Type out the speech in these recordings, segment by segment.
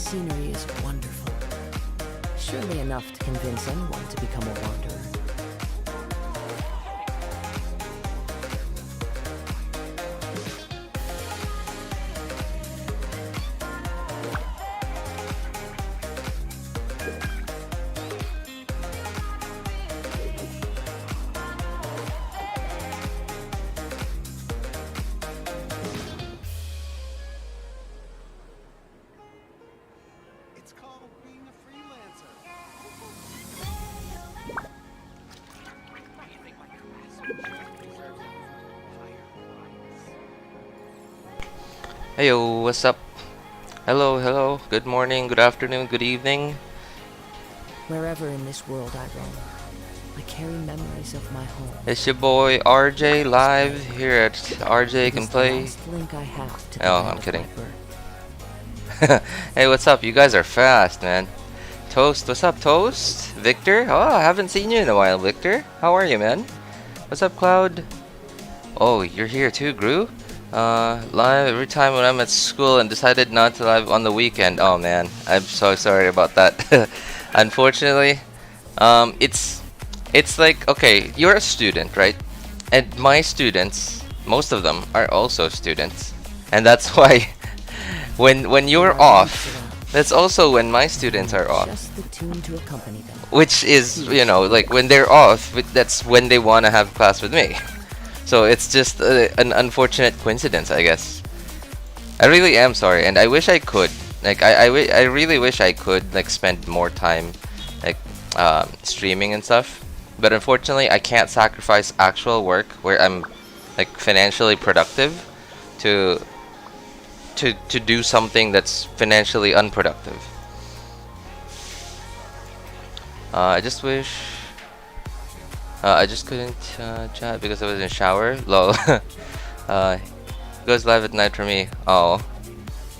scenery is wonderful. Surely enough to convince anyone to become a wanderer. Heyo, what's up? Hello, hello. Good morning, good afternoon, good evening. Wherever in this world I roam, I carry memories of my home. It's your boy RJ live here at RJ Can Play. Last link I have to Oh, I'm kidding. Hey, what's up? You guys are fast, man. Toast, what's up, Toast? Victor? Oh, I haven't seen you in a while, Victor. How are you, man? What's up, Cloud? Oh, you're here too, Gru? Live every time when I'm at school and decided not to live on the weekend. Oh man, I'm so sorry about that. Unfortunately, it's like, okay, you're a student, right? And my students, most of them are also students, and that's why when you're off, that's also when my students are off. Just the tune to accompany them. Which is, you know, like when they're off, that's when they want to have class with me. So it's just an unfortunate coincidence, I guess. I really am sorry, and I wish I could. Like, I really wish I could, like, spend more time, like, streaming and stuff. But unfortunately, I can't sacrifice actual work where I'm, like, financially productive to do something that's financially unproductive. I just wish... I just couldn't chat because I was in the shower. Lol. Goes live at night for me. Oh,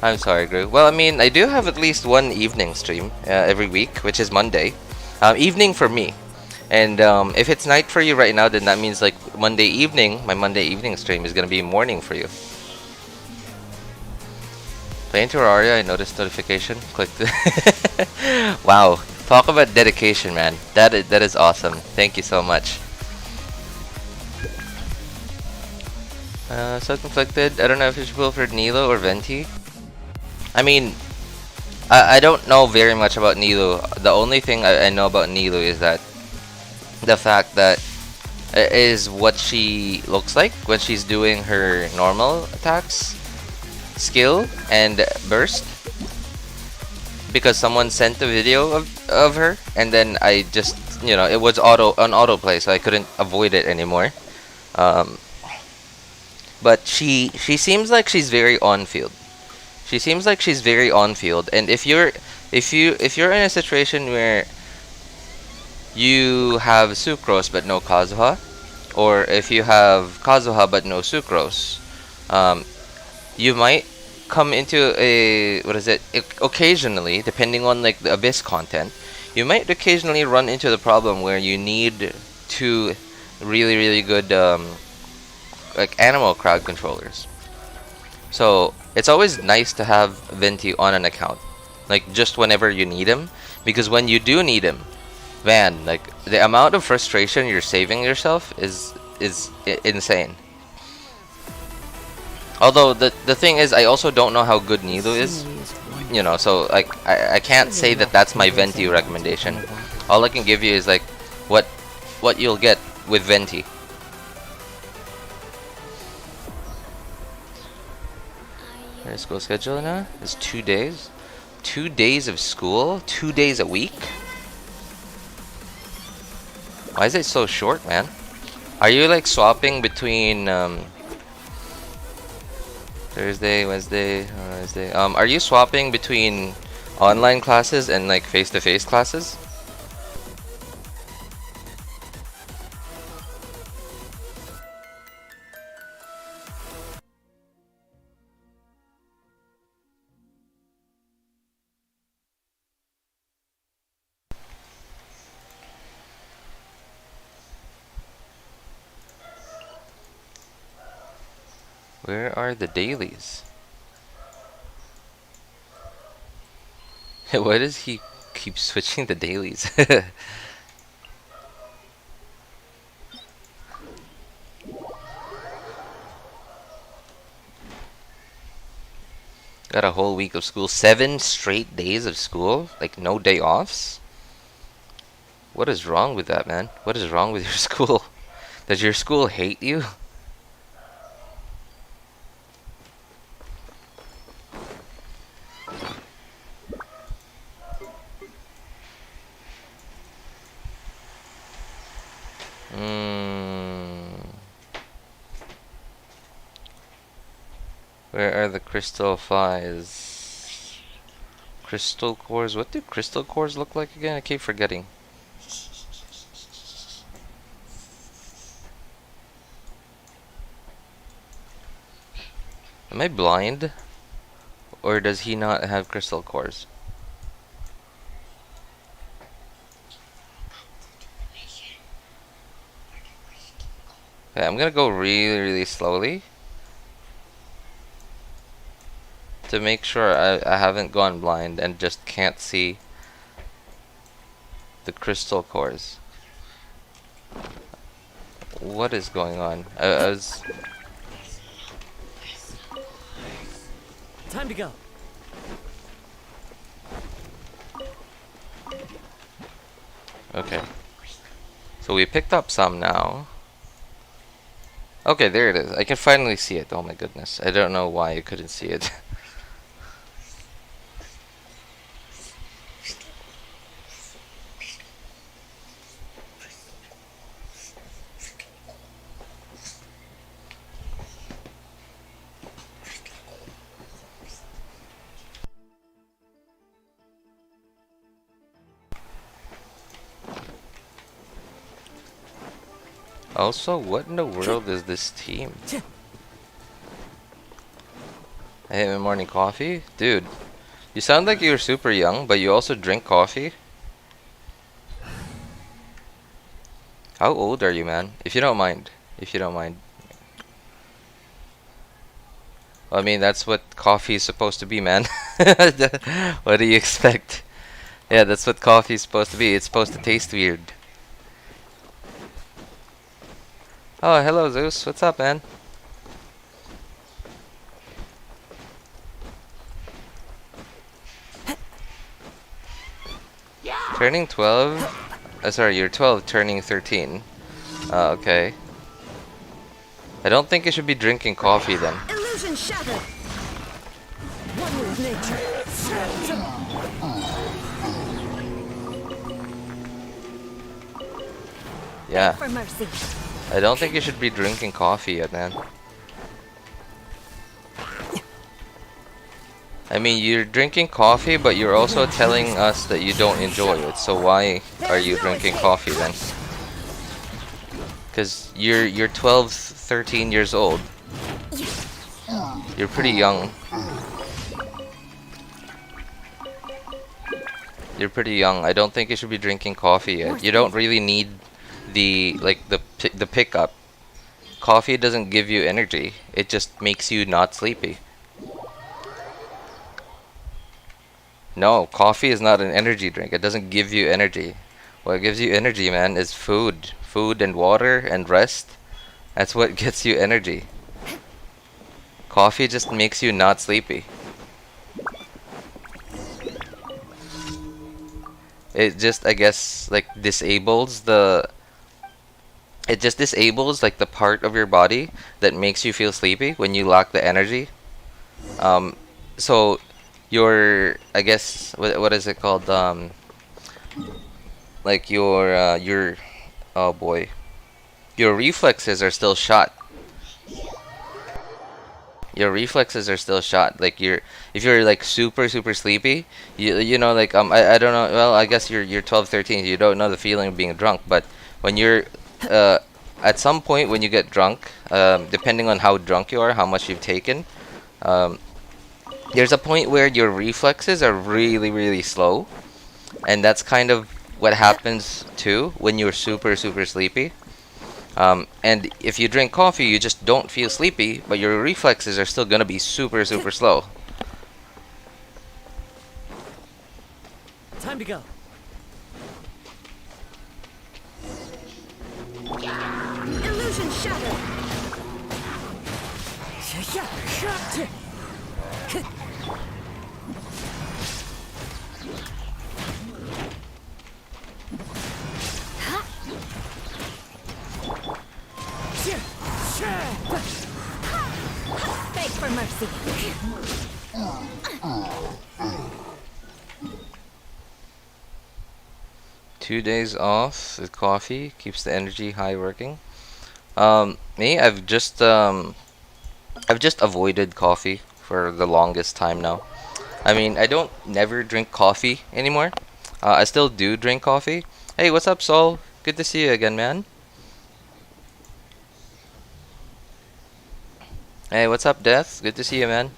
I'm sorry, Gru. Well, I mean, I do have at least one evening stream every week, which is Monday. Evening for me. And if it's night for you right now, then that means like Monday evening, my Monday evening stream is gonna be morning for you. Playing Terraria, I noticed notification. Clicked. Wow. Talk about dedication, man. That is awesome. Thank you so much. So conflicted. I don't know if you should pull for Nilo or Venti. I mean, I don't know very much about Nilo. The only thing I know about Nilo is that the fact that is what she looks like when she's doing her normal attacks, skill, and burst. Because someone sent a video of her, and then I just, you know, it was on autoplay, so I couldn't avoid it anymore. But she seems like she's very on field. She seems like she's very on field, and if you're in a situation where you have Sucrose but no Kazuha, or if you have Kazuha but no Sucrose, you might come into a, what is it, occasionally, depending on like the Abyss content, you might occasionally run into the problem where you need two really good like animal crowd controllers. So it's always nice to have Venti on an account, like just whenever you need him, because when you do need him, man, like the amount of frustration you're saving yourself is insane. Although the thing is, I also don't know how good Nilo is, you know, so like I can't say that that's my Venti recommendation. All I can give you is like what you'll get with Venti. Your school schedule now is 2 days. 2 days of school? 2 days a week? Why is it so short, man? Are you like swapping between Thursday, Wednesday, Wednesday? Are you swapping between online classes and like face-to-face classes? Where are the dailies? Why does he keep switching the dailies? Got a whole week of school. 7 straight days of school? Like no day offs? What is wrong with that, man? What is wrong with your school? Does your school hate you? Where are the crystal flies? Crystal cores? What do crystal cores look like again? I keep forgetting. Am I blind? Or does he not have crystal cores? Okay, I'm gonna go really slowly to make sure I haven't gone blind and just can't see the crystal cores. What is going on? I was... Time to go. Okay. So we picked up some now. Okay, there it is. I can finally see it. Oh my goodness. I don't know why I couldn't see it. Also, what in the world is this team? I hate my morning coffee? Dude, you sound like you're super young, but you also drink coffee? How old are you, man? If you don't mind. If you don't mind. Well, I mean, that's what coffee is supposed to be, man. What do you expect? Yeah, that's what coffee is supposed to be. It's supposed to taste weird. Oh, hello Zeus. What's up, man? Turning 12? Sorry, you're 12 turning 13. Okay. I don't think you should be drinking coffee then. Illusion shattered. One with nature. Yeah. For mercy. I don't think you should be drinking coffee yet, man. I mean, you're drinking coffee, but you're also telling us that you don't enjoy it. So why are you drinking coffee then? Because you're 12, 13 years old. You're pretty young. You're pretty young. I don't think you should be drinking coffee yet. You don't really need the pickup. Coffee doesn't give you energy. It just makes you not sleepy. No, coffee is not an energy drink. It doesn't give you energy. What gives you energy, man, is food. Food and water and rest. That's what gets you energy. Coffee just makes you not sleepy. It just, I guess, like disables the... It just disables like the part of your body that makes you feel sleepy when you lack the energy. So your, I guess, what is it called? Like your, oh boy, your reflexes are still shot. Your reflexes are still shot. Like if you're like super sleepy, you know, like I don't know. Well, I guess you're 12, 13. You don't know the feeling of being drunk, but when you're at some point when you get drunk, depending on how drunk you are, how much you've taken, there's a point where your reflexes are really slow, and that's kind of what happens too when you're super sleepy. And if you drink coffee, you just don't feel sleepy, but your reflexes are still gonna be super slow. to go. Illusion shattered. Beg for mercy. 2 days off with coffee keeps the energy high working. Me, I've just avoided coffee for the longest time now. I mean, I don't never drink coffee anymore. I still do drink coffee. Hey, what's up, Sol? Good to see you again, man. Hey, what's up, Death? Good to see you, man.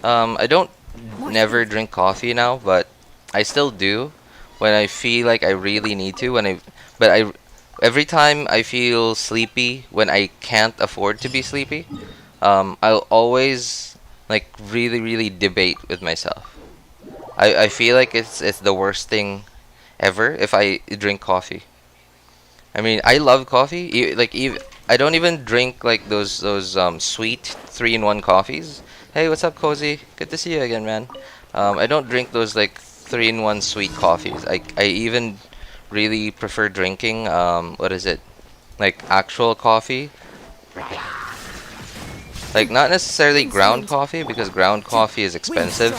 I don't never drink coffee now, but I still do when I feel like I really need to. Every time I feel sleepy when I can't afford to be sleepy, I'll always like really debate with myself. I feel like it's the worst thing ever if I drink coffee. I mean, I love coffee. I don't even drink like those sweet 3-in-1 coffees. Hey, what's up, Cozy? Good to see you again, man. I don't drink those like 3-in-1 sweet coffees. I even really prefer drinking what is it? Like actual coffee. Like not necessarily ground coffee because ground coffee is expensive.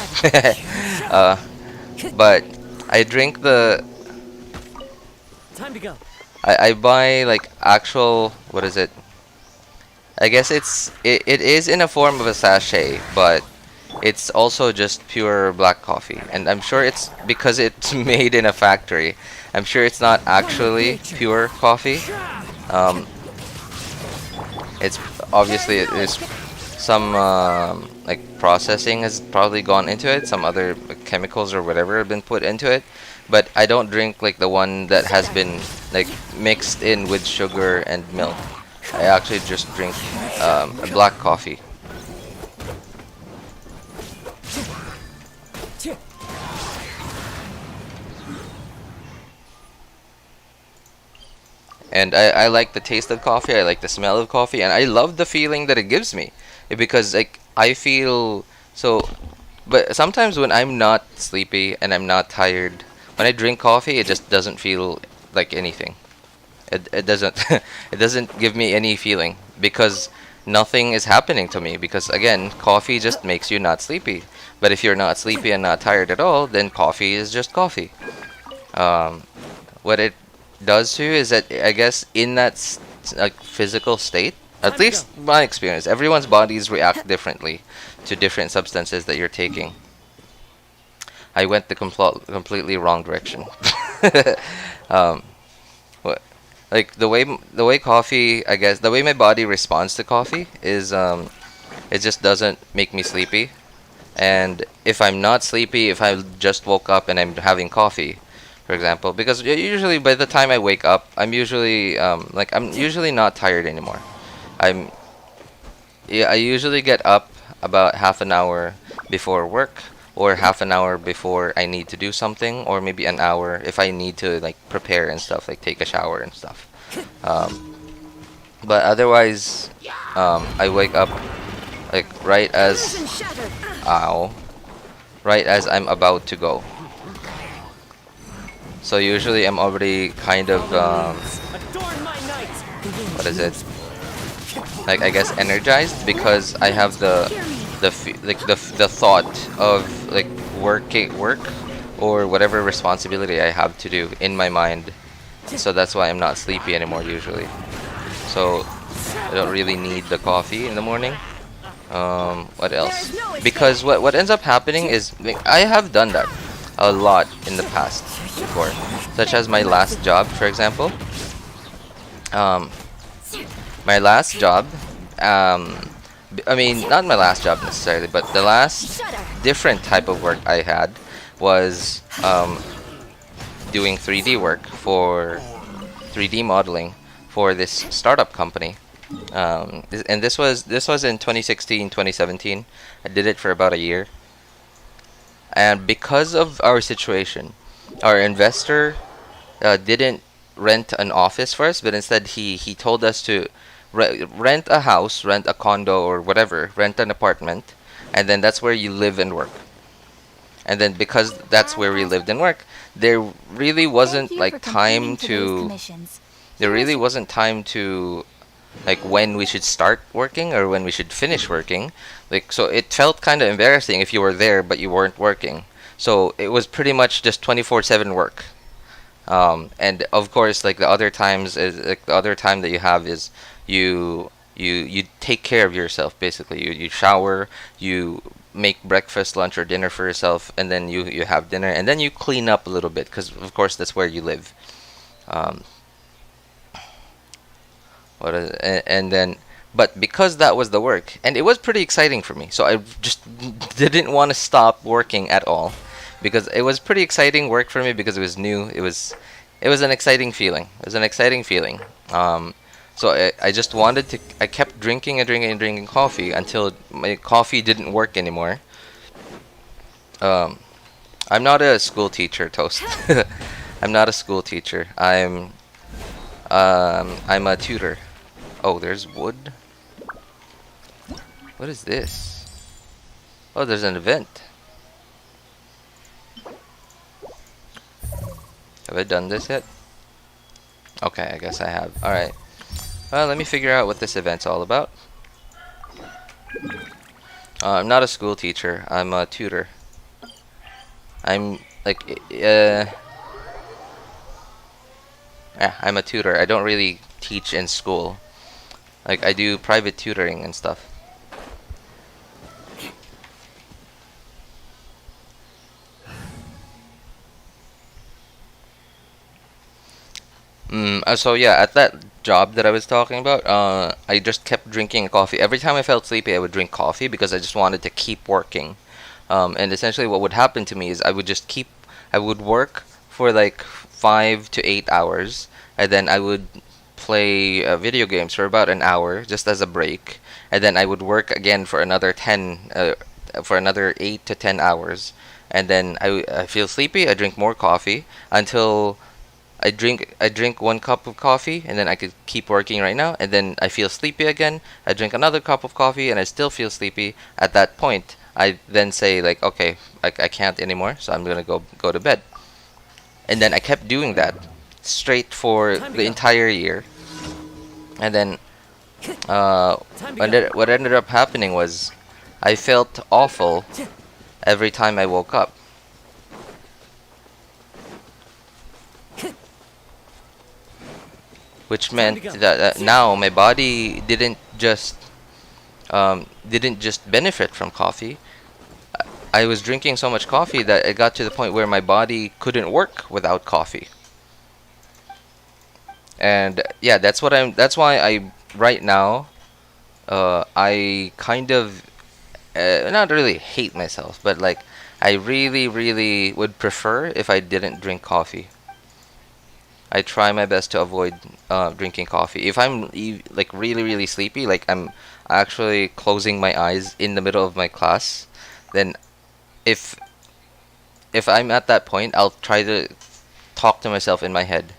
But I drink the Time to go. I buy like actual, what is it? I guess it is in a form of a sachet, but it's also just pure black coffee. And I'm sure it's because it's made in a factory. I'm sure it's not actually pure coffee. It's obviously there's some like processing has probably gone into it. Some other chemicals or whatever have been put into it. But I don't drink like the one that has been like mixed in with sugar and milk. I actually just drink a black coffee. And I like the taste of coffee, I like the smell of coffee, and I love the feeling that it gives me. Because like I feel so, but sometimes when I'm not sleepy and I'm not tired, when I drink coffee, it just doesn't feel like anything. It doesn't it doesn't give me any feeling because nothing is happening to me because again, coffee just makes you not sleepy. But if you're not sleepy and not tired at all, then coffee is just coffee. What it does to you is that I guess in that like physical state, at least my experience, everyone's bodies react differently to different substances that you're taking. I went the completely wrong direction. Like the way coffee, I guess the way my body responds to coffee is it just doesn't make me sleepy. And if I'm not sleepy, if I just woke up and I'm having coffee, for example, because usually by the time I wake up, I'm usually I'm usually not tired anymore. I usually get up about half an hour before work or half an hour before I need to do something, or maybe an hour if I need to like prepare and stuff, like take a shower and stuff. But otherwise, I wake up like right as right as I'm about to go. So usually I'm already kind of what is it? Like I guess energized because I have the thought of like work or whatever responsibility I have to do in my mind. So that's why I'm not sleepy anymore usually. So I don't really need the coffee in the morning. What else? Because what ends up happening is like, I have done that a lot in the past before, such as my last job, for example. My last job, I mean, not my last job necessarily, but the last different type of work I had was doing 3D work for 3D modeling for this startup company. And this was in 2016, 2017. I did it for about a year. And because of our situation, our investor didn't rent an office for us, but instead he told us to rent a house, rent a condo or whatever, rent an apartment, and then that's where you live and work. And then because that's where we lived and work, there really wasn't like time to there really wasn't time to like when we should start working or when we should finish working. Like, so it felt kind of embarrassing if you were there but you weren't working. So it was pretty much just 24/7 work. And of course, like the other times is like the other time that you have is you take care of yourself basically. You shower, you make breakfast, lunch, or dinner for yourself, and then you have dinner, and then you clean up a little bit because of course that's where you live. Um, and then but because that was the work and it was pretty exciting for me, so I just didn't want to stop working at all because it was pretty exciting work for me because it was new. It was an exciting feeling. It was an exciting feeling. So I just wanted to. I kept drinking and drinking and drinking coffee until my coffee didn't work anymore. I'm not a school teacher, Toast. I'm not a school teacher. I'm a tutor. Oh, there's wood. What is this? Oh, there's an event. Have I done this yet? Okay, I guess I have. Alright. Well, let me figure out what this event's all about. I'm not a school teacher. I'm a tutor. I'm like, yeah, I'm a tutor. I don't really teach in school. Like, I do private tutoring and stuff. So yeah, at that job that I was talking about, I just kept drinking coffee. Every time I felt sleepy, I would drink coffee because I just wanted to keep working. And essentially what would happen to me is I would work for like 5 to 8 hours, and then I would play video games for about an hour just as a break, and then I would work again for another for another 8 to 10 hours, and then I feel sleepy. I drink more coffee until I drink 1 cup of coffee, and then I could keep working right now, and then I feel sleepy again. I drink another cup of coffee and I still feel sleepy. At that point, I then say like, okay, I can't anymore, so I'm gonna go to bed. And then I kept doing that straight for the entire year. And then what ended up happening was I felt awful every time I woke up. Which meant that now my body didn't just benefit from coffee. I was drinking so much coffee that it got to the point where my body couldn't work without coffee. And yeah, that's why I right now I kind of not really hate myself, but like I really would prefer if I didn't drink coffee. I try my best to avoid drinking coffee. If I'm like really sleepy, like I'm actually closing my eyes in the middle of my class, then if I'm at that point, I'll try to talk to myself in my head.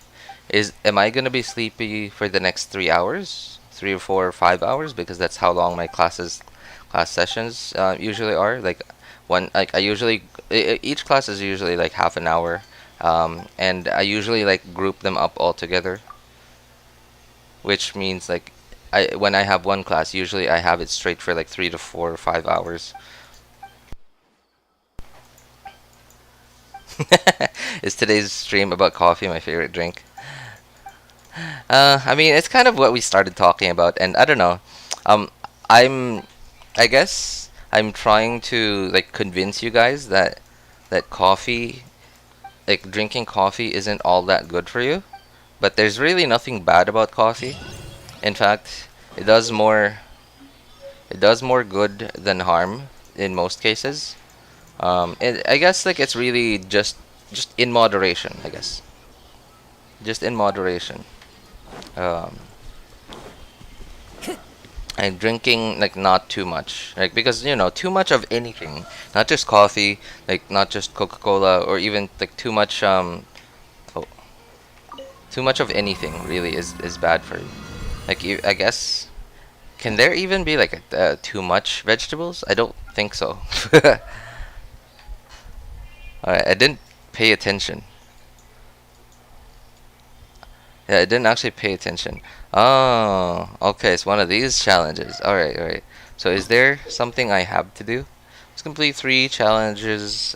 Am I gonna be sleepy for the next 3 hours, 3 or 4 or 5 hours? Because that's how long my class sessions usually are. Like each class is usually like half an hour. And I usually like group them up all together, which means like when I have one class, usually I have it straight for like 3 to 4 or 5 hours. Is today's stream about coffee my favorite drink? I mean, it's kind of what we started talking about, and I don't know. Um, I guess I'm trying to like convince you guys that coffee, like drinking coffee isn't all that good for you, but there's really nothing bad about coffee. In fact, it does more good than harm in most cases. I guess like it's really just in moderation, I guess. Just in moderation. Um, And drinking like not too much, like because too much of anything, not just coffee, like not just Coca-Cola, or even like too much oh, too much of anything really is bad for you. Like I guess, can there even be like too much vegetables? I don't think so. Alright, I didn't pay attention. Yeah, I didn't actually pay attention. Oh, okay, it's one of these challenges. Alright, alright. So is there something I have to do? Let's complete 3 challenges,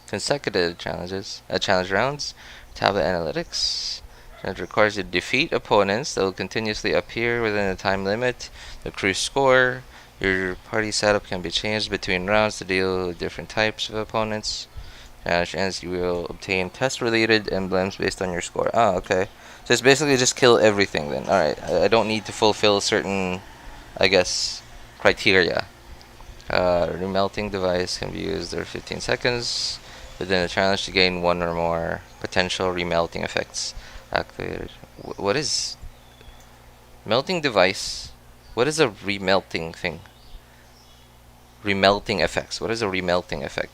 consecutive challenges, challenge rounds. Tablet analytics. Challenge requires you to defeat opponents that will continuously appear within a time limit. The crew score. Your party setup can be changed between rounds to deal with different types of opponents. Chance you will obtain test-related emblems based on your score. Ah, okay. So it's basically just kill everything then. Alright, I don't need to fulfill certain, I guess, criteria. Remelting device can be used for 15 seconds within a challenge to gain 1 or more potential remelting effects. Activated. What is melting device? What is a remelting thing? Remelting effects. What is a remelting effect?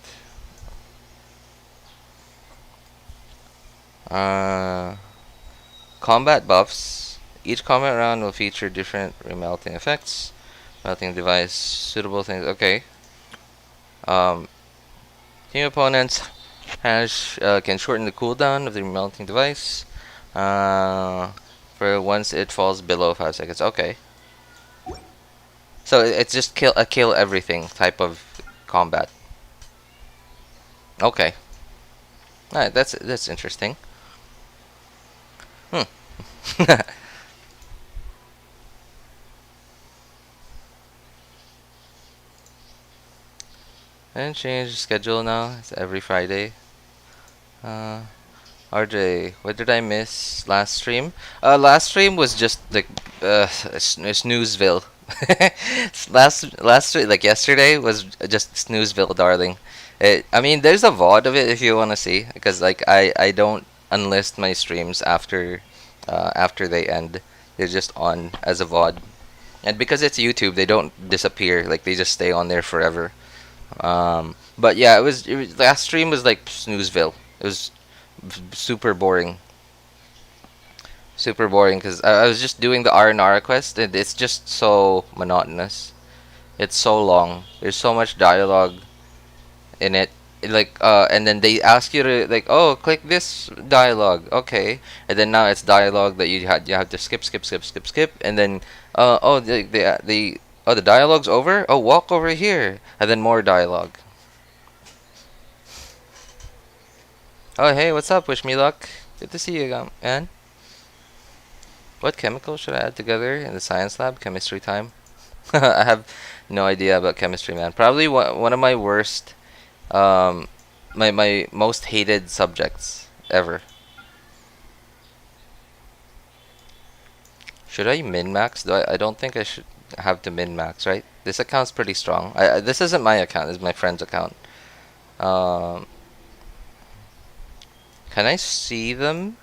Combat buffs. Each combat round will feature different remelting effects. Melting device, suitable things. Okay. Team opponents can shorten the cooldown of the remelting device for once it falls below 5 seconds. Okay. So it's just kill everything type of combat. Okay. Alright, that's interesting. And change schedule now. It's every Friday. RJ, what did I miss last stream? Last stream was just like snoozeville. Like yesterday was just snoozeville, darling. I mean, there's a VOD of it if you want to see, because like I don't unlist my streams after they end. They're just on as a VOD, and because it's YouTube, they don't disappear. Like they just stay on there forever. But yeah, it was last stream was like snoozeville. It was super boring. Super boring because I was just doing the Aranara quest and it's just so monotonous. It's so long. There's so much dialogue in it. And then they ask you to like, oh, click this dialogue, okay, and then now it's dialogue that you have to skip, and then the dialogue's over. Oh, walk over here, and then more dialogue. Oh, hey, what's up? Wish me luck. Good to see you, man. What chemical should I add together in the science lab? Chemistry time. I have no idea about chemistry, man. Probably one of my worst, my most hated subjects ever. Should I min-max? I don't think I should have to min-max, right? This account's pretty strong. This isn't my account. This is my friend's account. Can I see them?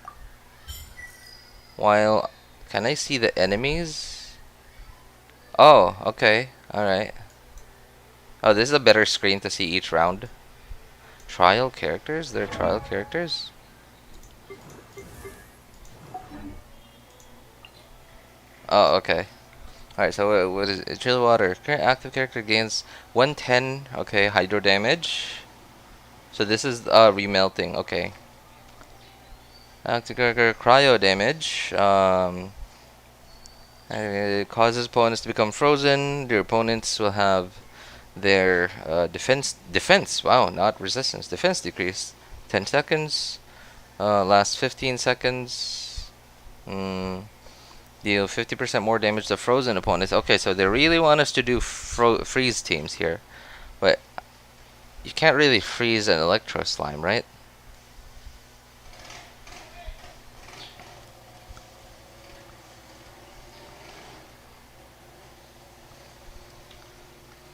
Can I see the enemies? Oh, okay. Alright. Oh, this is a better screen to see each round. Trial characters? There are trial characters? Oh, okay. Alright, so what is it? Chill water. Current active character gains 110. Okay, hydro damage. So this is remelting. Okay. Active character cryo damage. It causes opponents to become frozen. Your opponents will have their defense. Wow, not resistance. Defense decrease 10 seconds. Last 15 seconds. Deal 50% more damage to frozen opponents. Okay, so they really want us to do freeze teams here, but you can't really freeze an electro slime, right?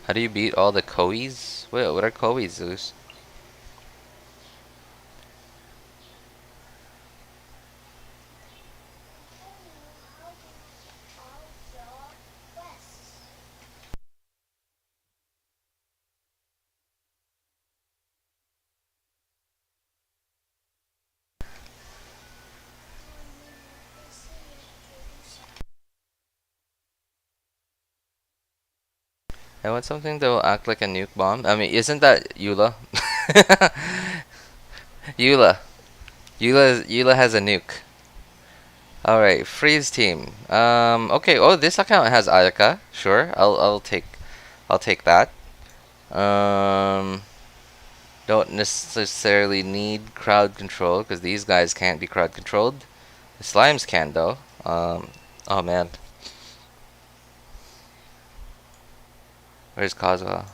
How do you beat all the Kois? Wait, what are Kois, Zeus? I want something that will act like a nuke bomb. I mean, isn't that Eula? Eula. Eula has a nuke. Alright, freeze team. Okay, oh, this account has Ayaka. Sure, I'll take that. Don't necessarily need crowd control because these guys can't be crowd controlled. The slimes can though. Oh man. Where's Kazuha?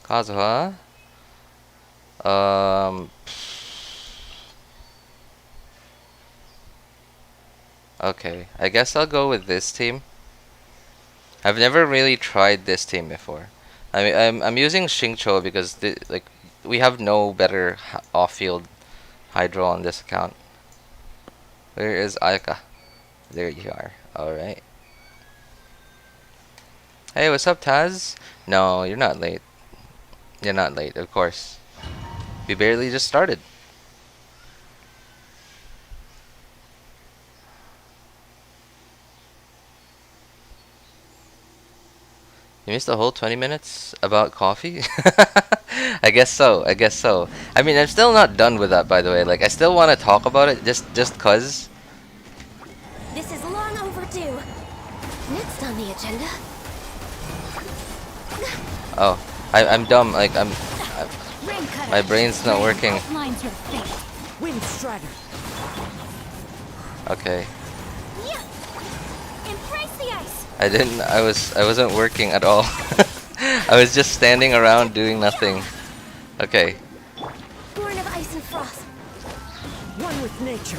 Kazuha? Okay, I guess I'll go with this team. I've never really tried this team before. I mean, I'm using Xingqiu because like we have no better off-field hydro on this account. Where is Ayaka? There you are. All right. Hey, what's up, Taz? No, you're not late. You're not late, of course. We barely just started. You missed the whole 20 minutes about coffee? I guess so. I guess so. I mean, I'm still not done with that, by the way. Like, I still want to talk about it just cause. This is long overdue. Next on the agenda. Oh, I'm dumb. Like, my brain's not working. Wind Strider. Okay. Yeah. Embrace the ice. I wasn't working at all. I was just standing around doing nothing. Okay. Born of ice and frost. One with nature.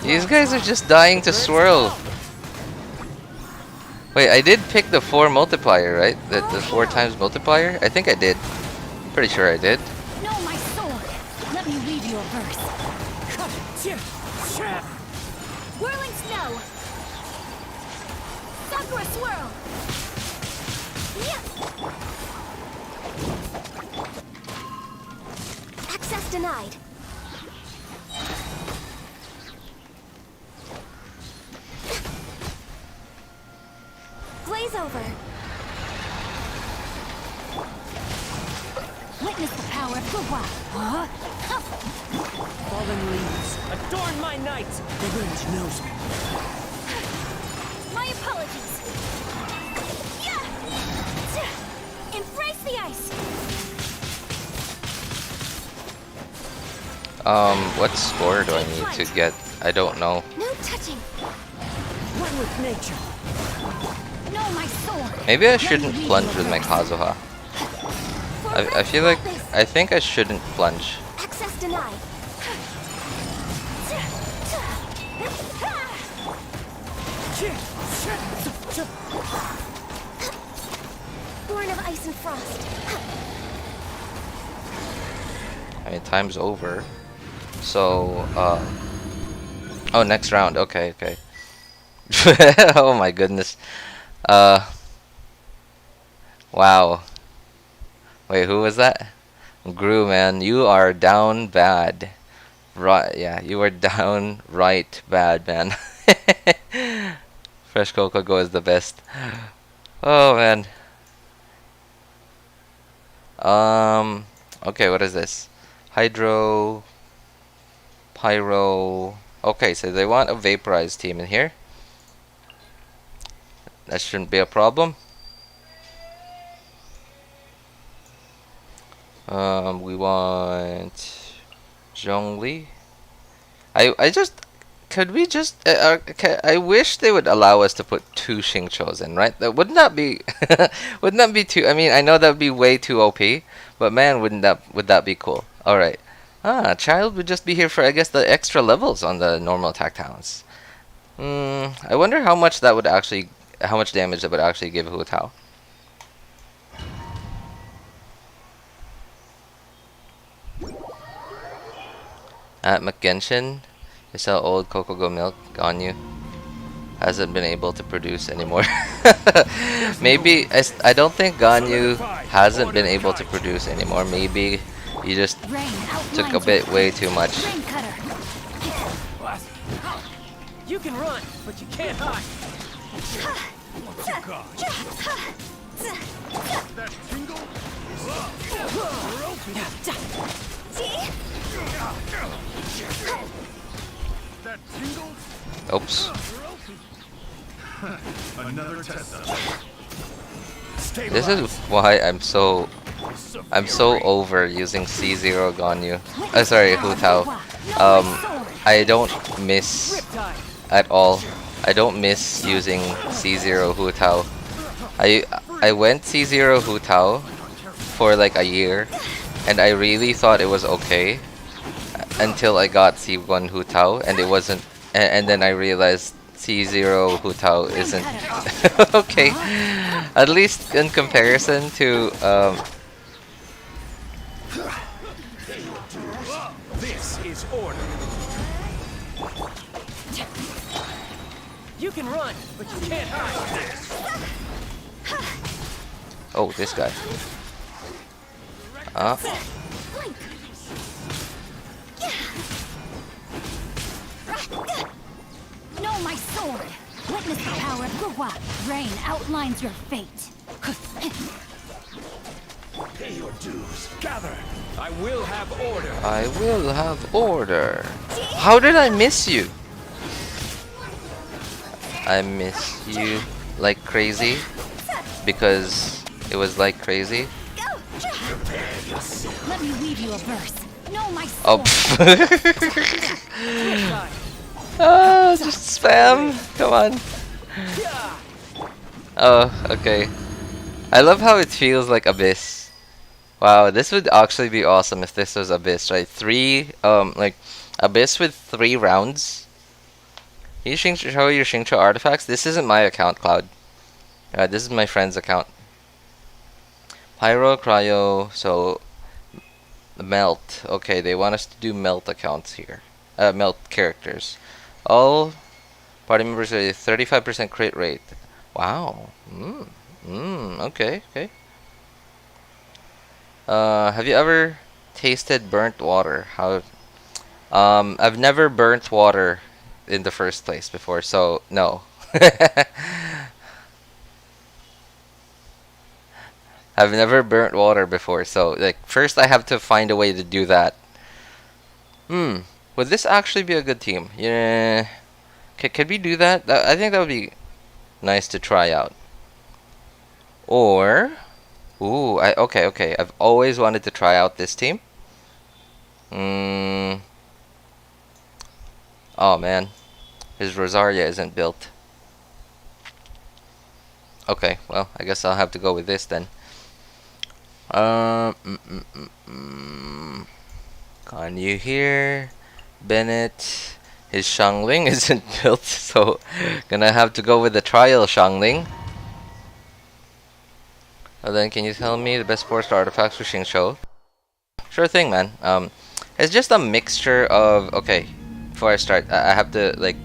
These guys are just dying to swirl. Wait, I did pick the 4 multiplier, right? The 4 times multiplier? I think I did. Pretty sure I did. Know my sword. Let me read you a verse. Whirling snow. Sakura swirl. Yeah. Access denied. Glaze over. Witness the power of Gua. Huh? Fallen leaves. Adorn my night. The wind knows me. My apologies. Yeah. Embrace the ice. What score do I need to get? I don't know. No touching. One with nature. Know my sword. Maybe I shouldn't plunge with my Kazuha. I feel like I think I shouldn't plunge. Access denied. Born of ice and frost. I mean, time's over. So, oh, next round. Okay, okay. Oh my goodness. Wow. Wait, who was that? Gru, man, you are down bad. Right, yeah, you are down right bad, man. Fresh Cocoa Go is the best. Oh man. Okay, what is this? Hydro, Pyro. Okay, so they want a Vaporize team in here. That shouldn't be a problem. We want Zhongli. I just could we just I wish they would allow us to put 2 Xingqius in, right? That wouldn't that be wouldn't that be too? I mean, I know that would be way too OP, but man, would that be cool? All right. Child would just be here for, I guess, the extra levels on the normal attack talents. I wonder how much that would actually, how much damage that would actually give Hu Tao. At McGenshin, they sell old Kokogo milk. Ganyu hasn't been able to produce anymore. Maybe I don't think Ganyu hasn't been able to produce anymore. Maybe he just took a bit way too much. You can run, but you can't hide. That tingle? That tingle? Oops. Another test. This is why I'm so over using C0 Ganyu. Sorry, Hu Tao. I don't miss at all. I don't miss using C0 Hu Tao. I went C0 Hu Tao for like a year, and I really thought it was okay until I got C1 Hu Tao, and it wasn't. And then I realized C0 Hu Tao isn't okay. At least in comparison to This is order. You can run, but you can't hide. oh, this guy. Know my sword. Witness the power of Gurwa. Rain outlines your fate. Pay your dues. Gather. I will have order. I will have order. How did I miss you? I miss you like crazy because it was like crazy. Let me weave you a verse. Know my Oh. sword. Just spam. Come on. Oh, okay. I love how it feels like Abyss. Wow, this would actually be awesome if this was Abyss, right? Like Abyss with 3 rounds. Can you show your Xingqiu artifacts? This isn't my account, Cloud. This is my friend's account. Pyro, Cryo, so Melt. Okay, they want us to do Melt accounts here. Melt characters. All party members are 35% crit rate. Wow. Okay, okay. Have you ever tasted burnt water? How? I've never burnt water in the first place before, so no. I've never burnt water before, so like first I have to find a way to do that. Would this actually be a good team? Yeah. Could we do that? I think that would be nice to try out. Or, ooh, okay. I've always wanted to try out this team. Oh man, his Rosaria isn't built. Okay, well, I guess I'll have to go with this then. Ganyu here, Bennett. His Xiangling isn't built, so gonna have to go with the trial Xiangling. And then, can you tell me the best forced artifacts for Xingqiu? Sure thing, man. It's just a mixture of. Okay, before I start, I have to like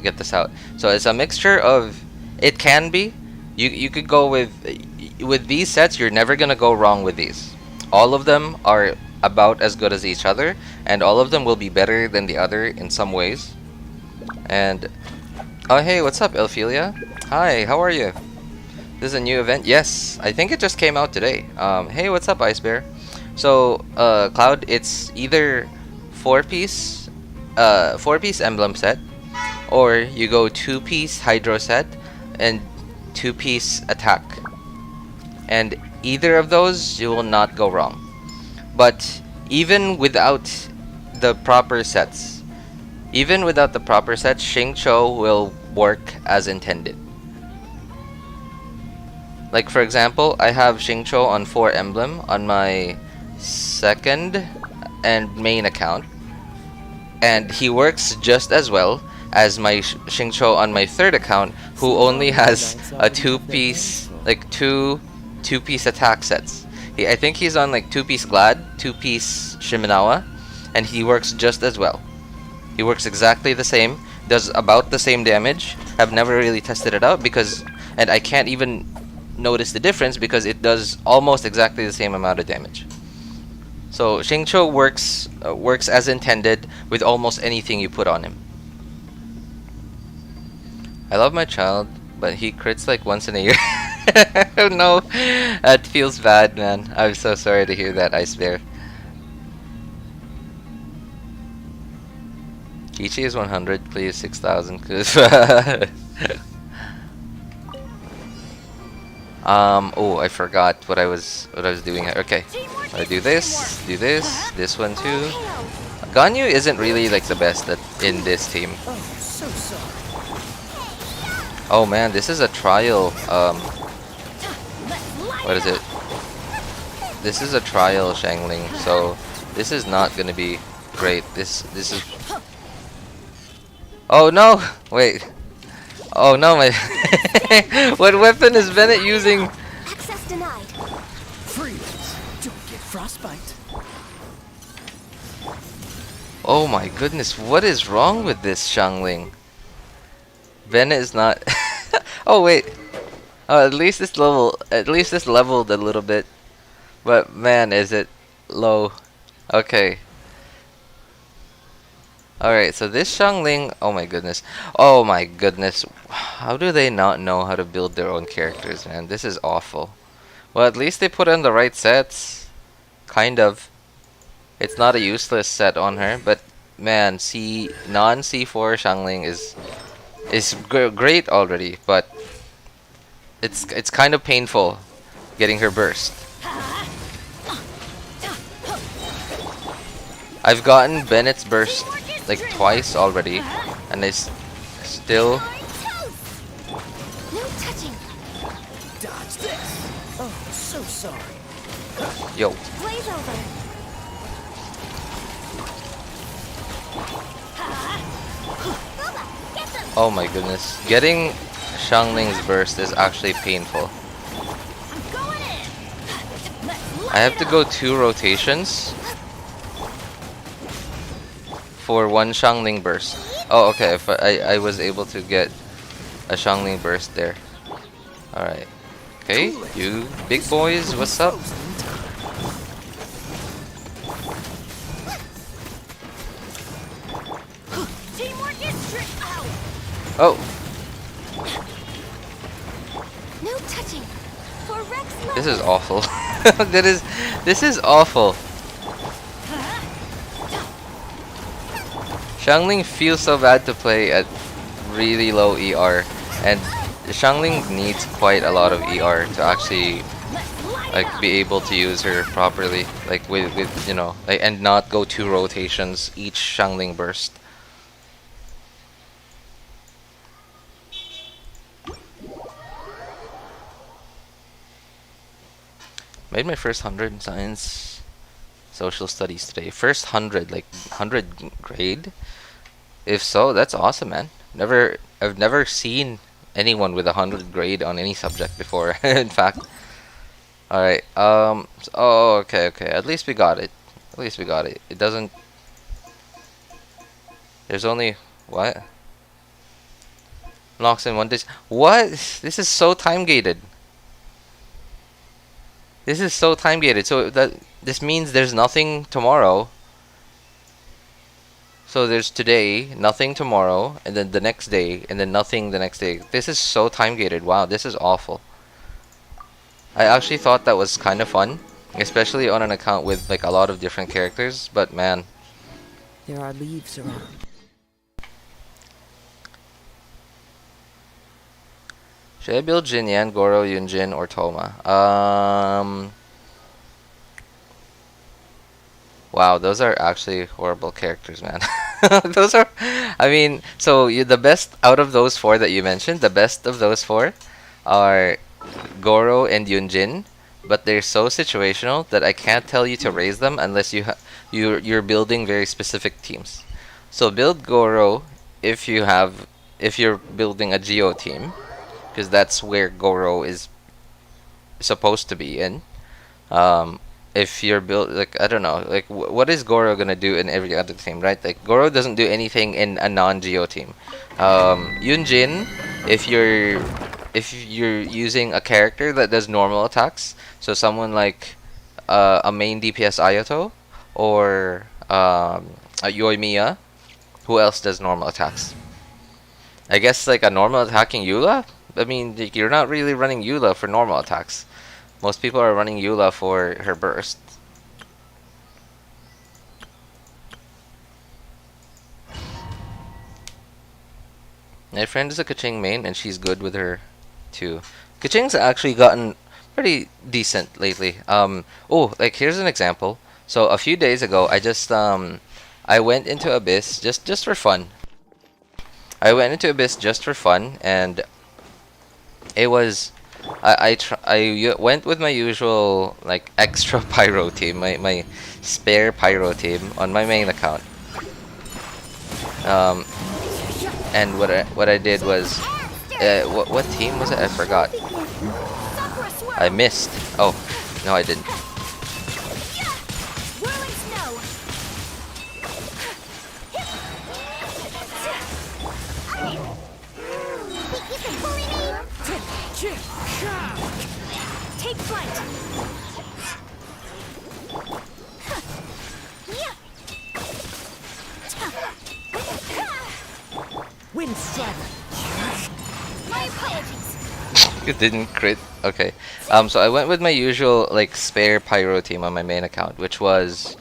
get this out. So it's a mixture of. It can be. You could go with these sets. You're never gonna go wrong with these. All of them are about as good as each other, and all of them will be better than the other in some ways. And oh hey, what's up, Elphelia? Hi, how are you? This is a new event. Yes, I think it just came out today. Hey, what's up, Ice Bear? So Cloud, it's either 4-piece emblem set, or you go 2-piece hydro set and 2-piece attack, and either of those you will not go wrong. But even without the proper sets, Xingqiu will work as intended. Like for example, I have Xingqiu on 4 emblem on my second and main account, and he works just as well as my Xingqiu on my third account, who only has a 2-piece, like two-piece attack sets. I think he's on like 2-piece Glad, 2-piece Shimenawa, and he works just as well. He works exactly the same, does about the same damage. I've never really tested it out because, and I can't even notice the difference because it does almost exactly the same amount of damage. So Xingqiu works as intended with almost anything you put on him. I love my child, but he crits like once in a year. Oh no, that feels bad, man. I'm so sorry to hear that, Ice Bear. Kichi is 100, please 6,000. Oh, I forgot what I was doing. Okay, I do this one too. Ganyu isn't really like the best in this team. Oh, so sorry. Oh man, this is a trial. What is it? This is a trial Shangling, so this is not gonna be great. This is. Oh no! Wait. Oh no, my. What weapon is Bennett using? Access denied. Freeze! Don't get frostbite. Oh my goodness, what is wrong with this Shangling? Bennett is not. Oh wait. Oh, at least this leveled a little bit. But man, is it low. Okay. Alright, so this Shangling, oh my goodness. Oh my goodness. How do they not know how to build their own characters, man? This is awful. Well, at least they put in the right sets. Kind of. It's not a useless set on her, but man, non-C4 Shangling is great already, but it's kind of painful getting her burst. I've gotten Bennett's burst like twice already, and I still. No touching. Dodge this. Oh, so sorry. Yo. Blaze over. Oh my goodness. Getting Shangling's burst is actually painful. I have to go 2 rotations for 1 Shangling burst. Oh, okay. If I was able to get a Shangling burst there. Alright. Okay, you big boys, what's up? Oh, No touching. For Rex this is awful. This is awful. Shangling feels so bad to play at really low ER, and Shangling needs quite a lot of ER to actually like be able to use her properly, like with you know, like, and not go 2 rotations each Shangling burst. Made my first 100 in science social studies today. First 100, like 100 grade. If so, that's awesome, man. I've never seen anyone with 100 grade on any subject before. In fact. All right. Oh, okay. At least we got it. It doesn't. There's only what? Locks in 1 day. What? This is so time gated. So this means there's nothing tomorrow. So there's today, nothing tomorrow, and then the next day, and then nothing the next day. This is so time gated. Wow, this is awful. I actually thought that was kind of fun, especially on an account with like a lot of different characters, but man. There are leaves around. Should I build Jinyan, Goro, Yunjin, or Toma? Wow, those are actually horrible characters, man. Those are, I mean, so the best out of those 4 that you mentioned, the best of those 4 are Goro and Yunjin, but they're so situational that I can't tell you to raise them unless you're building very specific teams. So build Goro if you're building a Geo team, because that's where Goro is supposed to be in. If you're built, like, I don't know, like what is Goro gonna do in every other team, right? Like Goro doesn't do anything in a non-Geo team. Yunjin, if you're using a character that does normal attacks, so someone like a main DPS Ayato or a Yoimiya, who else does normal attacks? I guess like a normal attacking Eula, I mean, you're not really running Eula for normal attacks. Most people are running Eula for her burst. My friend is a Kaching main, and she's good with her too. Kaching's actually gotten pretty decent lately. Oh, like here's an example. So a few days ago, I went into Abyss just for fun. I went into Abyss just for fun, and it was I went with my usual like extra pyro team, my spare pyro team on my main account. And what I did was, what team was it? I forgot. I missed. Oh, no, I didn't. Take flight. Wind strider. My apologies. It didn't crit. Okay. So I went with my usual like spare pyro team on my main account, which was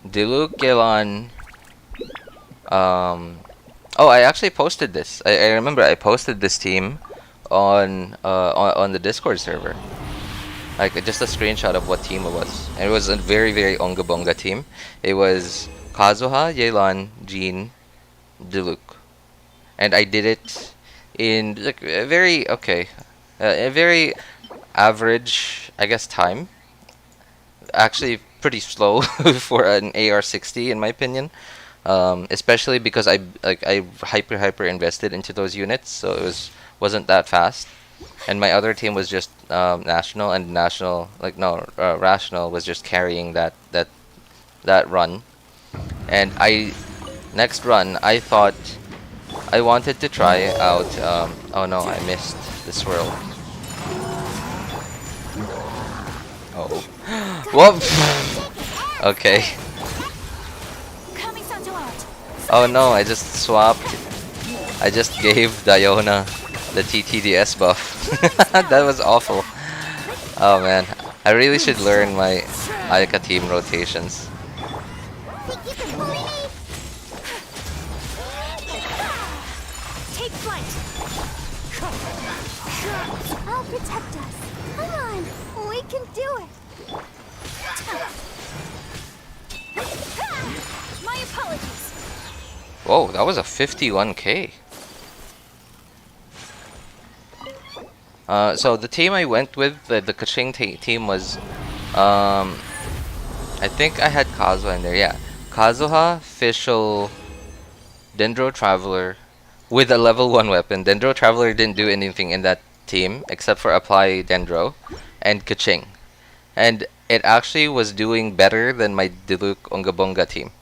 Diluc, Yelan. Oh, I actually posted this. I remember I posted this team on the Discord server. Like just a screenshot of what team it was. And it was a very very onga bonga team. It was Kazuha, Yelan, Jean, Diluc. And I did it in like a very a very average, I guess, time. Actually, pretty slow for an AR-60 in my opinion. Especially because I hyper invested into those units, so it wasn't that fast. And my other team was just national, and national rational was just carrying that run. And next run I thought I wanted to try out. Oh no, I missed the swirl. Oh, whoop. Okay. Oh no, I just swapped. I just gave Diona the TTDS buff. That was awful. Oh man, I really should learn my Ayaka team rotations. Take flight. I'll protect us. Come on, we can do it. My apologies. Whoa, that was a 51k. So the team I went with, the Kaching team was, I think I had Kazuha in there, yeah. Kazuha, Fischl, Dendro Traveler, with a level 1 weapon. Dendro Traveler didn't do anything in that team, except for apply Dendro, and Kaching. And it actually was doing better than my Diluc Ongabonga team.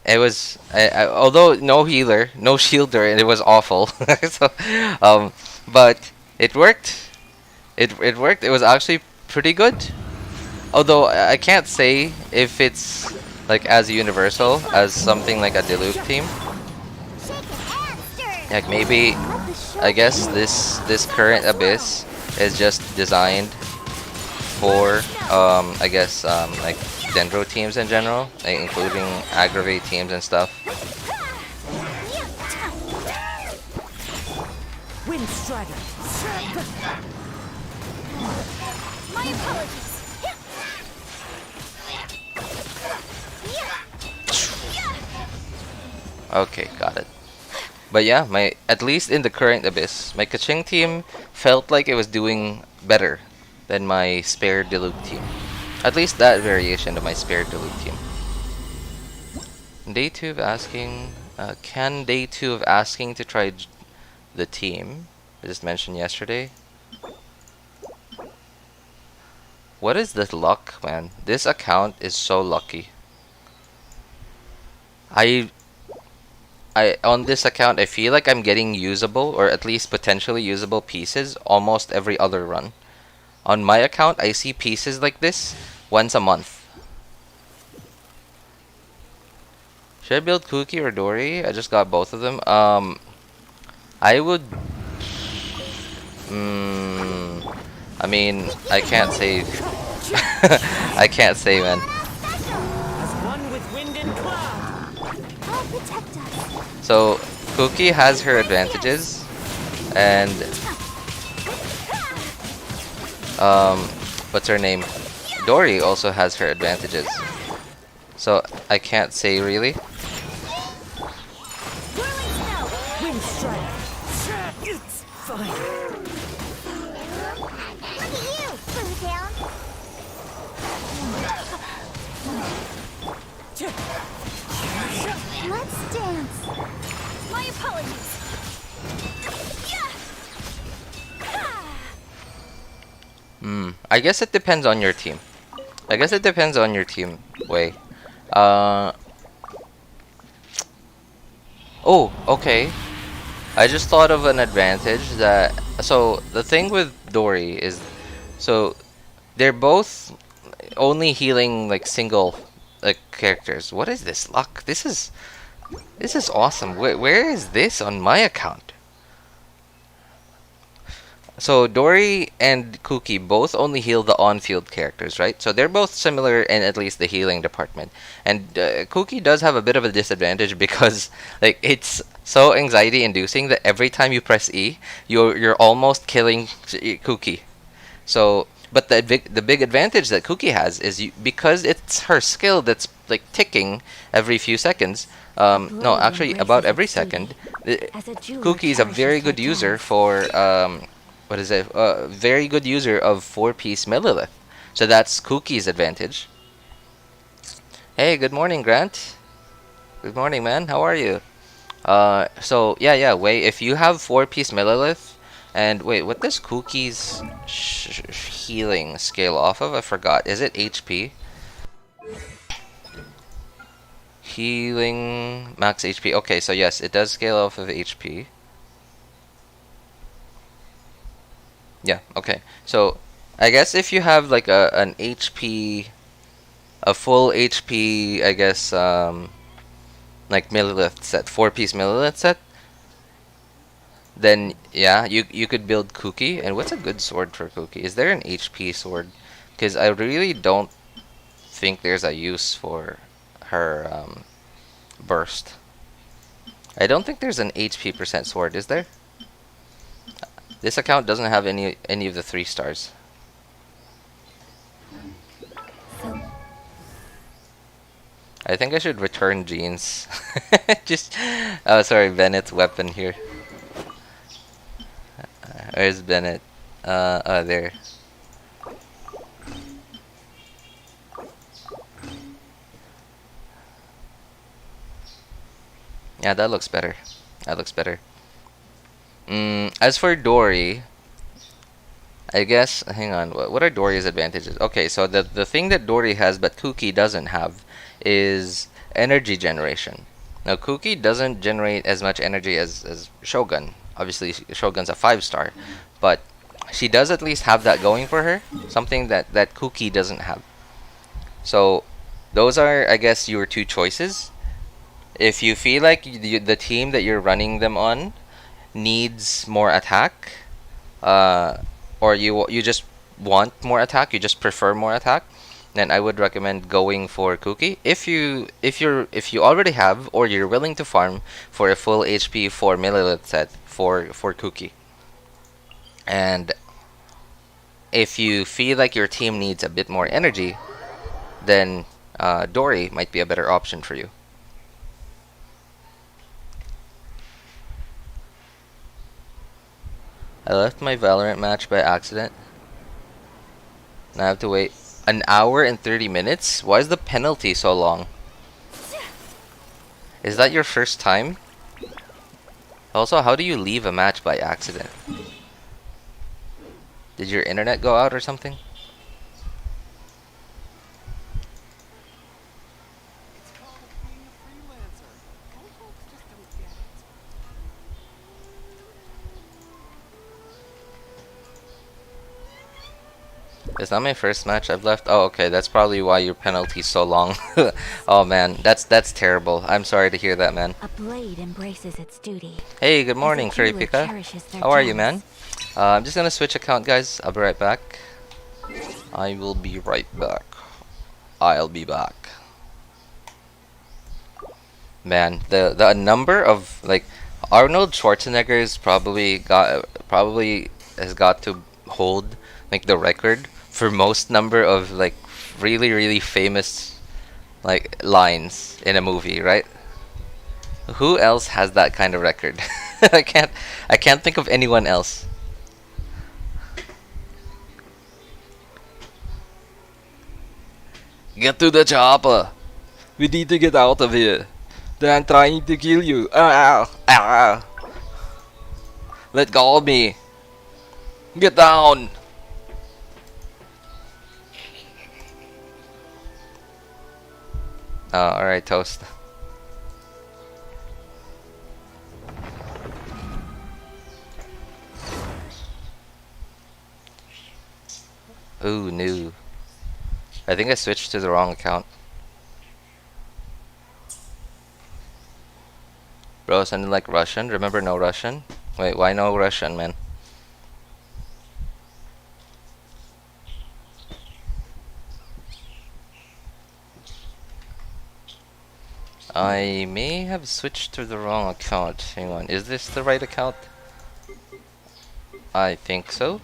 It was, although no healer, no shielder, and it was awful. So, but it worked. It worked. It was actually pretty good. Although I can't say if it's like as universal as something like a Diluc team. Like maybe, I guess this current Abyss is just designed for I guess like Dendro teams in general, like including aggravate teams and stuff. Wind strider. My apologies. Okay, got it. But yeah, at least in the current Abyss, my Kaching team felt like it was doing better than my spare Diluc team. At least that variation of my spare Diluc team. Day 2 of asking, can day 2 of asking to try the team I just mentioned yesterday. What is this luck, man? This account is so lucky. On this account, I feel like I'm getting usable, or at least potentially usable pieces almost every other run. On my account, I see pieces like this once a month. Should I build Kuki or Dori? I just got both of them. I would I mean, I can't say. I can't say, man. As one with wind and cloud. I'll protect us. So, Cookie has her advantages, and what's her name? Dory also has her advantages. So I can't say really. Whirling snow. Wind strike. It's fine. Look at you, Blue Down. Let's dance. My apologies. I guess it depends on your team. Way. Oh, okay. I just thought of an advantage that. So the thing with Dory is, so they're both only healing like single like characters. What is this luck? This is awesome. Where is this on my account? So Dory and Cookie both only heal the on-field characters, right? So they're both similar in at least the healing department. And Cookie does have a bit of a disadvantage because like it's so anxiety-inducing that every time you press E, you're almost killing Cookie. So, but the big advantage that Cookie has is because it's her skill that's like ticking every few seconds. No, actually about every second. Cookie is a very good user for what is it? Very good user of 4-piece Millilith. So that's Cookie's advantage. Hey, good morning, Grant. Good morning, man. How are you? So yeah. Wait, if you have 4-piece Millilith, and wait, what does Cookie's healing scale off of? I forgot. Is it HP? Healing max HP. Okay, so yes, it does scale off of HP. Yeah, okay. So, I guess if you have like a full HP, I guess, like Millilith set, 4-piece Millilith set, then yeah, you could build Cookie. And what's a good sword for Cookie? Is there an HP sword? Because I really don't think there's a use for her burst. I don't think there's an HP % sword, is there? This account doesn't have any of the 3 stars. I think I should return jeans. Just oh, sorry, Bennett's weapon here. Where's Bennett? Oh, there. Yeah, that looks better. As for Dory, I guess, hang on, what are Dory's advantages? Okay, so the thing that Dory has but Cookie doesn't have is energy generation. Now, Cookie doesn't generate as much energy as Shogun. Obviously, Shogun's a 5-star, but she does at least have that going for her, something that Cookie doesn't have. So, those are, I guess, your 2 choices. If you feel like the team that you're running them on needs more attack, or you just want more attack, you just prefer more attack, then I would recommend going for Cookie. If you already have or you're willing to farm for a full HP 4 Millilith set for Cookie. And if you feel like your team needs a bit more energy, then Dory might be a better option for you. I left my Valorant match by accident. And I have to wait an hour and 30 minutes? Why is the penalty so long? Is that your first time? Also, how do you leave a match by accident? Did your internet go out or something? It's not my first match I've left. Oh, okay. That's probably why your penalty's so long. Oh man, that's terrible. I'm sorry to hear that, man. A blade embraces its duty. Hey, good As a morning, Fairy healer Pika. cherishes their How are you, gems. man? I'm just gonna switch account, guys. I'll be right back. I will be right back. I'll be back. Man, the number of like Arnold Schwarzenegger's probably has got to hold like the record for most number of like really famous like lines in a movie, right? Who else has that kind of record? I can't think of anyone else. Get to the chopper. We need to get out of here. They're trying to kill you. Ah, ah. Let go of me. Get down. Alright, Toast. Ooh, new. I think I switched to the wrong account. Bro, sounded like Russian. Remember no Russian? Wait, why no Russian, man? I may have switched to the wrong account. Hang on, is this the right account? I think so.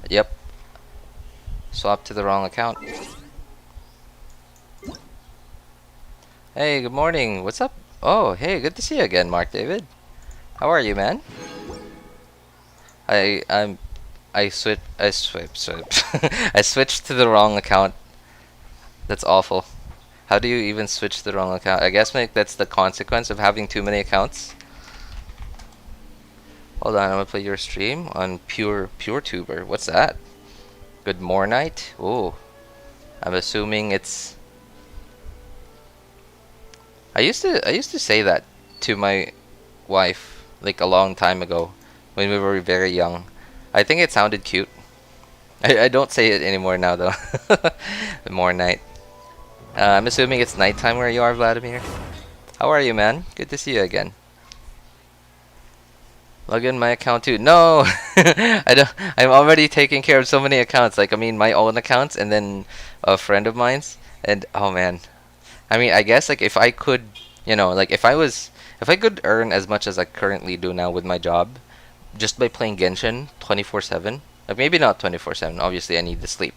Yep. Swap to the wrong account. Hey, good morning. What's up? Oh, hey, good to see you again, Mark David. How are you, man? I switched I switched to the wrong account. That's awful. How do you even switch to the wrong account? I guess like that's the consequence of having too many accounts. Hold on, I'm gonna play your stream on Pure Tuber. What's that? Good Mornight? Oh, I'm assuming it's. I used to say that to my wife like a long time ago when we were very young. I think it sounded cute. I don't say it anymore now though. Mornight. I'm assuming it's nighttime where you are, Vladimir. How are you, man? Good to see you again. Log in my account too. No, I don't. I'm already taking care of so many accounts. Like I mean, my own accounts and then a friend of mine's. And oh man, I mean, I guess like if I could, you know, like if I could earn as much as I currently do now with my job, just by playing Genshin 24/7. Like maybe not 24/7. Obviously, I need to sleep.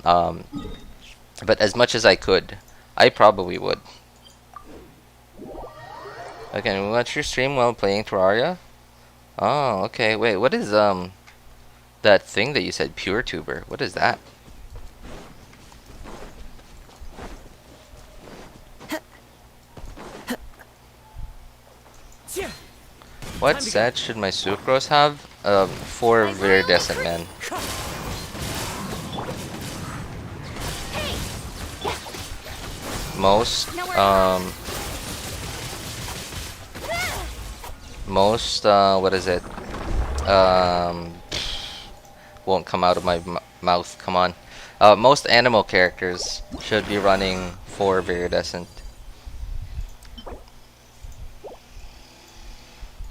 But as much as I could, I probably would. Okay, watch your stream while playing Terraria. Oh, okay. Wait, what is that thing that you said, Pure Tuber? What is that? What set should my sucrose have? 4 Viridescent, man. Most what is it? Won't come out of my mouth. Come on. Most animal characters should be running 4 Viridescent.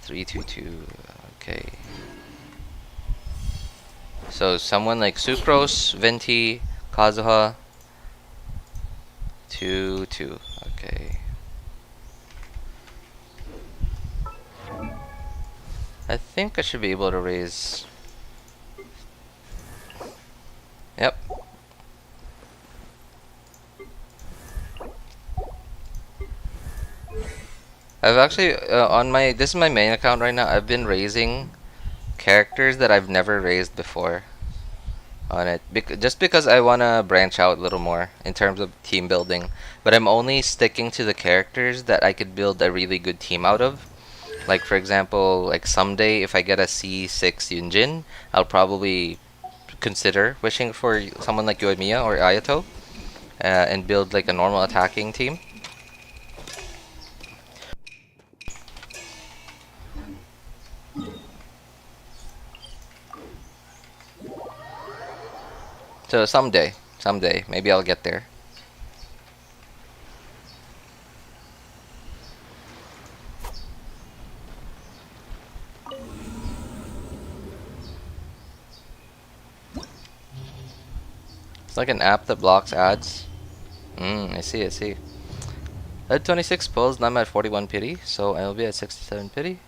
322. Okay. So someone like Sucrose, Venti, Kazuha. 2. Okay. I think I should be able to raise. Yep. I've actually on my this is my main account right now. I've been raising characters that I've never raised before on it, just because I wanna branch out a little more in terms of team building. But I'm only sticking to the characters that I could build a really good team out of. Like for example, like someday if I get a C6 Yunjin, I'll probably consider wishing for someone like Yoimiya or Ayato and build like a normal attacking team. So someday, maybe I'll get there. It's like an app that blocks ads. I see, I see. I had 26 pulls, now I'm at 41 pity, so I'll be at 67 pity.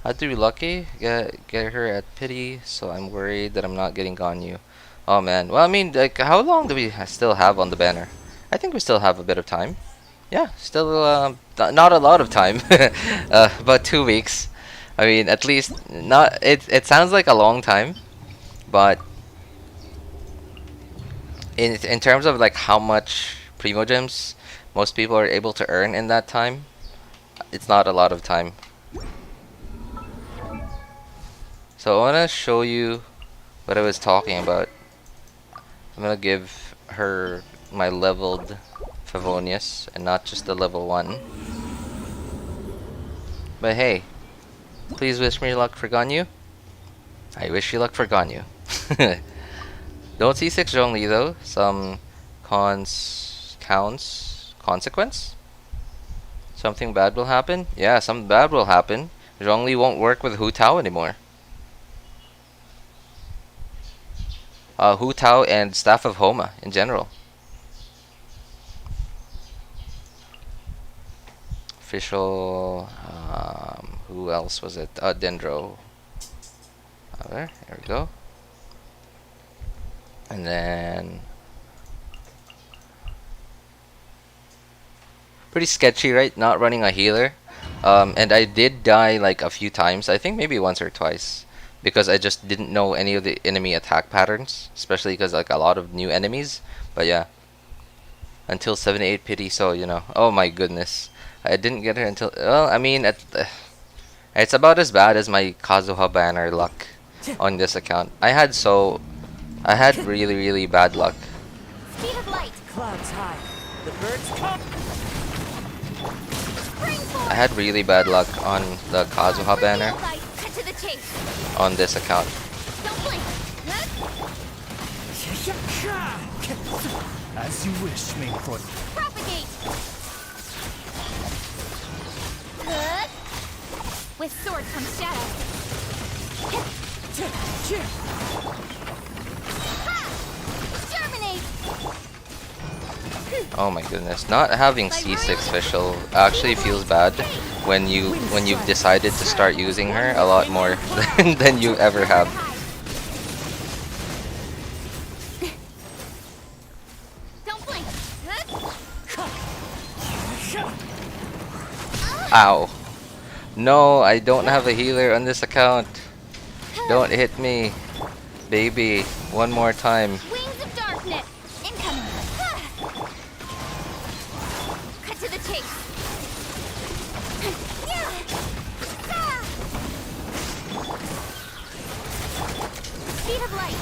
I had to be lucky, get her at pity, so I'm worried that I'm not getting Ganyu. Oh man, well I mean, like, how long do we still have on the banner? I think we still have a bit of time. Yeah, still not a lot of time, about 2 weeks. I mean, at least not. It sounds like a long time, but in terms of like how much Primogems most people are able to earn in that time, it's not a lot of time. So I want to show you what I was talking about. I'm gonna give her my leveled Favonius and not just the level 1. But hey, please wish me luck for Ganyu. I wish you luck for Ganyu. Don't C6 Zhongli though. Some consequence? Something bad will happen? Yeah, something bad will happen. Zhongli won't work with Hu Tao anymore. Hu Tao and Staff of Homa in general. Official, who else was it? DENDRO. There we go. And then pretty sketchy, right? Not running a healer. And I did die like a few times. I think maybe once or twice, because I just didn't know any of the enemy attack patterns, especially because like a lot of new enemies. But yeah, until 78 pity. So you know, oh my goodness, I didn't get her until. Well, I mean, it's about as bad as my Kazuha banner luck on this account. I had really bad luck. Speed of light. Clouds high. The birds come. I had really bad luck on the Kazuha banner Cut to the chase. on this account. Don't blink. As you wish, main court. Propagate. Good. With sword comes shadow. Germinate. Oh my goodness, not having C6 official actually feels bad when you've decided to start using her a lot more than you ever have. Don't blink. Ow. No, I don't have a healer on this account. Don't hit me, baby. One more time. Wings of darkness. Incoming. Cut to the chase. Speed of light.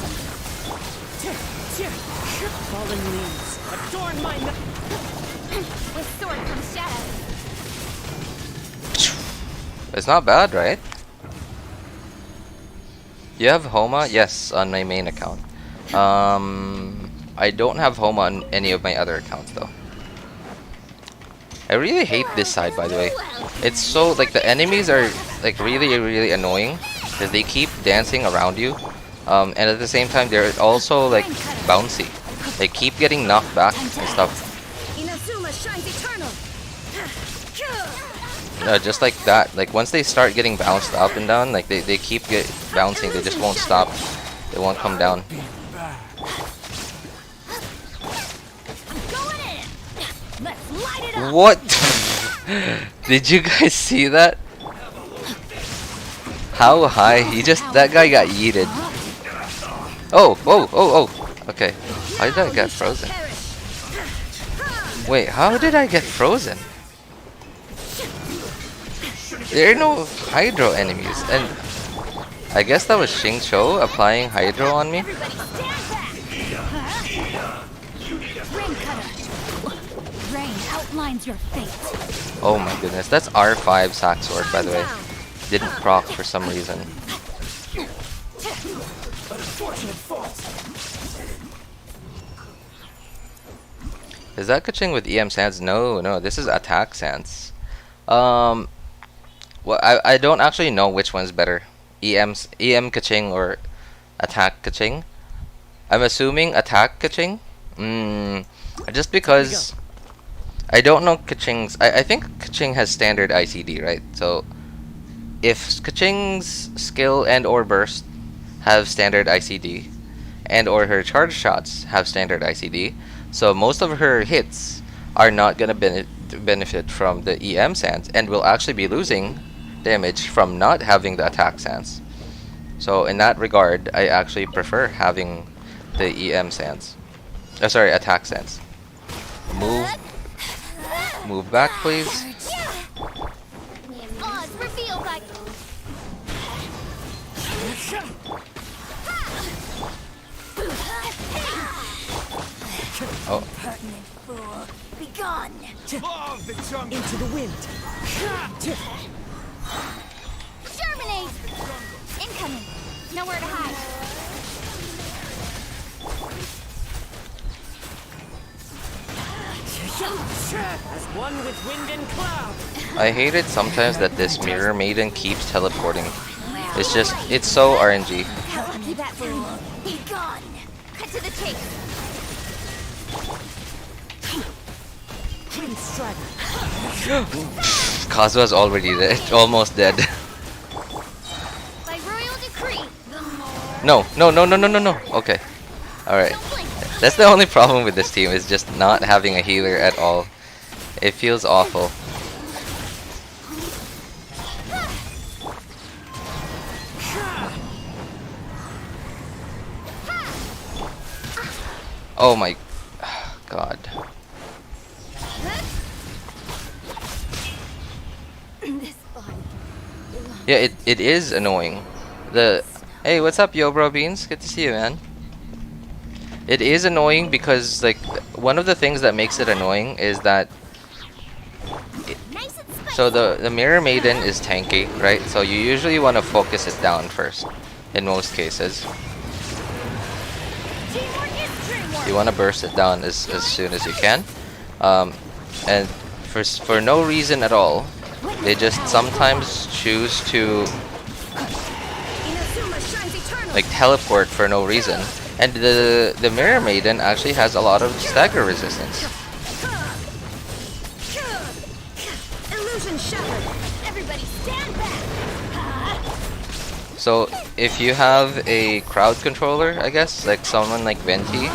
Fallen leaves adorn my With sword comes shadow. It's not bad, right? You have Homa? Yes, on my main account. I don't have Homa on any of my other accounts though. I really hate this side, by the way. It's so, like, the enemies are like really annoying because they keep dancing around you, and at the same time they're also like bouncy. They keep getting knocked back and stuff. Inazuma shines eternal. Just like that. Like once they start getting bounced up and down, like they keep bouncing. They just won't stop. They won't come down. What? Did you guys see that? How high? That guy got yeeted. Oh. Okay. How did I get frozen? Wait, how did I get frozen? There are no Hydro enemies, and I guess that was Xingqiu applying Hydro on me. Rain outlines your fate. Oh my goodness, that's R5 Sack Sword, by the way. Didn't proc for some reason. Is that Kaching with EM Sands? No, no, this is attack Sands. Well, I don't actually know which one's better. EM Kaching or attack Kaching. I'm assuming attack Kaching. Just because I don't know Kaching's. I think Kaching has standard ICD, right? So if Kaching's skill and or burst have standard ICD, and or her charge shots have standard ICD, so most of her hits are not gonna benefit from the EM Sands, and will actually be losing damage from not having the attack Sands. So in that regard, I actually prefer having the EM Sands. Sorry, attack Sands. Move back, please. Oz, reveal by... Oh, Pertinent fool. Be gone. Love the jungle. Into the wind. Germinate. Incoming. Nowhere to hide. As one with wind and cloud. I hate it sometimes that this Mirror Maiden keeps teleporting. It's just, it's so RNG. How lucky that fool. Be gone. Cut to the chase. Wind strike. Kazuha's already dead, almost dead. By royal decree. No. Okay. Alright. Don't blink. That's the only problem with this team, is just not having a healer at all. It feels awful. Oh my god. This body. Yeah, it is annoying. Hey, what's up, yo bro Beans? Good to see you, man. It is annoying because, like, one of the things that makes it annoying is that Nice and spicy. so the Mirror Maiden is tanky, right? So you usually want to focus it down first in most cases. Teamwork is dreamwork. You want to burst it down as soon as you can. And for no reason at all, they just sometimes choose to Inazuma shines eternal. like teleport for no reason. And the Mirror Maiden actually has a lot of stagger resistance. Illusion shattered. Everybody stand back. So if you have a crowd controller, I guess, like someone like Venti,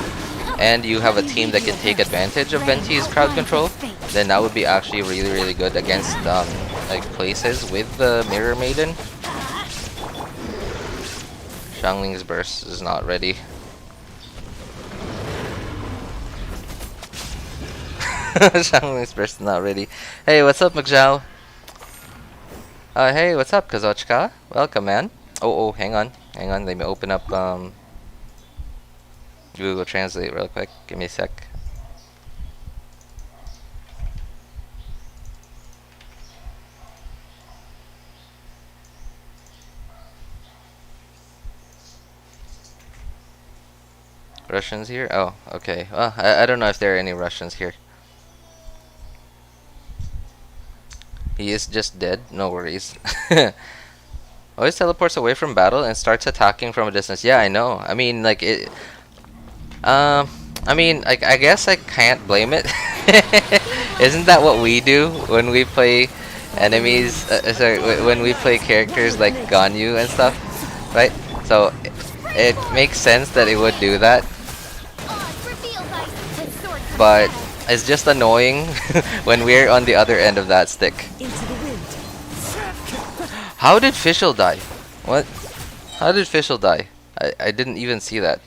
and you have a team that can take advantage of Venti's crowd control, then that would be actually really, really good against like places with the Mirror Maiden. Xiangling's burst is not ready. Xiangling's burst is not ready. Hey, what's up, McJow? Hey, what's up, Kazochka? Welcome, man. Oh, hang on. Let me open up Google Translate real quick. Give me a sec. Russians here? Oh, okay. Well, I don't know if there are any Russians here. He is just dead. No worries. Always teleports away from battle and starts attacking from a distance. Yeah, I know. I mean, like it. I mean, like I guess I can't blame it. Isn't that what we do when we play enemies? Sorry, when we play characters like Ganyu and stuff, right? So it makes sense that it would do that. But it's just annoying when we're on the other end of that stick. Into the wind. How did Fischl die? What? How did Fischl die? I didn't even see that.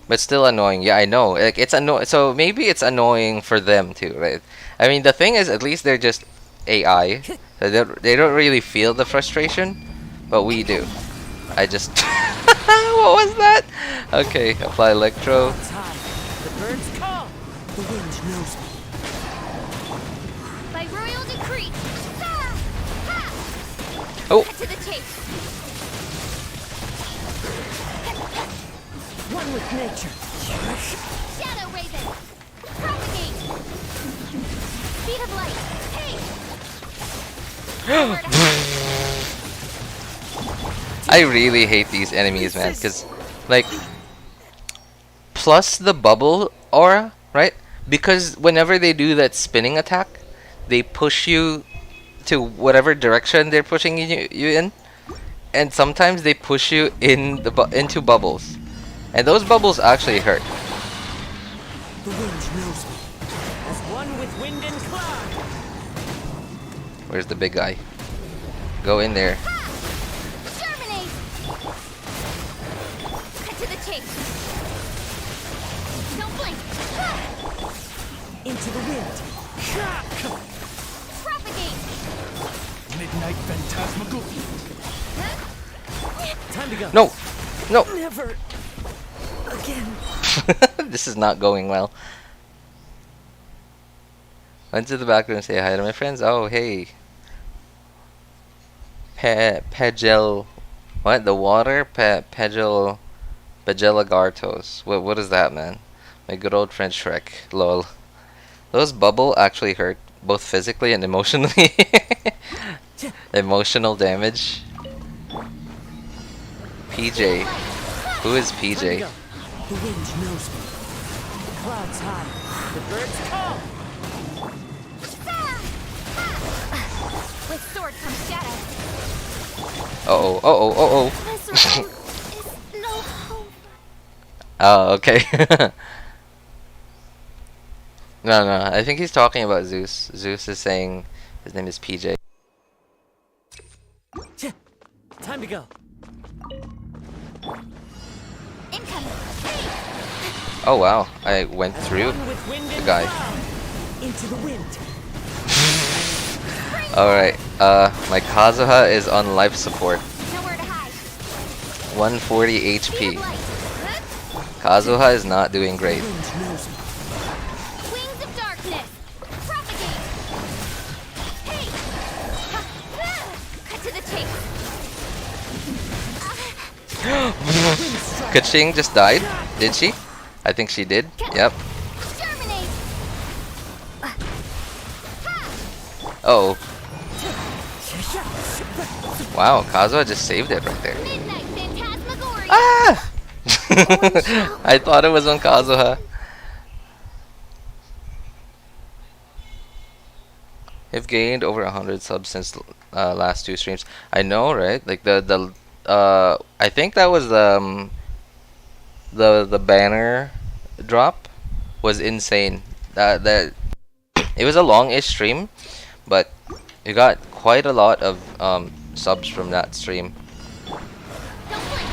But still annoying. Yeah, I know. Like it's annoying. So maybe it's annoying for them too, right? I mean, the thing is, at least they're just AI. So they don't really feel the frustration, but we do. I just. What was that? Okay, apply electro. Time. The birds call. The wind knows me. By royal decree. Ha! Ha! Oh. Cut to the chase. One with nature. Shadow Raven. Propagate. I really hate these enemies, man, because, like, plus the bubble aura, right? Because whenever they do that spinning attack, they push you to whatever direction they're pushing you in, and sometimes they push you in into bubbles, and those bubbles actually hurt. The wind knows me. As one with wind and cloud. Where's the big guy? Go in there. Germinate! Cut to the chase. Don't blink. Into the wind. Propagate. Midnight phantasmagoria. Time to go. No! No! Never again. This is not going well. Went to the back room and say hi to my friends. Oh, hey. Pegel. What? The water? Pegel. Pegelagartos. What is that, man? My good old friend Shrek. Lol. Those bubble actually hurt, both physically and emotionally. Emotional damage. PJ. Who is Time to PJ? go. The wind knows me. Clouds high. The birds call. With sword comes shadow. Uh-oh, uh-oh, uh-oh. This road is no hope. Oh, okay. No, I think he's talking about Zeus. Zeus is saying his name is PJ. Time to go. Incoming. Oh wow, I went As through one with wind the and guy. cloud. Into the wind. Alright, my Kazuha is on life support. Nowhere to hide. 140 Speed HP. of light. Kazuha is not doing great. The wind knows me. Wings of darkness. Propagate. Hey. Cut to the chase. Kaching just died, did she? I think she did. Yep. Germinate. Oh. Wow, Kazuha just saved it right there. Midnight phantasmagoria. Ah! I thought it was on Kazuha. I've gained over 100 subs since last 2 streams. I know, right? Like the I think that was the banner drop was insane. That it was a long-ish stream, but you got quite a lot of subs from that stream. Don't blink.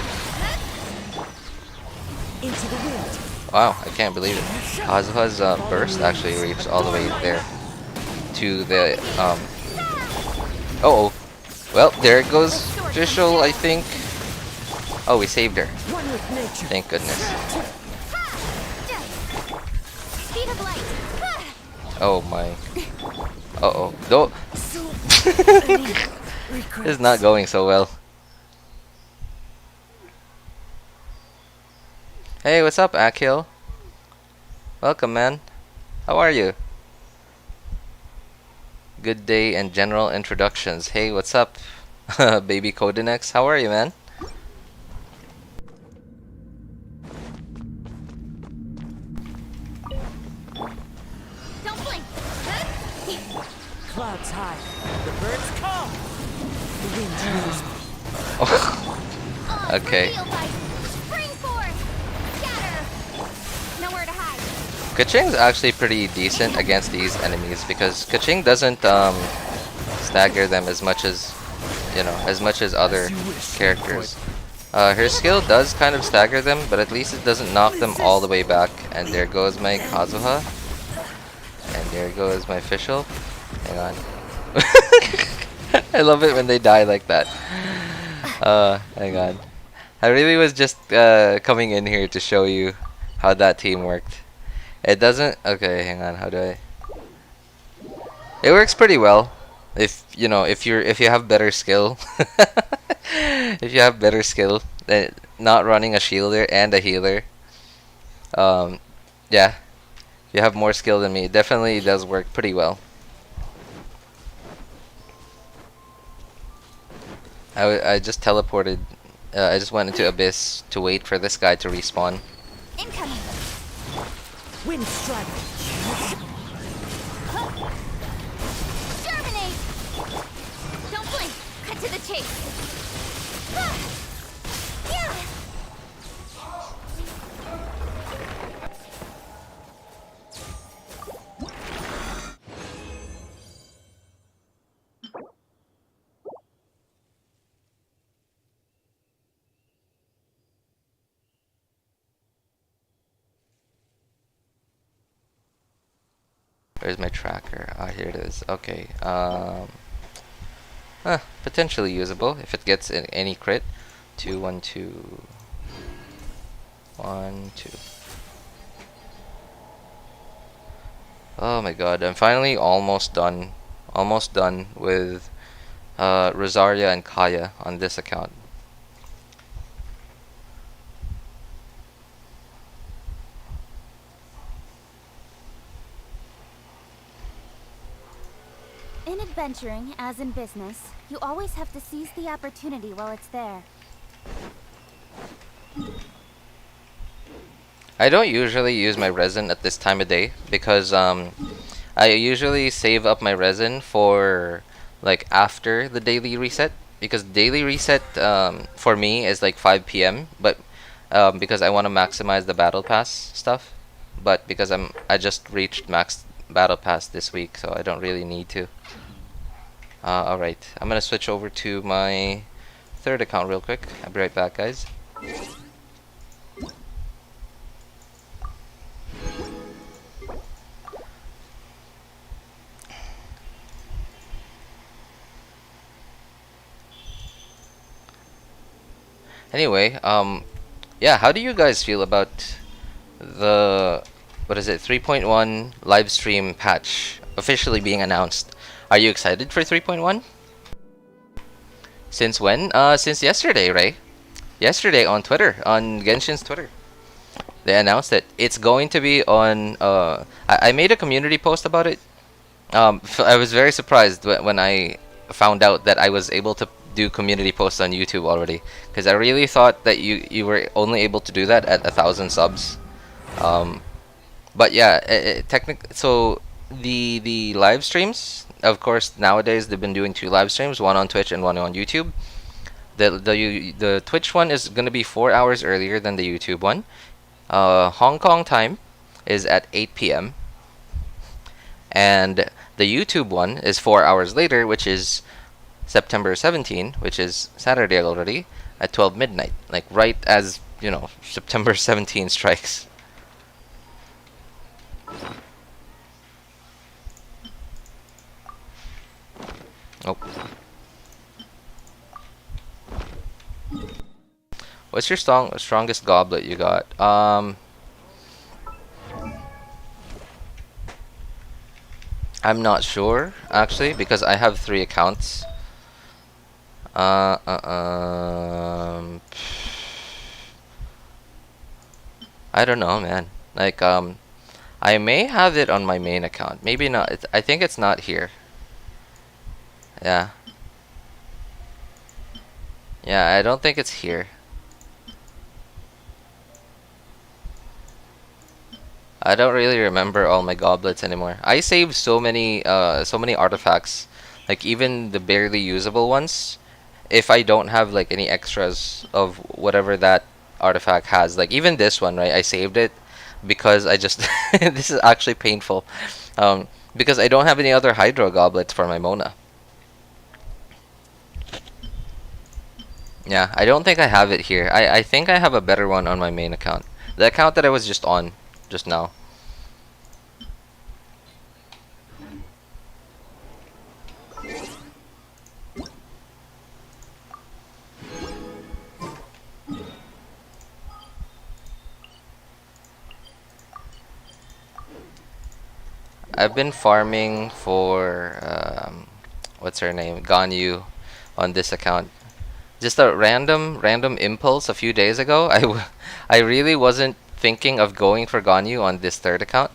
Into the wind. Wow, I can't believe it. Kazuha's burst actually reached all the way there to the oh, well, there it goes. Official, I think. Oh, we saved her. One with nature. Thank goodness. Speed of light. Oh my. Uh-oh. No. This is not going so well. Hey, what's up, Akil? Welcome, man. How are you? Good day and general introductions. Hey, what's up, baby Codenex? How are you, man? Don't blink. Clouds high. The birds call. The wind knows me. Oh, On okay. for real life. Spring forth. Scatter. Nowhere to hide. Kaching's actually pretty decent against these enemies because Kaching doesn't stagger them as much as, you know, as much as other characters. Her skill does kind of stagger them, but at least it doesn't knock them all the way back. And there goes my Kazuha. And there goes my official. Hang on. I love it when they die like that. Hang on. I really was just coming in here to show you how that team worked. It doesn't. Okay, hang on. How do I? It works pretty well. If you know, if you have better skill. If you have better skill than not running a shielder and a healer. Yeah. If you have more skill than me, it definitely does work pretty well. I just teleported. I just went into Abyss to wait for this guy to respawn. Incoming. Wind strike. Terminate. Don't blink. Cut to the chase. Yeah. Where's my tracker? Ah, here it is. Okay. Potentially usable if it gets any crit. 2 1 2 1 2. Oh my god! I'm finally almost done. Almost done with Rosaria and Kaya on this account. In adventuring, as in business, you always have to seize the opportunity while it's there. I don't usually use my resin at this time of day because I usually save up my resin for like after the daily reset, because daily reset for me is like 5 p.m. but because I want to maximize the battle pass stuff, but because I just reached max battle pass this week, so I don't really need to. Alright, I'm gonna switch over to my third account real quick. I'll be right back, guys. Anyway, yeah, how do you guys feel about the, what is it, 3.1 Livestream patch officially being announced? Are you excited for 3.1? Since when? Since yesterday, right? Yesterday on Twitter, on Genshin's Twitter. They announced it. It's going to be on, I made a community post about it. I was very surprised when I found out that I was able to do community posts on YouTube already, because I really thought that you were only able to do that at 1,000 subs. But yeah, so the live streams, of course, nowadays they've been doing 2 live streams, one on Twitch and one on YouTube. The Twitch one is gonna be 4 hours earlier than the YouTube one. Hong Kong time is at 8 p.m. and the YouTube one is 4 hours later, which is September 17, which is Saturday already, at 12 midnight, like right as, you know, September 17 strikes. Oh. What's your strongest goblet you got? I'm not sure actually, because I have 3 accounts. I don't know, man. Like, I may have it on my main account. Maybe not. I think it's not here. Yeah. Yeah, I don't think it's here. I don't really remember all my goblets anymore. I saved so many artifacts, like even the barely usable ones. If I don't have like any extras of whatever that artifact has, like even this one, right? I saved it because I just this is actually painful, because I don't have any other hydro goblets for my Mona. Yeah, I don't think I have it here. I think I have a better one on my main account, the account that I was just on just now. I've been farming for what's her name, Ganyu, on this account. Just a random impulse a few days ago. I really wasn't thinking of going for Ganyu on this third account.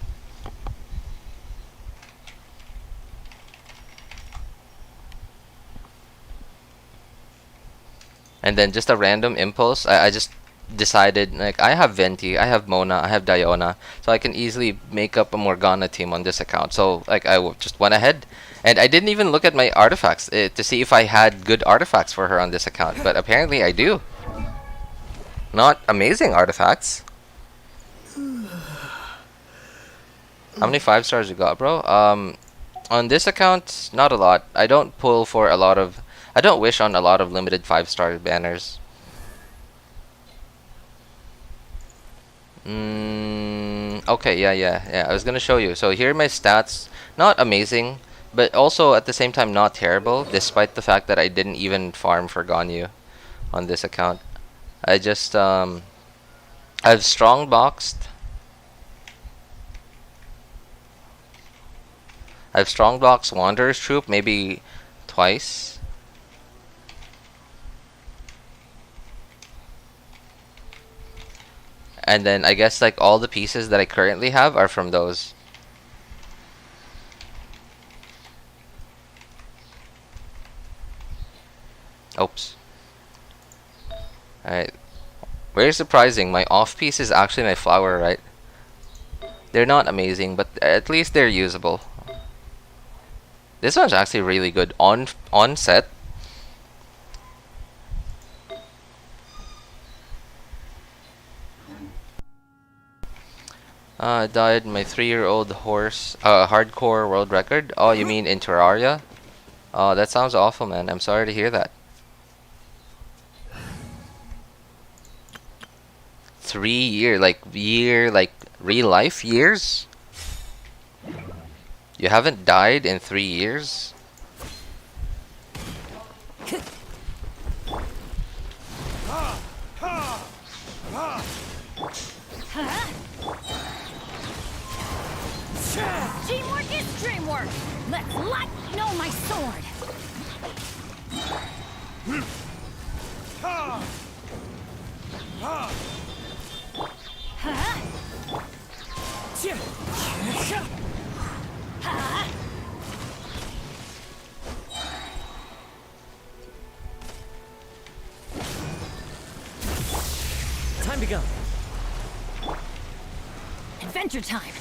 and then just a random impulse, I just decided, like, I have Venti, I have Mona, I have Diona, so I can easily make up a Morgana team on this account. So like just went ahead, and I didn't even look at my artifacts to see if I had good artifacts for her on this account, but apparently I do. Not amazing artifacts. How many 5 stars you got, bro? On this account, not a lot. I don't pull for a lot of... I don't wish on a lot of limited 5-star banners. Okay, yeah. I was gonna show you. So here are my stats. Not amazing, but also at the same time not terrible, despite the fact that I didn't even farm for Ganyu on this account. I just, I've strong boxed. I've strong boxed Wanderer's Troop maybe twice. And then I guess like all the pieces that I currently have are from those. Oops. Alright. Very surprising. My off piece is actually my flower, right? They're not amazing, but at least they're usable. This one's actually really good on set. I died my 3-year-old horse, hardcore world record. Oh, you mean in Terraria? Oh, that sounds awful, man. I'm sorry to hear that. 3 year, like real life years? You haven't died in 3 years? Teamwork is dreamwork. Let's light know my sword. Time to go. Adventure time.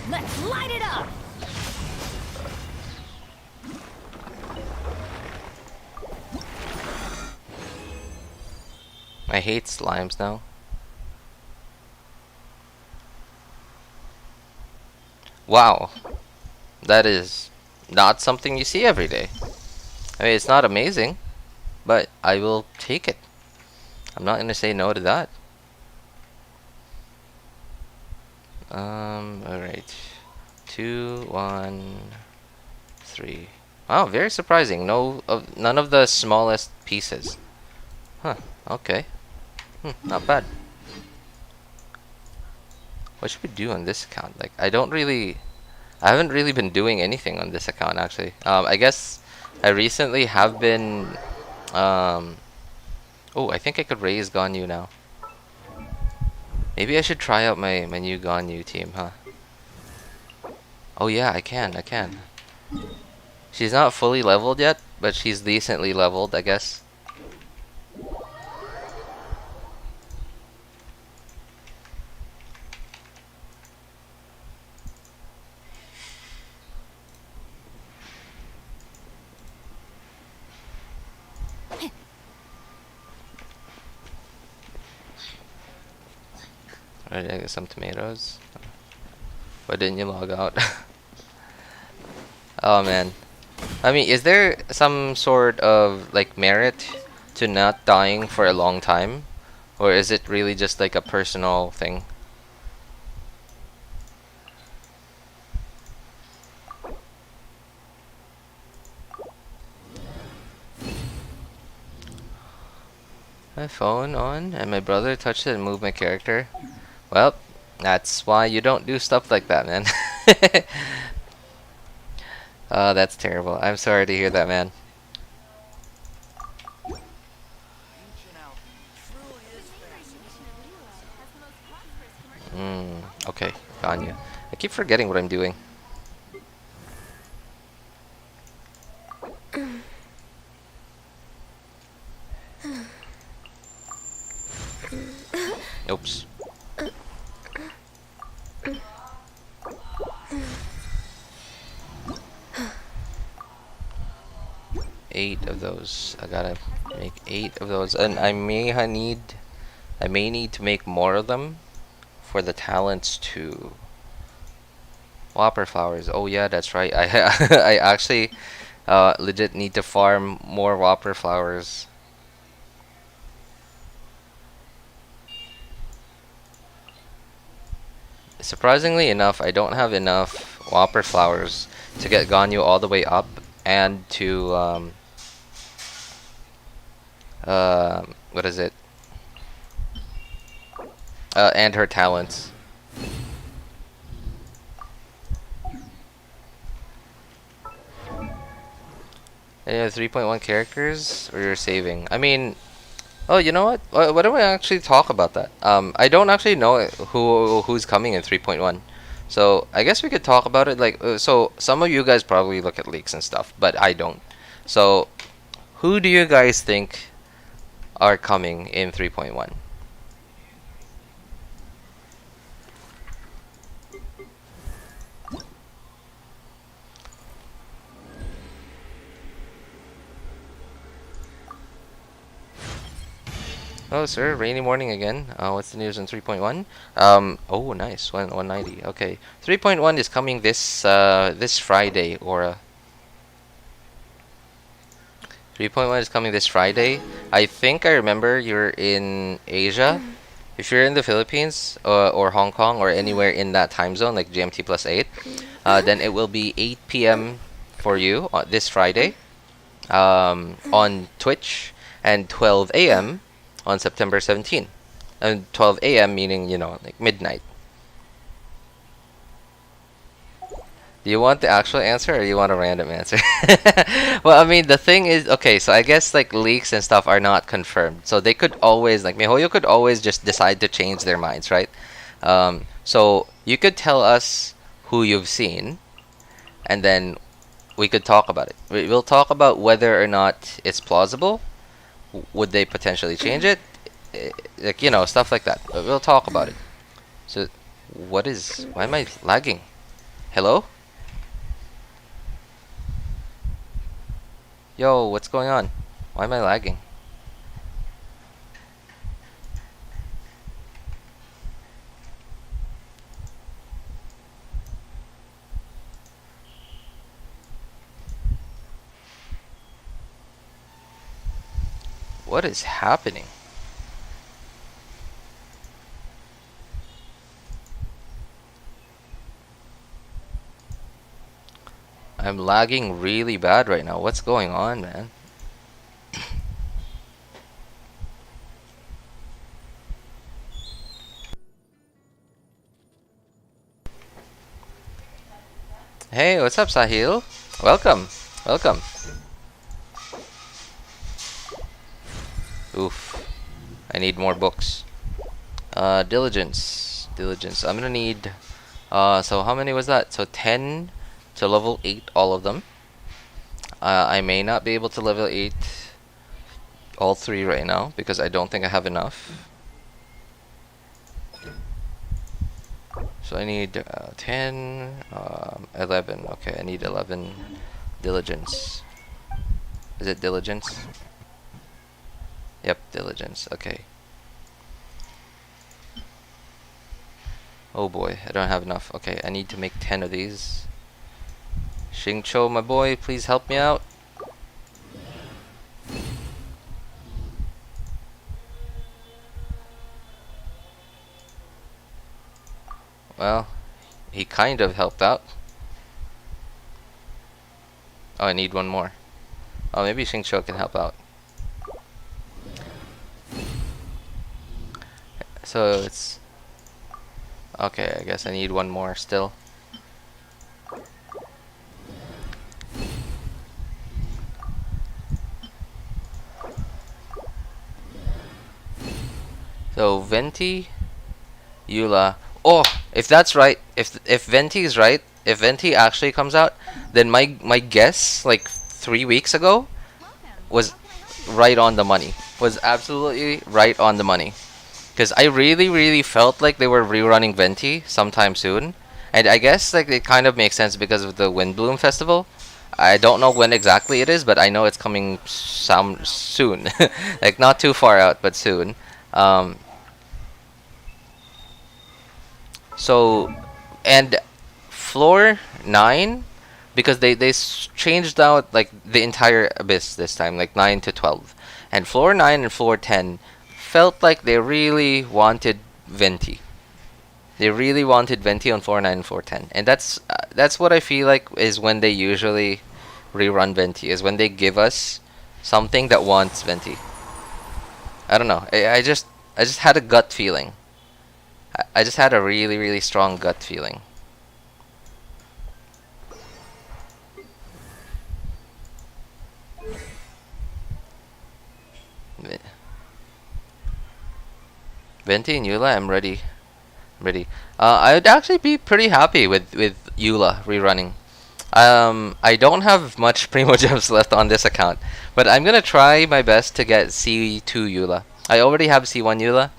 Let's light it up. I hate slimes now. Wow. That is not something you see every day. I mean, it's not amazing, but I will take it. I'm not gonna say no to that. Alright. 2, 1, 3. Wow, very surprising. None of the smallest pieces. Huh, okay. Not bad. What should we do on this account? Like, I haven't really been doing anything on this account, actually. I guess I recently have been, oh, I think I could raise Ganyu now. Maybe I should try out my new Ganyu team, huh? Oh yeah, I can. She's not fully leveled yet, but she's decently leveled, I guess. Alright, I got some tomatoes. Why didn't you log out? Oh man. I mean, is there some sort of like merit to not dying for a long time? Or is it really just like a personal thing? My phone on and my brother touched it and moved my character. Well, that's why you don't do stuff like that, man. Oh, that's terrible. I'm sorry to hear that, man. Okay, Ganyu. I keep forgetting what I'm doing. Oops. 8 of those. I gotta make 8 of those, and I may need to make more of them for the talents too. Whopper flowers. Oh yeah, that's right. I I actually legit need to farm more whopper flowers. Surprisingly enough, I don't have enough whopper flowers to get Ganyu all the way up and to what is it? And her talents. Any other 3.1 characters, or you're saving? I mean, oh, you know what? Why don't we actually talk about that? I don't actually know who's coming in 3.1, so I guess we could talk about it. Like, so some of you guys probably look at leaks and stuff, but I don't. So, who do you guys think are coming in 3.1? Oh, sir, rainy morning again. What's the news on 3.1? Oh, nice, 190. Okay, 3.1 is coming this this Friday, Aura. 3.1 is coming this Friday. I think I remember you're in Asia. If you're in the Philippines or Hong Kong or anywhere in that time zone, like GMT plus 8, then it will be 8 p.m. for you this Friday on Twitch, and 12 a.m. on September 17th. And 12 a.m. meaning, you know, like midnight. Do you want the actual answer, or you want a random answer? Well, I mean, the thing is, okay, so I guess like leaks and stuff are not confirmed. So they could always, like MiHoYo could always just decide to change their minds, right? So you could tell us who you've seen, and then we could talk about it. We'll talk about whether or not it's plausible. Would they potentially change it? Like, you know, stuff like that. But we'll talk about it. So, why am I lagging? Hello? Yo, what's going on? Why am I lagging? What is happening? I'm lagging really bad right now. What's going on, man? Hey, what's up, Sahil? Welcome. Welcome. Oof. I need more books. Diligence. Diligence. I'm gonna need... so how many was that? So 10 to level 8, all of them. I may not be able to level 8 all 3 right now, because I don't think I have enough. So I need 10, 11. Okay, I need 11 diligence. Is it diligence? Yep, diligence. Okay. Oh boy, I don't have enough. Okay, I need to make 10 of these. Xingqiu, my boy, please help me out. Well, he kind of helped out. Oh, I need one more. Oh, maybe Xingqiu can help out. So it's... Okay, I guess I need one more still. So Venti, Eula. Oh, if that's right, if Venti is right, if Venti actually comes out, then my guess like 3 weeks ago was right on the money. Was absolutely right on the money. Because I really felt like they were rerunning Venti sometime soon. And I guess like it kind of makes sense because of the Windbloom Festival. I don't know when exactly it is, but I know it's coming some soon. Like not too far out, but soon. So, and floor 9, because they changed out like the entire abyss this time, like 9 to 12. And floor 9 and floor 10 felt like they really wanted Venti. They really wanted Venti on floor 9 and floor 10. And that's what I feel like is when they usually rerun Venti, is when they give us something that wants Venti. I don't know. I just had a gut feeling. I just had a really strong gut feeling. Venti and Eula, I'm ready. I would actually be pretty happy with Eula rerunning. I don't have much Primo Gems left on this account, but I'm gonna try my best to get C2 Eula. I already have C1 Eula.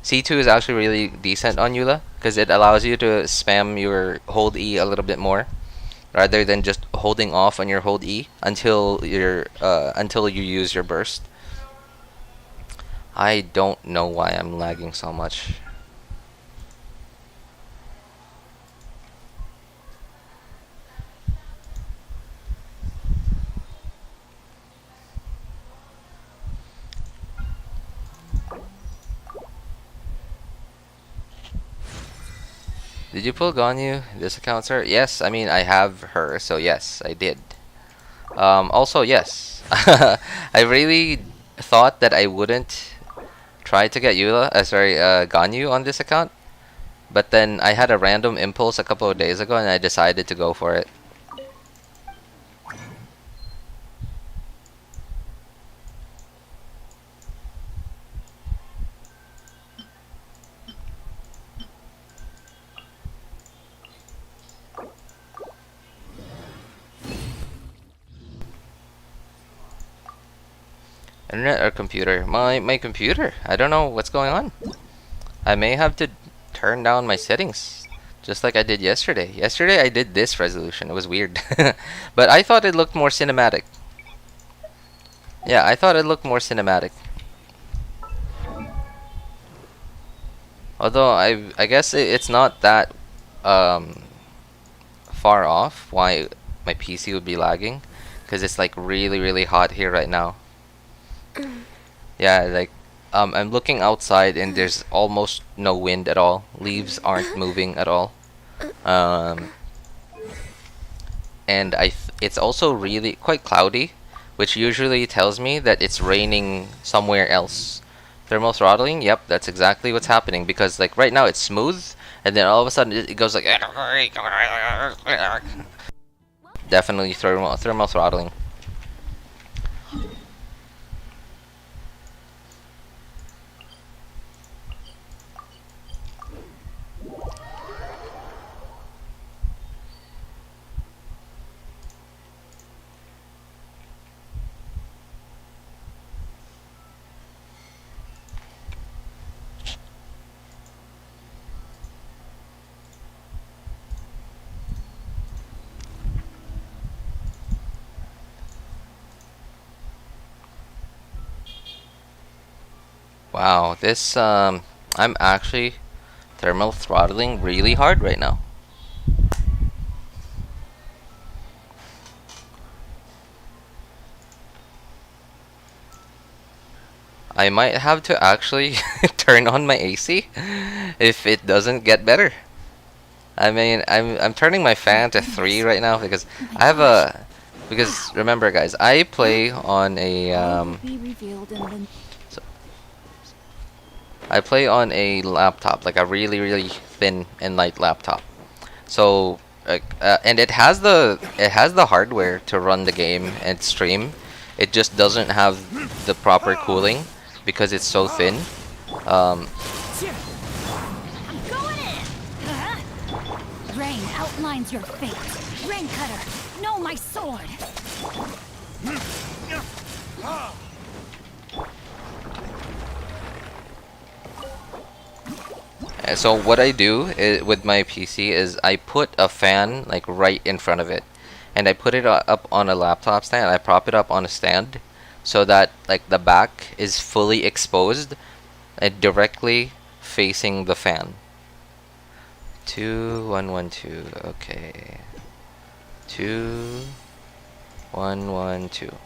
C2 is actually really decent on Eula because it allows you to spam your hold E a little bit more, rather than just holding off on your hold E until you use your burst. I don't know why I'm lagging so much. Did you pull Ganyu this account, sir? Yes, I mean I have her, so yes, I did. Also, yes, I really thought that I wouldn't try to get Ganyu on this account, but then I had a random impulse a couple of days ago, and I decided to go for it. Internet or computer? My computer. I don't know what's going on. I may have to turn down my settings, just like I did yesterday. Yesterday I did this resolution. It was weird. But I thought it looked more cinematic. Yeah, I thought it looked more cinematic. Although I guess it's not that far off why my PC would be lagging, because it's like really hot here right now. Yeah, like I'm looking outside and there's almost no wind at all. Leaves aren't moving at all. And it's also really quite cloudy, which usually tells me that it's raining somewhere else. Thermal throttling? Yep, that's exactly what's happening, because like right now it's smooth and then all of a sudden it goes like definitely thermal throttling. Wow, this I'm actually thermal throttling really hard right now. I might have to actually turn on my AC if it doesn't get better. I mean, I'm turning my fan to 3 right now because I have a remember guys, I play on a I play on a laptop, like a really thin and light laptop. So and it has the hardware to run the game and stream. It just doesn't have the proper cooling because it's so thin. I'm going in. Rain outlines your fate. Rain cutter, know my sword. So what I do with my PC is I put a fan like right in front of it, and I put it up on a laptop stand. I prop it up on a stand so that like the back is fully exposed and directly facing the fan. 2112. Okay. 2112.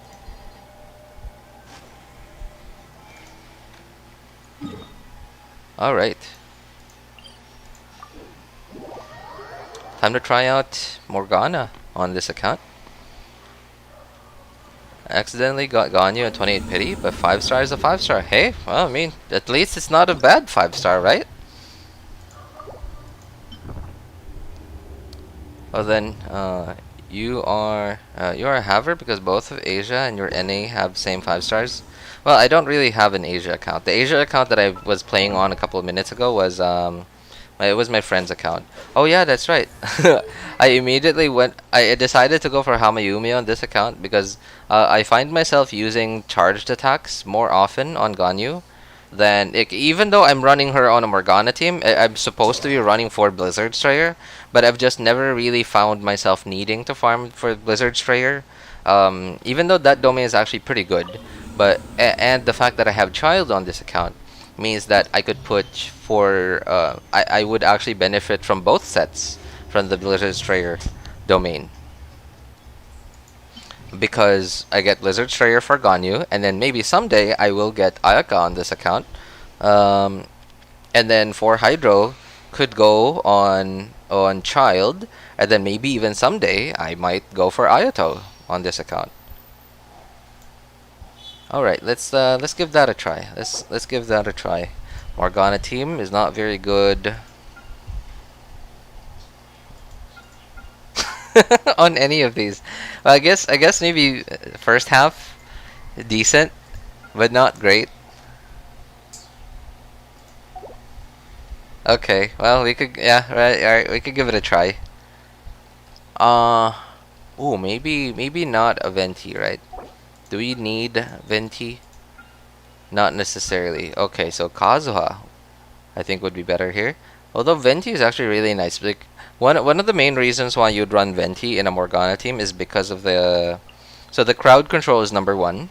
All right. Time to try out Morgana on this account. I accidentally got Ganyu at 28 pity, but 5 star is a 5 star. Hey, well, I mean, at least it's not a bad 5 star, right? Well then, you are a haver because both of Asia and your NA have same 5 stars. Well, I don't really have an Asia account. The Asia account that I was playing on a couple of minutes ago was it was my friend's account. Oh yeah, that's right. I immediately I decided to go for Hamayumi on this account because I find myself using charged attacks more often on Ganyu than even though I'm running her on a Morgana team. I'm supposed to be running for Blizzard Strayer, but I've just never really found myself needing to farm for Blizzard Strayer. Even though that domain is actually pretty good, but and the fact that I have child on this account means that I could put for I would actually benefit from both sets from the Blizzard Strayer domain, because I get Blizzard Strayer for Ganyu, and then maybe someday I will get Ayaka on this account, and then for Hydro could go on child, and then maybe even someday I might go for Ayato on this account. All right, let's give that a try. Let's give that a try. Morgana team is not very good on any of these. Well, I guess maybe first half decent, but not great. Okay, well we could right, we could give it a try. Ooh, maybe not a Venti, right? Do we need Venti? Not necessarily. Okay, so Kazuha I think would be better here. Although Venti is actually really nice. Like one of the main reasons why you'd run Venti in a Morgana team is because of the crowd control is #1,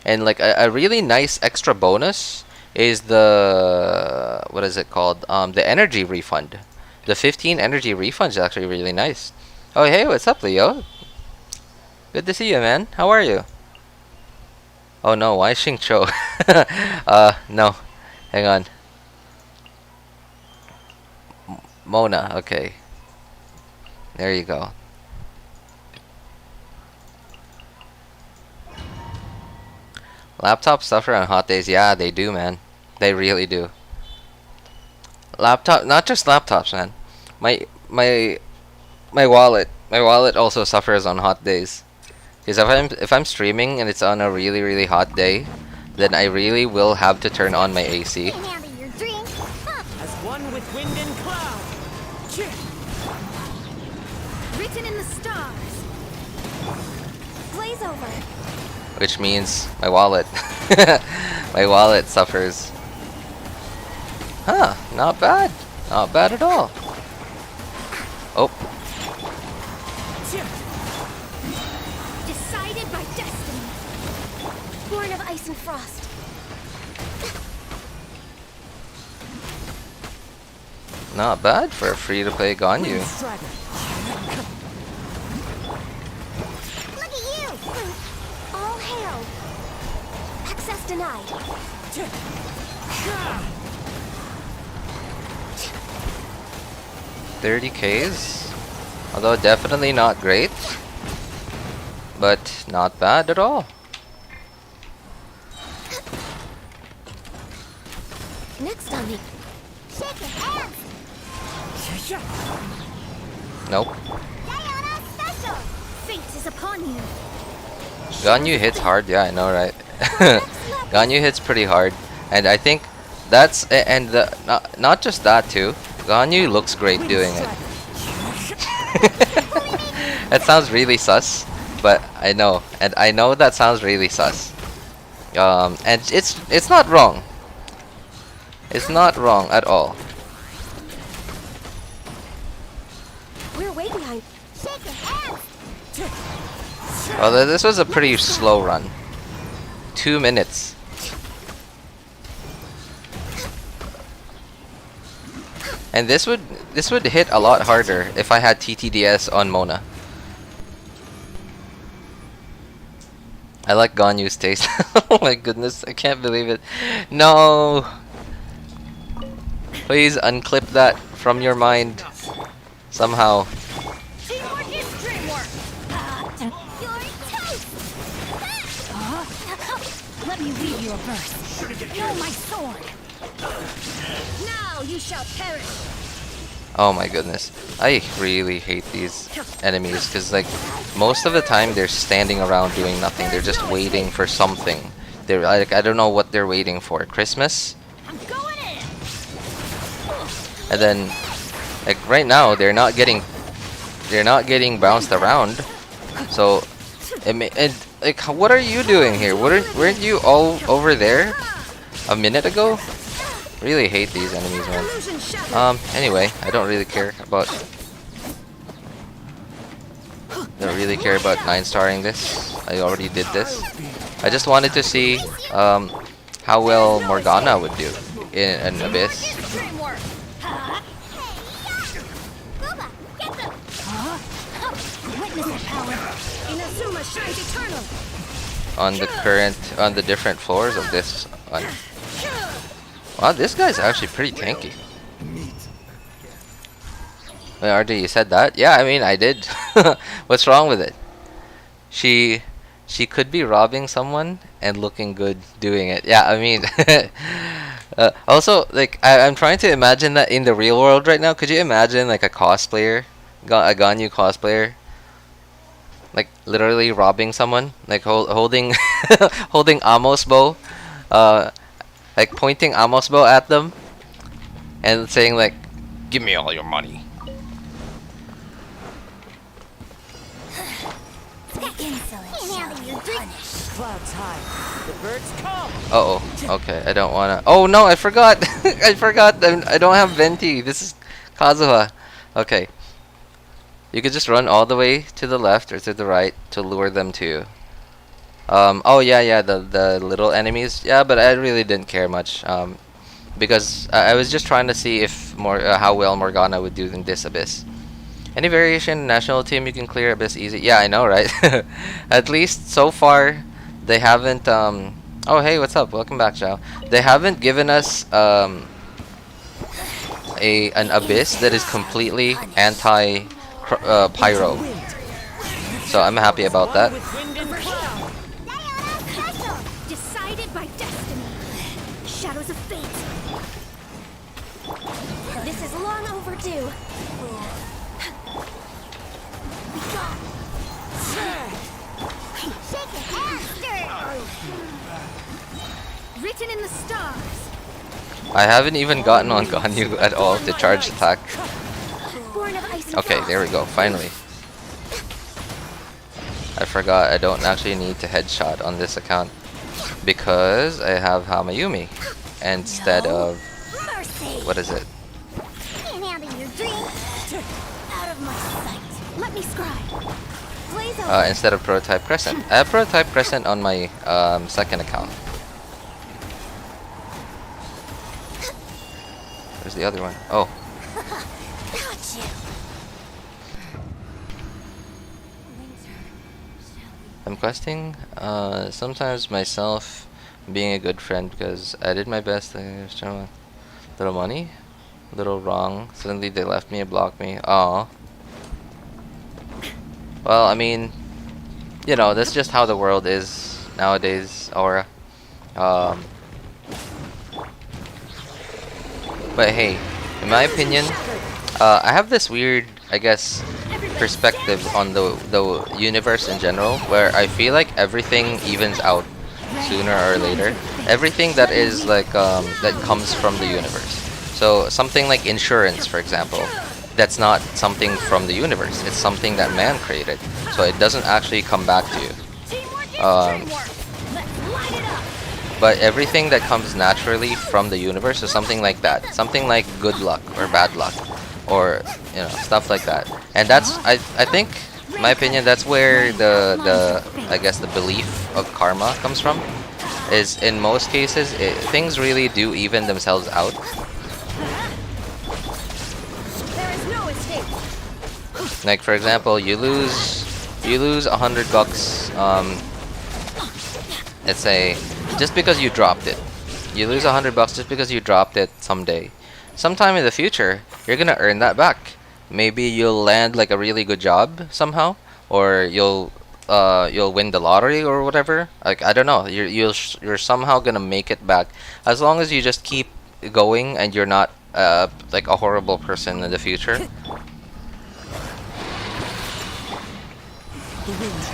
and like a really nice extra bonus is the what is it called? The energy refund. The 15 energy refund is actually really nice. Oh hey, what's up, Leo? Good to see you, man. How are you? Oh no, why Xingqiu? No. Hang on. Mona, okay. There you go. Laptops suffer on hot days. Yeah, they do, man. They really do. Not just laptops, man. My wallet. My wallet also suffers on hot days. Because if I'm streaming and it's on a really hot day, then I really will have to turn on my AC. Handle your drink. As one with wind and cloud. Written in the stars. Glaze over. Which means my wallet. My wallet suffers. Huh, not bad. Not bad at all. Oh. Decided by destiny. Born of ice and frost. Not bad for a free-to-play Ganyu. Look at you! All hail. Access denied. 30Ks, although definitely not great, but not bad at all. Next on me. Shake your hands. Nope. Diana special. Fate is upon you. Ganyu hits hard, yeah, I know, right? Ganyu hits pretty hard, and I think that's and not just that too. Ganyu looks great doing it. That sounds really sus, but I know that sounds really sus. And it's not wrong. It's not wrong at all. Well, this was a pretty slow run. 2 minutes. And this would hit a lot harder if I had TTDS on Mona. I like Ganyu's taste. Oh my goodness, I can't believe it. No! Please unclip that from your mind. Somehow. Teamwork is dreamwork. You're toast! Let me weave you a verse. Know my sword. Now you shall perish! Oh my goodness. I really hate these enemies because like most of the time they're standing around doing nothing. They're just waiting for something. They're like, I don't know what they're waiting for. Christmas? I'm going in. And then like right now they're not getting bounced around. So like what are you doing here? Weren't you all over there a minute ago? Really hate these enemies, man. Anyway, I don't really care about 9-starring this. I already did this. I just wanted to see how well Morgana would do in an Abyss. Dreamwork. Witness the power. Inazuma shines eternal! On the different floors of this one. Wow, this guy's actually pretty tanky. Wait, RJ, you said that? Yeah, I mean, I did. What's wrong with it? She could be robbing someone and looking good doing it. Yeah, I mean, also, like, I'm trying to imagine that in the real world right now. Could you imagine, like, a cosplayer, a Ganyu cosplayer, like, literally robbing someone, like, holding, holding Amos bow, like pointing Amos bow at them and saying like, give me all your money. Clouds high. The birds come. Uh-oh. Okay, I don't wanna. Oh no, I forgot. I forgot. I don't have Venti. This is Kazuha. Okay. You could just run all the way to the left or to the right to lure them to you. Oh yeah, the little enemies. Yeah, but I really didn't care much. Because I was just trying to see if how well Morgana would do in this Abyss. Any variation in national team you can clear Abyss easy? Yeah, I know, right? At least so far, they haven't. Oh hey, what's up? Welcome back, Zhao. They haven't given us an Abyss that is completely anti pyro. So I'm happy about that. Decided by destiny. Shadows of fate. This is long overdue. Written in the stars. I haven't even gotten on Ganyu at all to charge attack. Born of ice and Okay, frost. there we go. Finally. I forgot I don't actually need to headshot on this account because I have Hamayumi instead of Mercy. what is it? Can't handle your dream. Out of my sight. Let me scribe. Blaze over. Instead of Prototype Crescent. I have Prototype Crescent on my second account. Where's the other one? Oh. Got you. I'm questing sometimes myself being a good friend because I did my best. Little money, little wrong. Suddenly they left me and blocked me. Aw. Well, I mean, you know, that's just how the world is nowadays, Aura. But hey, in my opinion, I have this weird, I guess, perspective on the universe in general, where I feel like everything evens out sooner or later. Everything that is like that comes from the universe. So something like insurance, for example, that's not something from the universe. It's something that man created. So it doesn't actually come back to you. But everything that comes naturally from the universe is something like that. Something like good luck or bad luck, or you know, stuff like that. And that's I think In my opinion, that's where the I guess the belief of karma comes from. Is in most cases, things really do even themselves out. There is no escape. Like for example, you lose $100. Let's say just because you dropped it. You lose $100 just because you dropped it someday. Sometime in the future, you're gonna earn that back. Maybe you'll land like a really good job somehow, or you'll win the lottery or whatever. Like I don't know. You're somehow gonna make it back as long as you just keep going and you're not like a horrible person in the future.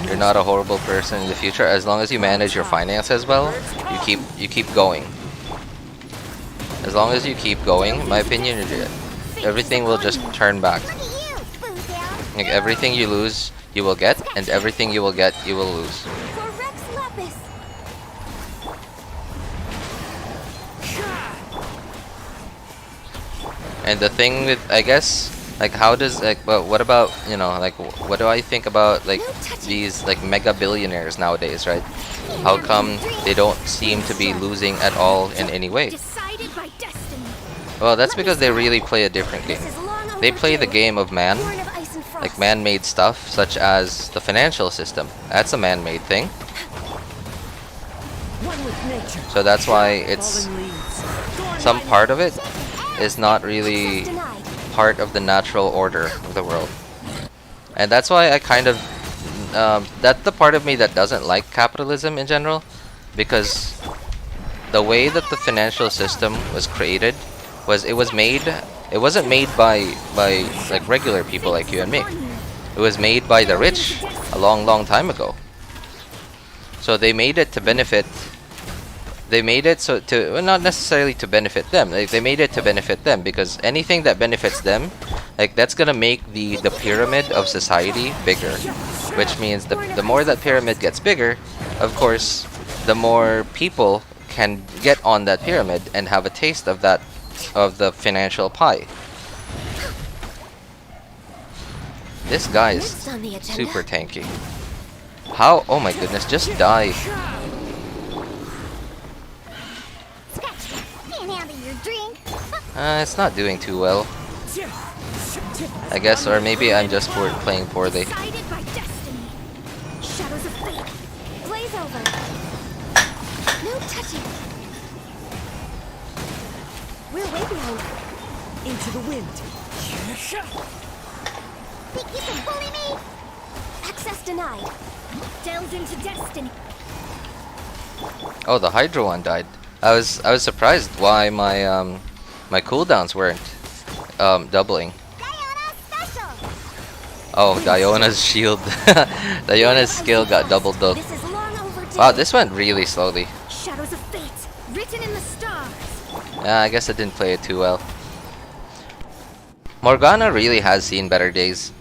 You're not a horrible person in the future as long as you manage your finances well. You keep going. As long as you keep going, in my opinion, everything will just turn back. Look at you, spoon down. Like everything you lose, you will get, and everything you will get, you will lose. For Rex Lapis. And the thing with, I guess, like how does like, well, what about, you know, like what do I think about like these like mega billionaires nowadays, right? How come they don't seem to be losing at all in any way? Decided by destiny. Well, that's because they really play a different game. They play the game of man, Born of ice and frost. like man-made stuff, such as the financial system. That's a man-made thing. One with nature. So that's why it's Fallen leaves. some part of it is not really Denied. part of the natural order of the world. And that's why I kind of that's the part of me that doesn't like capitalism in general, because the way that the financial system was created was it wasn't made by like regular people like you and me. It was made by the rich a long time ago. So they made it to benefit. They made it so to, well, not necessarily to benefit them. Like they made it to benefit them because anything that benefits them, like that's gonna make the pyramid of society bigger, which means the more that pyramid gets bigger, of course, the more people can get on that pyramid and have a taste of that, of the financial pie. This guy is Next on the agenda. super tanky. How? Oh my goodness! Just die. Can't handle your drink. It's not doing too well, I guess, or maybe I'm just playing poorly. Decided by destiny. Shadows of fate. Blaze over. No touching. We're way behind. Into the wind. Think you can bully me? Access denied. Delves into destiny. Oh, the Hydro one died. I was surprised why my my cooldowns weren't doubling. Diana special. Oh, Diona's shield. Diona's skill got doubled though. This is long overdue. Wow, this went really slowly. Shadows of fate. Written in the stars. Yeah, I guess I didn't play it too well. Morgana really has seen better days.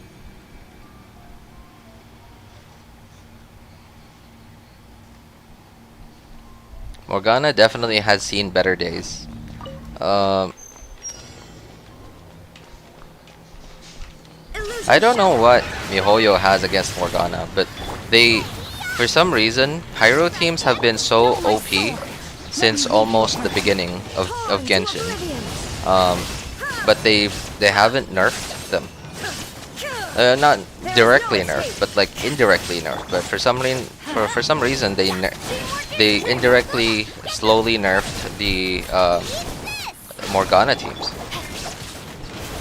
Morgana definitely has seen better days. I don't know what MiHoYo has against Morgana, but for some reason, Pyro teams have been so OP since almost the beginning of Genshin. But they haven't nerfed them. Not directly nerfed, but like indirectly nerfed. But for some reason, they indirectly slowly nerfed the Morgana teams.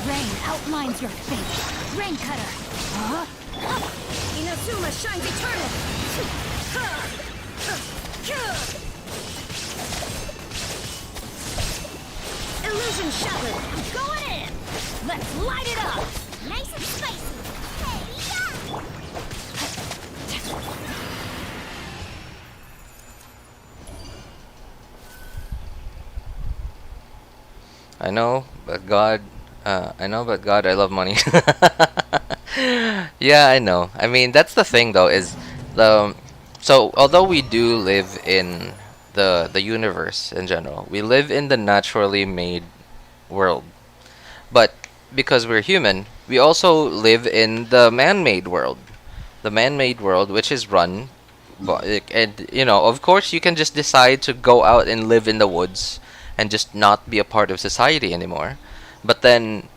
Rain outlines your fate. Rain cutter. Huh? Inazuma shines eternal. Illusion shattered. Going in. Let's light it up. Nice and spicy. Hey, yeah. I know, but God, I love money. Yeah, I know. I mean, that's the thing, though, is so although we do live in the universe in general, we live in the naturally made world, but because we're human, we also live in the man-made world. the man-made world, which is run, and you know, of course, you can just decide to go out and live in the woods and just not be a part of society anymore. But then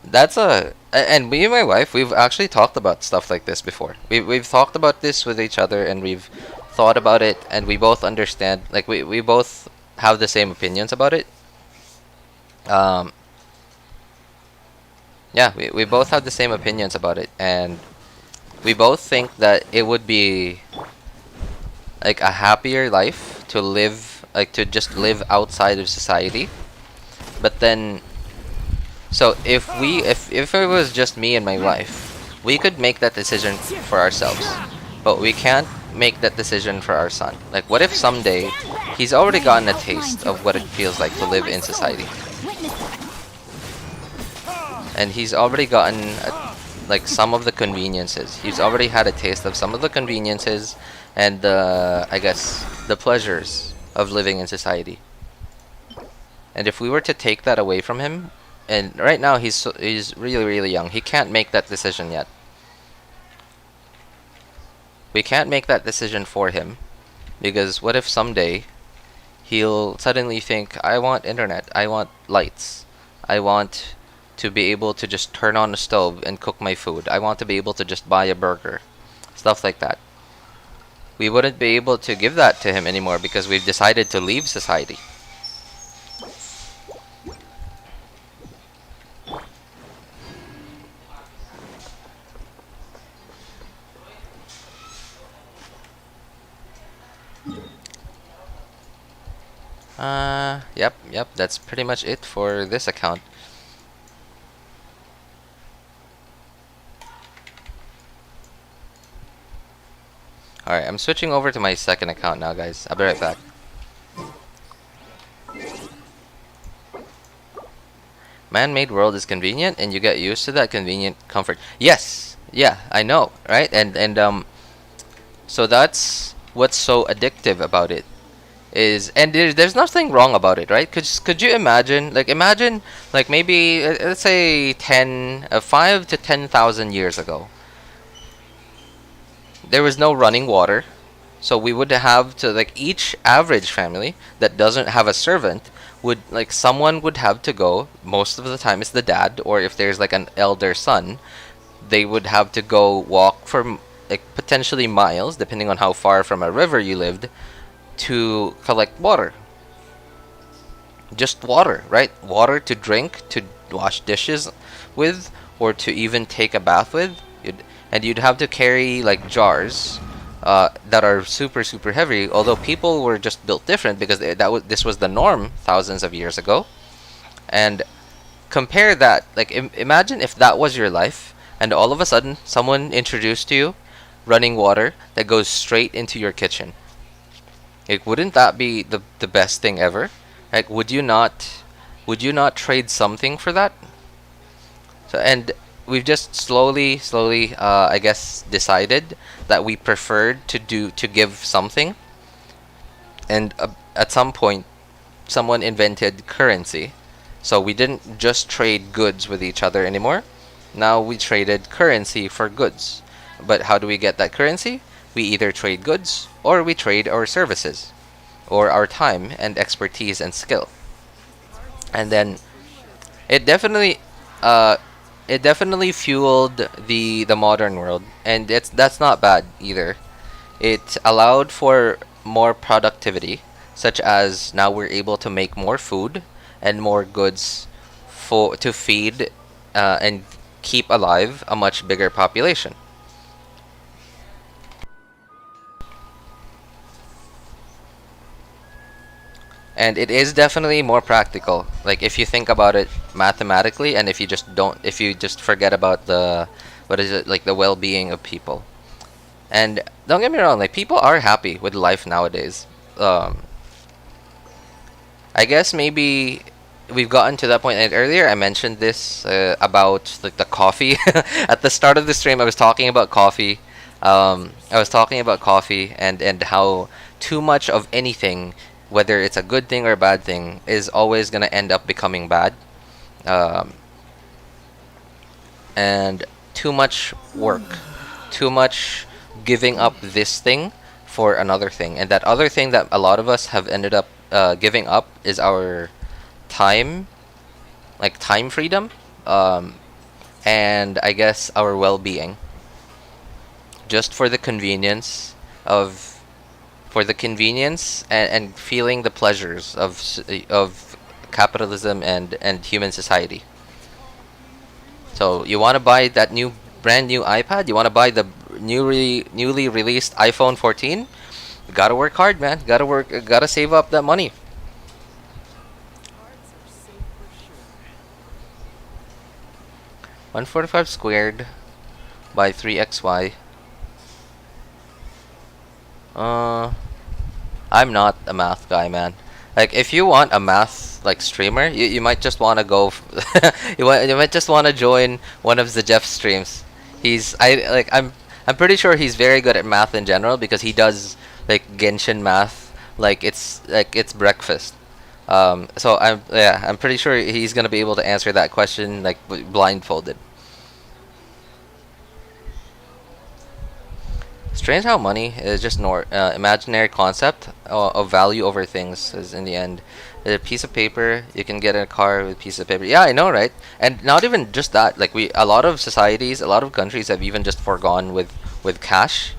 that's and me and my wife, we've actually talked about stuff like this before. We've talked about this with each other, and we've thought about it, and we both understand, like we both have the same opinions about it. Yeah, we both have the same opinions about it, and we both think that it would be like a happier life to live, like to just live outside of society. But then, so if it was just me and my wife, we could make that decision for ourselves, but we can't make that decision for our son. Like, what if someday he's already gotten a taste of what it feels like to live in society, and he's already gotten like some of the conveniences. He's already had a taste of some of the conveniences and I guess the pleasures of living in society. And if we were to take that away from him, and right now he's really young, he can't make that decision yet. We can't make that decision for him, because what if someday he'll suddenly think, I want internet, I want lights, I want to be able to just turn on the stove and cook my food, I want to be able to just buy a burger, stuff like that. We wouldn't be able to give that to him anymore because we've decided to leave society. Yep, that's pretty much it for this account. Alright, I'm switching over to my second account now, guys. I'll be right back. Man-made world is convenient, and you get used to that convenient comfort. Yes! Yeah, I know, right? And so that's what's so addictive about it. And there's nothing wrong about it, right? Could you imagine, like maybe let's say 5 to 10,000 years ago, there was no running water, so we would have to, like, each average family that doesn't have a servant would, like, someone would have to go, most of the time it's the dad, or if there's like an elder son, they would have to go walk for like potentially miles, depending on how far from a river you lived, to collect water. Just water, right? Water to drink, to wash dishes with, or to even take a bath with. And you'd have to carry like jars that are super heavy. Although people were just built different, because this was the norm thousands of years ago. And compare that, like imagine if that was your life, and all of a sudden someone introduced to you running water that goes straight into your kitchen. Like, wouldn't that be the best thing ever? Like, would you not trade something for that? So, and we've just slowly, I guess, decided that we preferred to give something. And at some point, someone invented currency. So we didn't just trade goods with each other anymore. Now we traded currency for goods. But how do we get that currency? We either trade goods, or we trade our services, or our time and expertise and skill. And then it definitely fueled the modern world, and that's not bad either. It allowed for more productivity, such as now we're able to make more food and more goods to feed and keep alive a much bigger population. And it is definitely more practical, like if you think about it mathematically, and if you just forget about the the well-being of people. And don't get me wrong, like people are happy with life nowadays. I guess maybe we've gotten to that point. And earlier I mentioned this about like the coffee. At the start of the stream I was talking about coffee. And how too much of anything, whether it's a good thing or a bad thing, is always going to end up becoming bad. And too much work too much giving up this thing for another thing, and that other thing that a lot of us have ended up giving up is our time, like time freedom, and I guess our well-being, just for the convenience and feeling the pleasures of capitalism and human society. So you want to buy that brand new iPad? You want to buy the newly released iPhone 14? You gotta work hard, man. Gotta save up that money. 145 squared by 3xy. I'm not a math guy, man. Like, if you want a math like streamer, you might just want to go. You might just want to join one of the Jeff streams. I'm pretty sure he's very good at math in general, because he does like Genshin math like it's breakfast. So I'm pretty sure he's gonna be able to answer that question like blindfolded. Strange how money is just imaginary concept of value over things. Is in the end, a piece of paper, you can get a car with a piece of paper. Yeah, I know, right? And not even just that. Like, a lot of societies, a lot of countries have even just forgone with cash,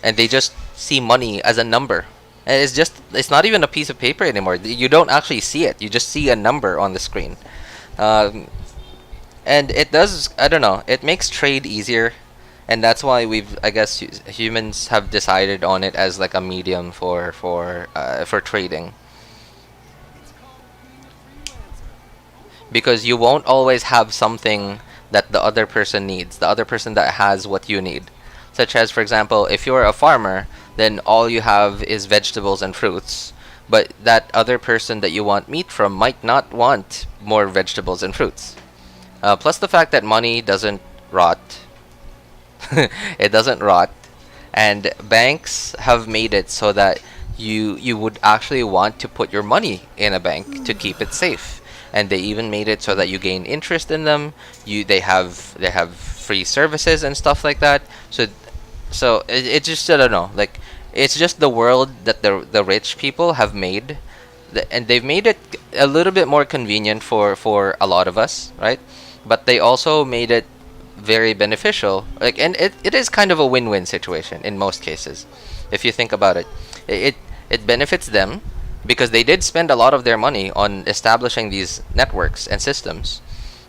and they just see money as a number. And it's not even a piece of paper anymore. You don't actually see it. You just see a number on the screen. And it does, I don't know, it makes trade easier. And that's why I guess humans have decided on it as like a medium for trading. Because you won't always have something that the other person needs, the other person that has what you need. Such as, for example, if you're a farmer, then all you have is vegetables and fruits. But that other person that you want meat from might not want more vegetables and fruits. Plus the fact that money doesn't rot. It doesn't rot. And banks have made it so that you would actually want to put your money in a bank to keep it safe. And they even made it so that you gain interest in them. They have free services and stuff like that. So it just, I don't know, like, it's just the world that the rich people have made, and they've made it a little bit more convenient for a lot of us, right? But they also made it very beneficial, like, and it is kind of a win-win situation in most cases, if you think about it. It benefits them because they did spend a lot of their money on establishing these networks and systems,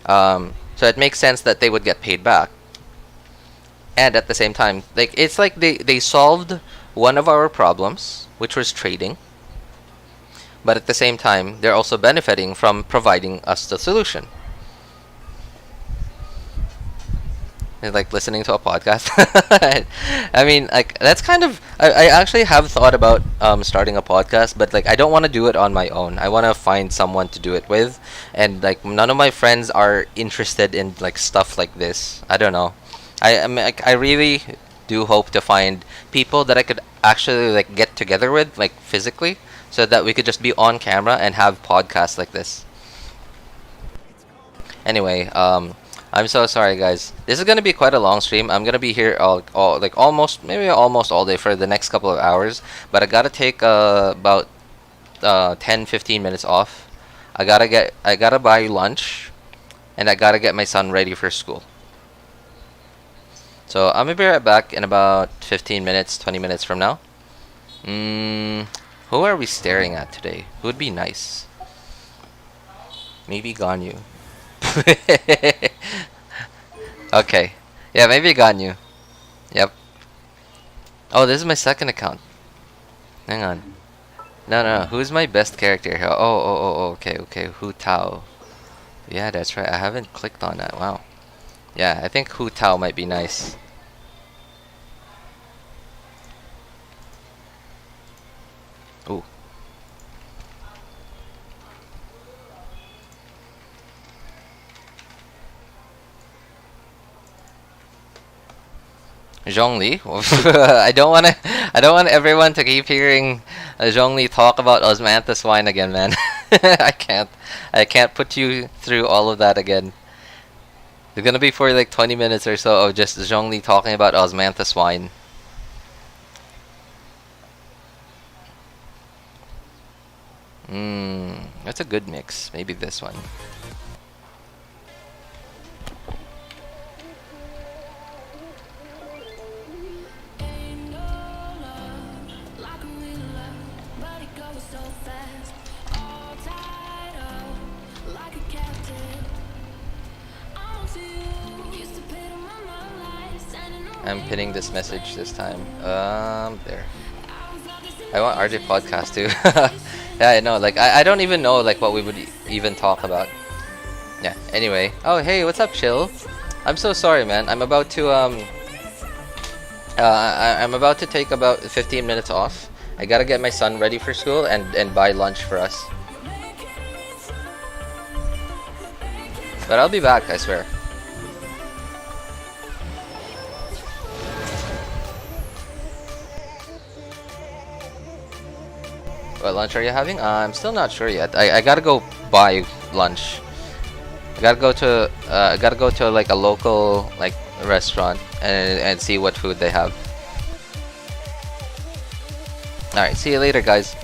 so it makes sense that they would get paid back. And at the same time, like, it's like they solved one of our problems, which was trading, but at the same time they're also benefiting from providing us the solution. It's like listening to a podcast. I mean, like, that's kind of, I actually have thought about starting a podcast, but like, I don't want to do it on my own. I want to find someone to do it with, and like, none of my friends are interested in like stuff like this. I don't know. I really do hope to find people that I could actually like get together with, like, physically, so that we could just be on camera and have podcasts like this. Anyway, I'm so sorry, guys. This is gonna be quite a long stream. I'm gonna be here almost all day for the next couple of hours. But I gotta take about 10-15 minutes off. I gotta buy lunch, and I gotta get my son ready for school. So I'm gonna be right back in about 15 minutes, 20 minutes from now. Who are we staring at today? Who would be nice? Maybe Ganyu. Okay. Yeah, maybe Ganyu. Yep. Oh, this is my second account. Hang on. No. Who's my best character here? Okay. Hu Tao. Yeah, that's right. I haven't clicked on that. Wow. Yeah, I think Hu Tao might be nice. Ooh. Zhongli? I don't want everyone to keep hearing Zhongli talk about Osmanthus wine again, man. I can't put you through all of that again. It's gonna be for like 20 minutes or so of just Zhongli talking about Osmanthus wine. That's a good mix. Maybe this one. I'm pinning this message this time. There. I want RJ podcast too. Yeah, I know. Like, I don't even know like what we would even talk about. Yeah. Anyway. Oh, hey, what's up, Chill? I'm so sorry, man. I'm about to I'm about to take about 15 minutes off. I gotta get my son ready for school and buy lunch for us. But I'll be back, I swear. What lunch are you having? I'm still not sure yet. I gotta go buy lunch. I gotta go to like a local like restaurant and see what food they have. All right, see you later, guys.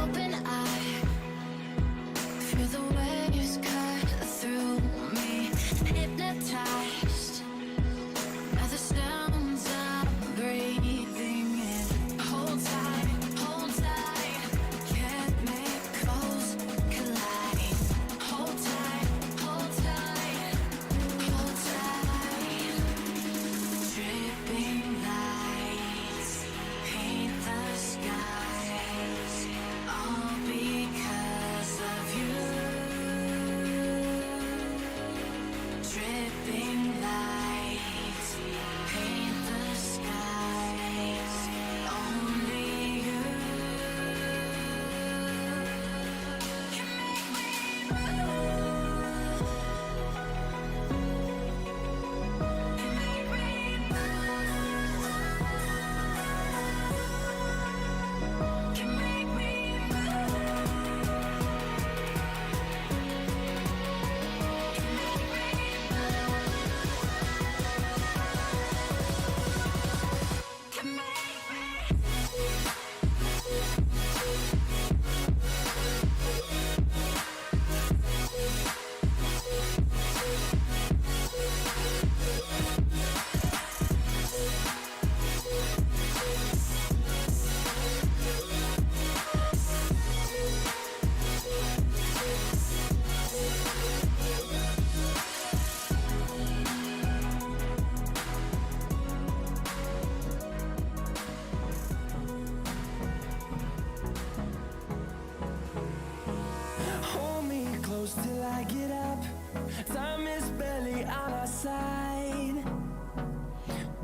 Open eye, feel the waves cut through me. Hypnotized by the sounds I'm breathing in. Hold tight, chemicals collide. Hold tight, hold tight, hold tight. Dripping lights paint the skies, all because of you. Dripping lights paint the skies, only you can make me move. Can make me move. Can make me can make Hold me close till I get up. Time is barely on our side.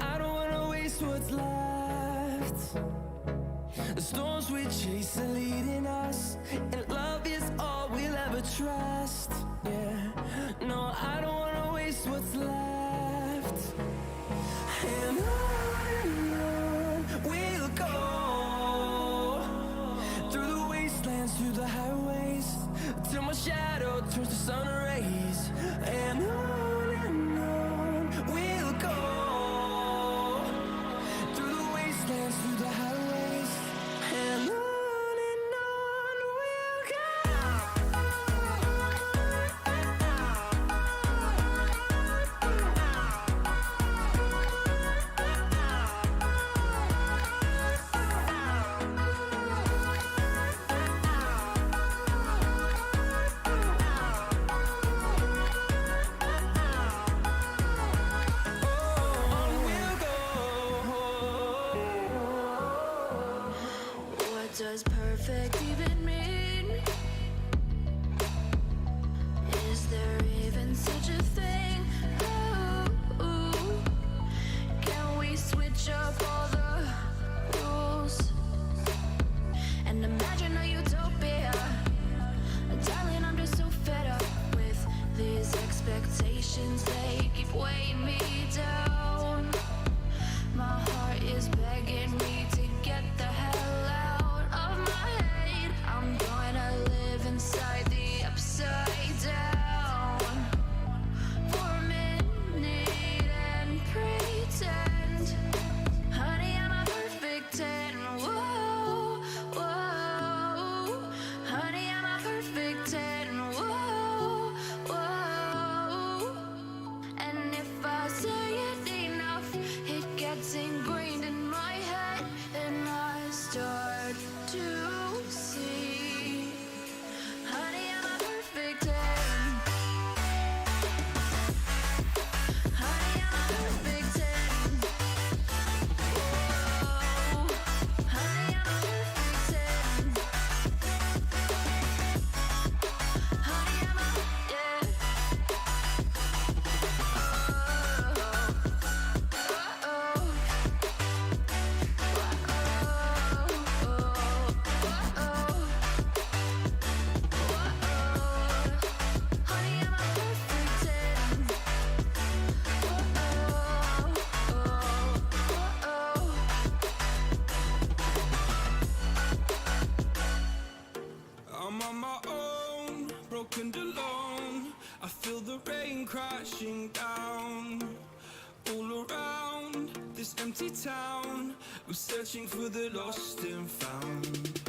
I don't wanna waste what's left. The storms we chase are leading us, and love is all we'll ever trust. Yeah, no, I don't wanna waste what's left. And on we'll go, through the wastelands, through the highways, till my shadow turns to sun rays. And on we'll go, through the wastelands, through the highways, and on we'll go. broken alone. I feel the rain crashing down. All around this empty town, we're searching for the lost and found.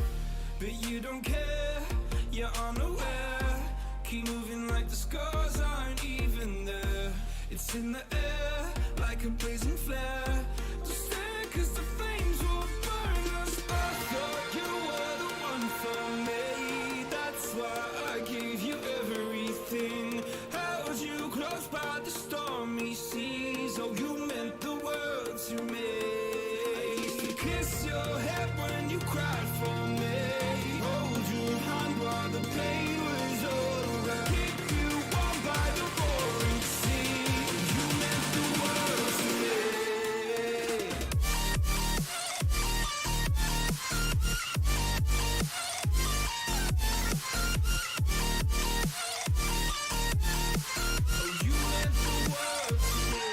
But you don't care, you're unaware. Keep moving like the scars aren't even there. It's in the air, like a blazing flare. Just stare, cause the flames will burn us. I thought you were the one for me. That's why I gave you everything. Held you close by the stormy seas. Oh, you meant the world to me. I used to kiss your head when you cried for me. Hold your hand while the pain was over. Keep you warm by the roaring sea. You meant the world to me. Oh, you meant the world to me.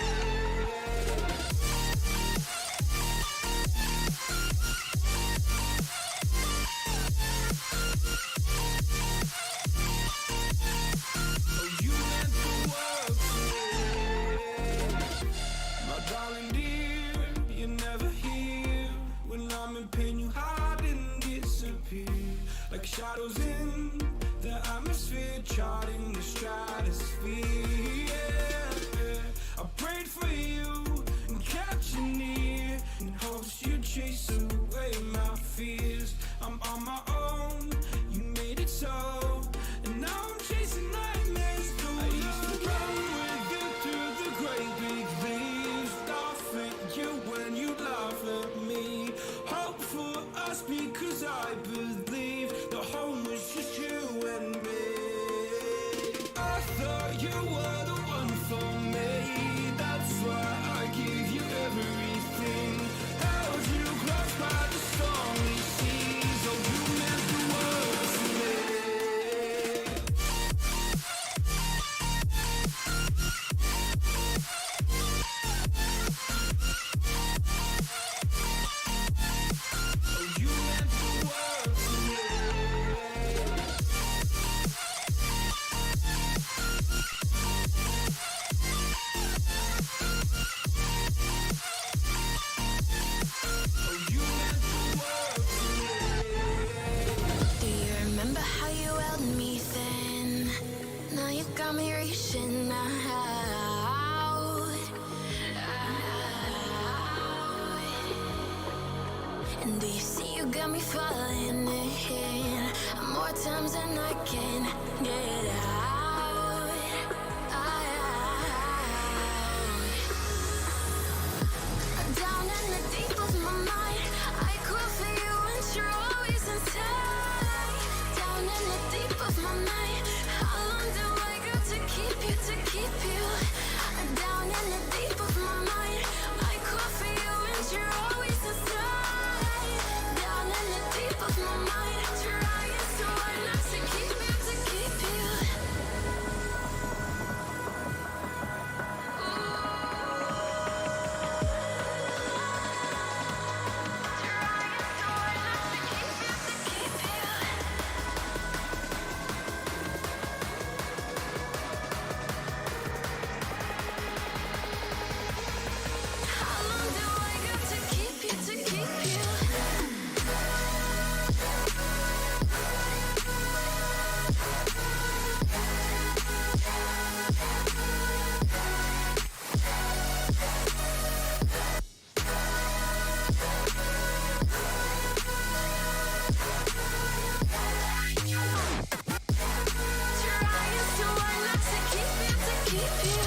Oh, you meant the world to me. My darling dear, you're never here. When I'm in pain, you hide and disappear. Like shadows in the atmosphere, charting the stratosphere. Yeah. I prayed for you and kept you near, in hopes you'd chase away my fears. I'm on my own, you made it so, and now I'm chasing nightmares through. I used to run with you through the great big leaves, laugh at you when you laugh at me. Hope for us because I believe the home was just you and me. I thought you were the one for me. That's why I gave you everything. Held you close by the stormy seas. Oh, you meant the world to me. Oh, you meant the world to me. Oh, you meant the world to me. Do you remember how you held me then? Now you got me reaching out. And do you see you got me falling in more times than I can get out. Down in the deep of my mind, I crawl for you and you're always inside. Down in the deep of my mind, how long do I got to keep you, to keep you? Down in the deep of my mind, I crawl for you and you're always inside. Down in the deep of my mind, trying so hard not to keep you, to keep you. How long do I got to keep you, to keep you? Trying so hard not to keep you, to keep you.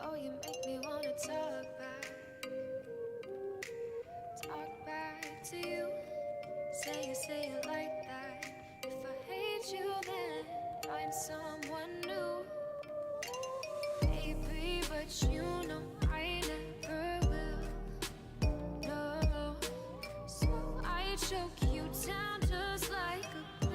Oh, you make me wanna talk back to you. Say it like that. If I hate you, then I'm someone new. Baby, but you know I never will. No, so I choke you down just like a pill.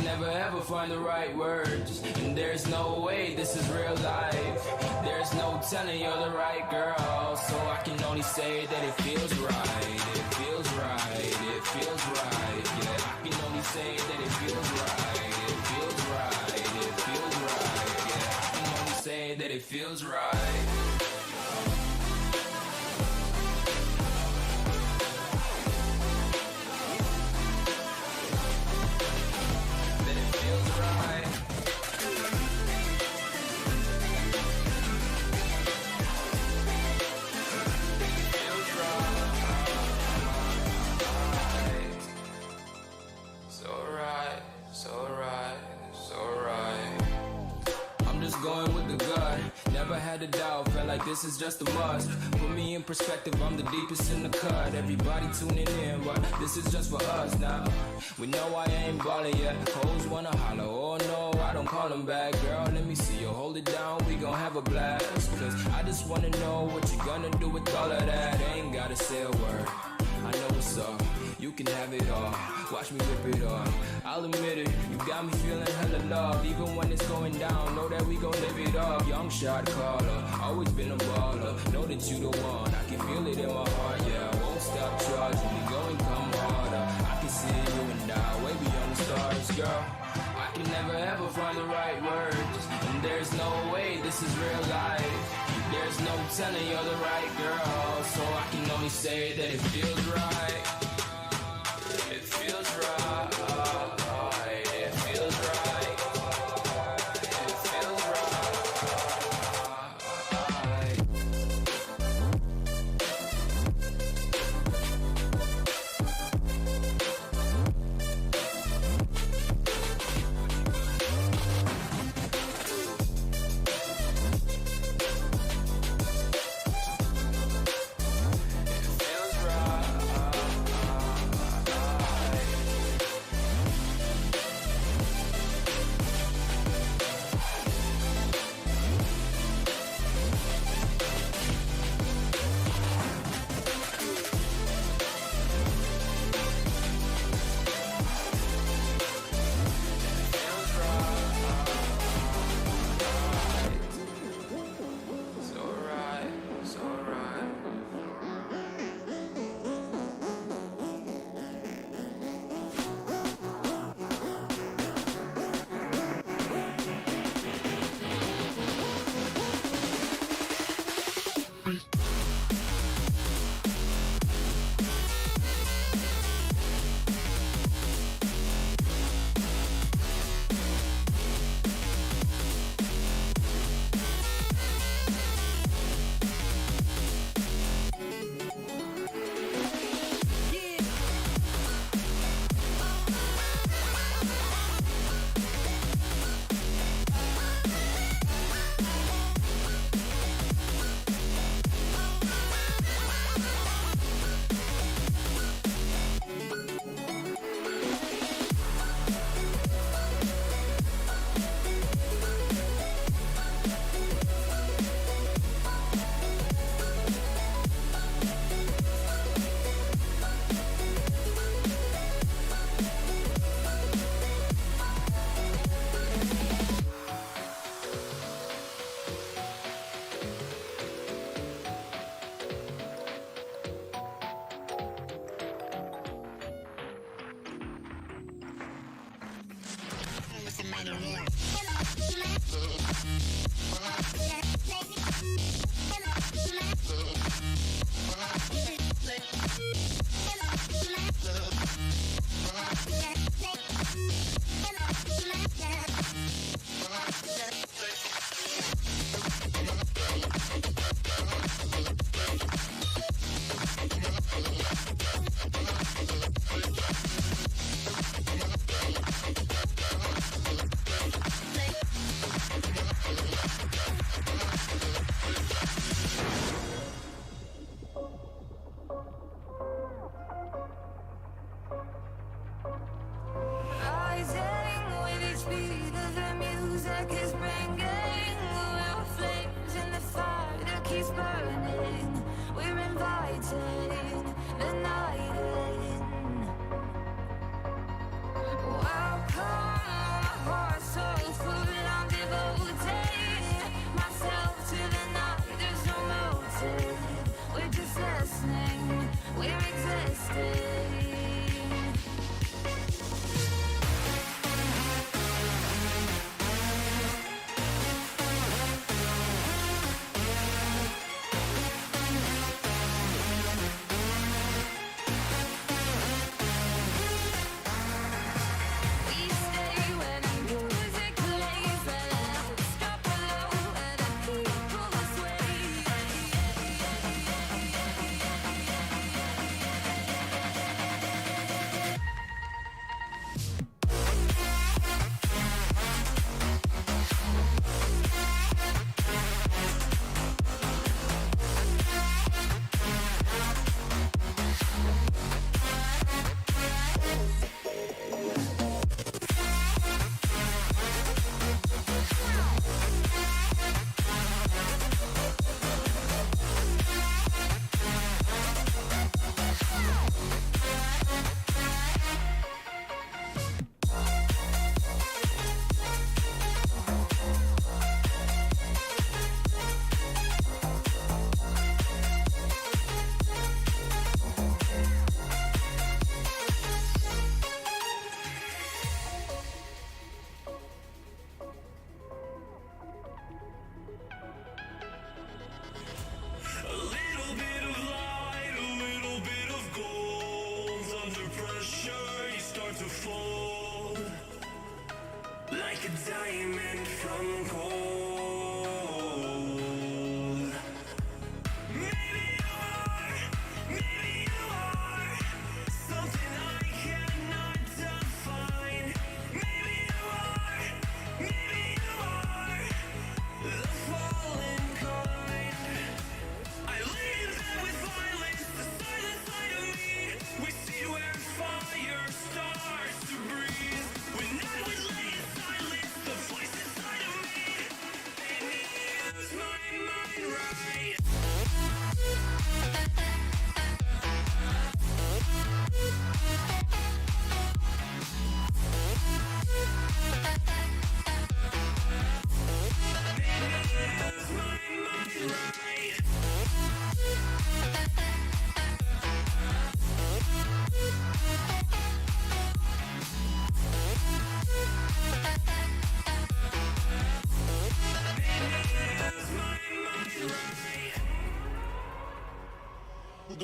Never ever find the right words, and there's no way this is real life. There's no telling you're the right girl, so I can only say that it feels right. It feels right. It feels right. Yeah, I can only say that it feels right. It feels right. It feels right. Yeah, I can only say that it feels right. Going with the gut, never had a doubt, felt like this is just a must. Put me in perspective, I'm the deepest in the cut. Everybody tuning in, but this is just for us now. We know I ain't ballin' yet, hoes wanna holler, oh no, I don't call them back. Girl, let me see you hold it down, we gon' have a blast. Cause I just wanna know what you gonna do with all of that. Ain't gotta say a word, I know what's up. You can have it all, watch me rip it off. I'll admit it, you got me feeling hella love. Even when it's going down, know that we gon' live it up. Young shot caller, always been a baller. Know that you the one, I can feel it in my heart. Yeah, I won't stop charging, we go and come harder. I can see you and I, way beyond the stars, girl. I can never ever find the right words, and there's no way this is real life. There's no telling you're the right girl, so I can only say that it feels right. It feels right. It feels right. It feels right. Rising with each beat of the music is bringing little flames in the fire that keeps burning. We're inviting the night in. Welcome, my heart so full. I'm devoting myself to the night. There's no motive. We're just listening. We're existing.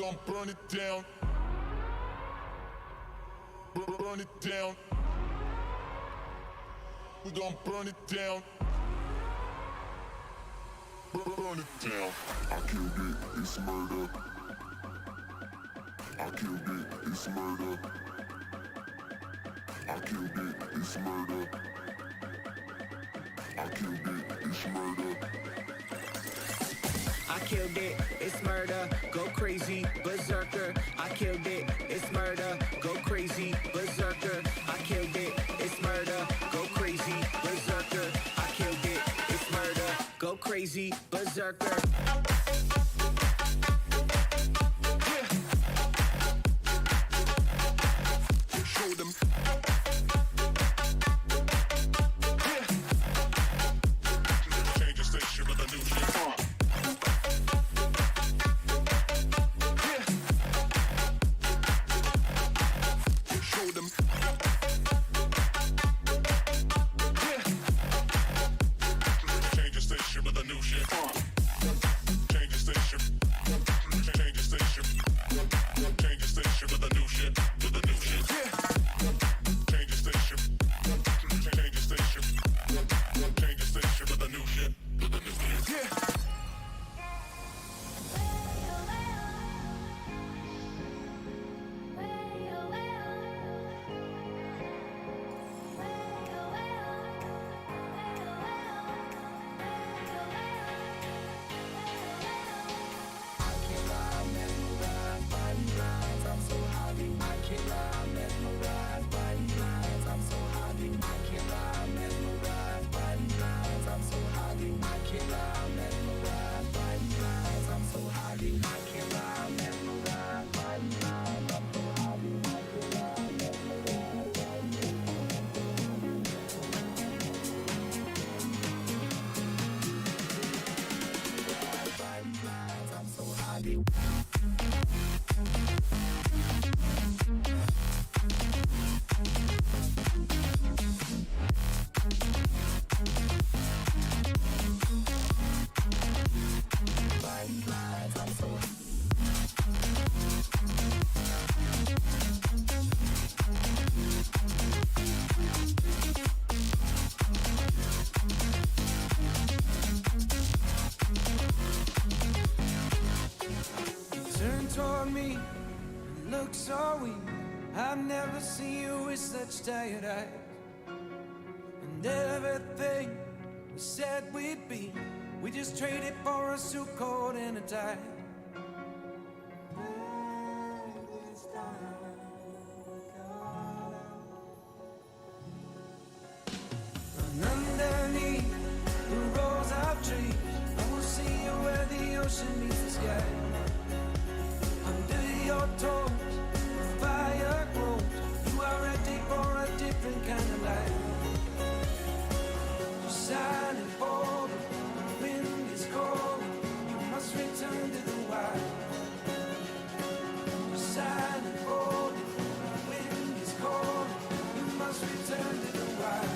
gon' burn it down. Burn it down. We gon' burn it down. Burn it down. I killed it, it's murder. I killed it, it's murder. I killed it, it's murder. I killed it, it's murder. I killed it, it's murder, go crazy, berserker. I killed it, it's murder, go crazy, berserker. I killed it, it's murder, go crazy, berserker. I killed it, it's murder, go crazy, berserker. Show them. Change the station with a new shit. Tired eyes, and everything we said we'd be, we just traded for a suit coat and a tie. And underneath the rows of trees, I will see you where the ocean meets the sky. Under your toes, the fire grows. You are ready for a different kind of life. You're silent for the wind is cold. You must return to the wild. You're silent for the wind is cold. You must return to the wild.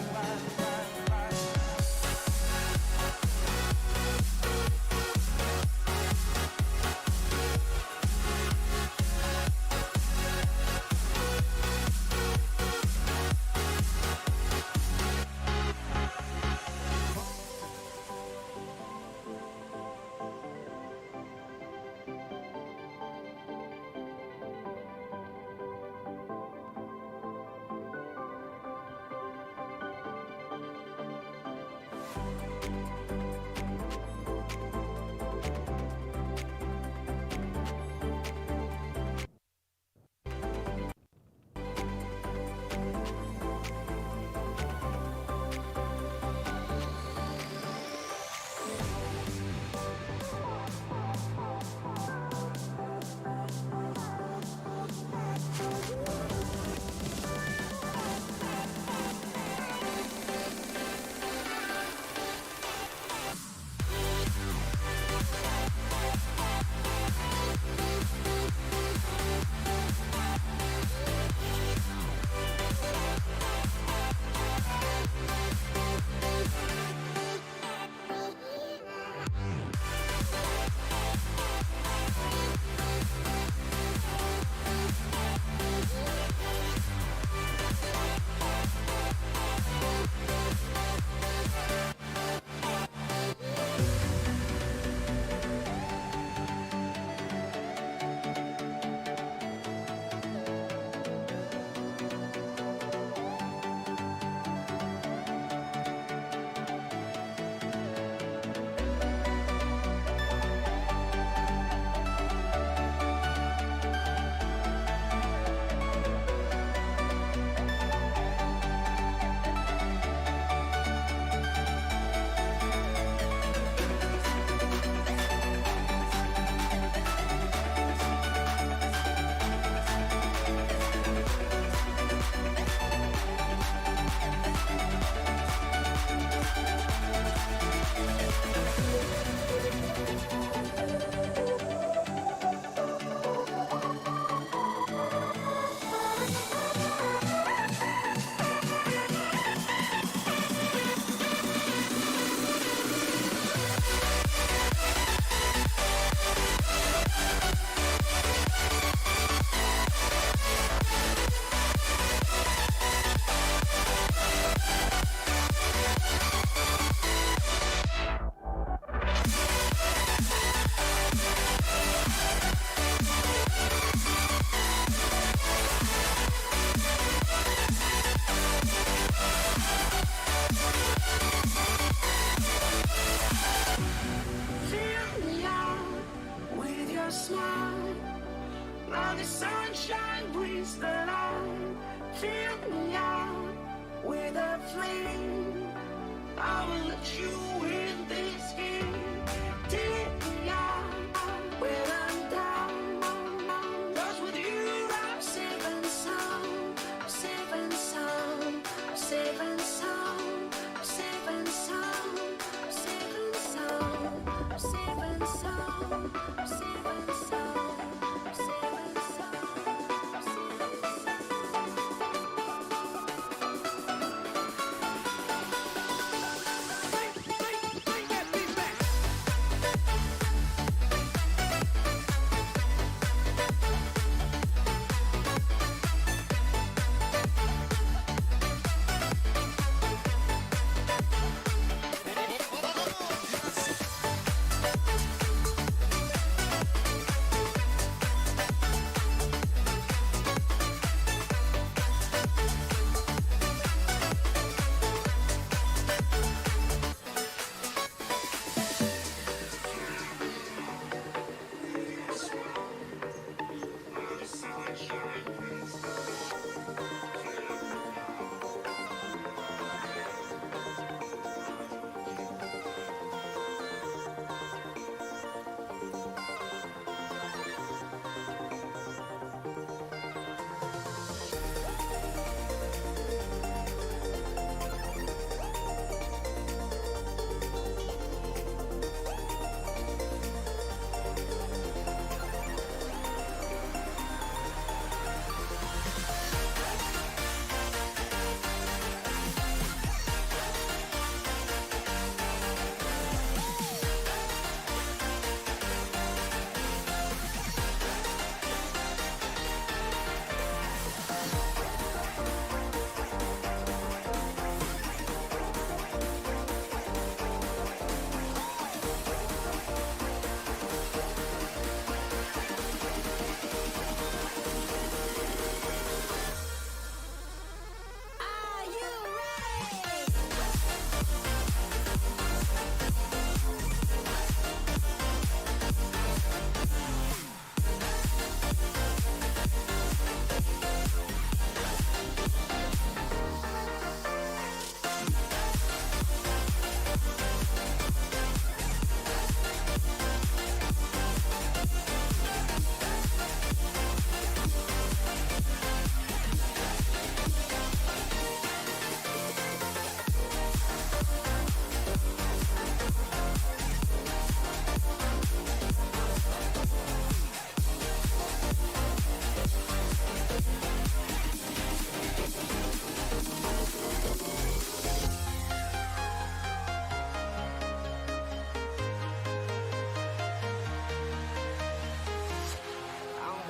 your smile. Now the sunshine brings the light. Fill me out with a flame. I will let you in this game. Take me out when I'm down. 'Cause with you I'm safe and sound. I'm safe and sound. I'm safe and sound. I'm safe and sound. I'm safe and sound. I'm safe and sound. I'm safe and sound. I'm safe and sound.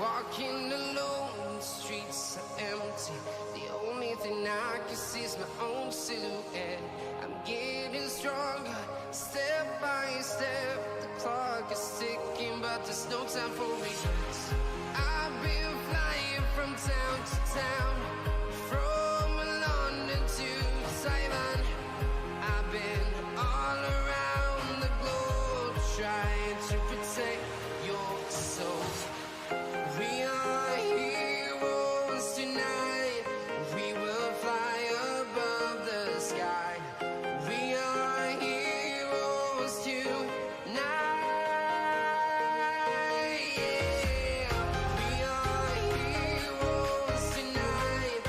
Walking alone, the streets are empty. The only thing I can see is my own silhouette. I'm getting stronger, step by step. The clock is ticking, but there's no time for regrets. I've been flying from town to town, from London to Taiwan. I've been all around the globe, trying to protect your soul. We are heroes tonight. We will fly above the sky. We are heroes tonight. Yeah. We are heroes tonight.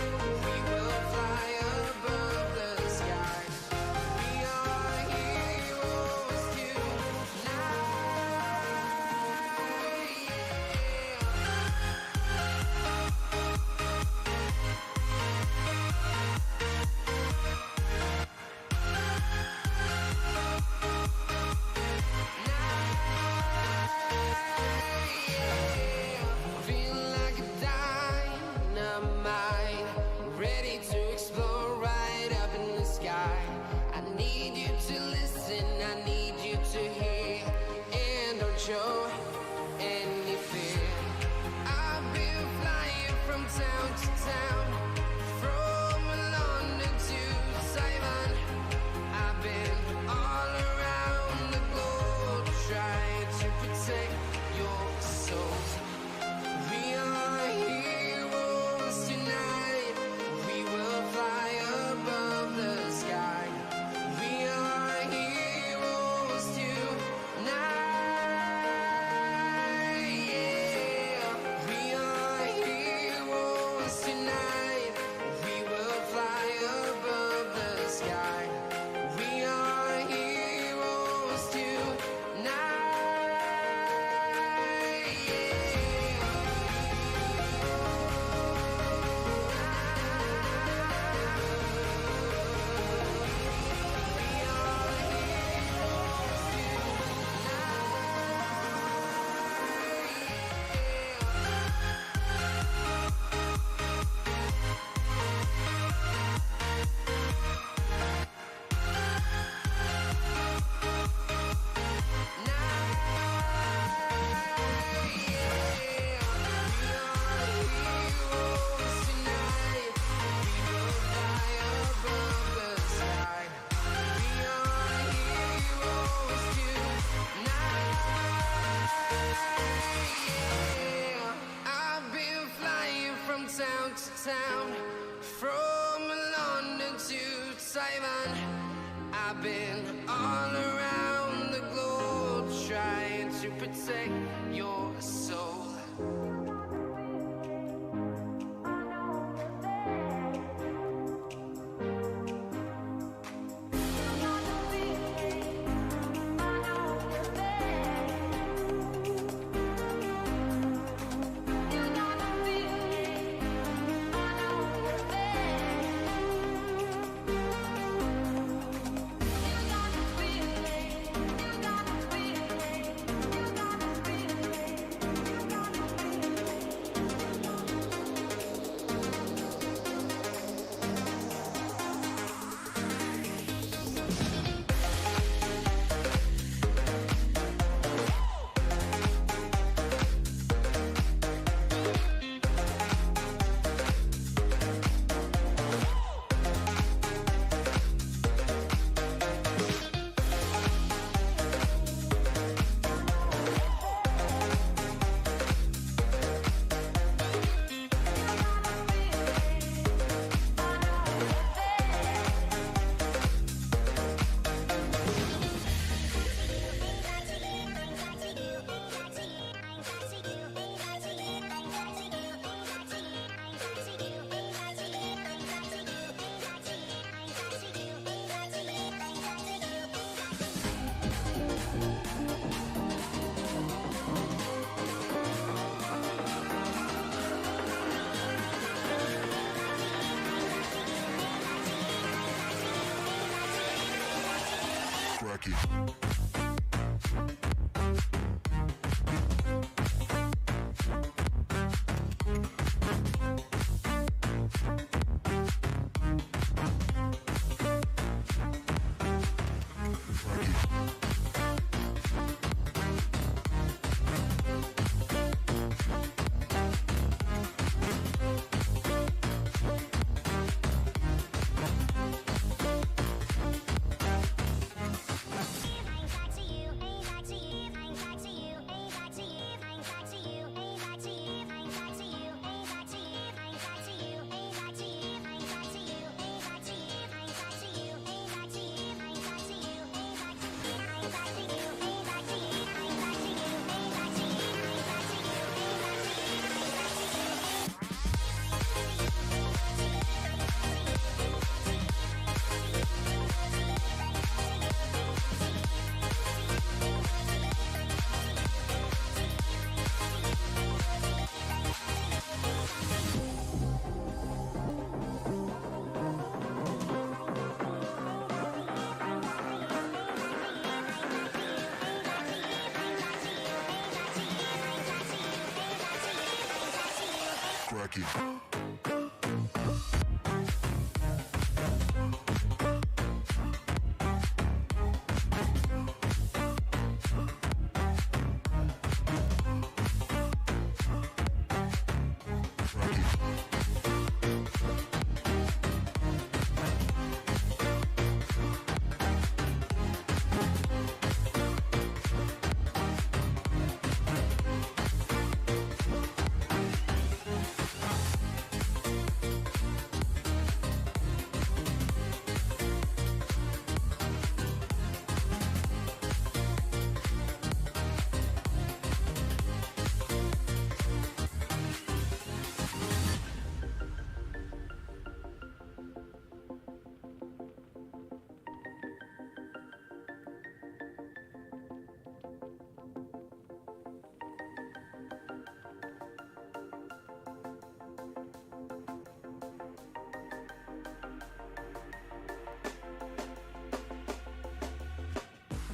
I've been flying from town to town, from London to Taiwan. I've been all around the globe trying to protect your soul.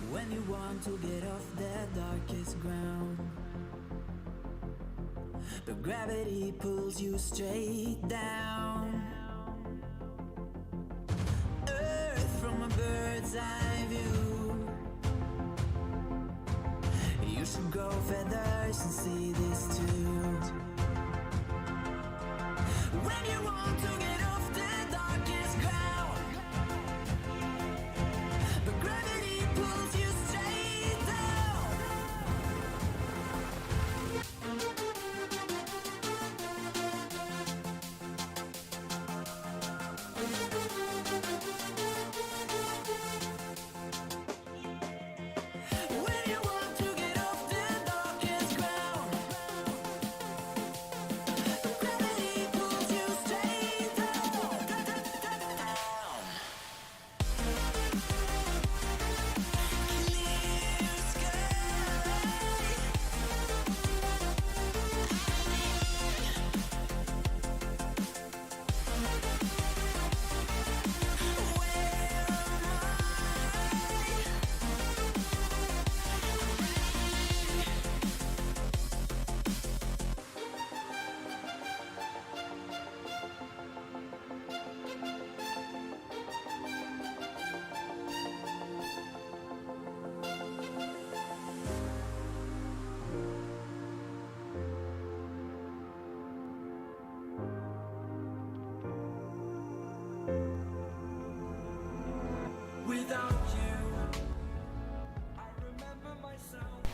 When you want to get off the darkest ground, but gravity pulls you straight down. Earth from a bird's eye view. You should grow feathers and see this too. When you want to get off the darkest ground, but gravity pulls you straight down.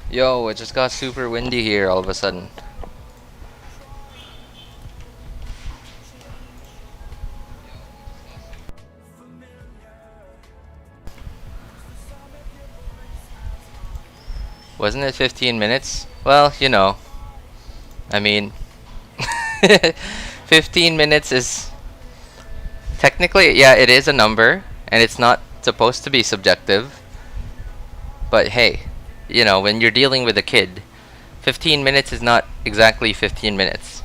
Yo, it just got super windy here all of a sudden. Wasn't it 15 minutes? Well, you know. I mean, 15 minutes is technically, yeah, it is a number, and it's not supposed to be subjective. But hey, you know, when you're dealing with a kid, 15 minutes is not exactly 15 minutes.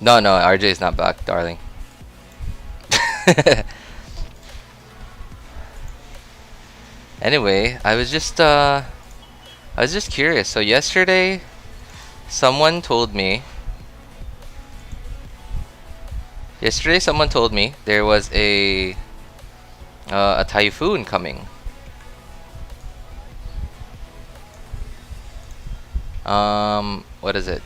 No, no, RJ is not back, darling. Anyway, I was just curious. So yesterday, someone told me there was a typhoon coming. What is it?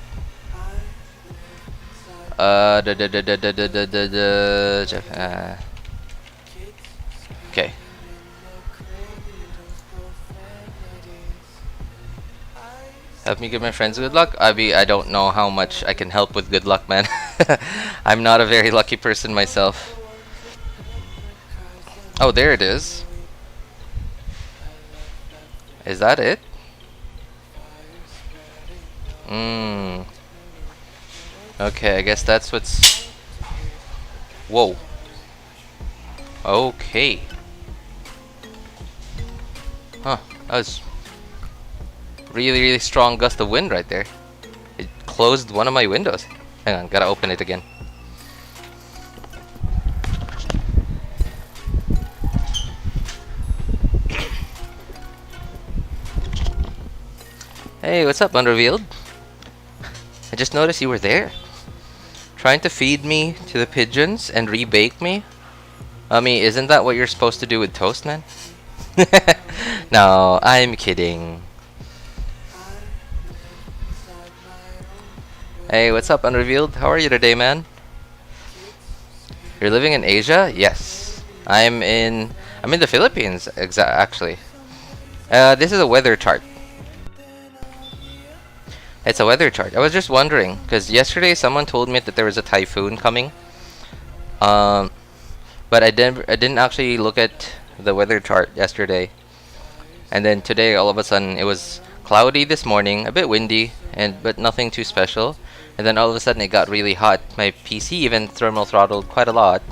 Okay. Help me give my friends good luck. I don't know how much I can help with good luck, man. I'm not a very lucky person myself. Oh, there it is. Is that it? Okay, I guess that's what's... Whoa. Okay. Huh, that was really strong gust of wind right there. It closed one of my windows. Hang on, gotta open it again. Hey, what's up, Unrevealed? I just noticed you were there. Trying to feed me to the pigeons and rebake me? I mean, isn't that what you're supposed to do with toast, man? No, I'm kidding. Hey, what's up, Unrevealed? How are you today, man? You're living in Asia? Yes. I'm in the Philippines, actually. This is a weather chart. It's a weather chart. I was just wondering, because yesterday someone told me that there was a typhoon coming. But I didn't actually look at the weather chart yesterday. And then today, all of a sudden, it was cloudy this morning, a bit windy, but nothing too special. And then all of a sudden, it got really hot. My PC even thermal throttled quite a lot.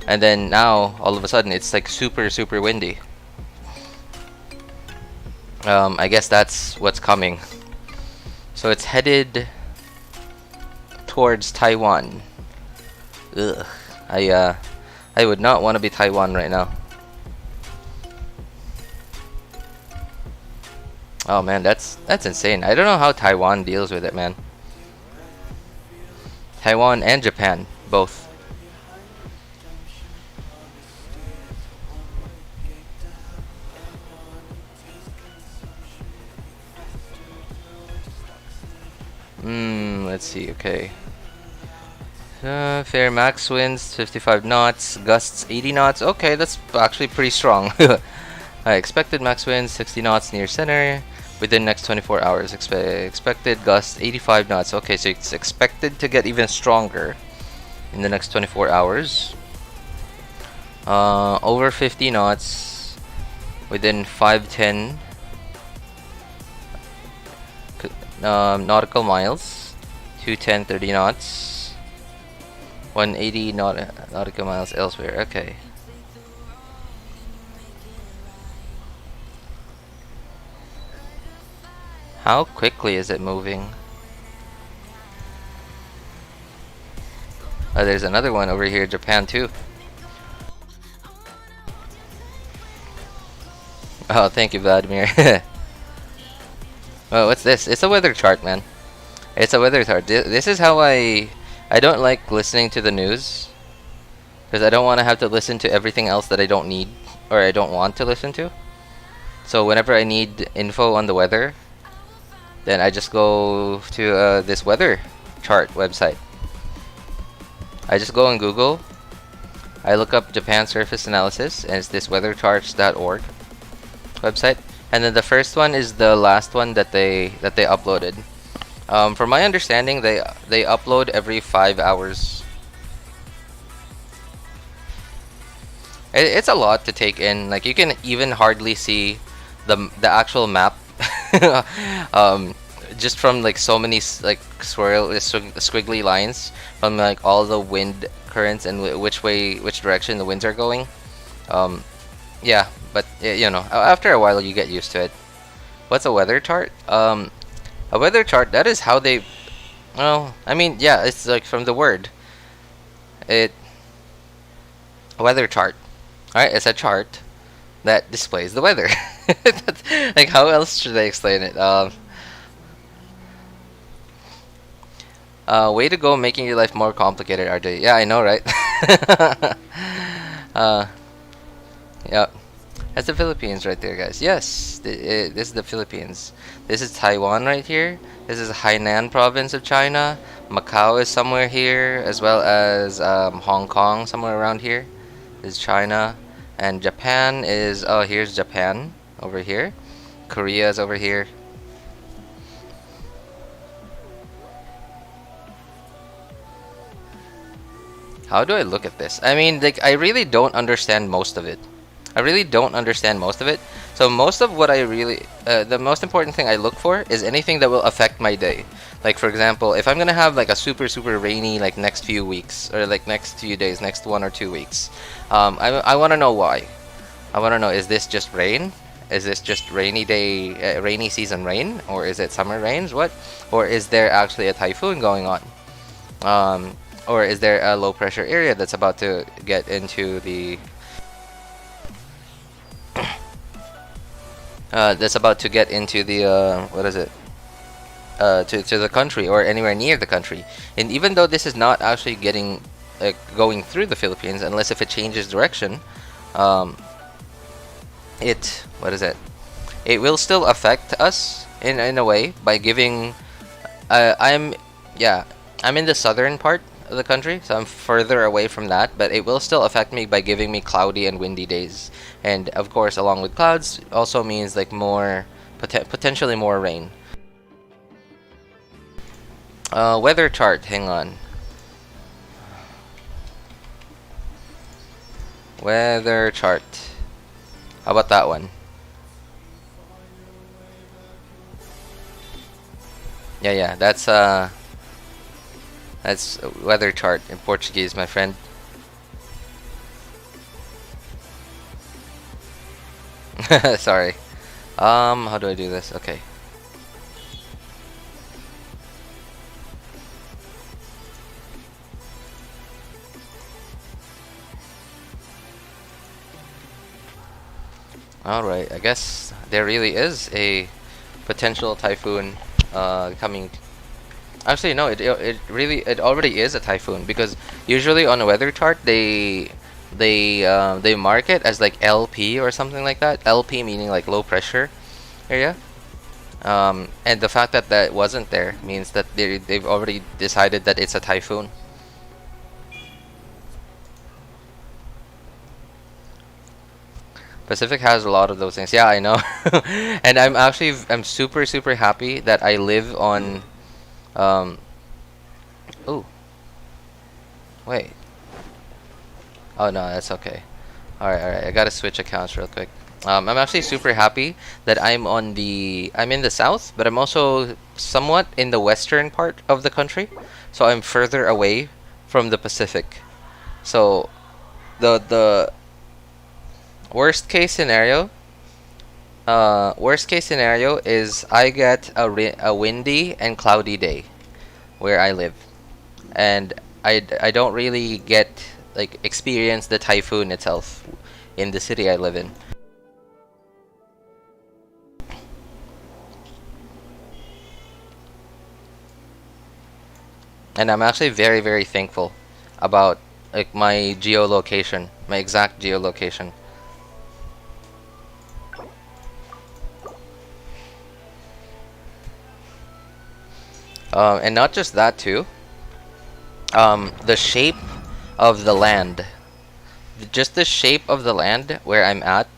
And then now, all of a sudden, it's like super windy. I guess that's what's coming. So it's headed towards Taiwan. Ugh. I would not want to be Taiwan right now. Oh man, that's insane. I don't know how Taiwan deals with it, man. Taiwan and Japan, both. Let's see, okay. Fair max winds, 55 knots, gusts 80 knots. Okay, that's actually pretty strong. Expected max winds, 60 knots near center within next 24 hours. Expected gusts, 85 knots. Okay, so it's expected to get even stronger in the next 24 hours. Over 50 knots within 510 nautical miles. 210, 30 knots. 180 nautical miles elsewhere. Okay. How quickly is it moving? Oh, there's another one over here, Japan too. Oh, thank you, Vladimir. Oh, what's this? It's a weather chart, man. It's a weather chart. This is how I don't like listening to the news, because I don't want to have to listen to everything else that I don't need or I don't want to listen to. So whenever I need info on the weather, then I just go to this weather chart website. I just go on Google, I look up Japan surface analysis, and it's this weathercharts.org. website, and then the first one is the last one that they uploaded. From my understanding, they upload every 5 hours. It's a lot to take in. Like, you can even hardly see the actual map, just from like so many like squiggly lines from like all the wind currents and which direction the winds are going. Yeah, but you know, after a while you get used to it. What's a weather chart? A weather chart, that is how they, well, I mean, yeah, it's like from the word. A weather chart. Alright, it's a chart that displays the weather. Like, how else should I explain it? Way to go, making your life more complicated, RJ. Yeah, I know, right? Yeah. That's the Philippines right there, guys. Yes, this is the Philippines. This is Taiwan right here. This is Hainan province of China. Macau is somewhere here, as well as Hong Kong, somewhere around here. This is China. And Japan is, oh, here's Japan over here. Korea is over here. How do I look at this? I mean, like, I really don't understand most of it. So most of what I really, the most important thing I look for is anything that will affect my day. Like, for example, if I'm gonna have like a super rainy like next few weeks, or like next few days, next 1 or 2 weeks, I want to know why. I want to know, is this just rain? Is this just rainy day, rainy season rain, or is it summer rains? What? Or is there actually a typhoon going on? Or is there a low pressure area that's about to get into the what is it? To the country, or anywhere near the country. And even though this is not actually getting going through the Philippines, unless if it changes direction, it will still affect us in a way by giving. I'm in the southern part of the country, so I'm further away from that, but it will still affect me by giving me cloudy and windy days. And of course, along with clouds also means like more potentially more rain. Weather chart, hang on. Weather chart. How about that one? Yeah, that's weather chart in Portuguese, my friend. Sorry. How do I do this? Okay. Alright, I guess there really is a potential typhoon coming. Actually, no, it already is a typhoon, because usually on a weather chart they mark it as like LP or something like that. LP meaning like low pressure area. And the fact that that wasn't there means that they've already decided that it's a typhoon. Pacific has a lot of those things. Yeah, I know. And I'm super happy that I live on ooh. Wait. Oh no, that's okay. Alright, I gotta switch accounts real quick. I'm actually super happy that I'm in the south, but I'm also somewhat in the western part of the country. So I'm further away from the Pacific. So the worst case scenario is I get a windy and cloudy day where I live, and I don't really get like experience the typhoon itself in the city I live in. And I'm actually very thankful about like my geolocation, my exact geolocation. And not just that too. The shape of the land, just the shape of the land where I'm at,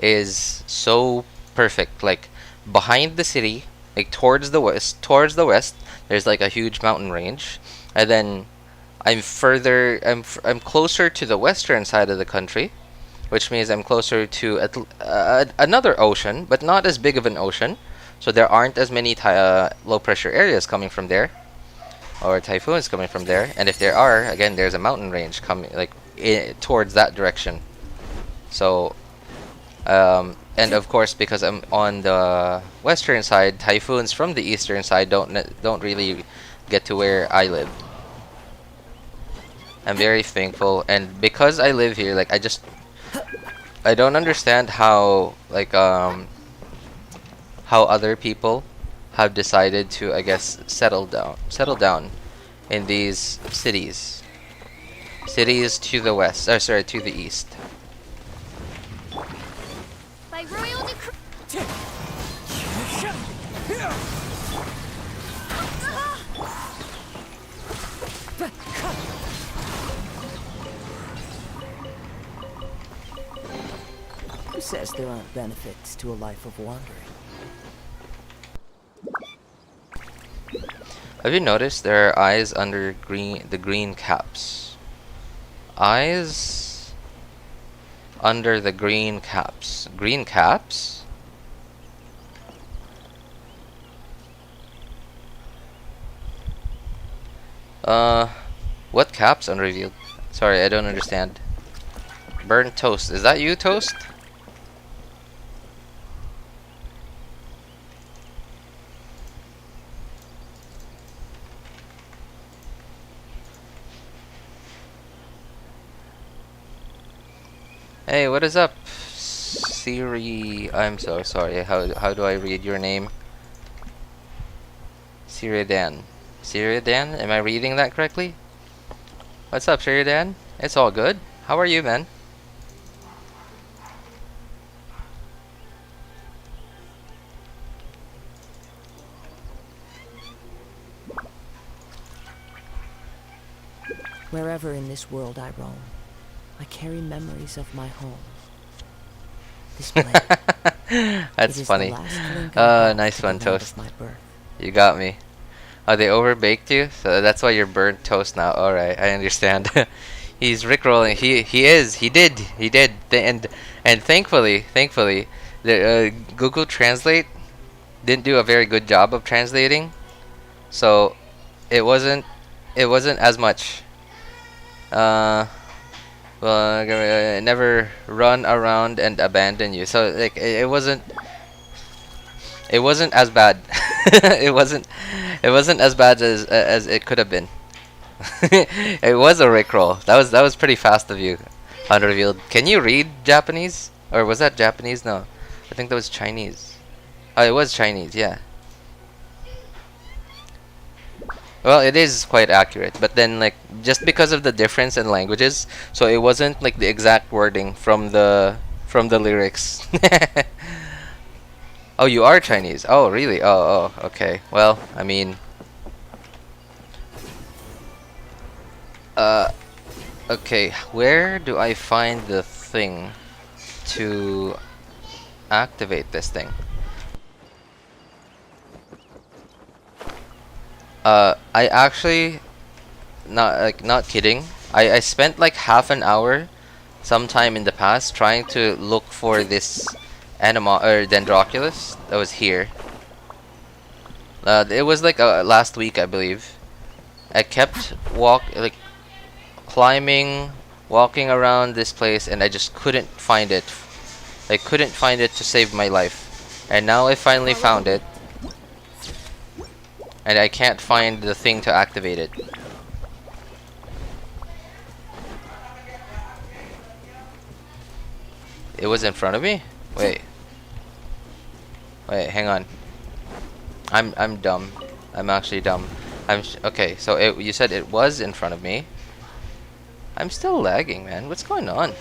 is so perfect. Like behind the city, like towards the west, there's like a huge mountain range, and then I'm closer to the western side of the country, which means I'm closer to another ocean, but not as big of an ocean. So there aren't as many low pressure areas coming from there, or typhoons coming from there. And if there are, again, there's a mountain range coming like towards that direction. So, and of course, because I'm on the western side, typhoons from the eastern side don't really get to where I live. I'm very thankful, and because I live here, like I don't understand how how other people have decided to, I guess, settle down in these cities to the west, or sorry, to the east. By royal decree. Who says there aren't benefits to a life of wandering? Have you noticed there are eyes under the green caps? Eyes under the green caps. Green caps? What caps unrevealed? Sorry, I don't understand. Burnt toast. Is that you, Toast? Hey, what is up, Siri? I'm so sorry. How do I read your name? Siridan. Siridan? Am I reading that correctly? What's up, Siridan? It's all good. How are you, man? Wherever in this world I roam, I carry memories of my home. This blade. That's It is funny. the last link I have Nice to the one, land Toast. of my birth. You got me. Oh, they overbaked you, so that's why you're burnt toast now. All right, I understand. He's rickrolling. He did. And thankfully, the Google Translate didn't do a very good job of translating, so it wasn't as much. Well, never run around and abandon you. So like it wasn't as bad. it wasn't as bad as it could have been. It was a rickroll. That was pretty fast of you. Unrevealed. Can you read Japanese? Or was that Japanese? No, I think that was Chinese. Oh, it was Chinese. Yeah. Well, it is quite accurate, but then like just because of the difference in languages, so it wasn't like the exact wording from the lyrics. Oh, you are Chinese. Oh, really? Oh, okay. Well, I mean, okay. Where do I find the thing to activate this thing? I actually not kidding. I spent like half an hour sometime in the past trying to look for this Dendroculus that was here. It was like last week, I believe. I kept climbing, walking around this place, and I just couldn't find it. I couldn't find it to save my life. And now I finally found it. And I can't find the thing to activate it. It was in front of me? Wait, hang on. I'm dumb. I'm actually dumb. Okay, so you said it was in front of me. I'm still lagging, man. What's going on?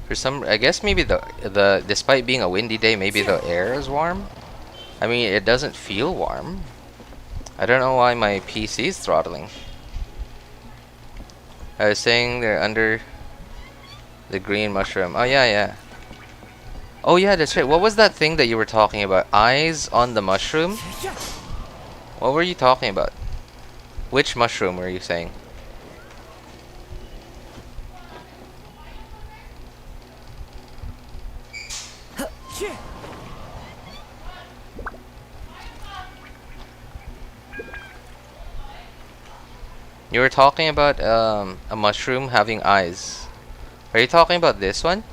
For some, I guess maybe the despite being a windy day, maybe the air is warm. I mean, it doesn't feel warm. I don't know why my PC is throttling. I was saying they're under the green mushroom. Oh yeah, yeah. Oh yeah, that's right. What was that thing that you were talking about? Eyes on the mushroom? What were you talking about? Which mushroom were you saying? You were talking about a mushroom having eyes. Are you talking about this one?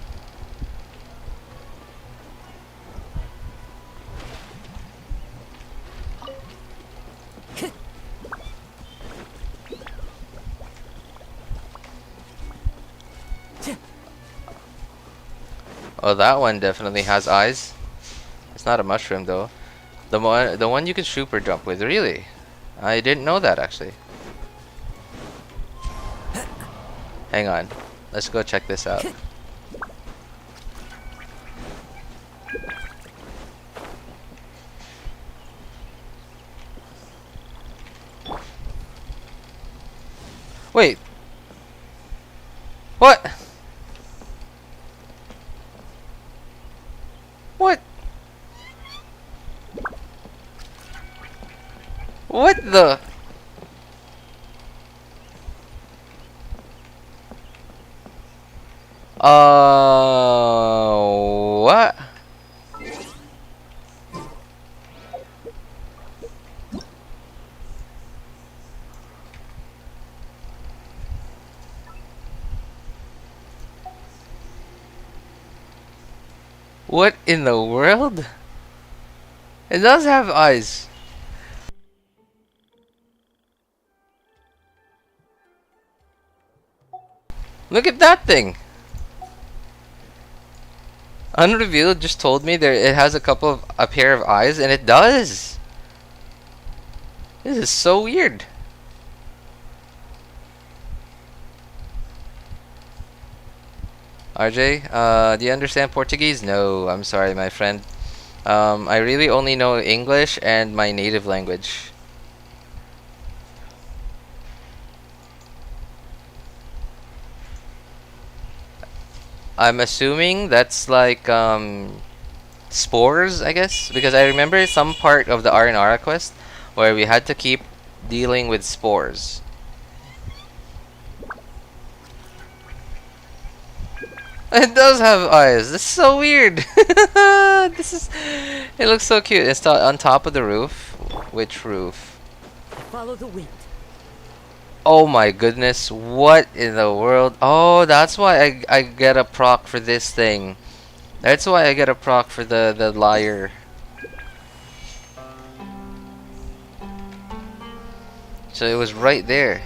Oh, that one definitely has eyes. It's not a mushroom though. The one you can super jump with, really? I didn't know that actually. Hang on. Let's go check this out. Wait. What? What? What the? What? What in the world? It does have eyes. Look at that thing. Unrevealed just told me there it has a pair of eyes, and it does. This is so weird. RJ, do you understand Portuguese? No, I'm sorry, my friend. I really only know English and my native language. I'm assuming that's like spores, I guess, because I remember some part of the Aranara quest where we had to keep dealing with spores. It does have eyes. This is so weird. It looks so cute. It's on top of the roof. Which roof? Follow the wind. Oh my goodness, what in the world? Oh, that's why I get a proc for this thing. That's why I get a proc for the liar. So it was right there.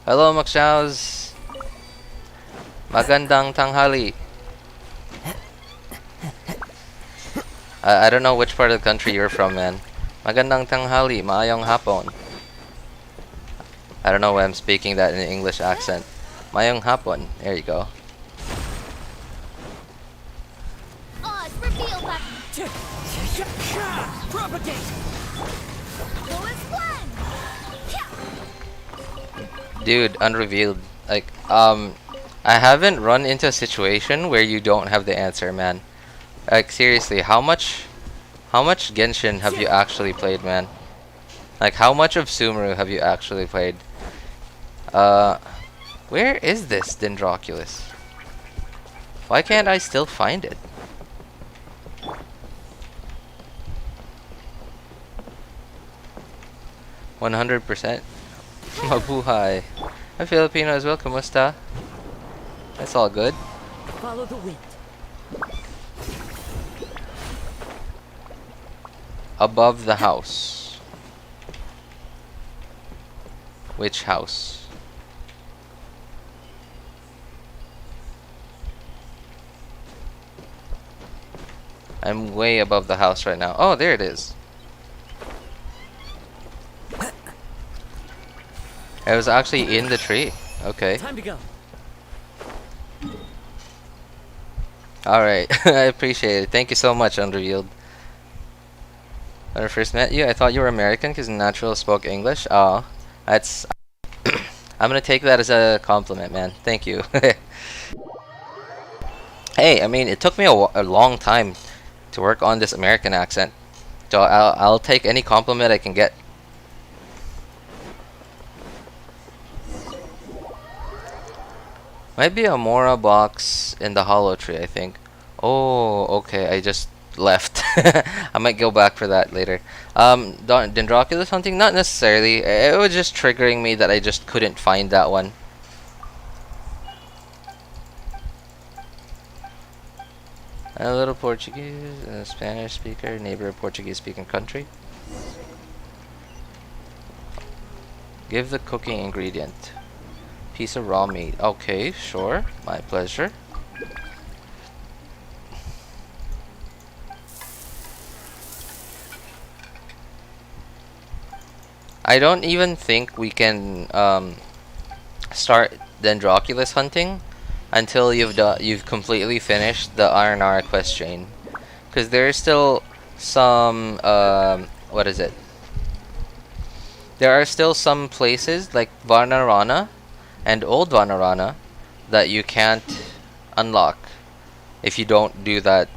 Hello, Makshaws. Magandang tanghali. I don't know which part of the country you're from, man. Magandang tanghali, maayong hapon. I don't know why I'm speaking that in an English accent. Maayong hapon. There you go. Oz, reveal that. Propagate. Dude, unrevealed. Like, I haven't run into a situation where you don't have the answer, man. Like, seriously, how much Genshin have you actually played, man? Like, how much of SUMERU have you actually played? Where is this Dendroculus? Why can't I still find it? %. Mabuhay. I'm Filipino as well. Kamusta? That's all good. Follow the wind. Above the house. Which house? I'm way above the house right now. Oh, there it is. It was actually in the tree. Okay. Time to go. Alright, I appreciate it. Thank you so much, Underyield. When I first met you, I thought you were American because Natural spoke English. Oh, that's... I'm gonna take that as a compliment, man. Thank you. Hey, I mean, it took me a long time to work on this American accent. So I'll take any compliment I can get. Might be a Mora box in the hollow tree, I think. Oh, okay, I just left. I might go back for that later. Dendroculus hunting? Not necessarily. It was just triggering me that I just couldn't find that one. A little Portuguese, a Spanish speaker, neighbor of Portuguese speaking country. Give the cooking ingredient. Piece of raw meat. Okay, sure. My pleasure. I don't even think we can start Dendroculus hunting until you've completely finished the Aranara quest chain, because there's still some what is it? There are still some places like Varnarana and Old Varnarana that you can't unlock if you don't do that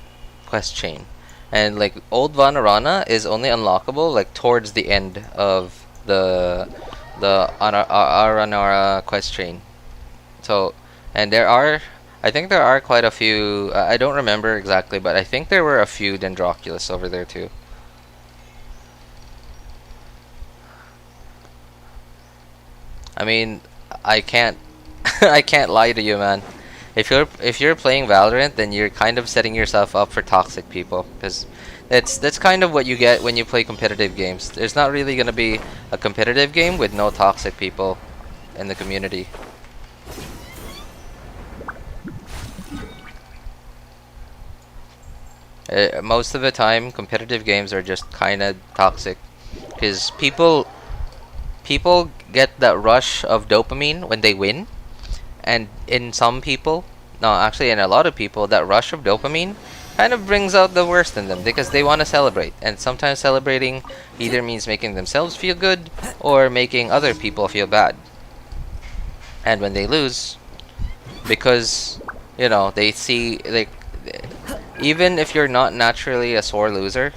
quest chain. And like Old Varnarana is only unlockable like towards the end of the Aranara quest chain. So, and I think there are quite a few. I don't remember exactly, but I think there were a few Dendroculus over there too. I mean, I can't I can't lie to you, man. If you're playing Valorant, then you're kind of setting yourself up for toxic people, because that's kind of what you get when you play competitive games. There's not really gonna be a competitive game with no toxic people in the community. Most of the time, competitive games are just kind of toxic, because people get that rush of dopamine when they win, and in some people, no, actually in a lot of people, that rush of dopamine kind of brings out the worst in them because they want to celebrate, and sometimes celebrating either means making themselves feel good or making other people feel bad. And when they lose, because you know they see, like, even if you're not naturally a sore loser,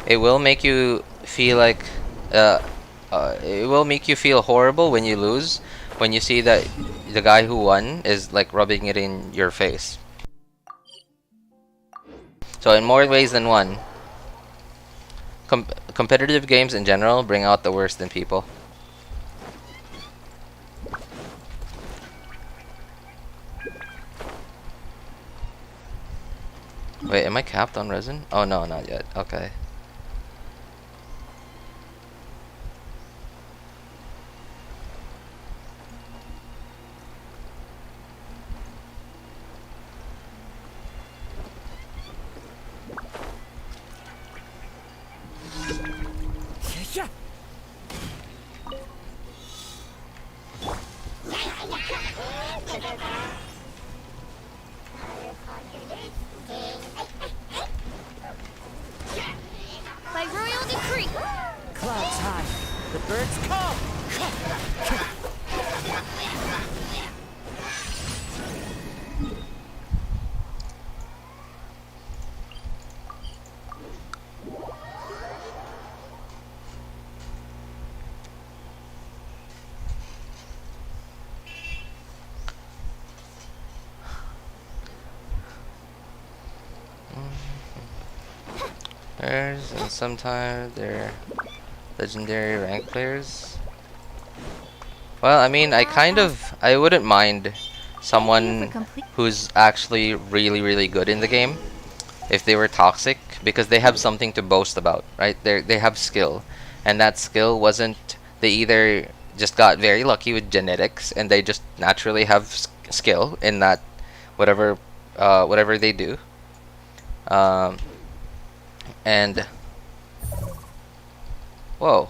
it will make you feel like it will make you feel horrible when you lose, when you see that the guy who won is like rubbing it in your face. So in more ways than one, competitive games in general bring out the worst in people. Wait, am I capped on resin? Oh no, not yet. Okay. By royal decree. Clouds high. The birds come. And sometimes they're legendary rank players. Well, I mean, I wouldn't mind someone who's actually really good in the game if they were toxic, because they have something to boast about, right? They have skill, and that skill wasn't, they either just got very lucky with genetics and they just naturally have skill in that whatever they do. And whoa,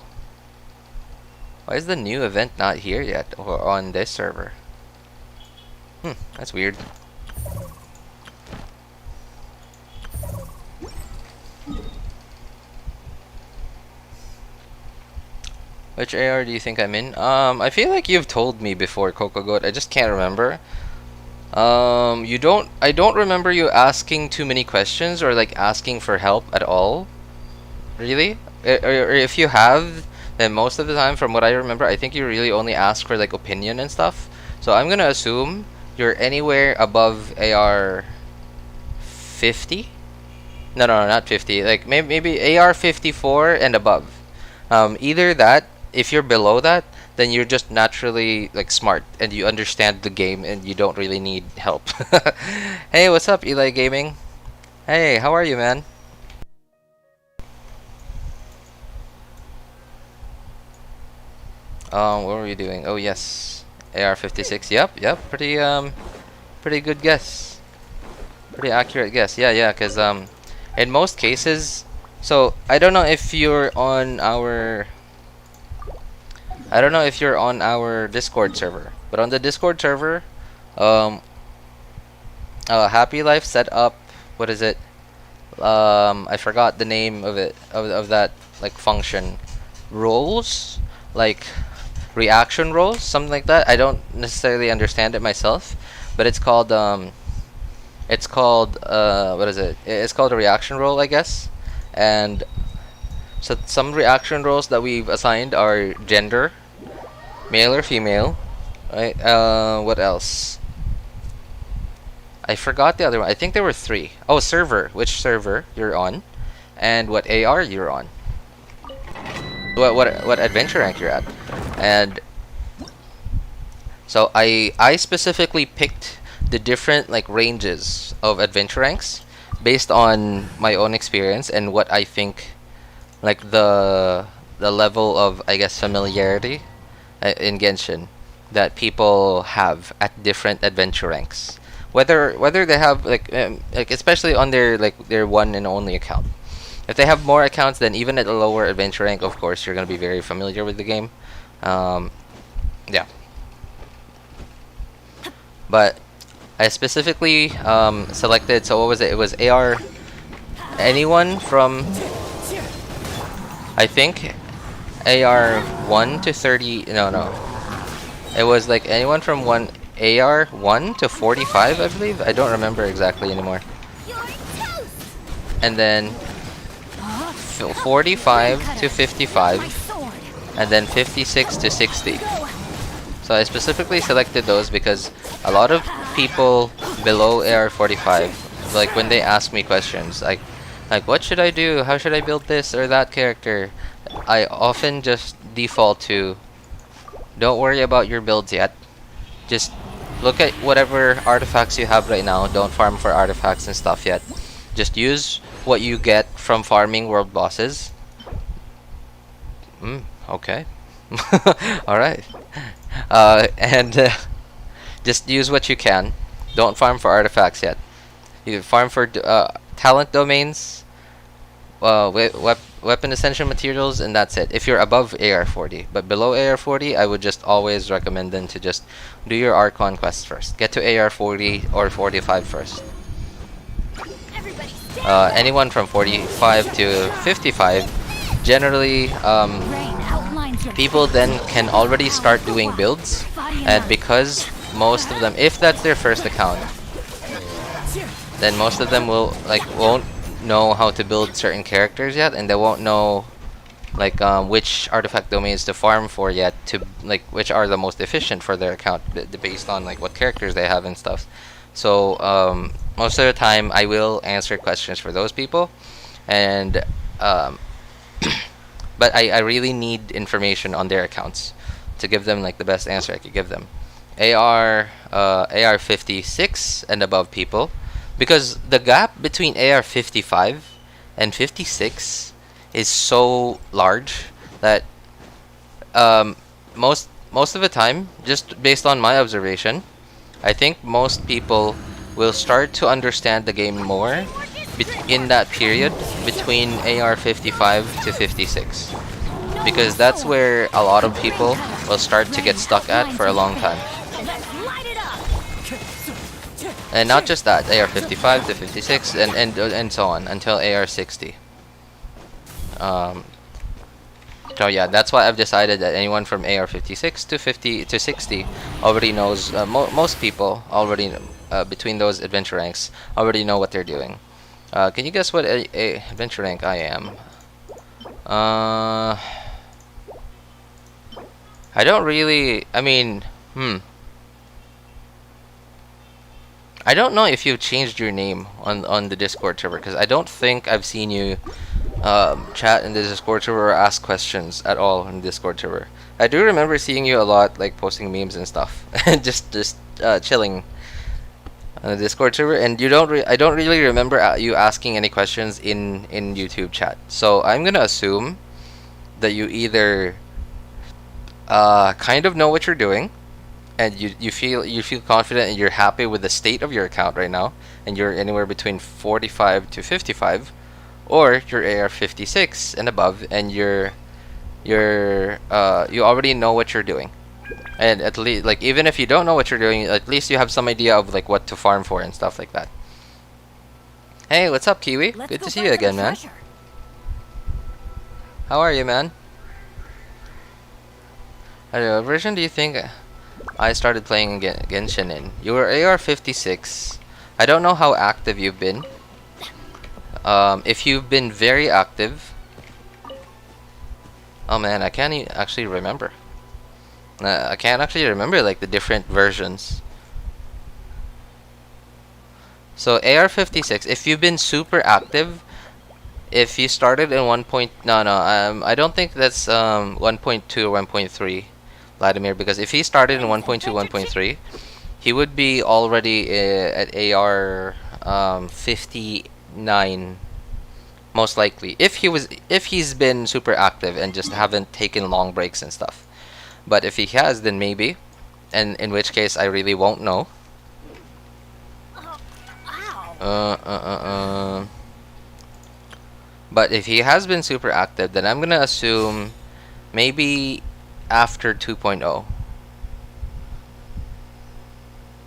why is the new event not here yet, or on this server? That's weird. Which AR do you think I'm in? I feel like you've told me before, Kokogot. I just can't remember. I don't remember you asking too many questions or like asking for help at all. Really? Or if you have, then most of the time, from what I remember, I think you really only ask for like opinion and stuff. So I'm gonna assume you're anywhere above AR 50. No, not 50. Like maybe AR 54 and above. Either that. If you're below that, then you're just naturally like smart and you understand the game and you don't really need help. Hey, what's up, Eli Gaming? Hey, how are you, man? What were we doing? Oh yes, AR-56. Yep. Pretty good guess. Pretty accurate guess. Yeah. Cause in most cases, so I don't know if you're on our. I don't know if you're on our Discord server, but on the Discord server, Happy Life set up, what is it? I forgot the name of it, of that like function, roles, like reaction roles, something like that. I don't necessarily understand it myself, but it's called what is it? It's called a reaction role, I guess, and so some reaction roles that we've assigned are gender, male or female, right? What else? I forgot the other one. I think there were 3. Oh, server. Which server you're on, and what AR you're on. What adventure rank you're at, and so I specifically picked the different like ranges of adventure ranks based on my own experience and what I think like the level of, I guess, familiarity in Genshin that people have at different adventure ranks, whether they have like especially on their one and only account. If they have more accounts, then even at a lower adventure rank, of course you're gonna be very familiar with the game. Yeah, but I specifically selected, so what was it? It was AR, anyone from, I think, AR 1 to 30. No. It was like anyone from AR 1 to 45, I believe. I don't remember exactly anymore. And then 45 to 55, and then 56 to 60. So I specifically selected those because a lot of people below AR 45, like when they ask me questions, like what should I do? How should I build this or that character? I often just default to, don't worry about your builds yet. Just look at whatever artifacts you have right now. Don't farm for artifacts and stuff yet. Just use what you get from farming world bosses. Okay. Alright. And just use what you can. Don't farm for artifacts yet. You farm for talent domains, weapon essential materials, and that's it. If you're above AR 40, but below AR 40, I would just always recommend them to just do your Archon quest first. Get to AR 40 or 45 first. Anyone from 45 to 55, generally, people then can already start doing builds, and because most of them, if that's their first account, then most of them won't know how to build certain characters yet, and they won't know which artifact domains to farm for yet, to which are the most efficient for their account based on what characters they have and stuff. So most of the time I will answer questions for those people, and but I really need information on their accounts to give them the best answer I could give them. AR 56 and above people, because the gap between AR 55 and 56 is so large that most of the time, just based on my observation, I think most people will start to understand the game more in that period between AR 55 to 56, because that's where a lot of people will start to get stuck at for a long time. And not just that, AR 55 to 56 and so on until AR 60. So yeah, that's why I've decided that anyone from AR 56 to 50 to 60 already knows. Most people already between those adventure ranks already know what they're doing. Can you guess what a adventure rank I am? I don't really. I mean, I don't know if you've changed your name on the Discord server, because I don't think I've seen you chat in the Discord server or ask questions at all in the Discord server. I do remember seeing you a lot, like posting memes and stuff, just chilling on the Discord server, and I don't really remember you asking any questions in YouTube chat. So I'm gonna assume that you either kind of know what you're doing, and you feel confident and you're happy with the state of your account right now, and you're anywhere between 45 to 55, or you're AR 56 and above, and you already know what you're doing. And at least, like, even if you don't know what you're doing, at least you have some idea of like what to farm for and stuff like that. Hey, what's up, Kiwi? Let's Good go to see find you the again, man. treasure. How are you, man? What version do you think I started playing Genshin in? You were AR 56. I don't know how active you've been. If you've been very active, oh man, I can't actually remember. I can't actually remember like the different versions. So AR 56, if you've been super active, if you started in 1. I don't think that's 1.2 or 1.3, Vladimir, because if he started in 1.2, 1.3, he would be already at AR 59, most likely. If he's been super active and just haven't taken long breaks and stuff. But if he has, then maybe, and in which case I really won't know. But if he has been super active, then I'm gonna assume maybe after 2.0.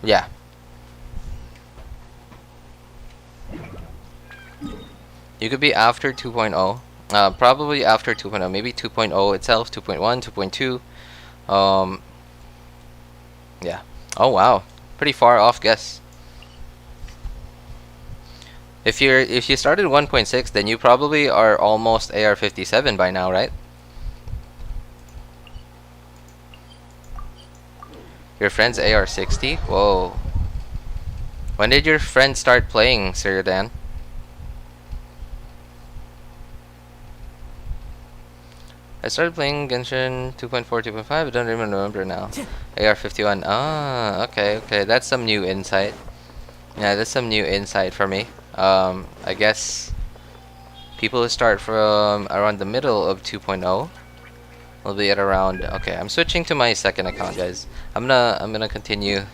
Yeah. You could be after 2.0. Probably after 2.0. Maybe 2.0 itself, 2.1, 2.2. Yeah. Oh wow. Pretty far off guess. If you started 1.6, then you probably are almost AR 57 by now, right? Your friend's AR 60? Whoa. When did your friend start playing, Sir Dan? I started playing Genshin 2.4, 2.5. I don't even remember now. AR 51. Ah, okay. That's some new insight. Yeah, that's some new insight for me. I guess people who start from around the middle of 2.0 will be at around. Okay, I'm switching to my second account, guys. I'm gonna continue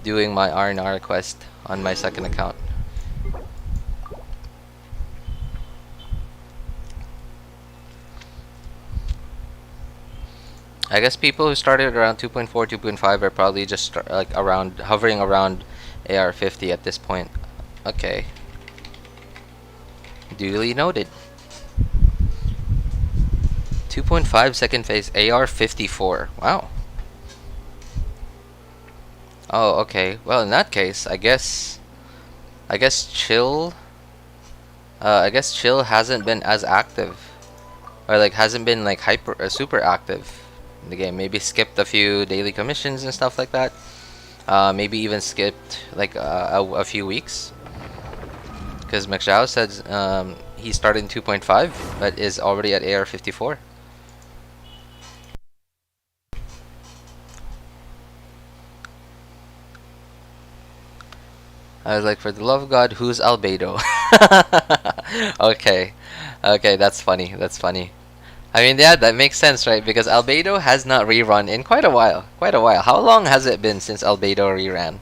doing my Aranara quest on my second account. I guess people who started around 2.4, 2.5 are probably just hovering around AR 50 at this point. Okay. Duly noted. 2.5 second phase AR 54. Wow. Oh, okay. Well, in that case, I guess Chill hasn't been as active, or like hasn't been like super active in the game. Maybe skipped a few daily commissions and stuff like that. Maybe even skipped like a few weeks. Because McZhao said he started in 2.5 but is already at AR 54. I was like, for the love of God, who's Albedo? Okay, that's funny. I mean, yeah, that makes sense, right? Because Albedo has not rerun in quite a while. How long has it been since Albedo reran?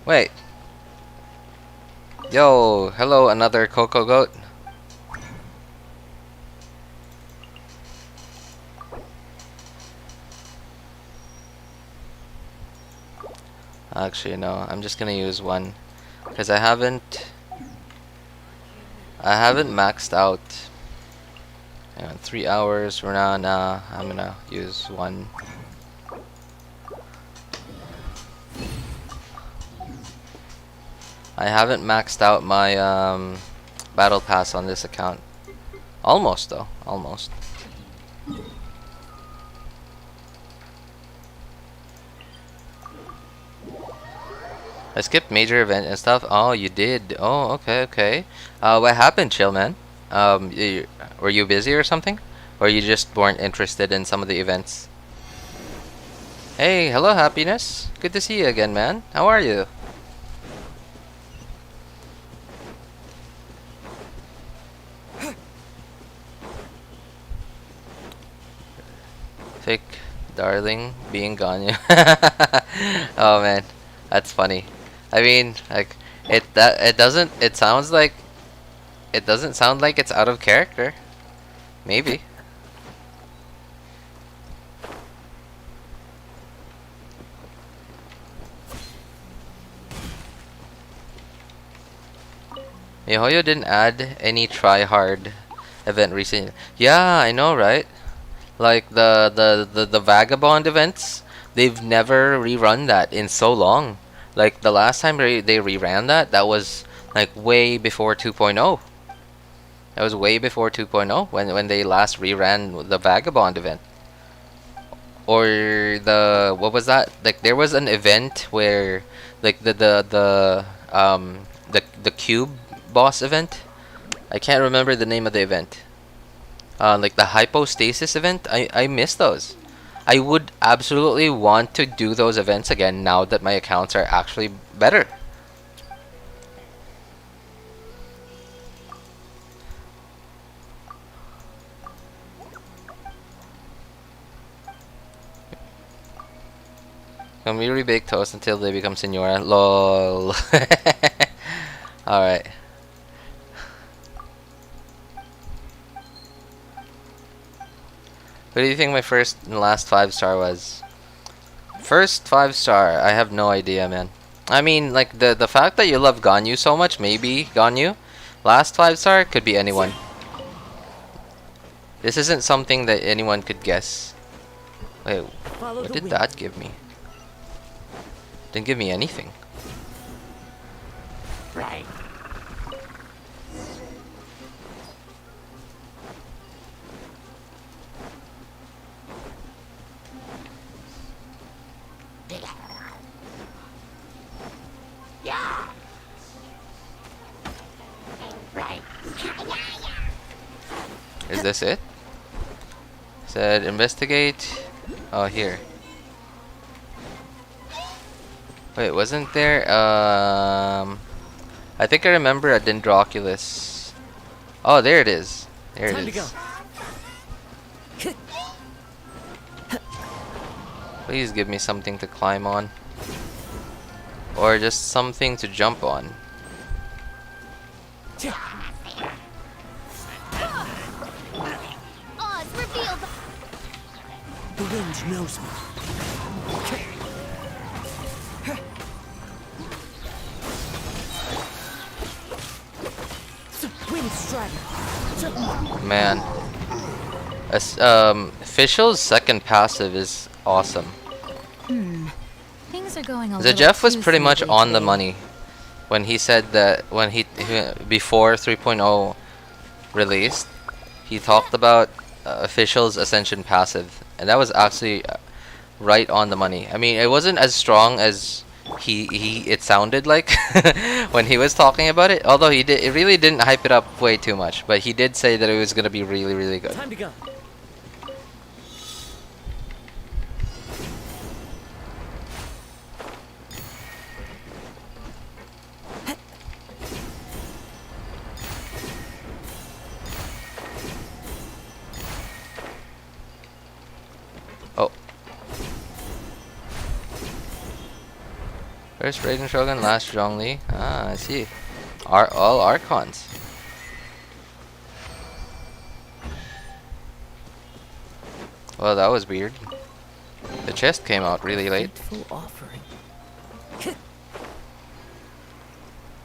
Wait. Yo, hello, another Coco Goat. Actually, no. I'm just gonna use one Because I haven't maxed out. Hang on, 3 hours. We're not. Nah, I'm gonna use 1. I haven't maxed out my battle pass on this account. Almost though, almost. I skipped major event and stuff. Oh, you did. Oh, okay, okay. What happened, chill man? Were you busy or something? Or you just weren't interested in some of the events? Hey, hello, happiness. Good to see you again, man. How are you? Fake darling being Ganyu. Oh man, that's funny. I mean, like it doesn't sound like it's out of character. Maybe. Mihoyo didn't add any try hard event recently. Yeah, I know, right? Like the vagabond events, they've never rerun that in so long. Like the last time they reran that was like way before 2.0. That was way before 2.0 when they last reran the vagabond event. Or what was that? Like there was an event where like the cube boss event. I can't remember the name of the event. Like the hypostasis event, I miss those. I would absolutely want to do those events again now that my accounts are actually better. Can we rebake toast until they become senora? LOL. Alright. What do you think my first and last 5-star was? First 5-star, I have no idea, man. I mean, like the fact that you love Ganyu so much, maybe Ganyu. Last 5-star could be anyone. This isn't something that anyone could guess. Wait, what did that give me? Didn't give me anything. Right. Yeah. Right. Is this it? Said investigate. Oh, here. Wait, wasn't there? I think I remember a Dendroculus. Oh, there it is. There it is. Please give me something to climb on. Or just something to jump on. Oz, reveal The wind knows me. Wind strider. Man. Official's second passive is awesome. Things are going a The little Jeff was too pretty much smoothly on the today. money when he said that when he before 3.0 released, he talked about Official's Ascension passive, and that was actually right on the money. I mean, it wasn't as strong as it sounded like when he was talking about it. Although it really didn't hype it up way too much, but he did say that it was gonna be really, really good. Time to go. Oh. First Raiden Shogun, last Zhongli. Ah, I see. All Archons. Well, that was weird. The chest came out really late. Fateful offering.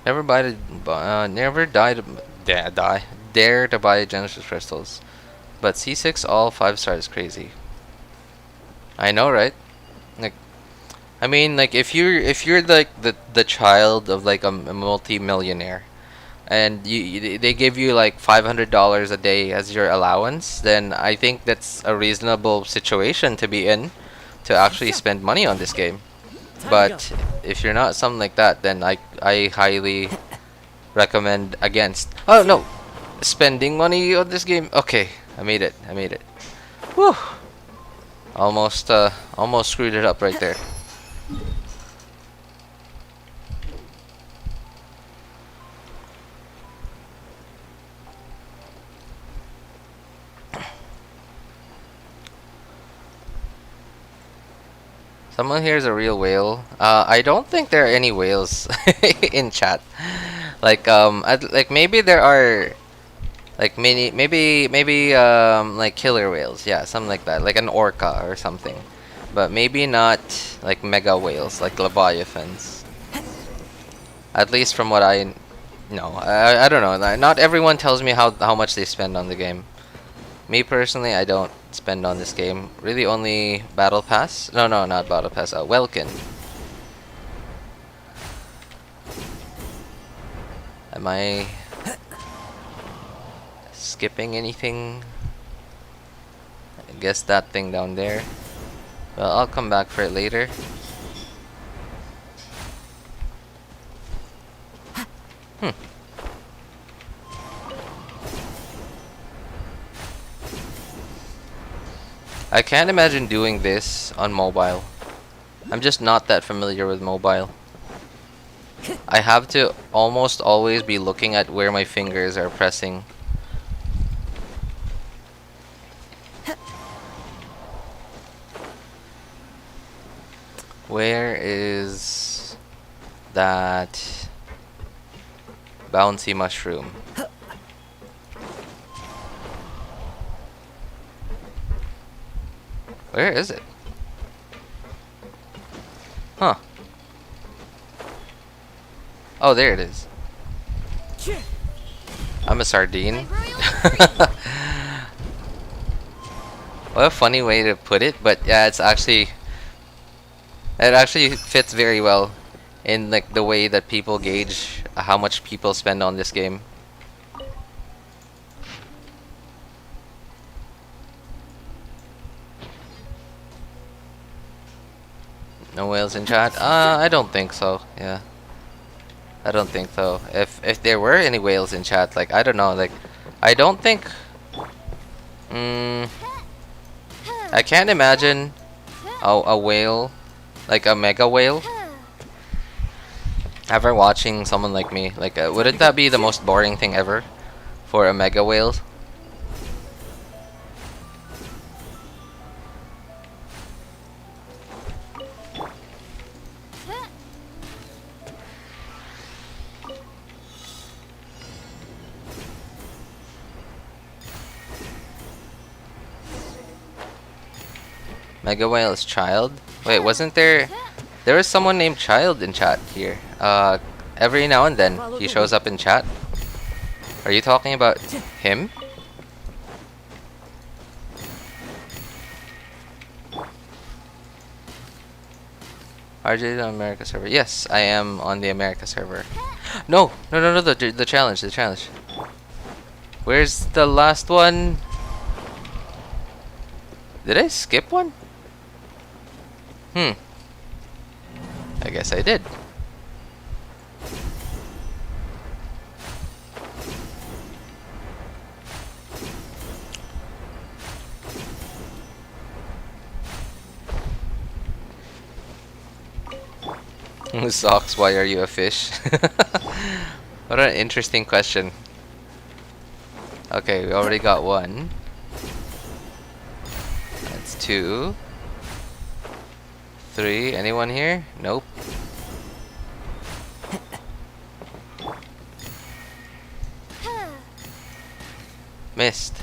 Never died. Dare to buy Genesis crystals, but C6 all 5 stars crazy. I know, right? Like, I mean, like if you're like the child of like a multi-millionaire, and they give you like $500 a day as your allowance, then I think that's a reasonable situation to be in, to actually spend money on this game. But if you're not something like that, then I highly recommend against. Oh no, spending money on this game. Okay, I made it. Whew. Almost screwed it up right there. Someone here is a real whale. I don't think there are any whales in chat. Like like maybe there are like maybe like killer whales, yeah, something like that, like an orca or something, but maybe not like mega whales like leviathans. At least from what I know, I don't know. Not everyone tells me how much they spend on the game. Me personally, I don't spend on this game. Really, only battle pass. No, not battle pass. Welkin. Am I skipping anything? I guess that thing down there. Well, I'll come back for it later. I can't imagine doing this on mobile. I'm just not that familiar with mobile. I have to almost always be looking at where my fingers are pressing. Where is that bouncy mushroom? Where is it? Huh. Oh, there it is. I'm a sardine. What a funny way to put it, but yeah, it actually fits very well in like the way that people gauge how much people spend on this game. No whales in chat? I don't think so. Yeah, I don't think so. If there were any whales in chat, like I don't know, like I don't think. I can't imagine a whale, like a mega whale, ever watching someone like me. Like, wouldn't that be the most boring thing ever for a mega whale? Mega Whale is Child? Wait, wasn't there... There was someone named Child in chat here. Every now and then, he shows up in chat. Are you talking about him? RJ on America server. Yes, I am on the America server. No, the challenge, Where's the last one? Did I skip one? I guess I did. Socks, why are you a fish? What an interesting question. Okay, we already got one. That's 2. 3. Anyone here? Nope. Missed.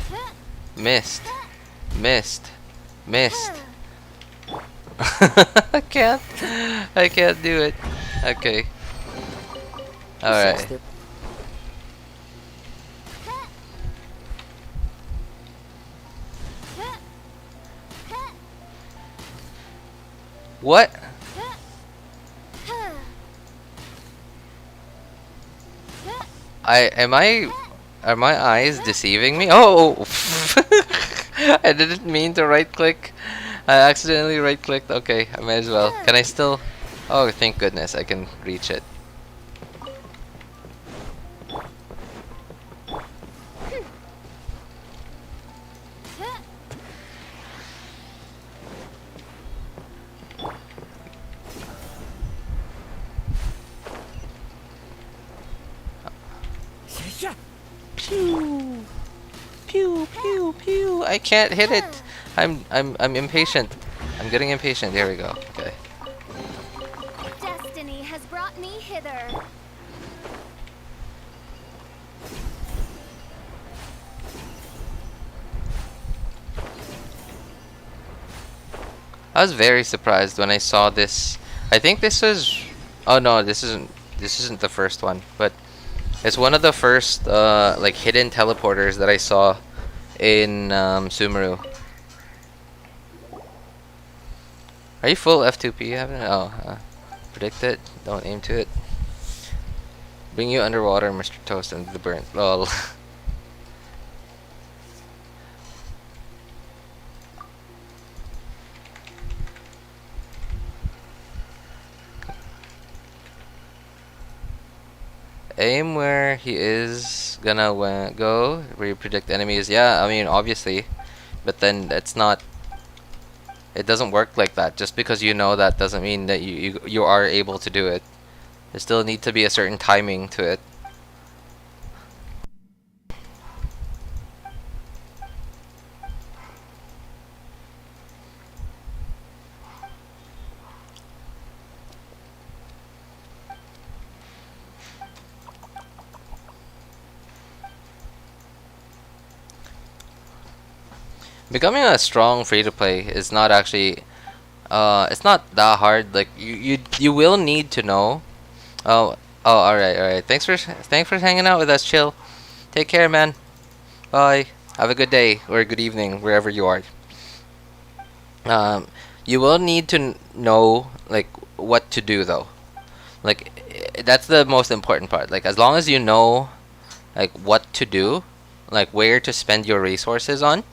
I can't do it. Okay. Alright. What? Are my eyes deceiving me? Oh! I didn't mean to right click. I accidentally right clicked. Okay, I might as well. Can I still? Oh, thank goodness I can reach it. Pew, pew, pew, pew. I can't hit it. I'm impatient. I'm getting impatient. Here we go. Okay. Destiny has brought me hither. I was very surprised when I saw this. I think this was. Oh no, this isn't. This isn't the first one, but it's one of the first like hidden teleporters that I saw in SUMERU. Are you full F2P? Predict it. Don't aim to it. Bring you underwater, Mr. Toast, and the burn. Lol. Aim where he is gonna go. Where you predict enemies. Yeah, I mean obviously, but then it's not. It doesn't work like that. Just because you know that doesn't mean that you are able to do it. There still need to be a certain timing to it. Becoming a strong free-to-play is not actually, it's not that hard. Like you will need to know. Oh, all right. Thanks for hanging out with us. Chill. Take care, man. Bye. Have a good day or good evening wherever you are. You will need to know like what to do though. Like that's the most important part. Like as long as you know like what to do, like where to spend your resources on,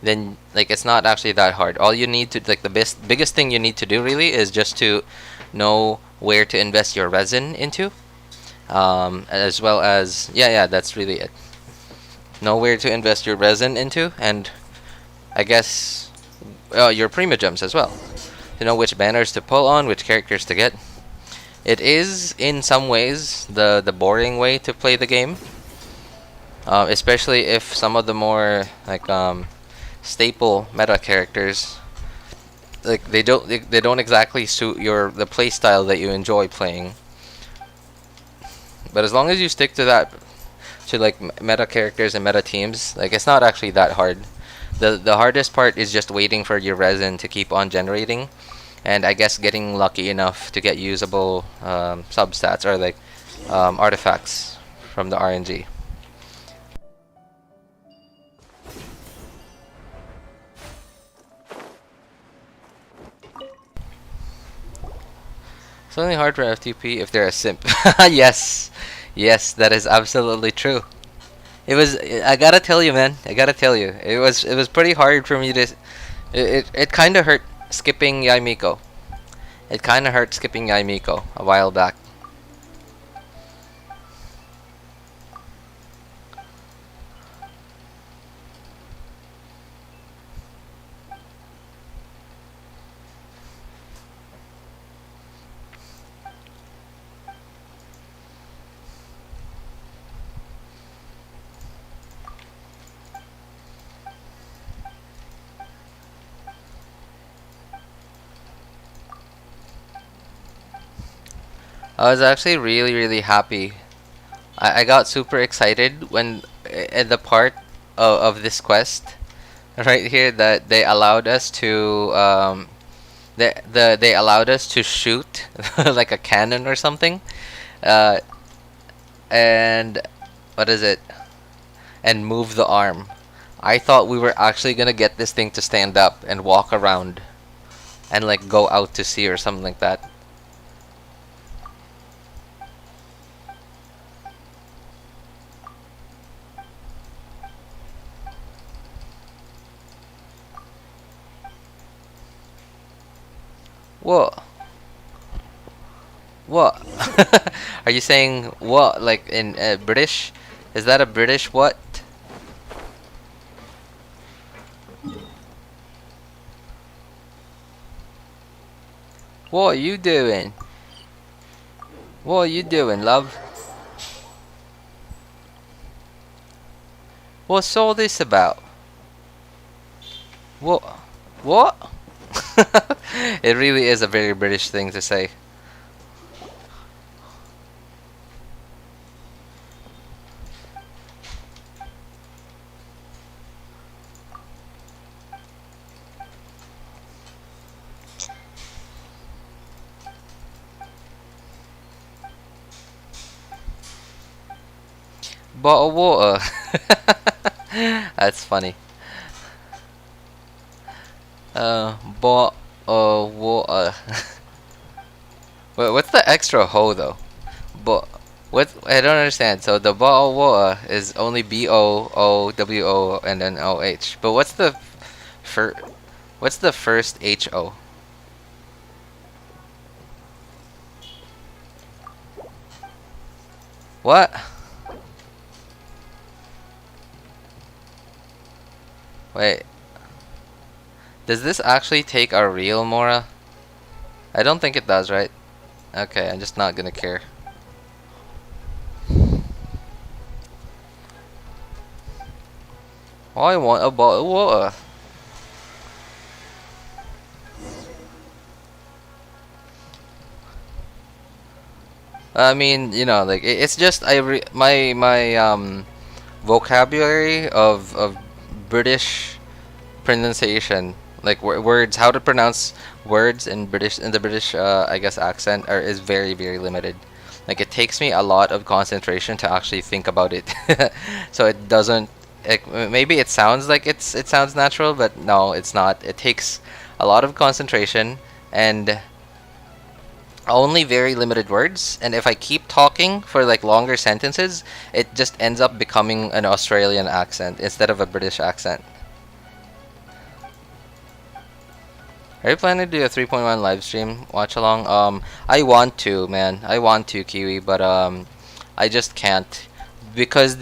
then like it's not actually that hard. All you need to like the biggest thing you need to do really is just to know where to invest your resin into, as well as yeah that's really it. Know where to invest your resin into, and I guess your prima gems as well. To know which banners to pull on, which characters to get. It is in some ways the boring way to play the game, especially if some of the more like staple meta characters like they don't exactly suit the play style that you enjoy playing. But as long as you stick to that, to like meta characters and meta teams, like it's not actually that hard. The hardest part is just waiting for your resin to keep on generating, and I guess getting lucky enough to get usable substats or like artifacts from the RNG. It's only hard for FTP if they're a simp. Yes, that is absolutely true. It was. I gotta tell you, man. I gotta tell you, it was pretty hard for me to. It kind of hurt skipping Yaimiko. It kind of hurt skipping Yaimiko a while back. I was actually really happy. I got super excited when at the part of this quest right here that they allowed us to they allowed us to shoot like a cannon or something. and what is it? And move the arm. I thought we were actually gonna get this thing to stand up and walk around and like go out to sea or something like that. What? What? Are you saying what like in British? Is that a British what? What are you doing? What are you doing, love? What's all this about? What? What? It really is a very British thing to say. Bottle of water. That's funny. Bottle of water. Wait, what's the extra ho though? But what? I don't understand. So the bottle of water is only BOOWO and then OH. But what's the first HO? What? Wait. Does this actually take our real Mora? I don't think it does, right? Okay, I'm just not gonna care. I want a bottle of water. I mean, you know, like it's just my vocabulary of British pronunciation, like words, how to pronounce words in the British I guess accent is very limited. Like it takes me a lot of concentration to actually think about it. So it doesn't maybe it sounds like it sounds natural, but no, it's not. It takes a lot of concentration and only very limited words, and if I keep talking for like longer sentences, it just ends up becoming an Australian accent instead of a British accent. Are you planning to do a 3.1 live stream watch along? I want to, man. I want to, Kiwi, but I just can't because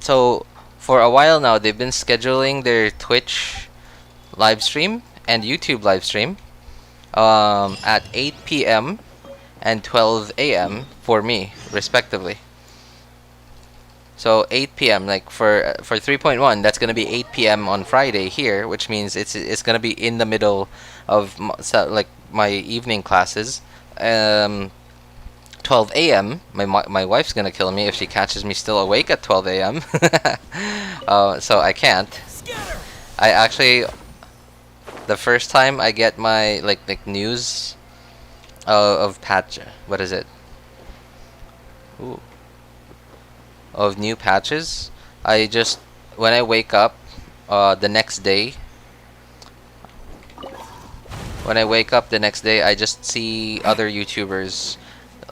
so for a while now they've been scheduling their Twitch live stream and YouTube live stream at 8 p.m. and 12 a.m. for me, respectively. So 8 p.m. like for 3.1, that's gonna be 8 p.m. on Friday here, which means it's gonna be in the middle of like my evening classes. 12 a.m. My wife's gonna kill me if she catches me still awake at 12 a.m. So I can't. I actually, the first time I get my like news of patch, what is it? Ooh. Of new patches, I just when I wake up the next day. When I wake up the next day, I just see other YouTubers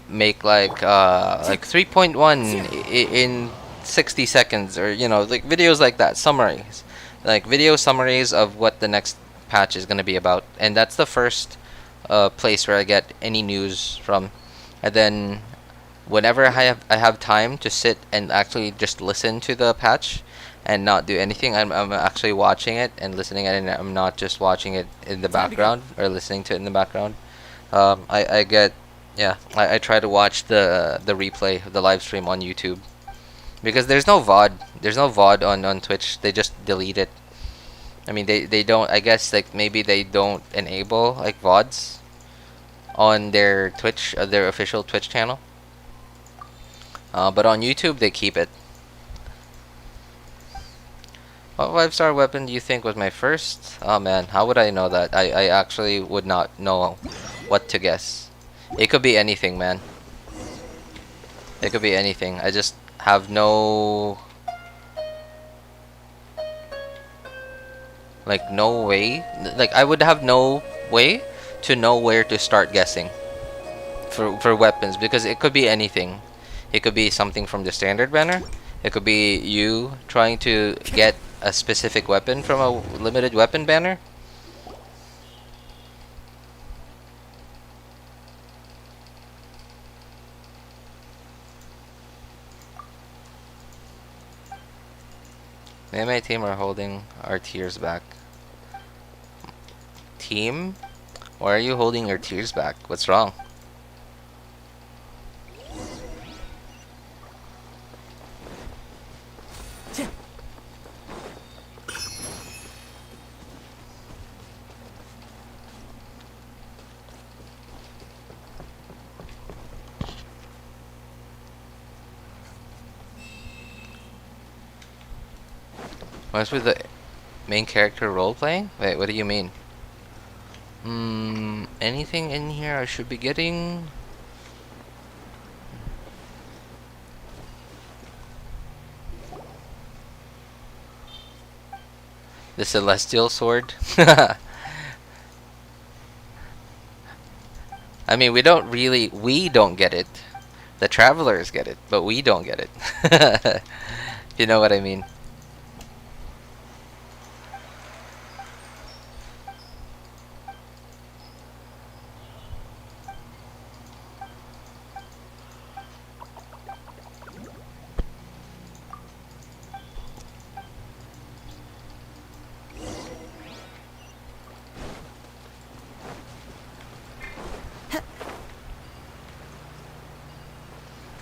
make like 3.1 in 60 seconds, or you know, like videos like that, summaries, like video summaries of what the next patch is gonna be about, and that's the first place where I get any news from. And then whenever I have time to sit and actually just listen to the patch and not do anything, I'm actually watching it and listening at it, and I'm not just watching it in the background or listening to it in the background. I try to watch the replay, the live stream on YouTube, because there's no VOD on Twitch. They just delete it. I mean, they don't, I guess, like maybe they don't enable like VODs on their Twitch, their official Twitch channel. But on YouTube they keep it. What 5-star weapon do you think was my first? Oh man, how would I know that? I actually would not know what to guess. It could be anything, man. It could be anything. I just have no no way. Like I would have no way to know where to start guessing for weapons, because it could be anything. It could be something from the standard banner. It could be you trying to get a specific weapon from a limited weapon banner. Me and my team are holding our tears back. Team? Why are you holding your tears back? What's wrong? What's with the main character role playing? Wait, what do you mean? Anything in here I should be getting? The Celestial Sword? I mean, we don't get it. The Travelers get it, but we don't get it. You know what I mean?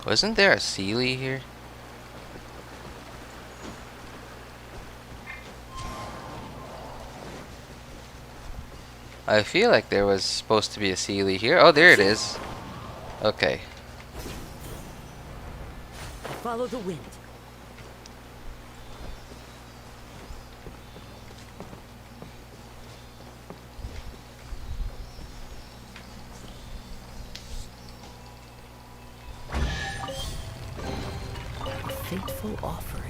Wasn't there a Sealy here? I feel like there was supposed to be a Sealy here. Oh, there it is. Okay. Follow the wind. Fateful offering.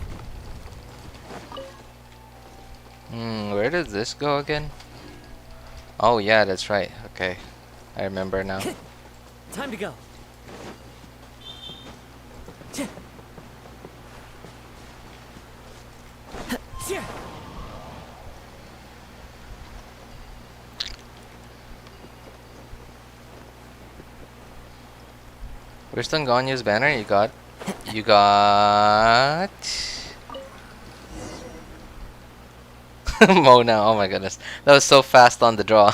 Where did this go again? Oh yeah, that's right. Okay, I remember now. Time to go. Where's Ganya's banner? You got Mona. Oh my goodness, that was so fast on the draw.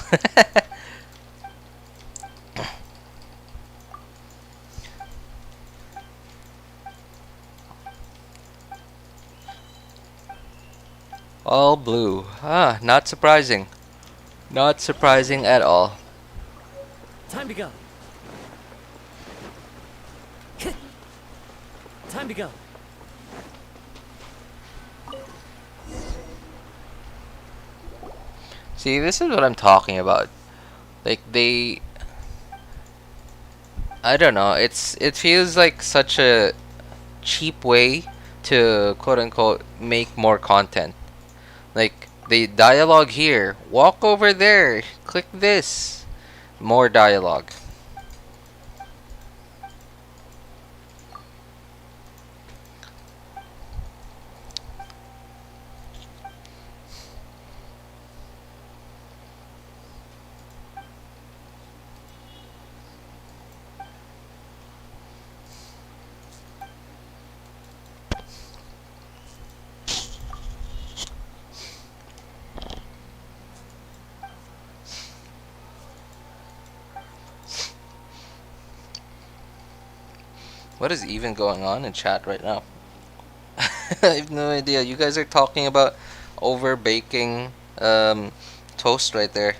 All blue. Ah, not surprising. Not surprising at all. Time to go. Time to go. See, this is what I'm talking about. Like I don't know, it feels like such a cheap way to quote unquote make more content. Like the dialogue here, walk over there, click this, more dialogue. What is even going on in chat right now? I have no idea. You guys are talking about over baking toast right there.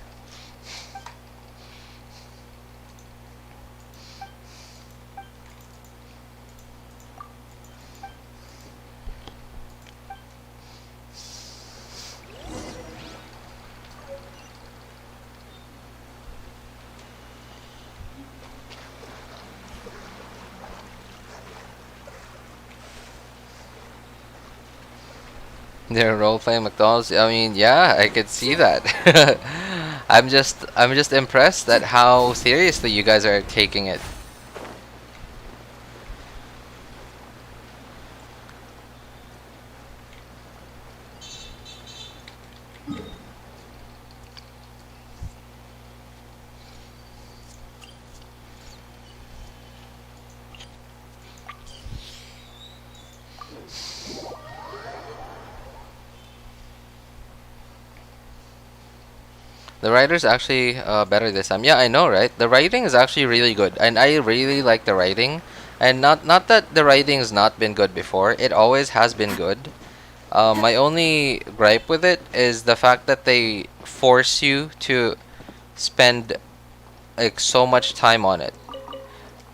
They're role-playing McDonald's. I mean, yeah, I could see that. I'm just impressed at how seriously you guys are taking it. The writer's actually better this time. Yeah, I know, right? The writing is actually really good, and I really like the writing. And not that the writing's not been good before. It always has been good. My only gripe with it is the fact that they force you to spend like so much time on it.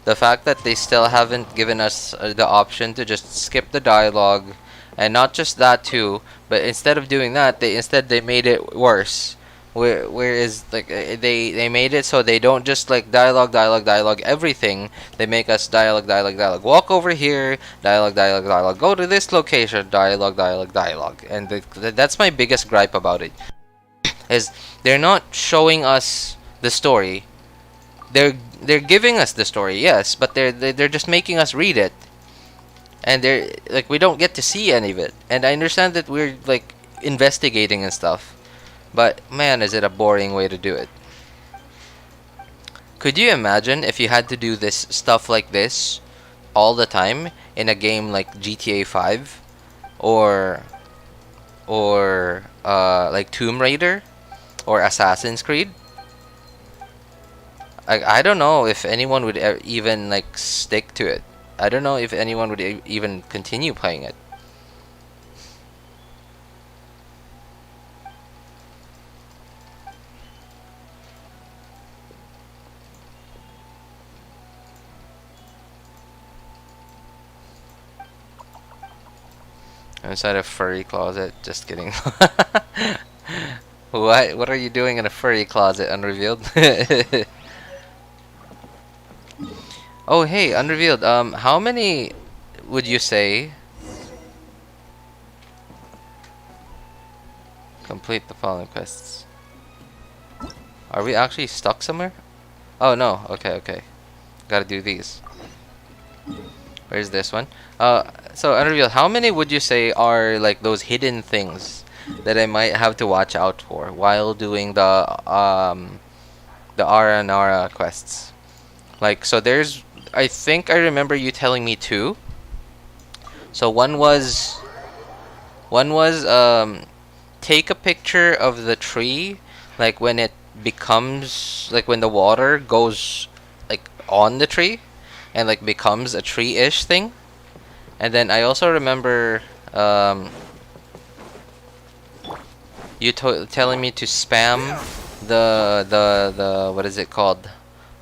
The fact that they still haven't given us the option to just skip the dialogue, and not just that too, but instead of doing that, they made it worse. Whereas like they made it so they don't just like dialogue everything. They make us dialogue. Walk over here, dialogue. Go to this location, dialogue. And that's my biggest gripe about it. Is they're not showing us the story. They're giving us the story, yes, but they're just making us read it. And they're like we don't get to see any of it. And I understand that we're like investigating and stuff. But man, is it a boring way to do it. Could you imagine if you had to do this stuff like this all the time in a game like GTA 5 or like Tomb Raider or Assassin's Creed? I don't know if anyone would even like stick to it. I don't know if anyone would even continue playing it. Inside a furry closet. Just kidding. What are you doing in a furry closet, Unrevealed? Oh, hey, Unrevealed. How many would you say complete the following quests? Are we actually stuck somewhere? Oh no. Okay. Gotta do these. Where's this one? So Unrevealed, how many would you say are like those hidden things that I might have to watch out for while doing the Aranara quests? Like, so there's, I think I remember you telling me two. So one was take a picture of the tree, like when it becomes like when the water goes like on the tree and like becomes a tree-ish thing. And then I also remember you telling me to spam the what is it called?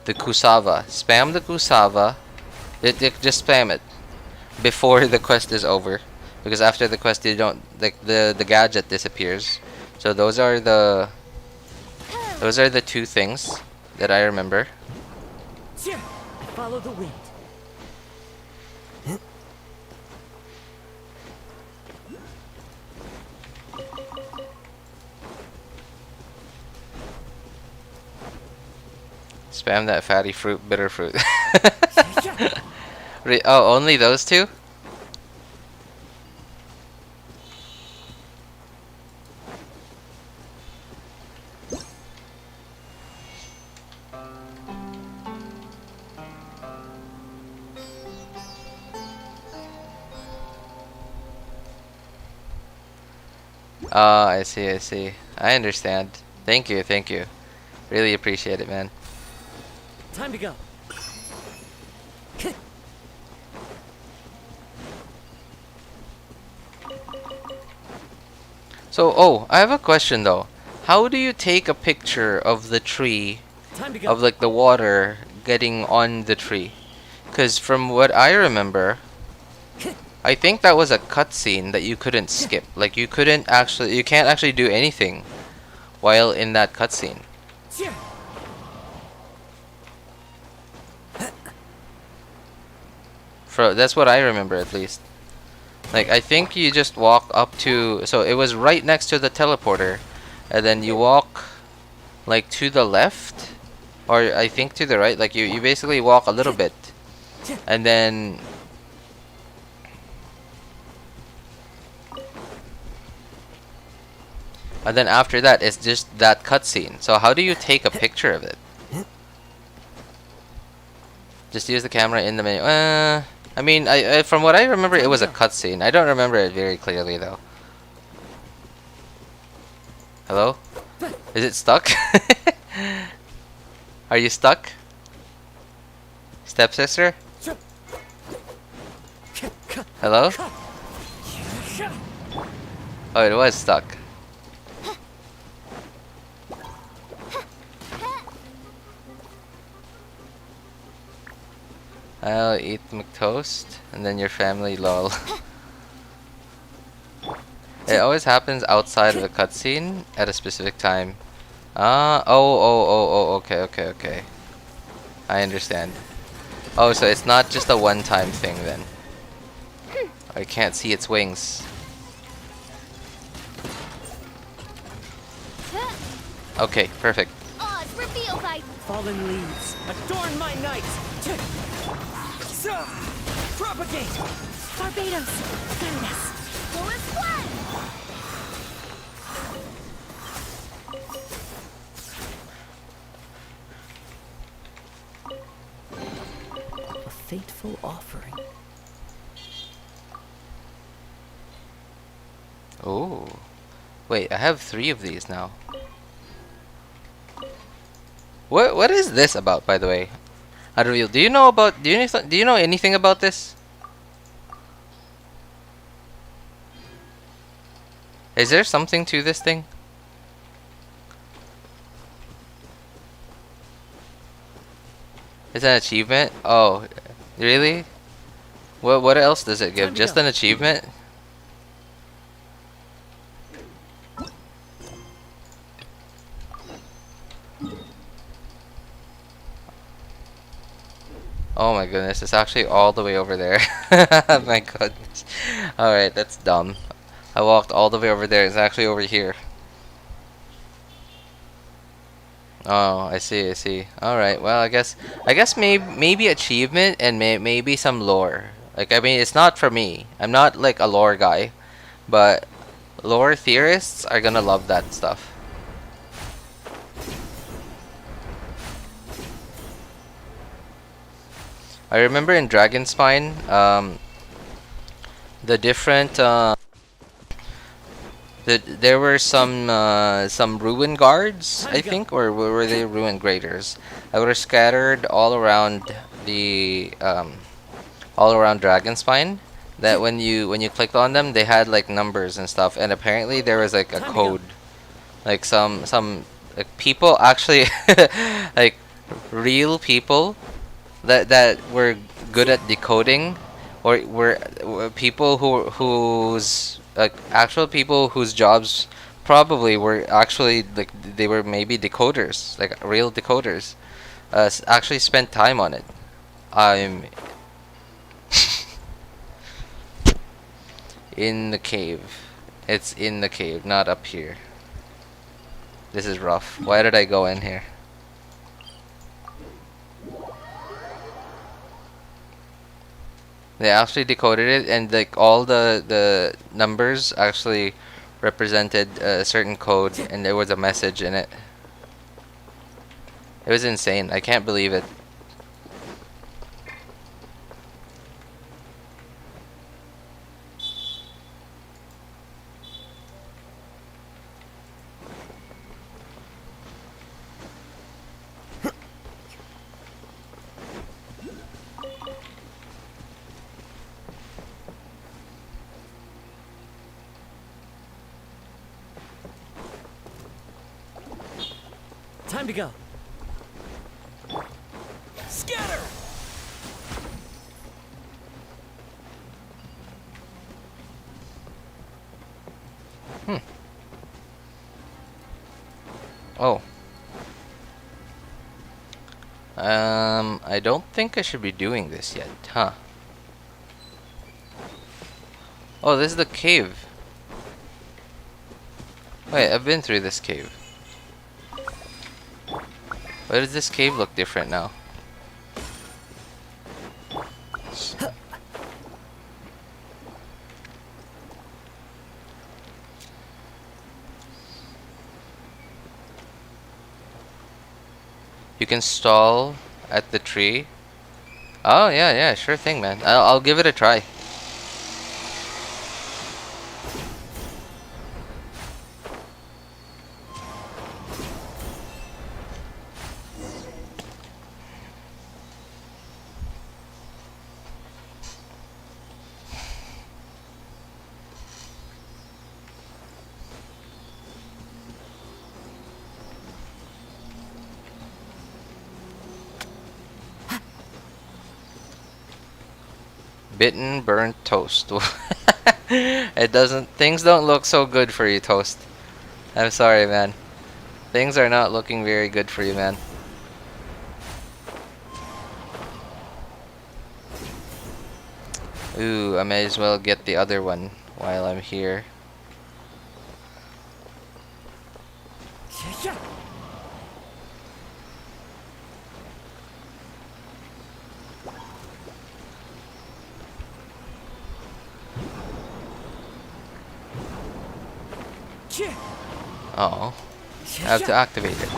The Kusava. Spam the Kusava. Just spam it before the quest is over, because after the quest you don't like the gadget disappears. So those are the two things that I remember. Follow the wind. Spam that fatty fruit, bitter fruit. Oh, only those two? Oh, I see. I understand. Thank you. Really appreciate it, man. Time to go. So, oh, I have a question though. How do you take a picture of the tree, of like the water getting on the tree? Because from what I remember, I think that was a cutscene that you couldn't skip. Like you can't actually do anything while in that cutscene. That's what I remember, at least. Like, I think you just walk up to... So it was right next to the teleporter. And then you walk, like, to the left. Or I think to the right. Like, you basically walk a little bit. And then... And then after that, it's just that cutscene. So how do you take a picture of it? Just use the camera in the menu. I mean, from what I remember, it was a cutscene. I don't remember it very clearly, though. Hello? Is it stuck? Are you stuck? Stepsister? Hello? Oh, it was stuck. I'll eat McToast, and then your family, lol. It always happens outside of a cutscene at a specific time. Okay. I understand. Oh, so it's not just a one-time thing then. I can't see its wings. Okay, perfect. Oz, reveal thy Fallen leaves, adorn my night! Propagate! Barbados. Goodness. Full as one. A fateful offering. Oh. Wait, I have 3 of these now. What is this about, by the way? Unreal. Do you know anything about this? Is there something to this thing? It's an achievement? Oh, really? What else does it give? Just an achievement? Oh my goodness, it's actually all the way over there. My goodness. Alright, that's dumb. I walked all the way over there. It's actually over here. Oh, I see. Alright, well, I guess maybe achievement and maybe some lore. Like, I mean, it's not for me. I'm not like a lore guy. But lore theorists are gonna love that stuff. I remember in Dragonspine, the different there were some ruin guards, I think, or were they ruin graders? That were scattered all around the all around Dragonspine. That when you clicked on them, they had like numbers and stuff, and apparently there was like a code, like some like people actually like real people that were good at decoding, or were people whose actual people whose jobs probably were actually like they were maybe decoders, like real decoders, actually spent time on it. I'm in the cave. It's in the cave, not up here. This is rough. Why did I go in here? They actually decoded it, and like all the numbers actually represented a certain code, and there was a message in it. It was insane. I can't believe it. Time to go. Scatter! Oh. I don't think I should be doing this yet, huh? Oh, this is the cave. Wait, I've been through this cave. Why does this cave look different now? You can stall at the tree. Oh yeah, yeah, sure thing, man. I'll give it a try. Bitten, burnt toast. It doesn't. Things don't look so good for you, Toast. I'm sorry, man. Things are not looking very good for you, man. Ooh, I may as well get the other one while I'm here. Oh, I have to activate it.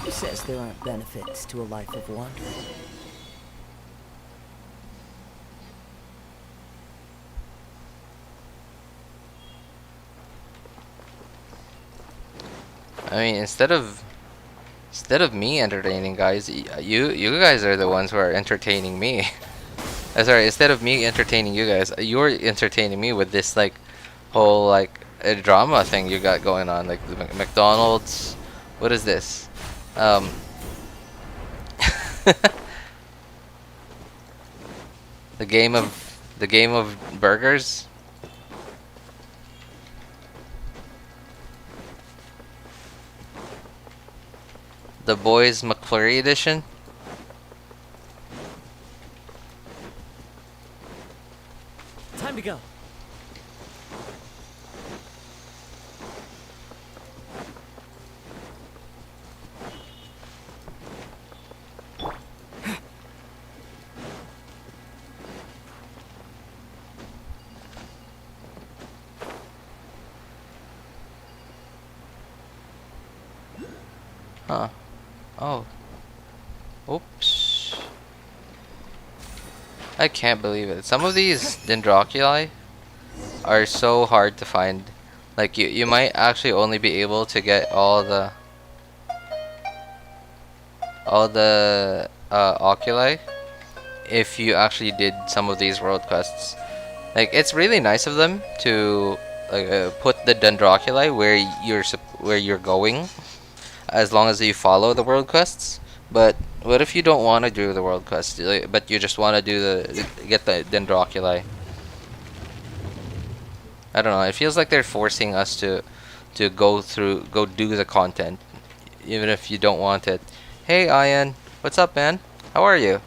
Who says there aren't benefits to a life of wandering? I mean, instead of me entertaining guys, you guys are the ones who are entertaining me. Sorry, instead of me entertaining you guys, you're entertaining me with this like whole like a drama thing you got going on, like the McDonald's. What is this? The game of burgers. The Boys McFlurry edition. Time to go. Huh. Oh. Oops. I can't believe it. Some of these dendroculi are so hard to find. Like you might actually only be able to get all the oculi if you actually did some of these world quests. Like it's really nice of them to put the dendroculi where you're going, as long as you follow the world quests. But what if you don't want to do the world quests, but you just want to do get the dendroculi? I don't know. It feels like they're forcing us to go do the content, even if you don't want it. Hey, Ian, what's up, man? How are you?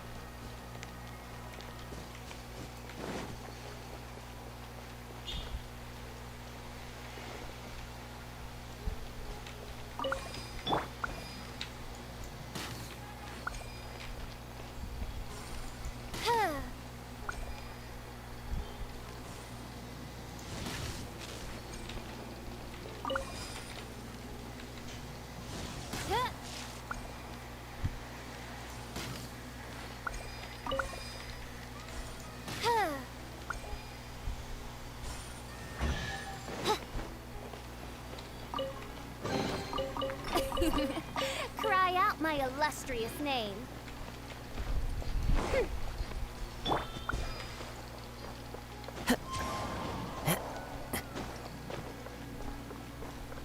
Cry out my illustrious name.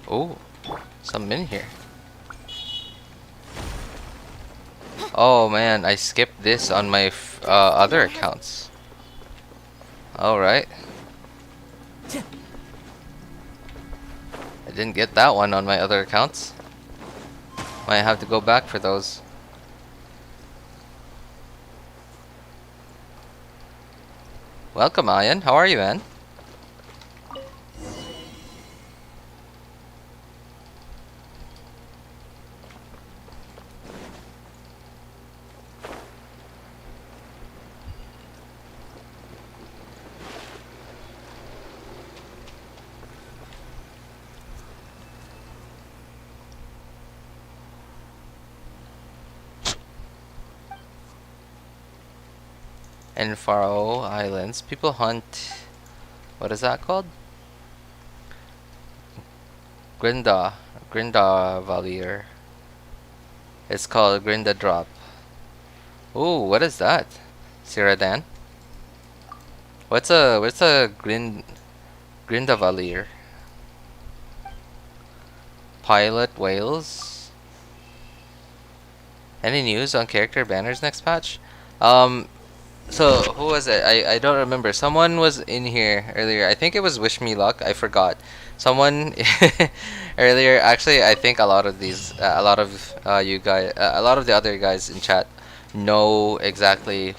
Oh, some in here. Oh man, I skipped this on my other accounts. Alright. I didn't get that one on my other accounts. Might have to go back for those. Welcome, Ian. How are you, man? In Faroe Islands, people hunt. What is that called? Grinda Valier. It's called Grinda Drop. Ooh, what is that? Siradan? What's a Grinda Valier? Pilot whales. Any news on character banners next patch? So who was it? I don't remember. Someone was in here earlier. I think it was Wish Me Luck. I forgot. Someone earlier. Actually, I think a lot of these, a lot of you guys, a lot of the other guys in chat know exactly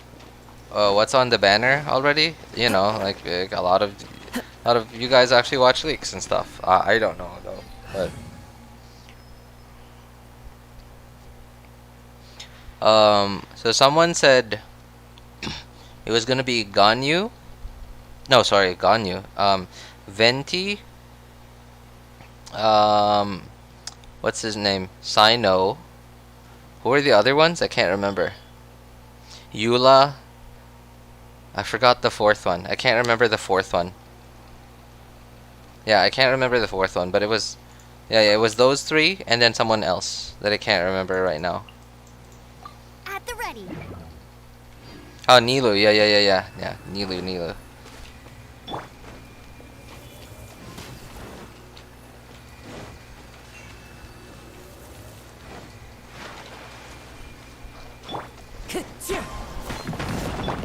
what's on the banner already. You know, like a lot of you guys actually watch leaks and stuff. I don't know though, but so someone said. It was gonna be Ganyu. No, sorry, Ganyu. Venti. What's his name? Sino. Who are the other ones? I can't remember. Eula. I forgot the fourth one. I can't remember the fourth one. Yeah, I can't remember the fourth one, but it was, yeah, it was those three, and then someone else that I can't remember right now. At the ready. Oh, Nilu, yeah, Nilu.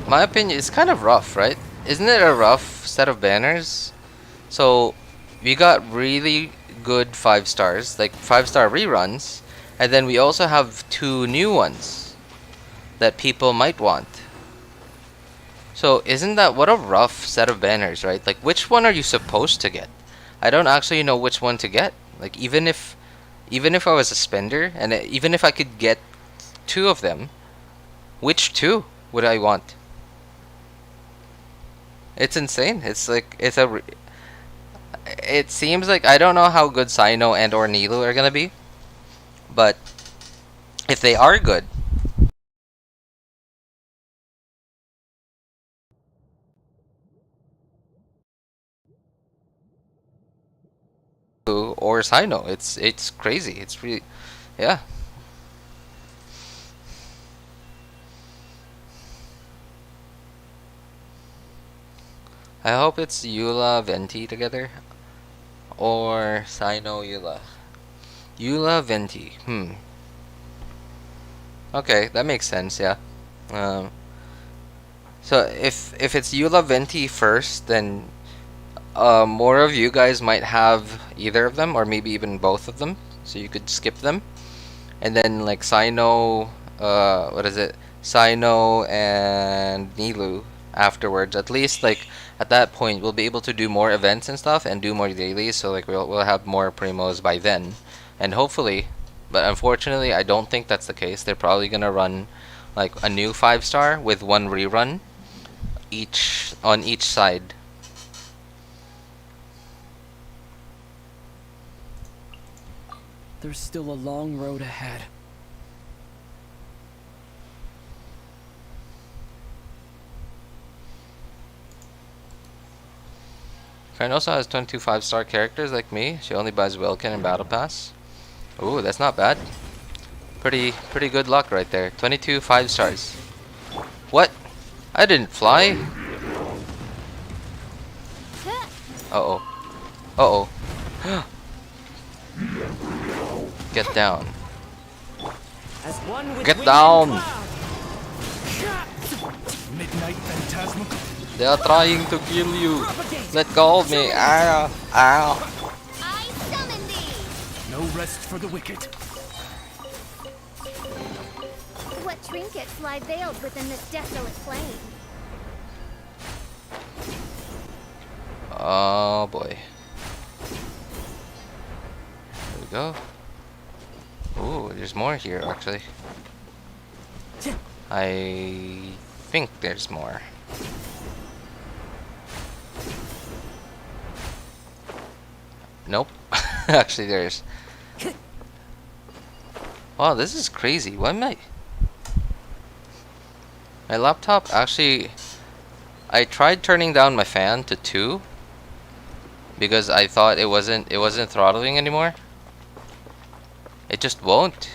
My opinion, it's kind of rough, right? Isn't it a rough set of banners? So, we got really good 5 stars, like 5-star reruns, and then we also have 2 new ones that people might want. So isn't that what a rough set of banners, right? Like which one are you supposed to get? I don't actually know which one to get. Like even if I was a spender and even if I could get 2 of them, which 2 would I want? It's insane. It's like it seems like I don't know how good Sino and or Nilu are gonna be, but if they are good, or Sino, it's crazy. It's really, yeah. I hope it's Eula Venti together, or Sino Eula. Eula Venti. Okay, that makes sense. Yeah. So if it's Eula Venti first, then more of you guys might have either of them, or maybe even both of them, so you could skip them. And then like Sino, what is it? Sino and Nilu afterwards. At least like at that point, we'll be able to do more events and stuff, and do more dailies. So like we'll have more primos by then, and hopefully. But unfortunately, I don't think that's the case. They're probably gonna run like a new 5-star with 1 rerun on each side. There's still a long road ahead. Friend also has 22 5-star characters like me. She only buys Wilkin and Battle Pass. Ooh, that's not bad. Pretty good luck right there. 22 5-stars. What? I didn't fly. Uh-oh. Uh-oh. Get down. As one with Get wind down! and cloud. Midnight Phantasmical. They are trying to kill you. Let go of me. Ow. Ow. I summon thee! No rest for the wicked. What trinkets lie veiled within this desolate plain? Oh boy. There we go. Ooh, there's more here actually. I think there's more. Nope. Actually there's. Wow, this is crazy. Why am I? My laptop actually, I tried turning down my fan to 2 because I thought it wasn't throttling anymore. It just won't.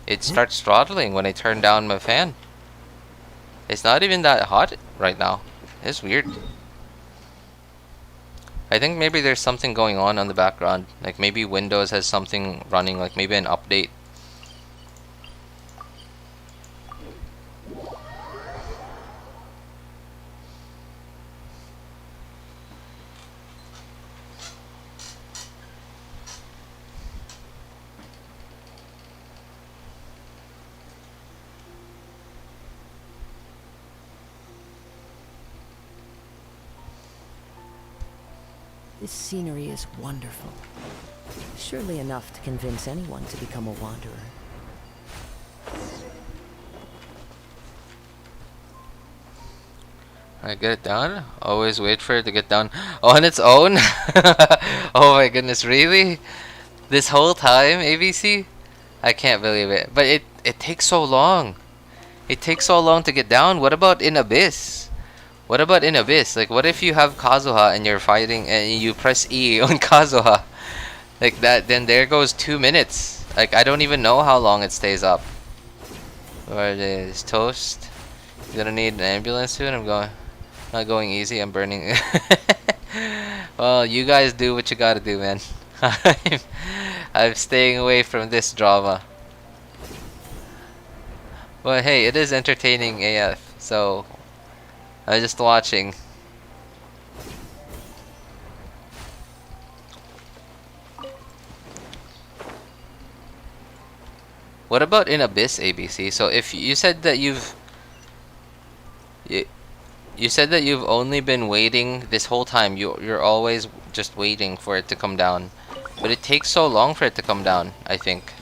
It starts throttling when I turn down my fan. It's not even that hot right now. It's weird. I think maybe there's something going on the background. Like maybe Windows has something running, like maybe an update. This scenery is wonderful. Surely enough to convince anyone to become a wanderer. Alright, get it down. Always wait for it to get down on its own. Oh my goodness, really? This whole time, ABC? I can't believe it. But it takes so long. It takes so long to get down. What about in Abyss? What about in Abyss? Like, what if you have Kazuha and you're fighting and you press E on Kazuha? Like that, then there goes 2 minutes. Like, I don't even know how long it stays up. Where it is? Toast. You're gonna need an ambulance soon? Not going easy, I'm burning. Well, you guys do what you gotta do, man. I'm staying away from this drama. Well, hey, it is entertaining AF, so I'm just watching. What about in Abyss, ABC? So if you said that you said that you've only been waiting this whole time, you're always just waiting for it to come down. But it takes so long for it to come down, I think.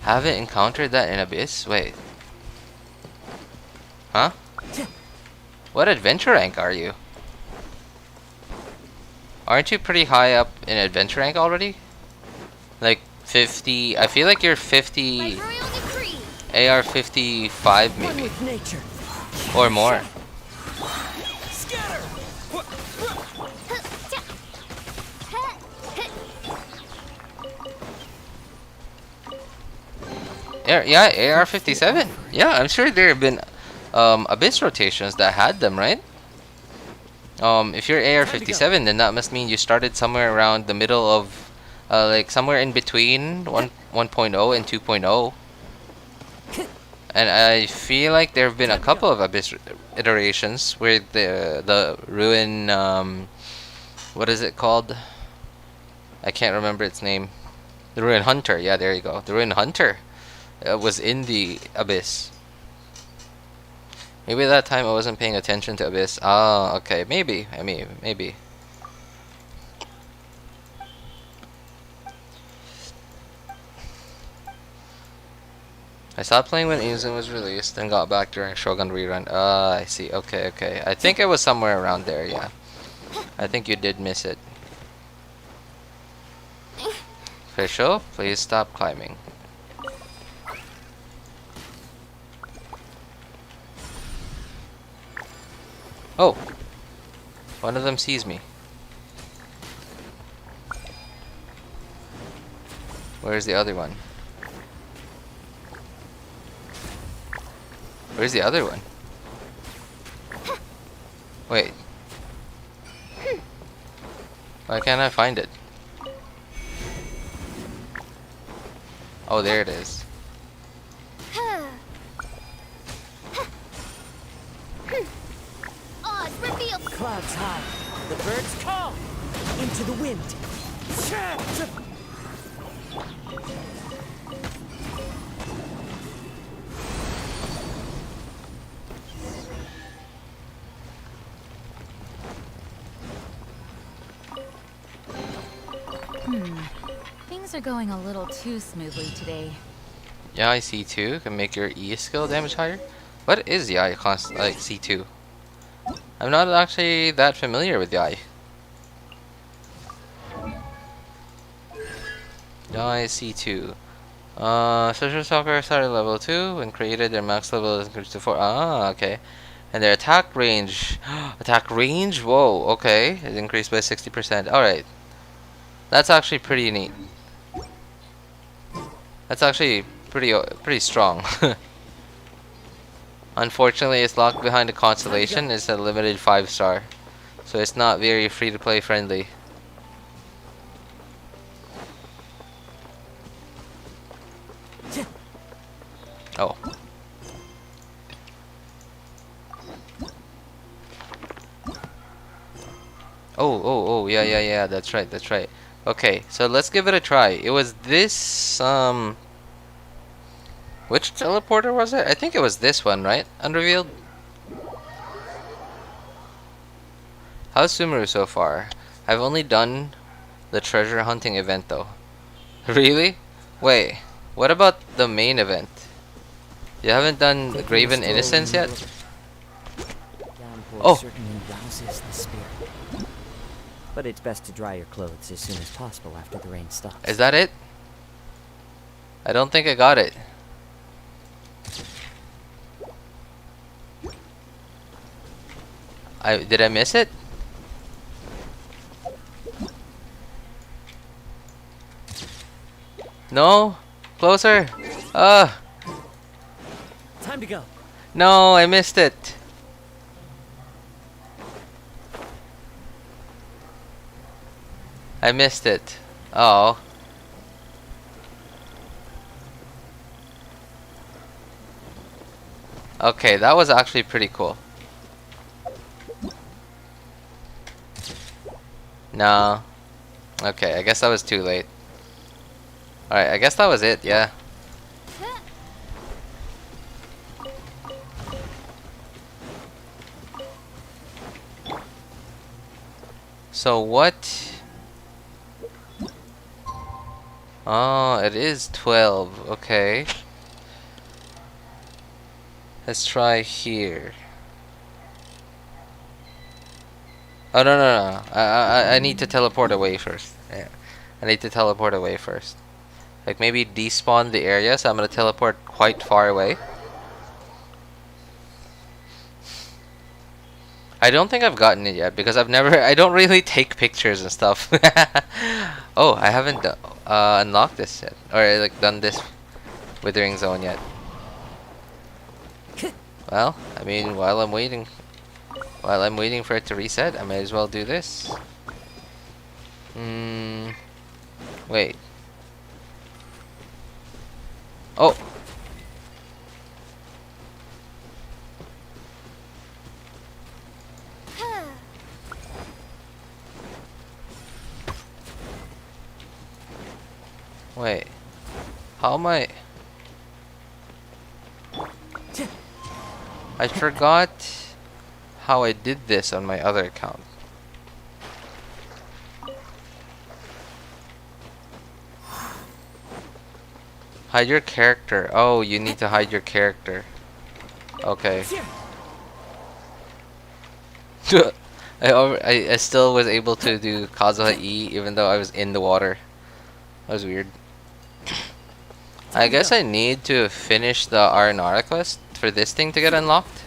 Haven't encountered that in Abyss? Wait. Huh? What adventure rank are you? Aren't you pretty high up in adventure rank already? Like 50, I feel like you're 50, AR 55 maybe. Or more. Yeah, AR 57. Yeah, I'm sure there have been Abyss rotations that had them, right? If you're AR 57, then that must mean you started somewhere around the middle of, like somewhere in between 1.0 and 2.0. And I feel like there have been a couple of Abyss iterations where the Ruin, what is it called? I can't remember its name. The Ruin Hunter. Yeah, there you go. The Ruin Hunter was in the Abyss. Maybe that time I wasn't paying attention to Abyss. Ah, okay. Maybe. I mean, maybe. I stopped playing when Innocence was released and got back during Shogun rerun. Ah, I see. Okay, okay. I think it was somewhere around there, yeah. I think you did miss it. Official, please stop climbing. Oh! One of them sees me. Where's the other one? Where's the other one? Wait. Why can't I find it? Oh, there it is. Oz, reveal. Clouds high. The birds call. Into the wind. Things are going a little too smoothly today. Yeah, C2 can make your E skill damage higher. What is Yai like C2? I'm not actually that familiar with Yai. Yai C2. Social Stalker started level 2. When created, their max level is increased to 4. Ah, okay. And their attack range. Attack range? Whoa, okay. It increased by 60%. Alright. That's actually pretty neat. That's actually pretty strong. Unfortunately, it's locked behind a constellation. It's a limited 5-star, so it's not very free-to-play friendly. Oh. Oh, yeah, that's right. Okay, so let's give it a try. It was this, which teleporter was it? I think it was this one, right? Unrevealed? How's SUMERU so far? I've only done the treasure hunting event though. Really? Wait, what about the main event? You haven't done Graven Innocence yet? Downpour Oh! certainly rouses the spirit. But it's best to dry your clothes as soon as possible after the rain stops. Is that it? I don't think I got it. Did I miss it? No? Closer? Time to go. No, I missed it. I missed it. Oh. Okay, that was actually pretty cool. No. Okay, I guess that was too late. Alright, I guess that was it, yeah. So what? Oh, it is 12. Okay. Let's try here. Oh no. I need to teleport away first. Yeah. I need to teleport away first. Like maybe despawn the area, so I'm gonna teleport quite far away. I don't think I've gotten it yet because I don't really take pictures and stuff. Oh, I haven't unlocked this yet, or like done this withering zone yet. Well, I mean, while I'm waiting for it to reset, I might as well do this. Wait. Oh. Wait. How am I? I forgot how I did this on my other account. Hide your character. Oh, you need to hide your character. Okay. I still was able to do Kazuha E even though I was in the water. That was weird. I guess I need to finish the Aranara quest for this thing to get unlocked.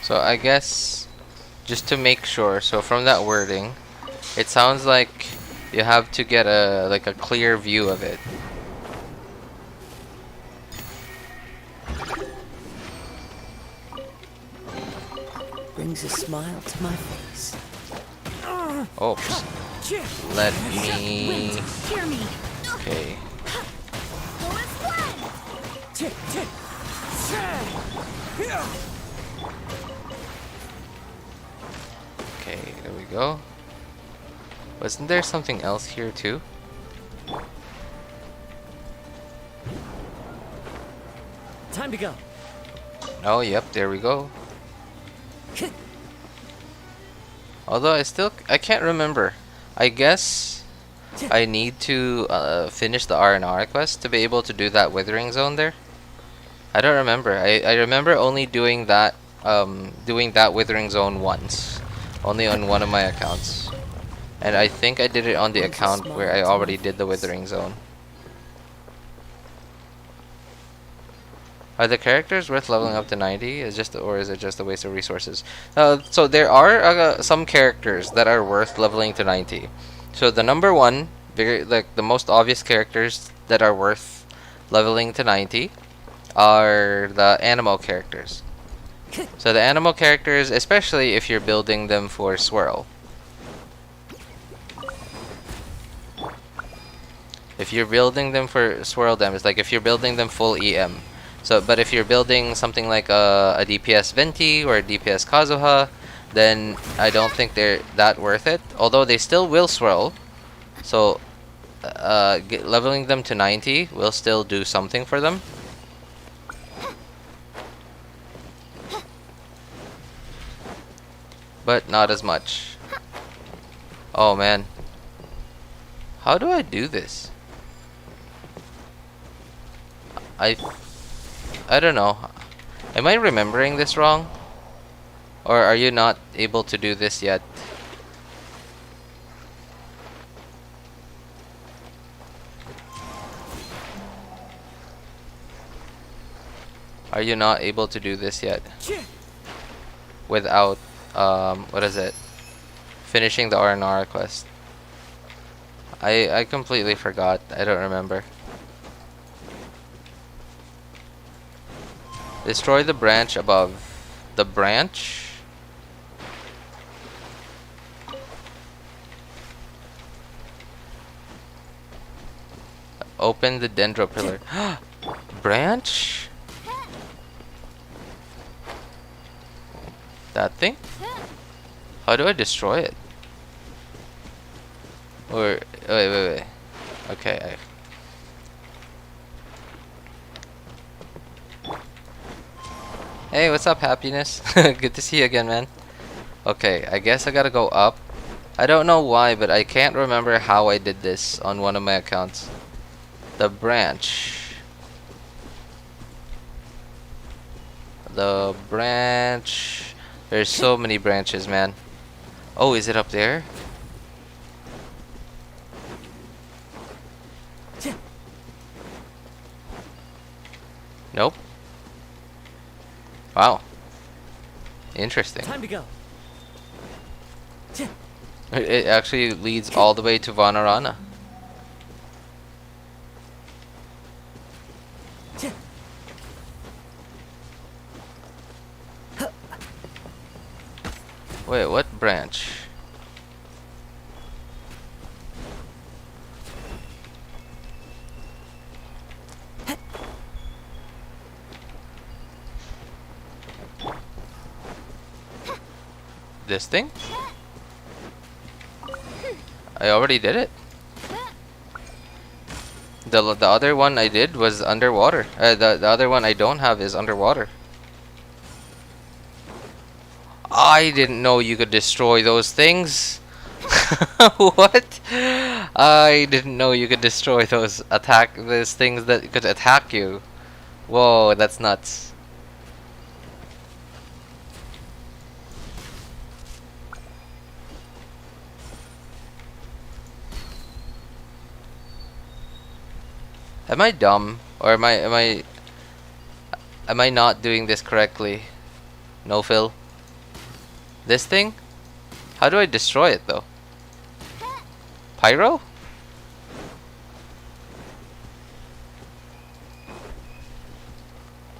So I guess just to make sure, so from that wording, it sounds like you have to get a clear view of it. Brings a smile to my face. Oops. Let me. Hear me. Okay. Okay, there we go. Wasn't there something else here too? Time to go. Oh, yep, there we go. Although I can't remember. I guess I need to finish the Aranara quest to be able to do that Withering Zone there. I don't remember. I remember only doing that Withering Zone once, only on one of my accounts, and I think I did it on the account where I already did the Withering Zone. Are the characters worth leveling up to 90? Or is it just a waste of resources? So there are some characters that are worth leveling to 90. So the number one, the most obvious characters that are worth leveling to 90 are the animal characters. So the animal characters, especially if you're building them for Swirl. If you're building them for Swirl damage, like if you're building them full EM. So, but if you're building something like a DPS Venti or a DPS Kazuha, then I don't think they're that worth it. Although they still will swirl, so leveling them to 90 will still do something for them. But not as much. Oh man. How do I do this? I don't know. Am I remembering this wrong? Or are you not able to do this yet? Are you not able to do this yet? Without, what is it? Finishing the Aranara quest. I completely forgot. I don't remember. Destroy the branch above. The branch? Open the Dendro pillar. Branch? That thing? How do I destroy it? Or wait. Okay. Hey, what's up, Happiness? Good to see you again, man. Okay, I guess I gotta go up. I don't know why, but I can't remember how I did this on one of my accounts. The branch. The branch. There's so many branches, man. Oh, is it up there? Nope. Wow. Interesting. Time to go. It actually leads all the way to Aranara. Wait, what branch? This thing? I already did it. The other one I did was underwater. The other one I don't have is underwater. I didn't know you could destroy those things. What? I didn't know you could destroy those things that could attack you. Whoa, that's nuts. Am I dumb, or am I not doing this correctly? No, Phil. This thing? How do I destroy it though? Pyro?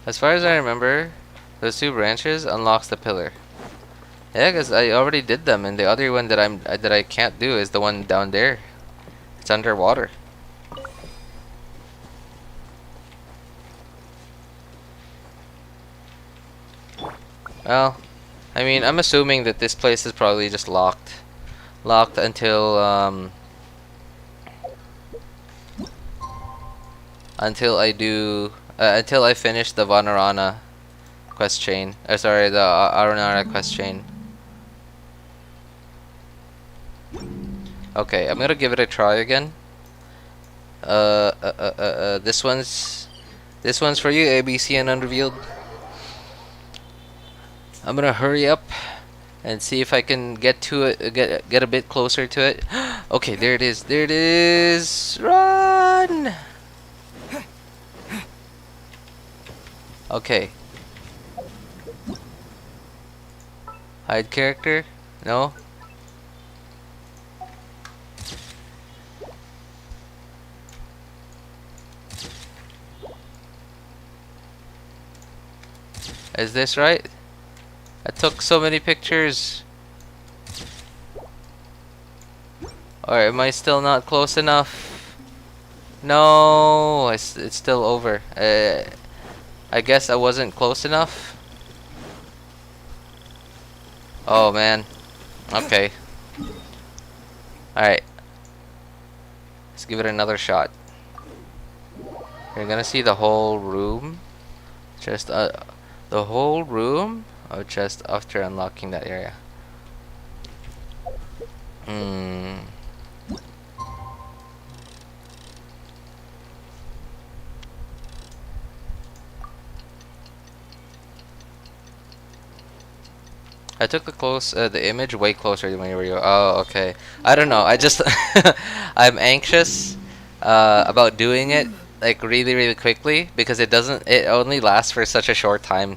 As far as I remember, those 2 branches unlocks the pillar. Yeah, because I already did them, and the other one that I can't do is the one down there. It's underwater. Well, I mean, I'm assuming that this place is probably just locked until until I finish the Aranara quest chain. Sorry, the Aranara quest chain. Okay, I'm gonna give it a try again. This one's for you, ABC and Unrevealed. I'm gonna hurry up and see if I can get to it, get a bit closer to it. Okay, there it is. There it is. Run! Okay. Hide character? No. Is this right? I took so many pictures. Or am I still not close enough? No, it's still over. I guess I wasn't close enough. Oh man. Okay. Alright. Let's give it another shot. You're gonna see the whole room. Just the whole room. Oh, just after unlocking that area. I took the image way closer than when you were. Oh, okay. I don't know. I just I'm anxious about doing it like really quickly because it only lasts for such a short time.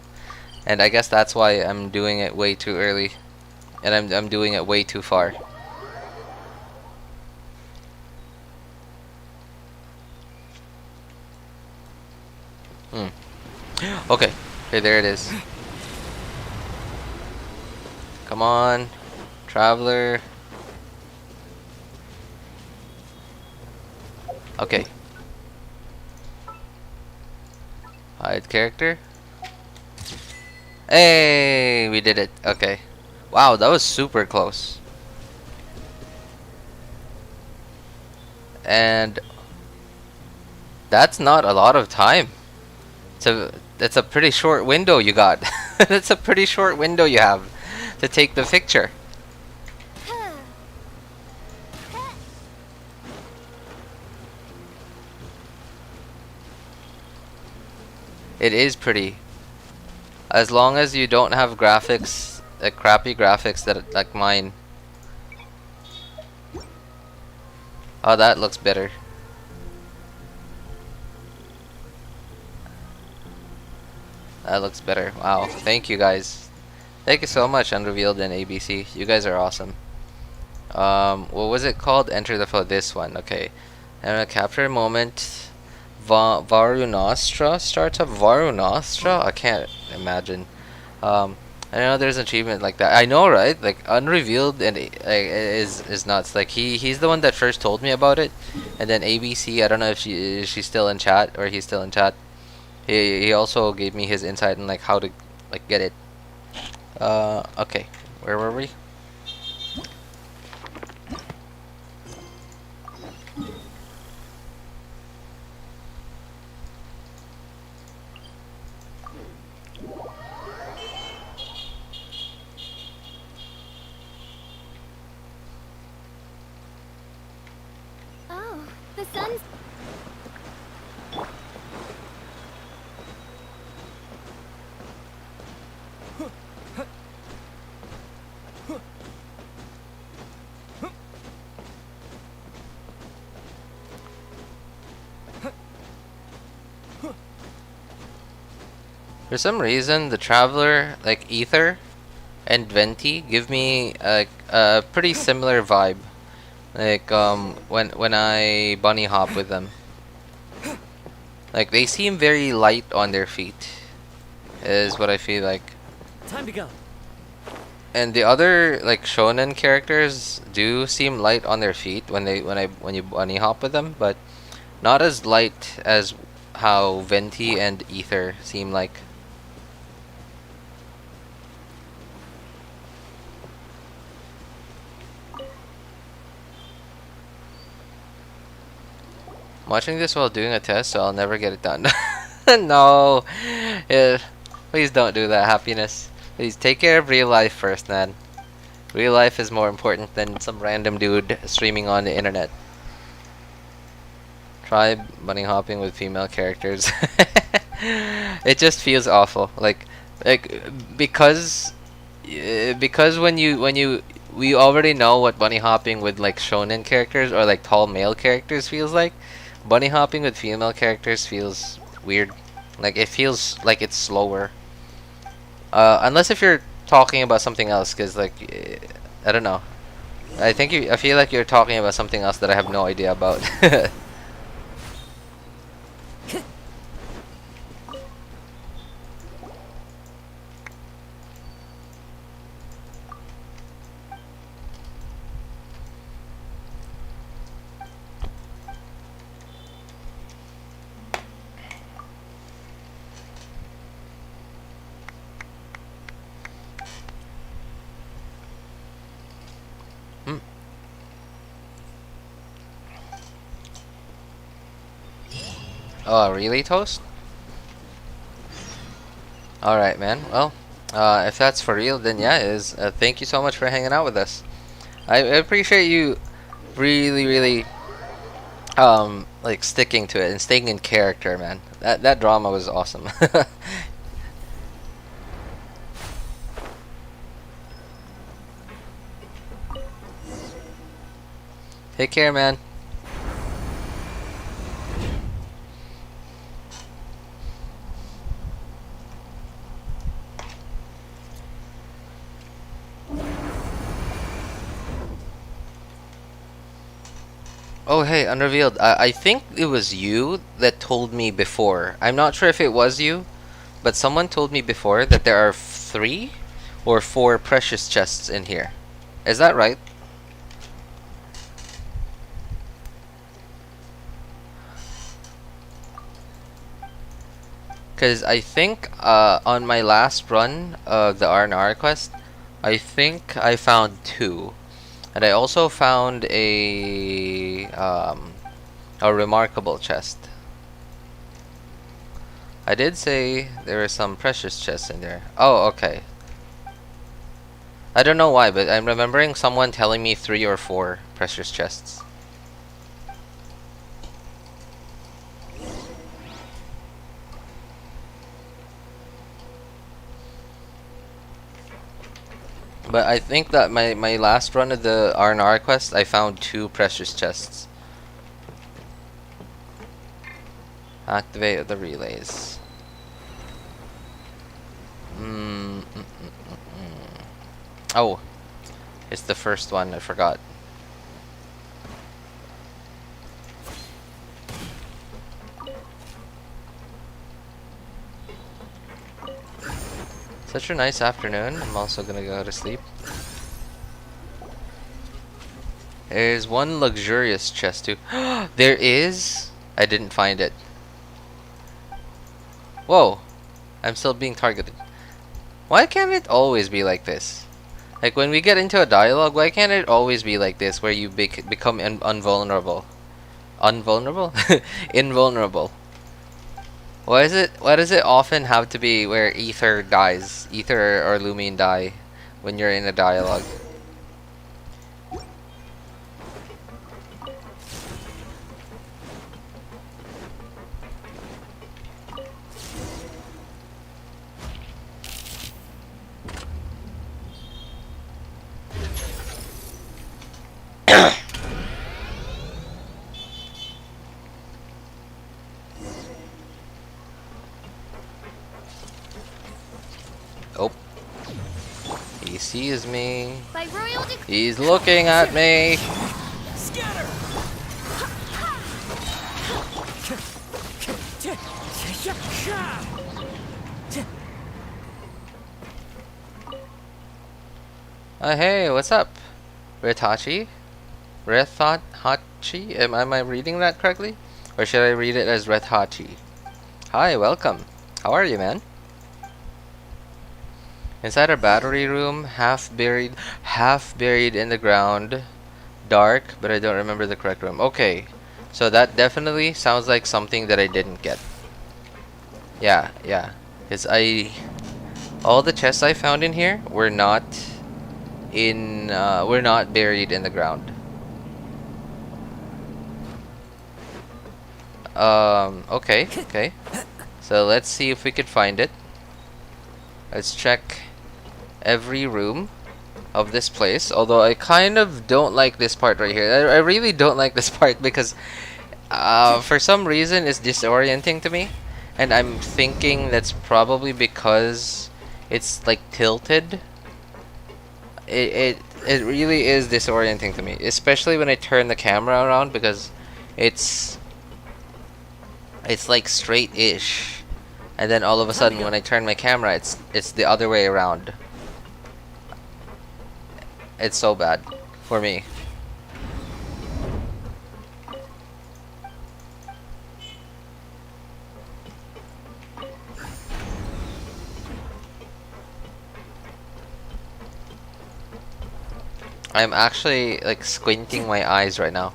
And I guess that's why I'm doing it way too early. And I'm doing it way too far. Okay, there it is. Come on, traveler. Okay. Hide character. Hey, we did it. Okay. Wow, that was super close. And that's not a lot of time. That's a pretty short window you got. That's a pretty short window you have to take the picture. It is pretty. As long as you don't have graphics, like crappy graphics that like mine. Oh, that looks better. That looks better. Wow. Thank you guys. Thank you so much, Unrevealed and ABC. You guys are awesome. What was it called? Enter the flow. This one. Okay. I'm gonna capture a moment. Varunastra starts up. Varunastra? I can't imagine. I know there's an achievement like that. I know, right? Like Unrevealed and is nuts. Like he's the one that first told me about it, and then ABC. I don't know if she's still in chat or he's still in chat. He also gave me his insight on like how to like get it. Okay, where were we? Oh, the sun's... For some reason, the Traveler, like Ether, and Venti give me a pretty similar vibe. Like when I bunny hop with them. Like they seem very light on their feet. Is what I feel like. Time to go. And the other like shonen characters do seem light on their feet when you bunny hop with them, but not as light as how Venti and Ether seem like. I'm watching this while doing a test, so I'll never get it done. No, yeah, please don't do that, happiness. Please take care of real life first, man. Real life is more important than some random dude streaming on the internet. Try bunny hopping with female characters. It just feels awful. Like because when we already know what bunny hopping with like shonen characters or like tall male characters feels like. Bunny hopping with female characters feels weird. Like it feels like it's slower. Unless if you're talking about something else, cause like I don't know. I feel like you're talking about something else that I have no idea about. Oh, really, Toast? Alright, man. Well, if that's for real, then yeah, it is. Thank you so much for hanging out with us. I appreciate you really, like sticking to it and staying in character, man. That drama was awesome. Take care, man. Oh hey, Unrevealed, I think it was you that told me before. I'm not sure if it was you, but someone told me before that there are 3 or 4 precious chests in here. Is that right? Because I think on my last run of the Aranara quest, I think I found 2. And I also found a remarkable chest. I did say there are some precious chests in there. Oh, okay. I don't know why, but I'm remembering someone telling me 3 or 4 precious chests. But I think that my last run of the Aranara quest, I found 2 precious chests. Activate the relays. Oh, it's the first one, I forgot. Such a nice afternoon. I'm also gonna go to sleep. There's one luxurious chest too. There is? I didn't find it. Whoa. I'm still being targeted. Why can't it always be like this? Like when we get into a dialogue, why can't it always be like this where you become invulnerable? Invulnerable? Why does it often have to be where Ether dies? Ether or Lumine die when you're in a dialogue? sees me. By royal decree. He's looking at me. Scatter! Hey, what's up? Retachi? Rethachi? Am I reading that correctly? Or should I read it as Rethachi? Hi, welcome. How are you, man? Inside our battery room, half buried in the ground. Dark, but I don't remember the correct room. Okay, so that definitely sounds like something that I didn't get. Yeah. Because all the chests I found in here were not buried in the ground. Okay. So let's see if we could find it. Let's check every room of this place. Although I kind of don't like this part right here. I really don't like this part because for some reason it's disorienting to me. And I'm thinking that's probably because it's like tilted. It really is disorienting to me, especially when I turn the camera around, because it's like straight-ish, and then all of a sudden when I turn my camera, it's the other way around. It's so bad for me. I'm actually like squinting my eyes right now.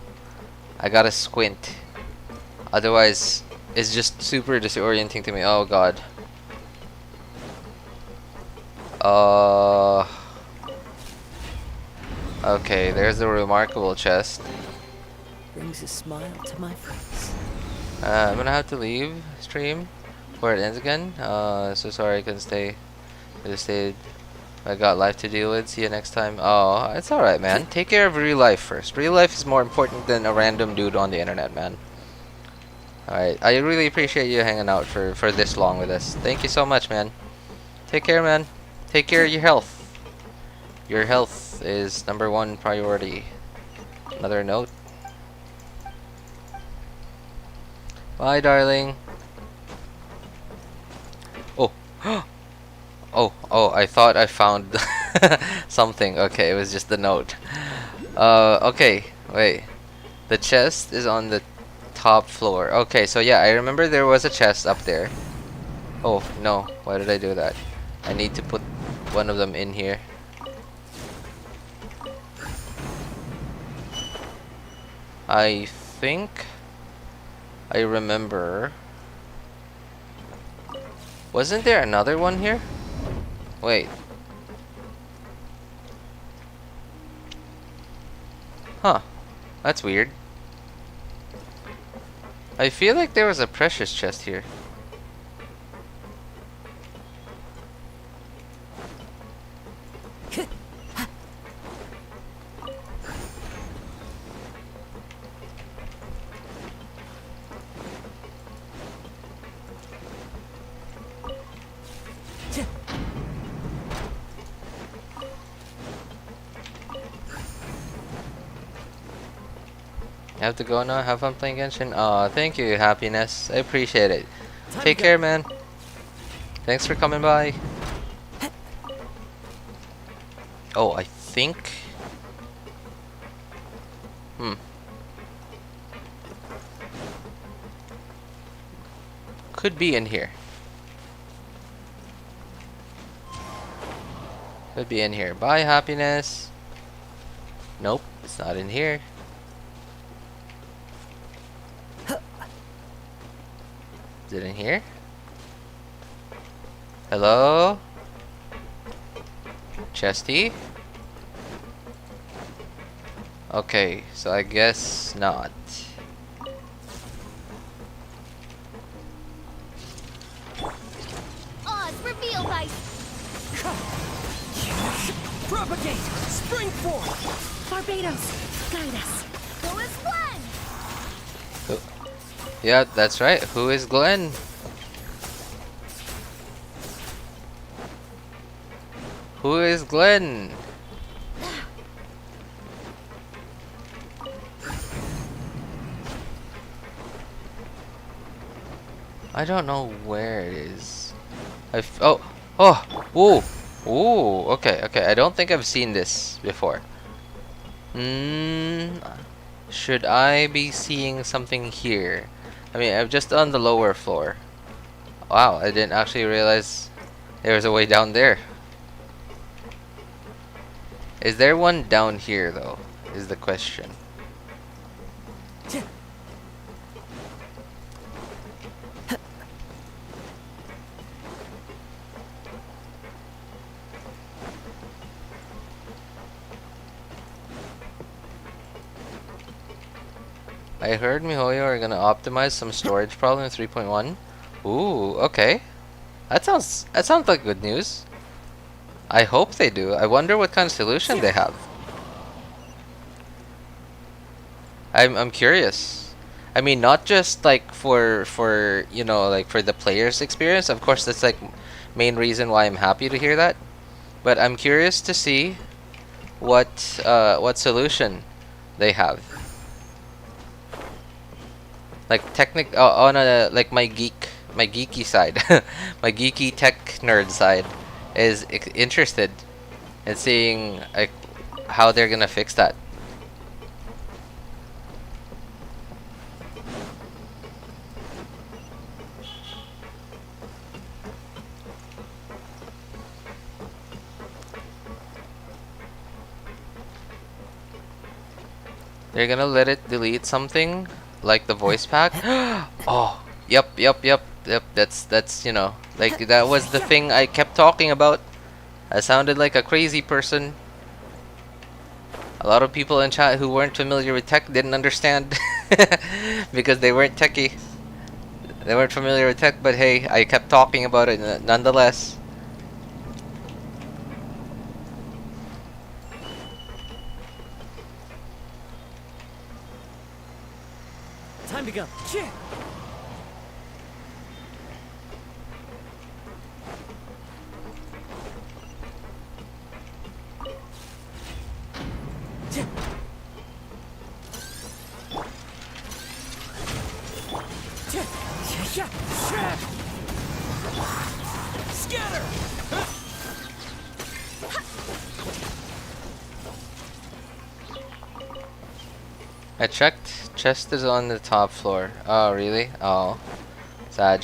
I gotta squint. Otherwise, it's just super disorienting to me. Oh god. Okay, there's the remarkable chest. Brings a smile to my face. I'm gonna have to leave stream before it ends again. So sorry I couldn't stay. I just stayed. I got life to deal with. See you next time. Oh, it's alright, man. Take care of real life first. Real life is more important than a random dude on the internet, man. Alright, I really appreciate you hanging out for this long with us. Thank you so much, man. Take care, man. Take care of your health. Your health is #1 priority. Another note. Bye, darling. Oh. Oh, I thought I found something. Okay, it was just the note. Okay, wait. The chest is on the top floor. Okay, so yeah, I remember there was a chest up there. Oh, no. Why did I do that? I need to put one of them in here. I think I remember. Wasn't there another one here? Wait. Huh. That's weird. I feel like there was a precious chest here. I have to go now. Have fun playing Genshin. Aw, thank you, Happiness. I appreciate it. Take care, man. Thanks for coming by. Oh, I think... Could be in here. Could be in here. Bye, Happiness. Nope, it's not in here. Is it in here? Hello? Chesty? Okay, so I guess not. Oz, reveal thy... Propagate! Spring forth! Barbados, guide us. Who is Glenn? Yeah, that's right. Who is Who is Glenn? I don't know where it is. Oh, ooh, okay, I don't think I've seen this before. Should I be seeing something here? I mean, I'm just on the lower floor. Wow, I didn't actually realize there was a way down there. Is there one down here though? Is the question. I heard MiHoYo are gonna optimize some storage problem in 3.1. Ooh, okay. That sounds like good news. I hope they do. I wonder what kind of solution they have. I'm curious. I mean, not just like for you know, like for the player's experience. Of course, that's like main reason why I'm happy to hear that. But I'm curious to see what solution they have. Like on a like my geeky side, my geeky tech nerd side is interested in seeing like how they're gonna fix that. They're gonna let it delete something like the voice pack. Oh, yep. That's you know, like that was the thing I kept talking about. I sounded like a crazy person. A lot of people in chat who weren't familiar with tech didn't understand because they weren't techie. They weren't familiar with tech, but hey, I kept talking about it nonetheless. Time to go. Cheer. Scatter. I checked. Chest is on the top floor. Oh, really? Oh, Sag.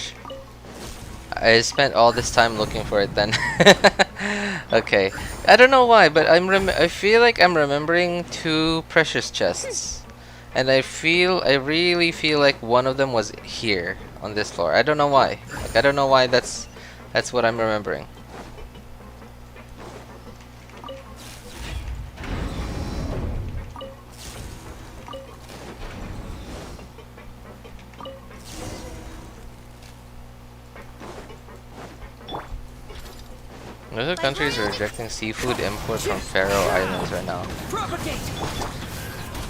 I spent all this time looking for it then. Okay. I don't know why, but I feel like I'm remembering two precious chests. And I really feel like one of them was here on this floor. I don't know why. Like, I don't know why that's what I'm remembering. Other countries are rejecting seafood imports from Faroe Islands right now.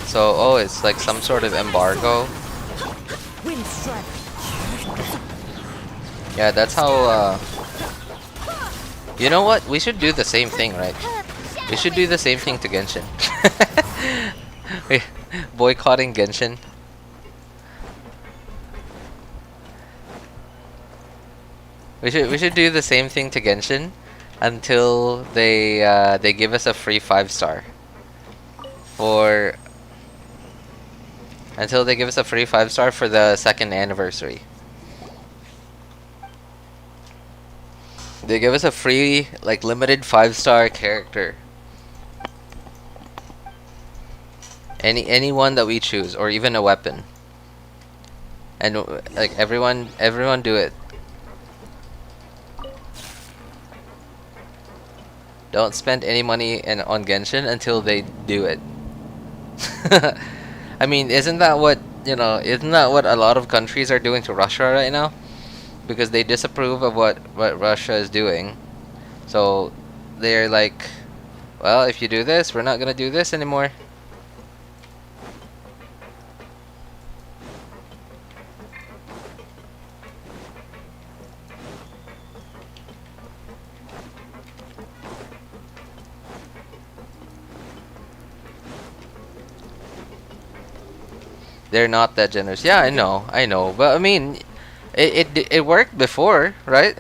So, oh, it's like some sort of embargo. Yeah, that's how, you know what? We should do the same thing, right? We should do the same thing to Genshin. Boycotting Genshin. We should do the same thing to Genshin until they give us a free 5-star. Until they give us a free 5-star for the 2nd anniversary. They give us a free, like, limited 5-star character. Any one that we choose, or even a weapon. And like everyone do it. Don't spend any money on Genshin until they do it. I mean, isn't that what a lot of countries are doing to Russia right now? Because they disapprove of what Russia is doing. So they're like, well, if you do this, we're not gonna do this anymore. They're not that generous. Yeah, I know. But I mean, it worked before, right?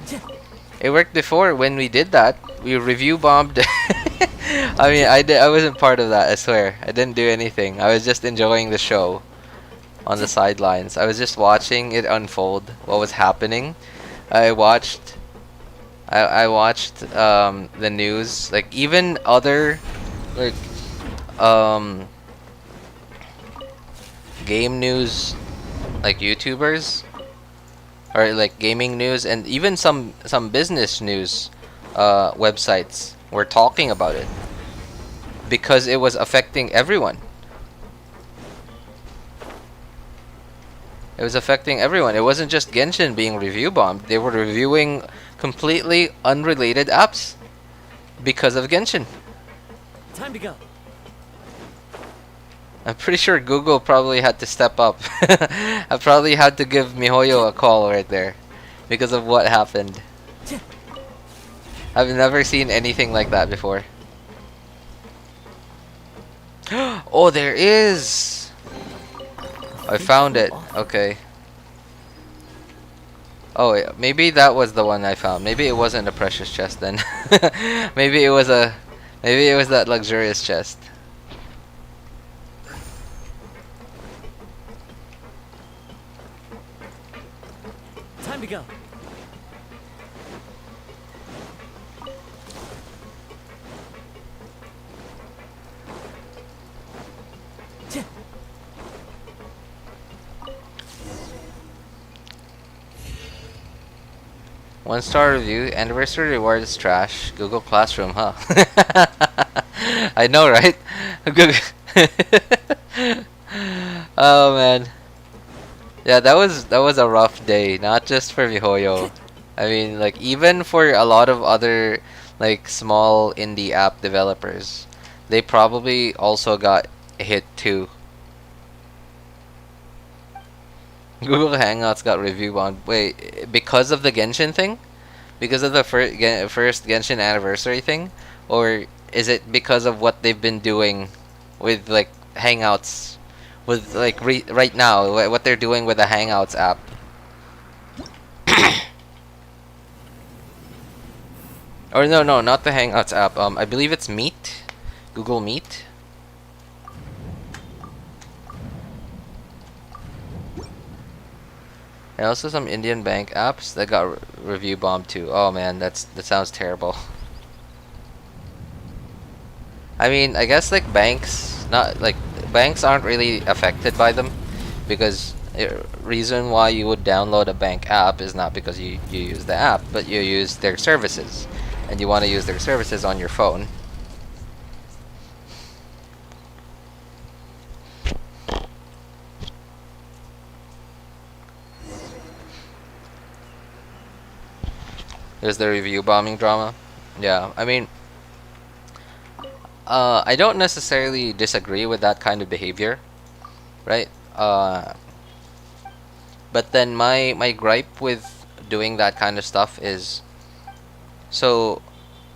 It worked before when we did that. We review bombed. I mean, I wasn't part of that. I swear, I didn't do anything. I was just enjoying the show on the sidelines. I was just watching it unfold. What was happening? I watched the news, like even other like game news, like YouTubers or like gaming news, and even some business news websites were talking about it because it was affecting everyone. It was affecting everyone. It wasn't just Genshin being review bombed. They were reviewing completely unrelated apps because of Genshin. Time to go. I'm pretty sure Google probably had to step up. I probably had to give MiHoYo a call right there because of what happened. I've never seen anything like that before. Oh, there is! I found it. Okay. Oh, wait, maybe that was the one I found. Maybe it wasn't a precious chest then. Maybe it was that luxurious chest. Time to go. One-star review. Anniversary reward is trash. Google Classroom, huh? I know, right? Oh man. Yeah, that was a rough day. Not just for MiHoYo. I mean, like even for a lot of other like small indie app developers, they probably also got hit too. Google Hangouts got review bombed. Wait, because of the Genshin thing? Because of the first Genshin anniversary thing? Or is it because of what they've been doing with like Hangouts? With like right now, what they're doing with the Hangouts app? Or no, not the Hangouts app. I believe it's Meet. Google Meet. And also some Indian bank apps that got review bombed too. Oh man, that sounds terrible. I mean, I guess like banks aren't really affected by them because the reason why you would download a bank app is not because you use the app, but you use their services, and you want to use their services on your phone. There's the review bombing drama. Yeah, I mean, I don't necessarily disagree with that kind of behavior, right? But then my gripe with doing that kind of stuff is, so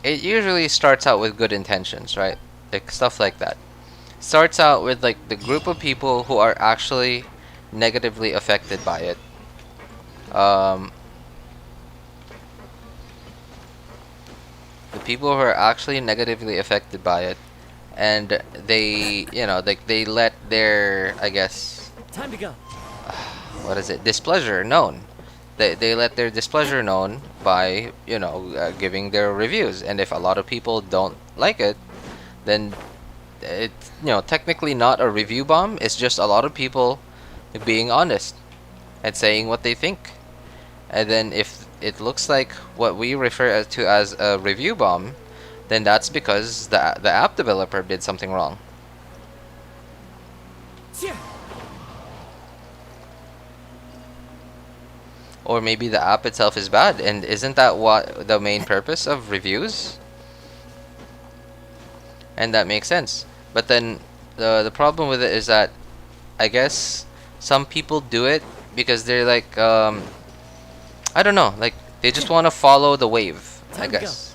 it usually starts out with good intentions, right? Like stuff like that. Starts out with like the group of people who are actually negatively affected by it. The people who are actually negatively affected by it, and they, you know, they let their, I guess, Time to go. what is it, displeasure known. They let their displeasure known by, you know, giving their reviews, and if a lot of people don't like it, then it's, you know, technically not a review bomb. It's just a lot of people being honest and saying what they think. And then if it looks like what we refer to as a review bomb, then that's because the app developer did something wrong. Yeah. Or maybe the app itself is bad, and isn't that what the main purpose of reviews? And that makes sense. But then the problem with it is that I guess some people do it because they're like I don't know, like they just want to follow the wave, I guess.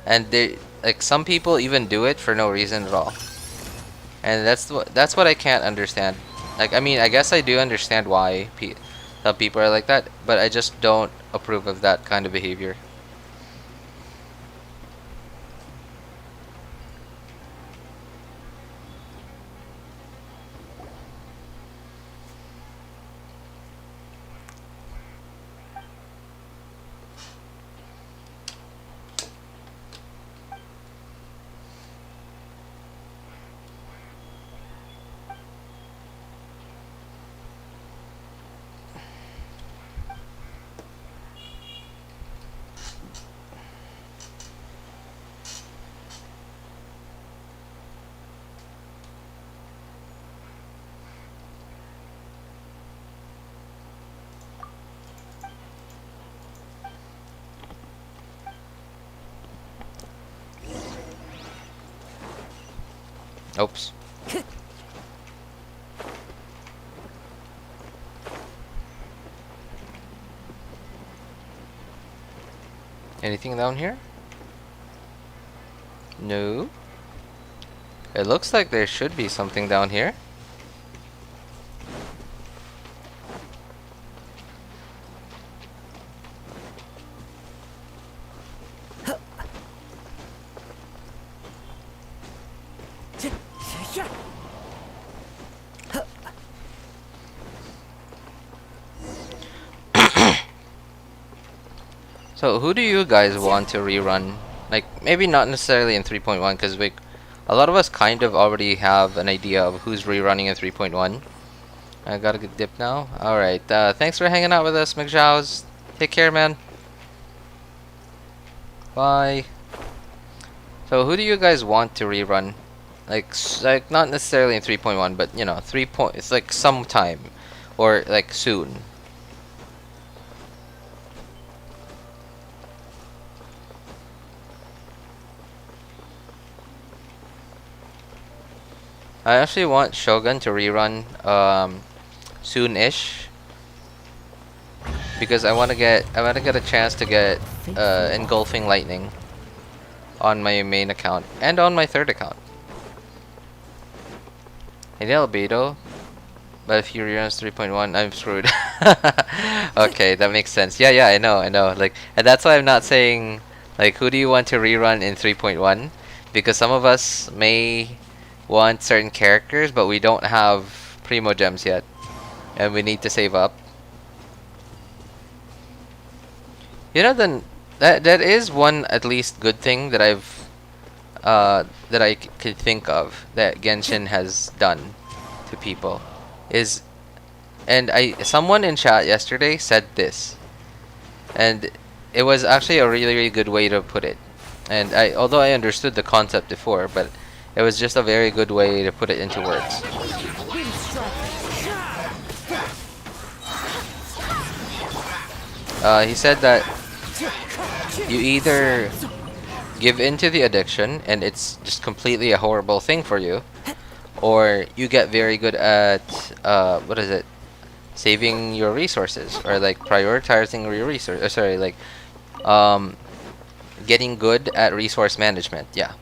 And they, like, some people even do it for no reason at all. And that's what I can't understand. Like, I mean, I guess I do understand why some people are like that, but I just don't approve of that kind of behavior. Oops. Anything down here? No. It looks like there should be something down here. So who do you guys want to rerun? Like, maybe not necessarily in 3.1, because a lot of us kind of already have an idea of who's rerunning in 3.1. I gotta get dip now. Alright, thanks for hanging out with us, McJows. Take care, man. Bye. So who do you guys want to rerun? Like not necessarily in 3.1, but you know, it's like sometime or like soon. I actually want Shogun to rerun soon-ish, because I want to get a chance to get engulfing lightning on my main account and on my third account. Hey, albedo, but if you reruns 3.1, I'm screwed. Okay, that makes sense. Yeah, I know. Like, and that's why I'm not saying like who do you want to rerun in 3.1, because some of us may want certain characters, but we don't have primo gems yet, and we need to save up. You know, then that is one at least good thing that that I could think of that Genshin has done to people is, and someone in chat yesterday said this, and it was actually a really good way to put it. And although I understood the concept before, but it was just a very good way to put it into words. He said that you either give into the addiction and it's just completely a horrible thing for you, or you get very good at saving your resources, or like prioritizing your resources. Sorry, like getting good at resource management. Yeah.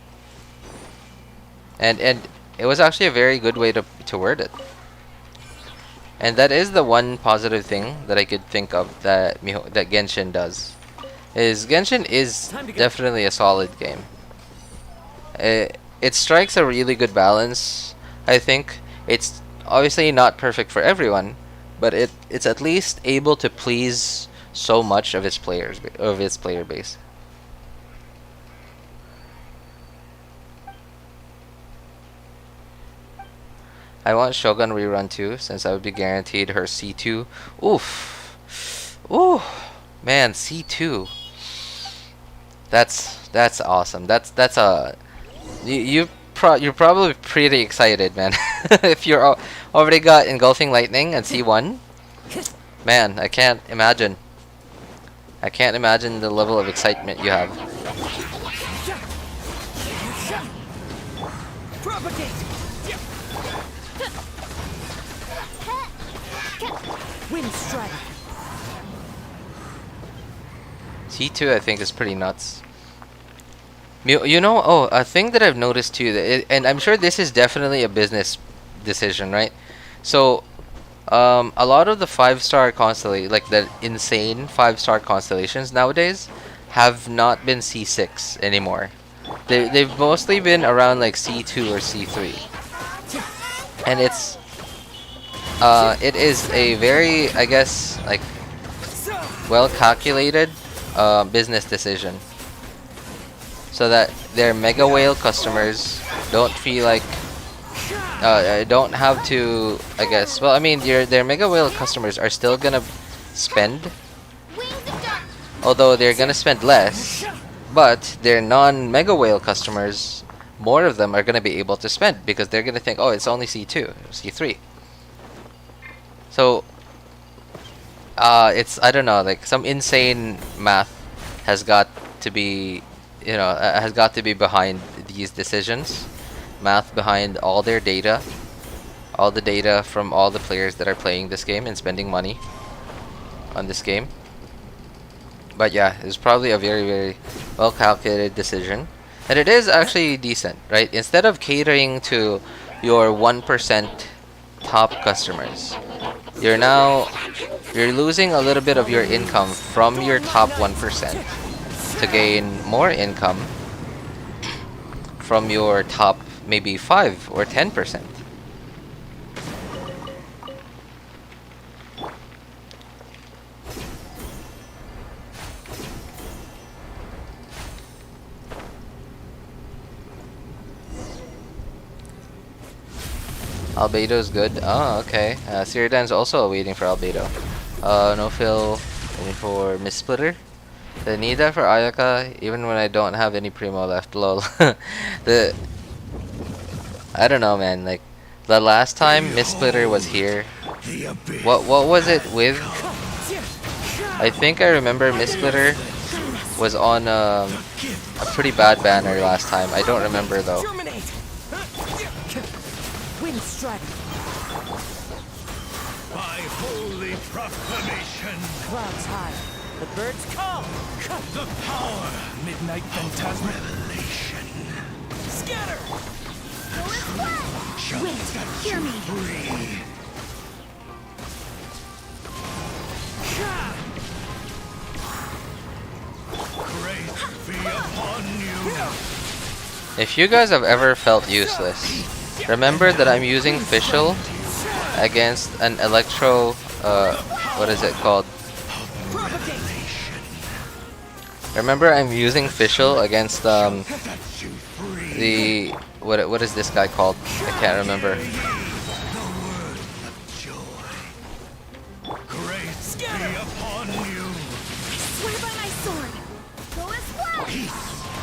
And it was actually a very good way to word it. And that is the one positive thing that I could think of that Genshin does. Genshin is definitely a solid game. It strikes a really good balance, I think. It's obviously not perfect for everyone, but it's at least able to please so much of its player base. I want Shogun rerun too, since I would be guaranteed her C2. Oof. Ooh. Man, C2. That's awesome. That's a you're probably pretty excited, man. If you're already got engulfing lightning and C1. Man, I can't imagine. I can't imagine the level of excitement you have. Wind strike. C2 I think is pretty nuts. You know, a thing that I've noticed too, and I'm sure this is definitely a business decision, right? So A lot of the 5-star constellation, like the insane 5-star constellations nowadays, have not been C6 anymore. They've mostly been around like C2 or C3, and it is a very, I guess, like well calculated business decision, so that their mega whale customers don't feel like don't have to, I guess. Well, I mean, their mega whale customers are still gonna spend, although they're gonna spend less. But their non-mega whale customers, more of them are gonna be able to spend because they're gonna think, oh, it's only C2, C3. So it's, I don't know, like some insane math has got to be, has got to be behind these decisions. Math behind all their data, all the data from all the players that are playing this game and spending money on this game. But yeah, it's probably a very, very well calculated decision, and it is actually decent, right? Instead of catering to your 1% top customers, you're losing a little bit of your income from your top 1% to gain more income from your top maybe 5 or 10%. Albedo's good. Oh, okay. Ceridan's also waiting for Albedo. No fill, waiting for Miss Splitter. The Nida for Ayaka, even when I don't have any Primo left. Lol. I don't know, man. Like the last time Miss Splitter was here, what was it with? I think I remember Miss Splitter was on a pretty bad banner last time. I don't remember though. Wind strike. By holy proclamation, Clouds high. The birds call. the power, midnight phantasm revelation. Scatter. Shall set hear you me. free. Grace be upon you. If you guys have ever felt useless, remember that I'm using Fischl against an Electro, what is it called? Remember I'm using Fischl against the what is this guy called? I can't remember. Grace be upon you. Swear by my sword. Go as well.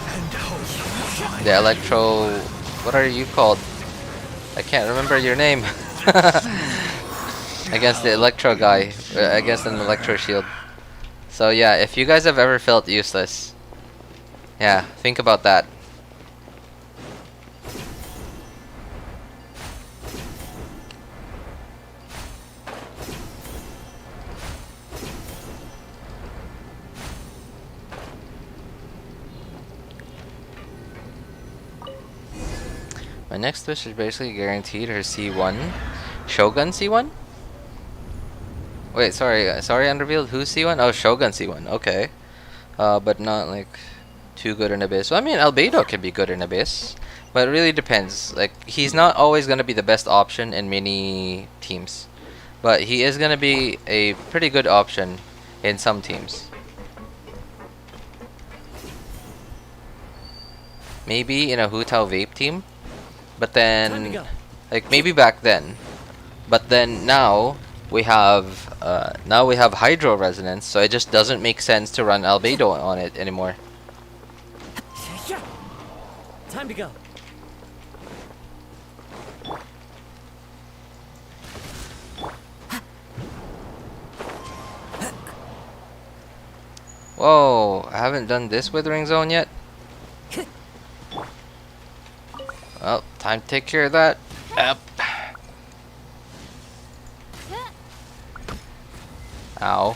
And hope. The Electro, what are you called? I can't remember your name. Against the Electro guy, against an Electro shield. So yeah, if you guys have ever felt useless, yeah, think about that. My next wish is basically guaranteed her C1. Shogun C1? Wait, sorry, unrevealed. Who's C1? Oh, Shogun C1. Okay. But not like too good in Abyss. Well, I mean, Albedo can be good in Abyss, but it really depends. Like, he's not always gonna be the best option in many teams, but he is gonna be a pretty good option in some teams. Maybe in a Hu Tao Vape team, but then, like maybe back then, but then now we have Hydro Resonance, so it just doesn't make sense to run Albedo on it anymore. Time to go. Whoa, I haven't done this Withering Zone yet. Well, time to take care of that. Yep. Ow.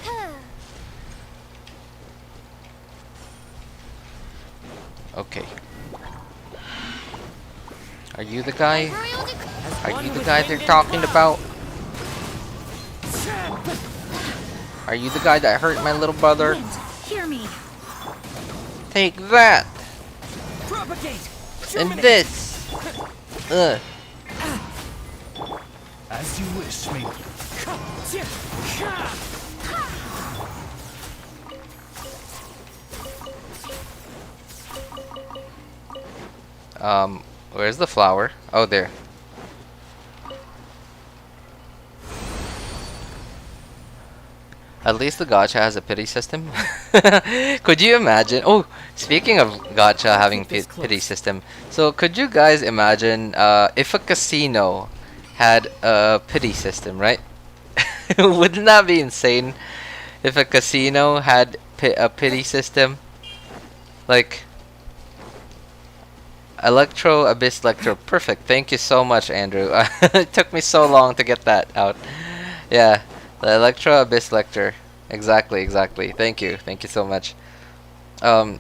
Okay. Are you the guy? Are you the guy they're talking about? Are you the guy that hurt my little brother? Wind, hear me. Take that! Propagate! And Germinate! this! Ugh. As you wish, Maiden. Where's the flower? Oh, there. At least the gacha has a pity system. Could you imagine? Oh, speaking of gacha having pity system, so could you guys imagine if a casino had a pity system, right? Wouldn't that be insane? If a casino had a pity system, like Electro Abyss Lectro, perfect. Thank you so much, Andrew. It took me so long to get that out. Yeah. The Electro Abyss Lecter. Exactly. Thank you so much. Yeah,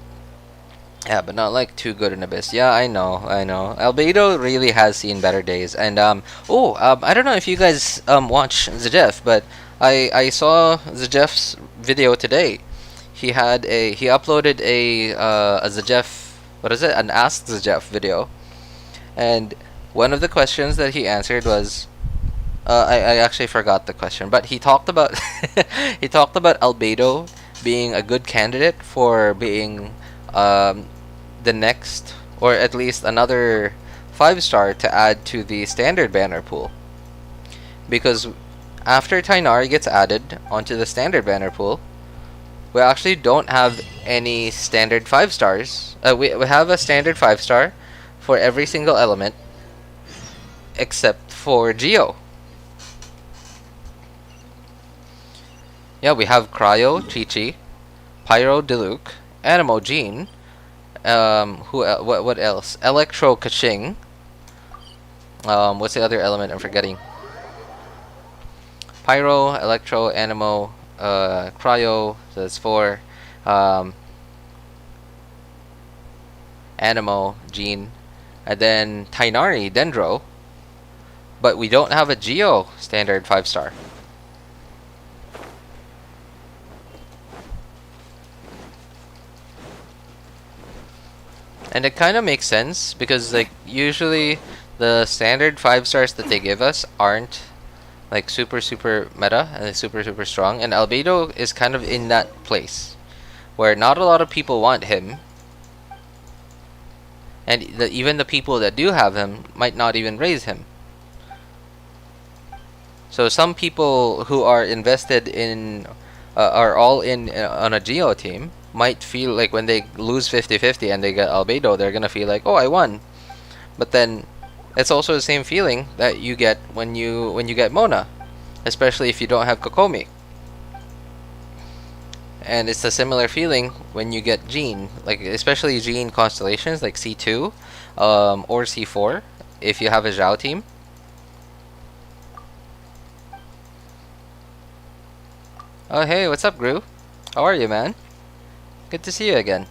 but not like too good in Abyss. Yeah, I know. Albedo really has seen better days. And I don't know if you guys watch Zajef, but I saw Zajef's video today. He uploaded a Zajef, what is it? An Ask Zajef video. And one of the questions that he answered was, I actually forgot the question, but he talked about Albedo being a good candidate for being the next, or at least another 5-star to add to the standard banner pool. Because after Tighnari gets added onto the standard banner pool, we actually don't have any standard 5-stars. We have a standard 5-star for every single element except for Geo. Yeah, we have Cryo, Chi-Chi, Pyro, Diluc, Animo, Jean, what else? Electro, Kaching. What's the other element I'm forgetting? Pyro, Electro, Animo, Cryo, so that's 4. Animo, Jean, and then Tighnari, Dendro. But we don't have a Geo standard 5-star. And it kind of makes sense because like usually the standard 5-stars that they give us aren't like super meta and super strong, and Albedo is kind of in that place where not a lot of people want him, and even the people that do have him might not even raise him. So some people who are invested in are all in on a Geo team might feel like when they lose 50-50 and they get Albedo, they're gonna feel like, oh, I won. But then it's also the same feeling that you get when you get Mona, especially if you don't have Kokomi. And it's a similar feeling when you get Jean, like especially Jean constellations like C2 or C4 if you have a Zhao team. Oh hey, what's up, Gru? How are you, man? Good to see you again.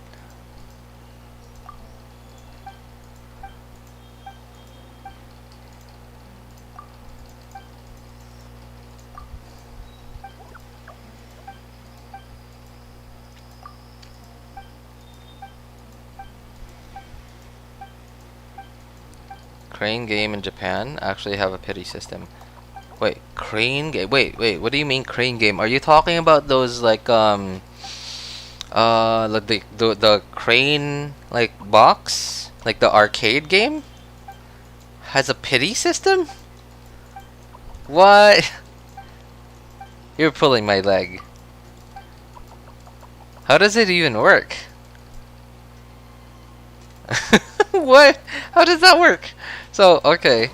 Crane game in Japan actually have a pity system. Wait, crane game? Wait, what do you mean crane game? Are you talking about those like the crane like box? Like the arcade game? Has a pity system? What? You're pulling my leg. How does it even work? What? How does that work? So, okay.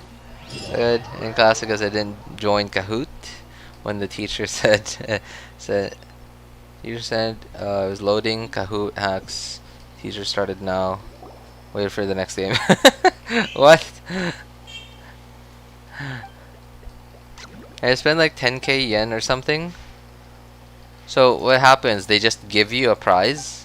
Good. In class because I didn't join Kahoot when the teacher said teacher said it was loading Kahoot hacks. Teacher started now. Wait for the next game. What? I spent like 10k yen or something. So what happens? They just give you a prize?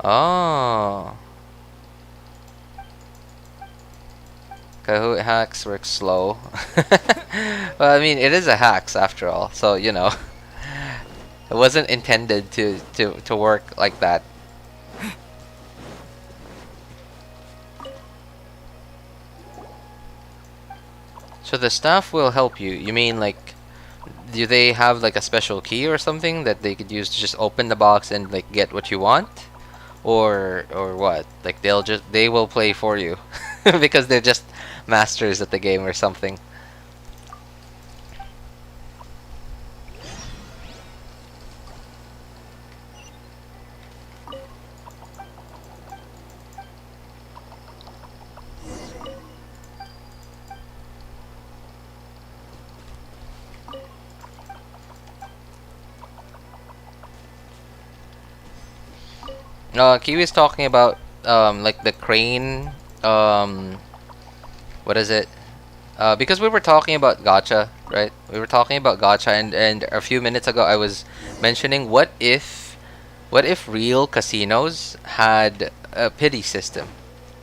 Oh. Kahoot hacks work slow. Well, I mean, it is a hacks after all, so you know, it wasn't intended to work like that. So the staff will help you. You mean like, do they have like a special key or something that they could use to just open the box and like get what you want, or what? Like they will play for you because they're just masters at the game or something. Kiwi's talking about like the crane, what is it? Because we were talking about gacha, right? We were talking about gacha, and a few minutes ago I was mentioning what if real casinos had a pity system,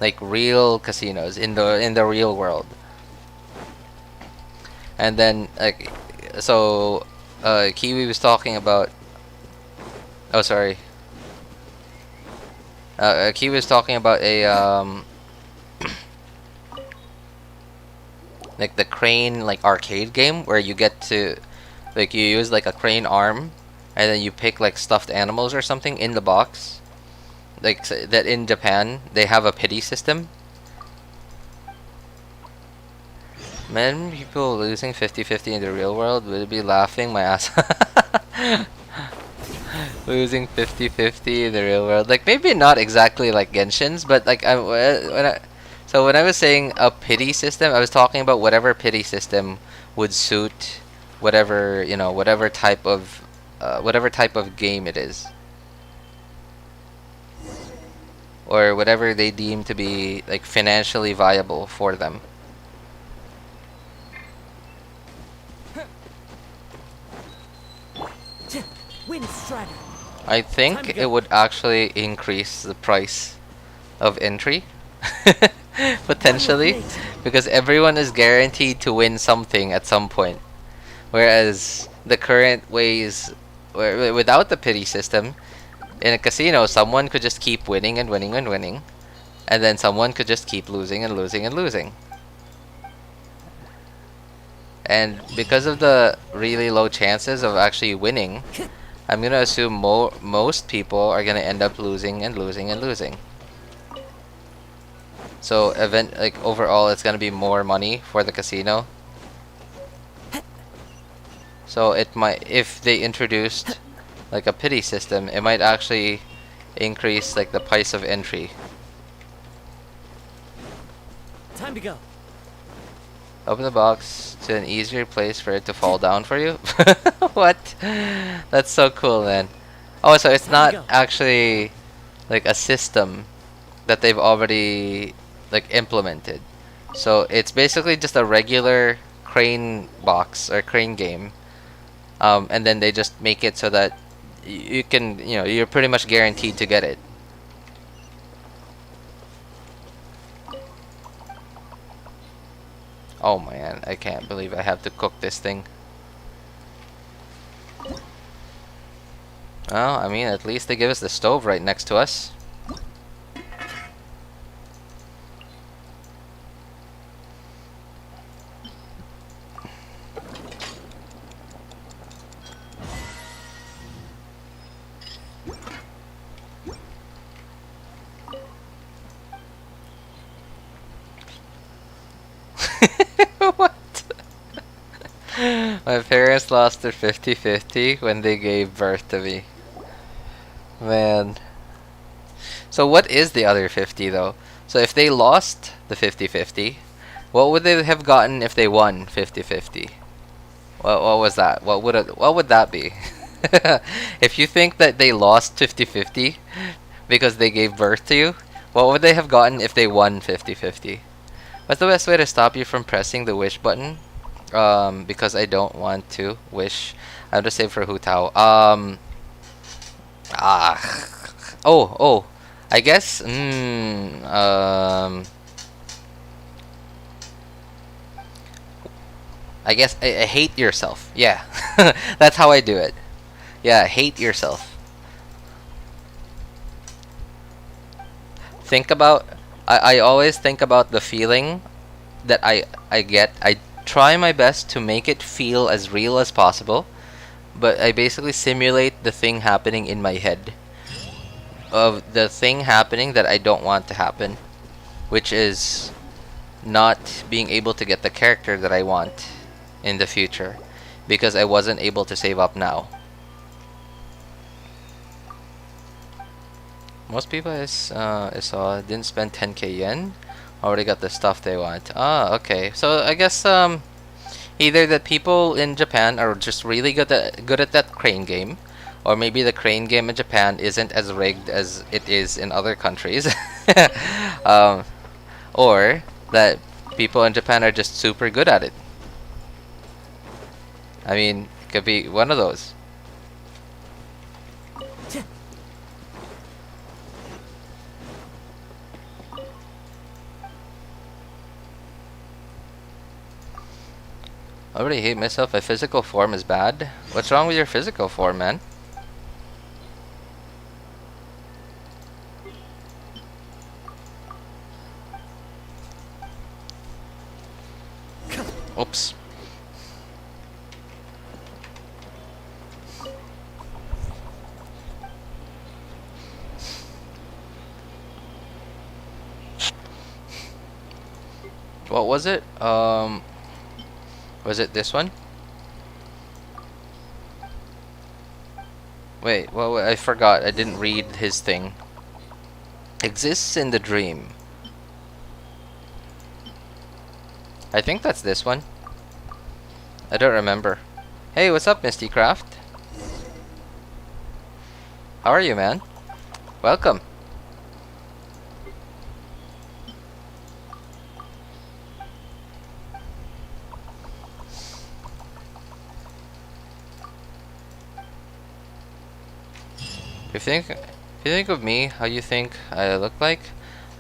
like real casinos in the real world. And then like, so Kiwi was talking about, oh sorry, Kiwi was talking about a like the crane like arcade game where you get to like you use like a crane arm and then you pick like stuffed animals or something in the box. Like that in Japan they have a pity system. Man, people losing 50-50 in the real world would be laughing my ass. Losing 50-50 in the real world, like maybe not exactly like Genshin's, but like when I was saying a pity system, I was talking about whatever pity system would suit whatever, you know, whatever type of game it is, or whatever they deem to be like financially viable for them. I think it would actually increase the price of entry potentially, because everyone is guaranteed to win something at some point, whereas the current ways without the pity system in a casino, someone could just keep winning and winning and winning, and then someone could just keep losing and losing and losing. And because of the really low chances of actually winning, I'm gonna assume most people are gonna end up losing and losing and losing. So like overall, it's gonna be more money for the casino. So it might, if they introduced like a pity system, it might actually increase like the price of entry. Time to go. Open the box to an easier place for it to fall down for you. What? That's so cool, man. Oh, so it's not actually like a system that they've already like implemented. So it's basically just a regular crane box or crane game, and then they just make it so that you can, you know, you're pretty much guaranteed to get it. Oh man, I can't believe I have to cook this thing. Well, I mean, at least they give us the stove right next to us. What? My parents lost their 50-50 when they gave birth to me. Man. So what is the other 50 though? So if they lost the 50-50, what would they have gotten if they won 50-50? What was that? What would that be? If you think that they lost 50-50 because they gave birth to you, what would they have gotten if they won 50-50? What's the best way to stop you from pressing the wish button? Because I don't want to wish. I have to save for Hu Tao. I guess. I guess I hate yourself. Yeah, that's how I do it. Yeah, hate yourself. Think about. I always think about the feeling that I get. I try my best to make it feel as real as possible, but I basically simulate the thing happening in my head of the thing happening that I don't want to happen, which is not being able to get the character that I want in the future because I wasn't able to save up now. Most people I saw didn't spend 10k yen, already got the stuff they want. Ah, okay. So I guess either the people in Japan are just really good at that crane game, or maybe the crane game in Japan isn't as rigged as it is in other countries. Or that people in Japan are just super good at it. I mean, it could be one of those. I already hate myself. My physical form is bad. What's wrong with your physical form, man? Oops. What was it? Was it this one? Wait, well, I forgot. I didn't read his thing. Exists in the dream. I think that's this one. I don't remember. Hey, what's up, Misty Craft? How are you, man? Welcome. If you think of me, how you think I look like,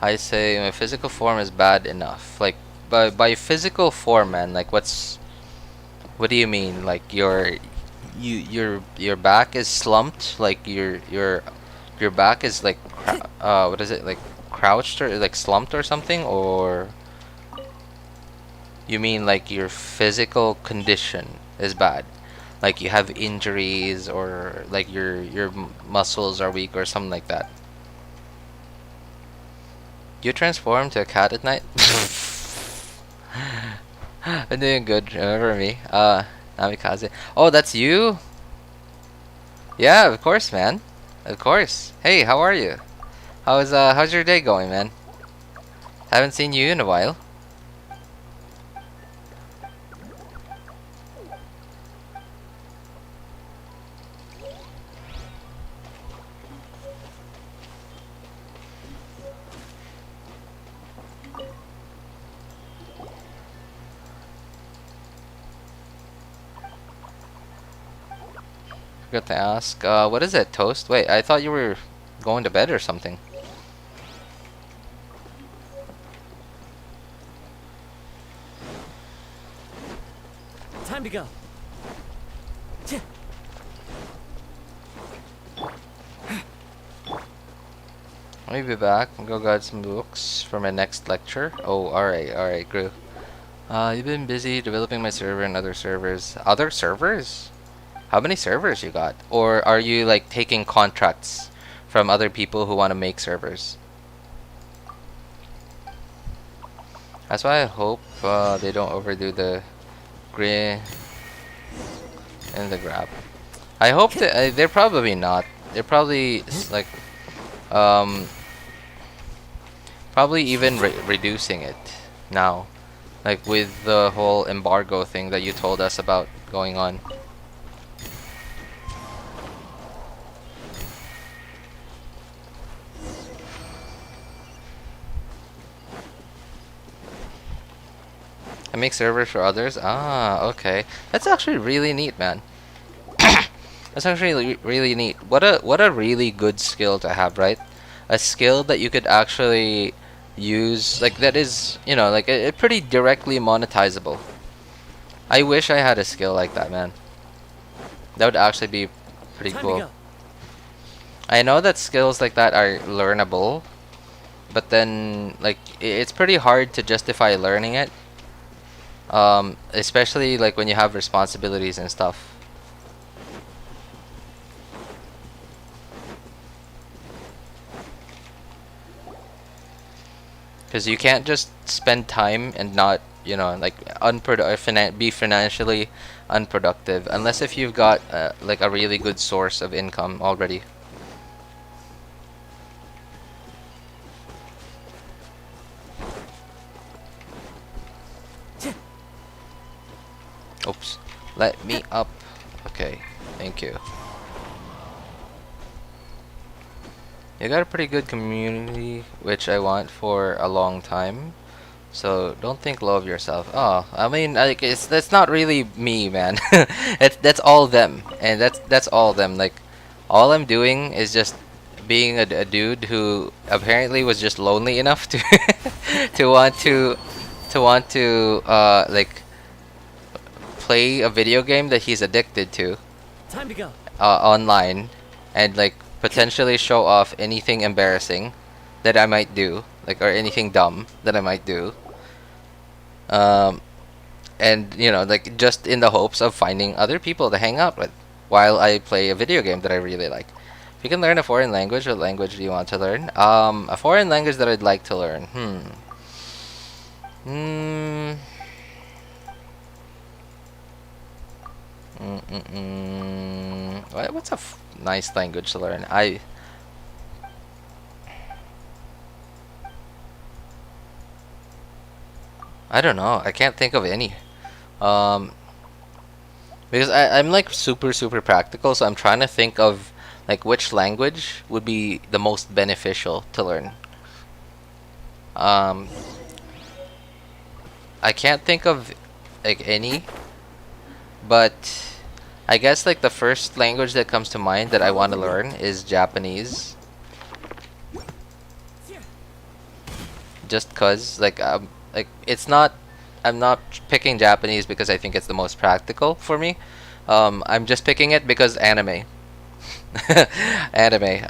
I say my physical form is bad enough. Like by physical form, man, like what do you mean? Like your back is slumped, like your back is like what is it, like crouched or like slumped or something, or you mean like your physical condition is bad? Like you have injuries, or like your muscles are weak or something like that. You transform to a cat at night? I'm doing good. Remember me? Namikaze. Oh, that's you? Yeah, of course, man. Of course. Hey, how are you? How's your day going, man? Haven't seen you in a while. Forgot to ask. What is it, Toast? Wait, I thought you were going to bed or something. Time to go. Let me be back and go guide some books for my next lecture. Oh, alright, Gru. You've been busy developing my server and other servers. Other servers? How many servers you got? Or are you like taking contracts from other people who want to make servers? That's why I hope they don't overdo the gray and the grab. I hope that they're probably not. They're probably like probably even reducing it now, like with the whole embargo thing that you told us about going on. I make servers for others. Ah, okay. That's actually really neat, man. That's actually really neat. What a really good skill to have, right? a skill that you could actually use, like that is, you know, like a pretty directly monetizable. I wish I had a skill like that, man. That would actually be pretty cool. I know that skills like that are learnable, but then like it's pretty hard to justify learning it. Especially like when you have responsibilities and stuff. Because you can't just spend time and not, you know, like be financially unproductive unless if you've got like a really good source of income already. Oops. Let me up. Okay. Thank you. You got a pretty good community, which I want for a long time. So don't think low of yourself. Oh, I mean, like that's not really me, man. That's all them, and that's all them. Like, all I'm doing is just being a dude who apparently was just lonely enough to to want to like play a video game that he's addicted to. Time to go. Online, and like potentially show off anything embarrassing that I might do, like, or anything dumb that I might do. And you know, like just in the hopes of finding other people to hang out with while I play a video game that I really like. If you can learn a foreign language, what language do you want to learn? A foreign language that I'd like to learn. What's a nice language to learn? I don't know. I can't think of any. Because I'm like super practical, so I'm trying to think of like which language would be the most beneficial to learn. I can't think of like any, but I guess like the first language that comes to mind that I want to learn is Japanese. Just cause like it's not, I'm not picking Japanese because I think it's the most practical for me. I'm just picking it because anime. Anime.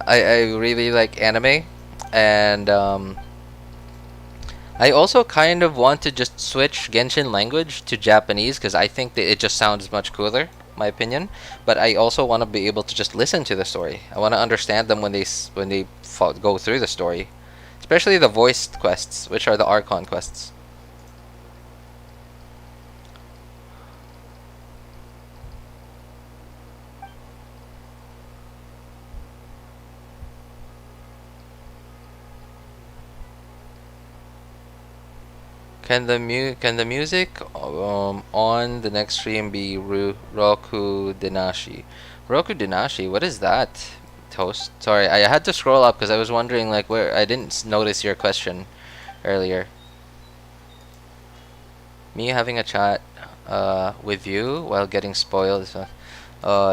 I really like anime, and I also kind of want to just switch Genshin language to Japanese because I think that it just sounds much cooler, my opinion. But I also want to be able to just listen to the story. I want to understand them when they go through the story, especially the voiced quests, which are the Archon quests. Can the music on the next stream be Roku Denashi? Roku Denashi, what is that? Toast. Sorry, I had to scroll up because I was wondering like where I didn't notice your question earlier. Me having a chat with you while getting spoiled.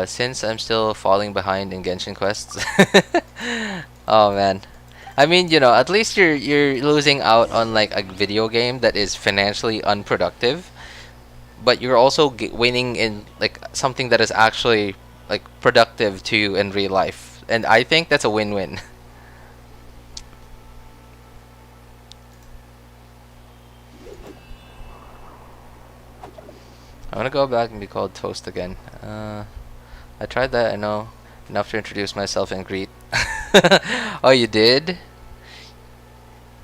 Since I'm still falling behind in Genshin quests. Oh man. I mean, you know, at least you're losing out on like a video game that is financially unproductive, but you're also winning in like something that is actually like productive to you in real life, and I think that's a win-win. I want to go back and be called Toast again. I tried that, I know. Enough to introduce myself and greet. Oh, you did?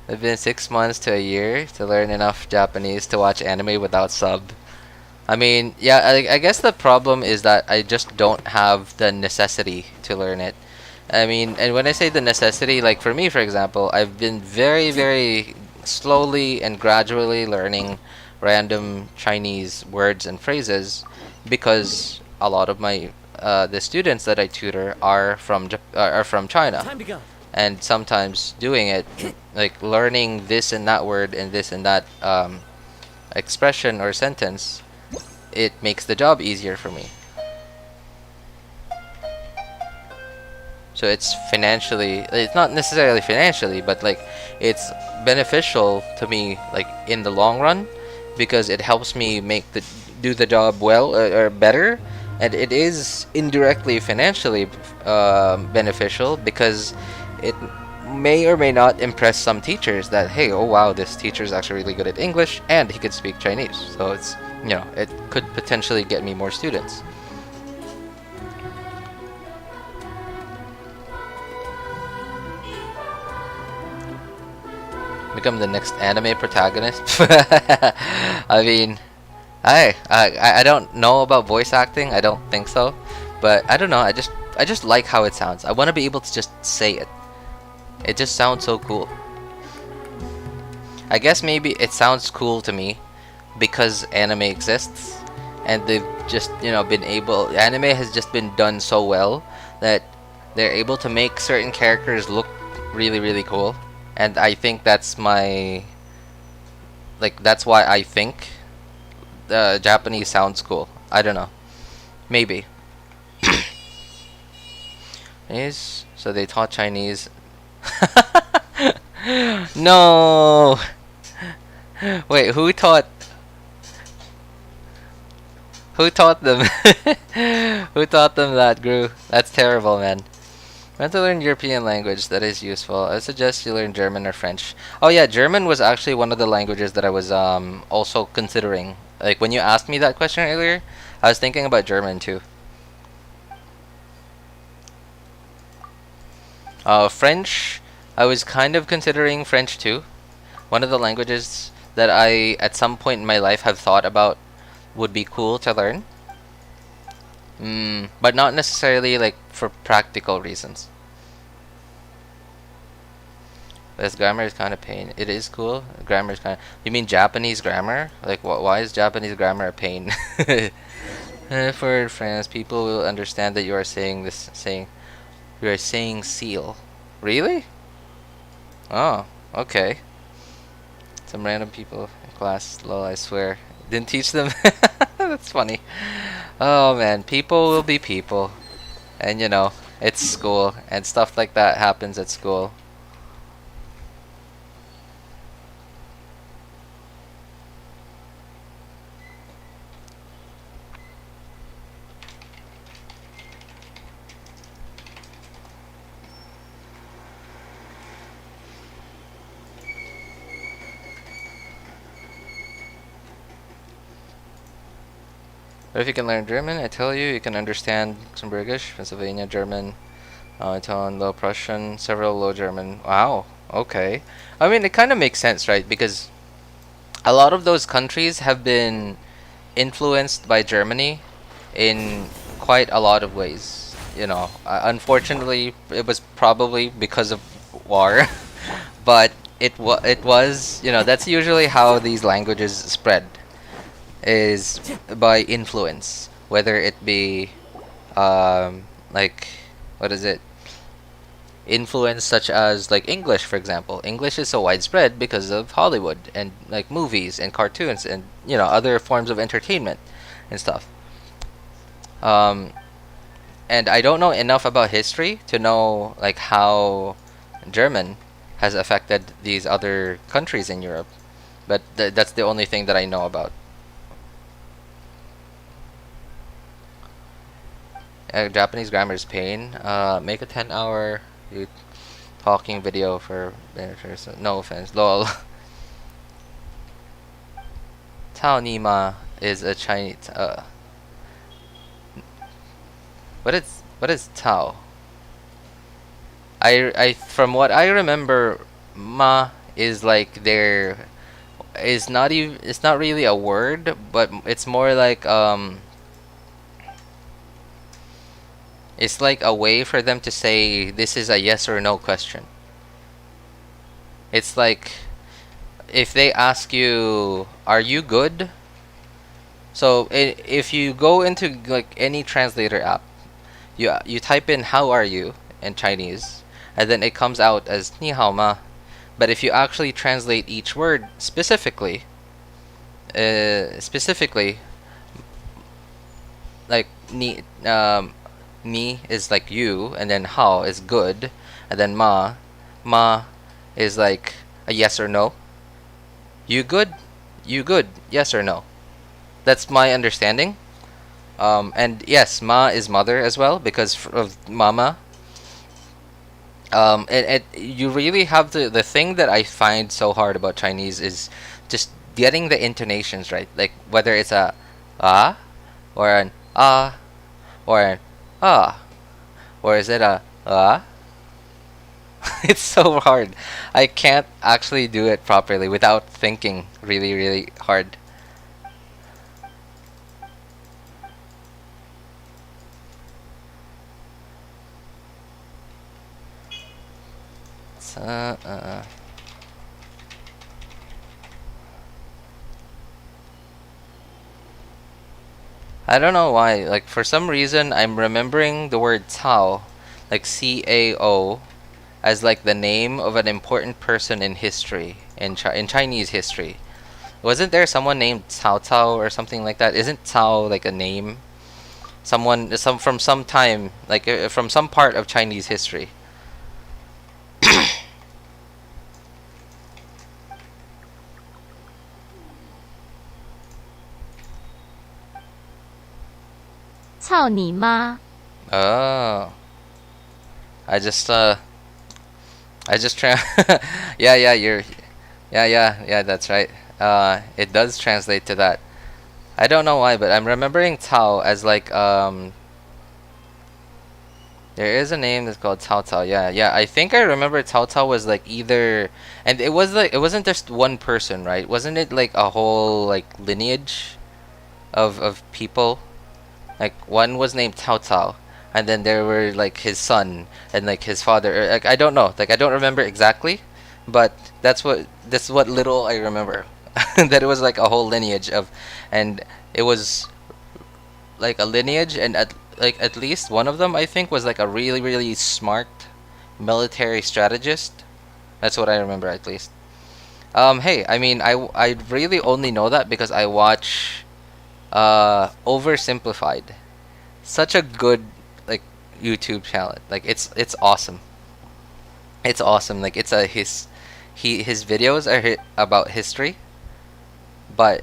It's been 6 months to a year to learn enough Japanese to watch anime without sub. I mean, yeah, I guess the problem is that I just don't have the necessity to learn it. I mean, and when I say the necessity, like for me, for example, I've been very slowly and gradually learning random Chinese words and phrases because a lot of my the students that I tutor are from China. Time to go. And sometimes doing it, like learning this and that word and this and that expression or sentence, it makes the job easier for me. so it's financially, it's not necessarily financially, but like it's beneficial to me like in the long run, because it helps me do the job well, or better, and it is indirectly financially beneficial, because it may or may not impress some teachers that, hey, oh wow, this teacher is actually really good at English and he could speak Chinese, so it's, you know, it could potentially get me more students. Become the next anime protagonist. I mean, I don't know about voice acting. I don't think so, but I don't know. I just like how it sounds. I want to be able to just say it. It just sounds so cool. I guess maybe it sounds cool to me because anime exists, and they've just, you know, been able. Anime has just been done so well that they're able to make certain characters look really, really cool. And I think that's my, like, that's why I think the Japanese sounds cool. I don't know. Maybe. Yes, so they taught Chinese. No! Wait, who taught them? Who taught them that, Gru? That's terrible, man. Want to learn European language that is useful. I suggest you learn German or French. Oh yeah, German was actually one of the languages that I was also considering. Like when you asked me that question earlier, I was thinking about German too. French, I was kind of considering French too. One of the languages that I at some point in my life have thought about would be cool to learn. But not necessarily like for practical reasons. This grammar is kind of pain. It is cool. Grammar is kind of. You mean Japanese grammar? Like, why is Japanese grammar a pain? For France, people will understand that you are saying this. You are saying seal. Really? Oh, okay. Some random people in class. Lol, I swear. Didn't teach them. That's funny. Oh man, people will be people, and you know, it's school, and stuff like that happens at school. But if you can learn German, I tell you, you can understand some British, Pennsylvania, German, Italian, Low Prussian, several Low German. Wow, okay. I mean, it kind of makes sense, right? Because a lot of those countries have been influenced by Germany in quite a lot of ways. You know, unfortunately, it was probably because of war, but it was, you know, that's usually how these languages spread. Is by influence, whether it be like, what is it, influence such as like English, for example. English is so widespread because of Hollywood and like movies and cartoons and, you know, other forms of entertainment and stuff. And I don't know enough about history to know like how German has affected these other countries in Europe, but that's the only thing that I know about. Japanese grammar is pain. Make a 10-hour talking video for no offense. Lol. Tao Nima is a Chinese. What is Tao? I from what I remember, ma is like there is not even. It's not really a word, but it's more like It's like a way for them to say this is a yes or no question. It's like if they ask you, "Are you good?" So if you go into like any translator app, you type in "How are you?" in Chinese, and then it comes out as "Ni hao ma." But if you actually translate each word specifically, like ni Ni is like you, and then hao is good, and then ma is like a yes or no. You good? You good? Yes or no? That's my understanding. And yes, ma is mother as well because of mama. You really have the thing that I find so hard about Chinese is just getting the intonations right. Like whether it's a ah or an ah or an ah, or is it a ah? It's so hard. I can't actually do it properly without thinking really, really hard. I don't know why. Like for some reason, I'm remembering the word Cao, like Cao, as like the name of an important person in history, in Chinese history. Wasn't there someone named Cao Cao or something like that? Isn't Cao like a name? Someone, from some time, like from some part of Chinese history. Oh, I just yeah, yeah, that's right. It does translate to that. I don't know why, but I'm remembering Tao as like there is a name that's called Cao Cao. Yeah. I think I remember Cao Cao was like either, and it was like it wasn't just one person, right? Wasn't it like a whole like lineage of people? Like one was named Cao Cao, and then there were like his son and like his father. Like I don't know, like I don't remember exactly, but that's what little I remember. That it was like a whole lineage of, and it was like a lineage, and at least one of them I think was like a really really smart military strategist. That's what I remember at least. Hey, I mean I really only know that because I watch Oversimplified. Such a good like YouTube channel. Like it's awesome. It's awesome. Like it's his videos are about history, but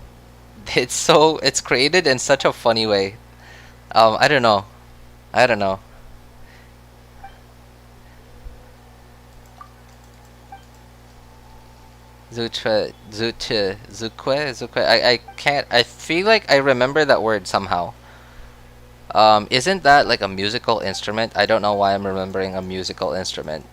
it's created in such a funny way. I don't know. Zukwe. I can't. I feel like I remember that word somehow. Isn't that like a musical instrument? I don't know why I'm remembering a musical instrument.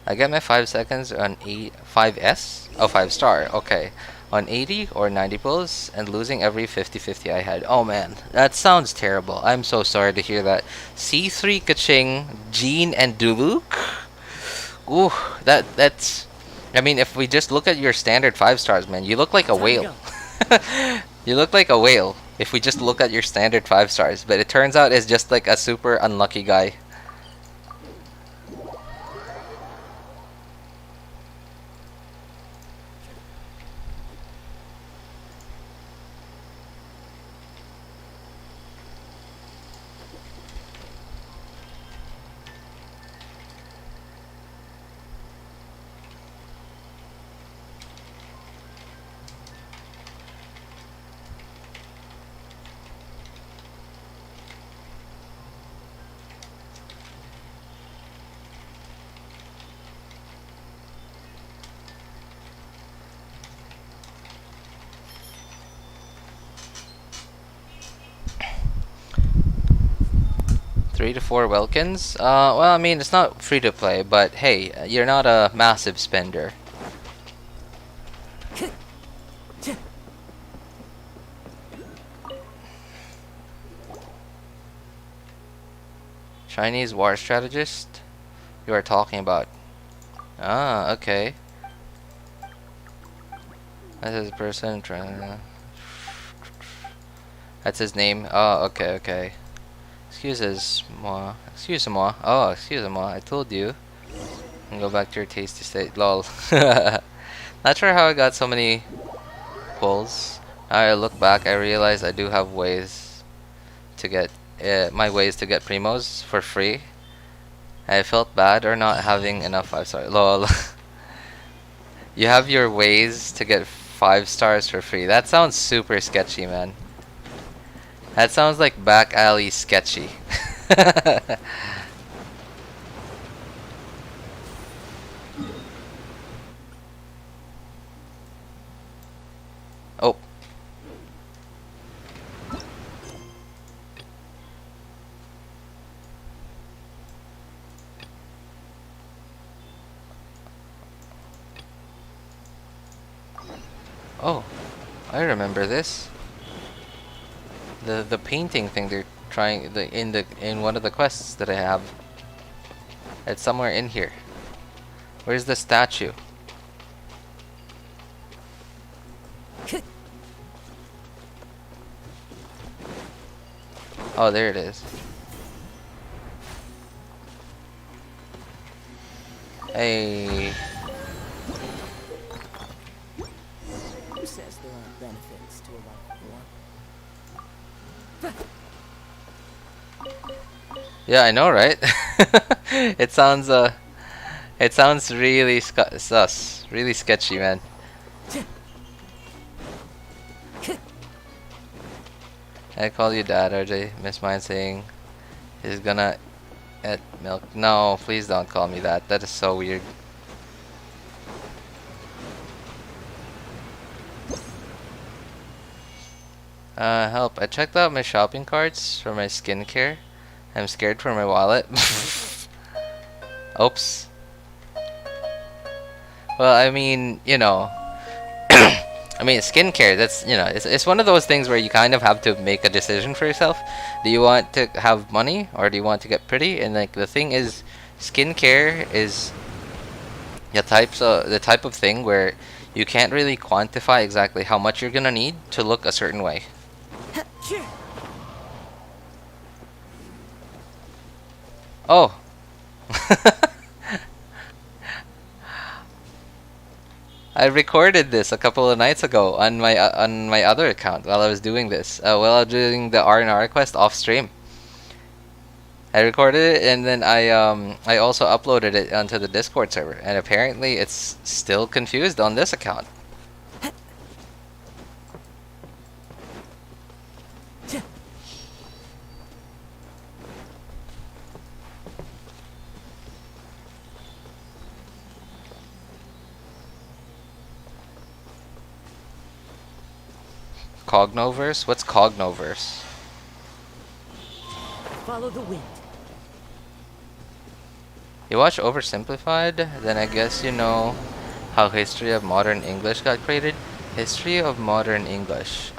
I get my 5 seconds on 5S? Oh, 5 star. Okay. On 80 or 90 pulls and losing every 50-50 I had. Oh man, that sounds terrible. I'm so sorry to hear that. C3 Kaching, Jean and Duluk? Ooh, that's... I mean, if we just look at your standard 5 stars, man, you look like a whale. You look like a whale if we just look at your standard 5 stars. But it turns out it's just like a super unlucky guy. Three to 4 Welkins? Well, I mean, it's not free to play, but hey, you're not a massive spender. Chinese war strategist? You are talking about. Ah, okay. That's his person. That's his name. Oh, okay. Excusez-moi. Oh, excusez-moi. I told you. And go back to your tasty state. Lol. Not sure how I got so many pulls. Now I look back, I realize I do have ways to get my ways to get primos for free. I felt bad or not having enough 5-star. Lol. You have your ways to get 5 stars for free. That sounds super sketchy, man. That sounds like back alley sketchy. Oh. Oh, I remember this. The painting thing they're trying in one of the quests that I have. It's somewhere in here. Where's the statue? Oh, there it is. Hey. Who says there aren't benefits to a life of war? Yeah, I know, right? It sounds really sus, really sketchy, man. I call you dad, RJ. Miss mine saying he's gonna eat milk. No, please don't call me that. That is so weird. Help. I checked out my shopping carts for my skincare. I'm scared for my wallet. Oops. Well, I mean, you know, I mean, skincare, that's, you know, it's one of those things where you kind of have to make a decision for yourself. Do you want to have money or do you want to get pretty? And like the thing is, skincare is the type of thing where you can't really quantify exactly how much you're gonna need to look a certain way. Oh. I recorded this a couple of nights ago on my other account while I was doing this. While I was doing the Aranara quest off stream. I recorded it and then I also uploaded it onto the Discord server, and apparently it's still confused on this account. Cognoverse? What's Cognoverse? Follow the wind. You watch Oversimplified? Then I guess you know how History of Modern English got created? History of Modern English.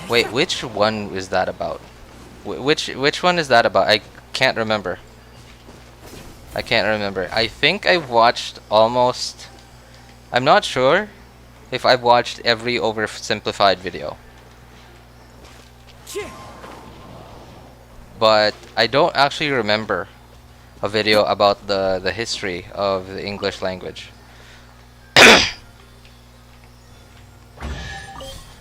Wait, which one is that about? Which one is that about? I can't remember. I can't remember. I think I've watched almost... I'm not sure if I've watched every oversimplified video. But I don't actually remember a video about the history of the English language.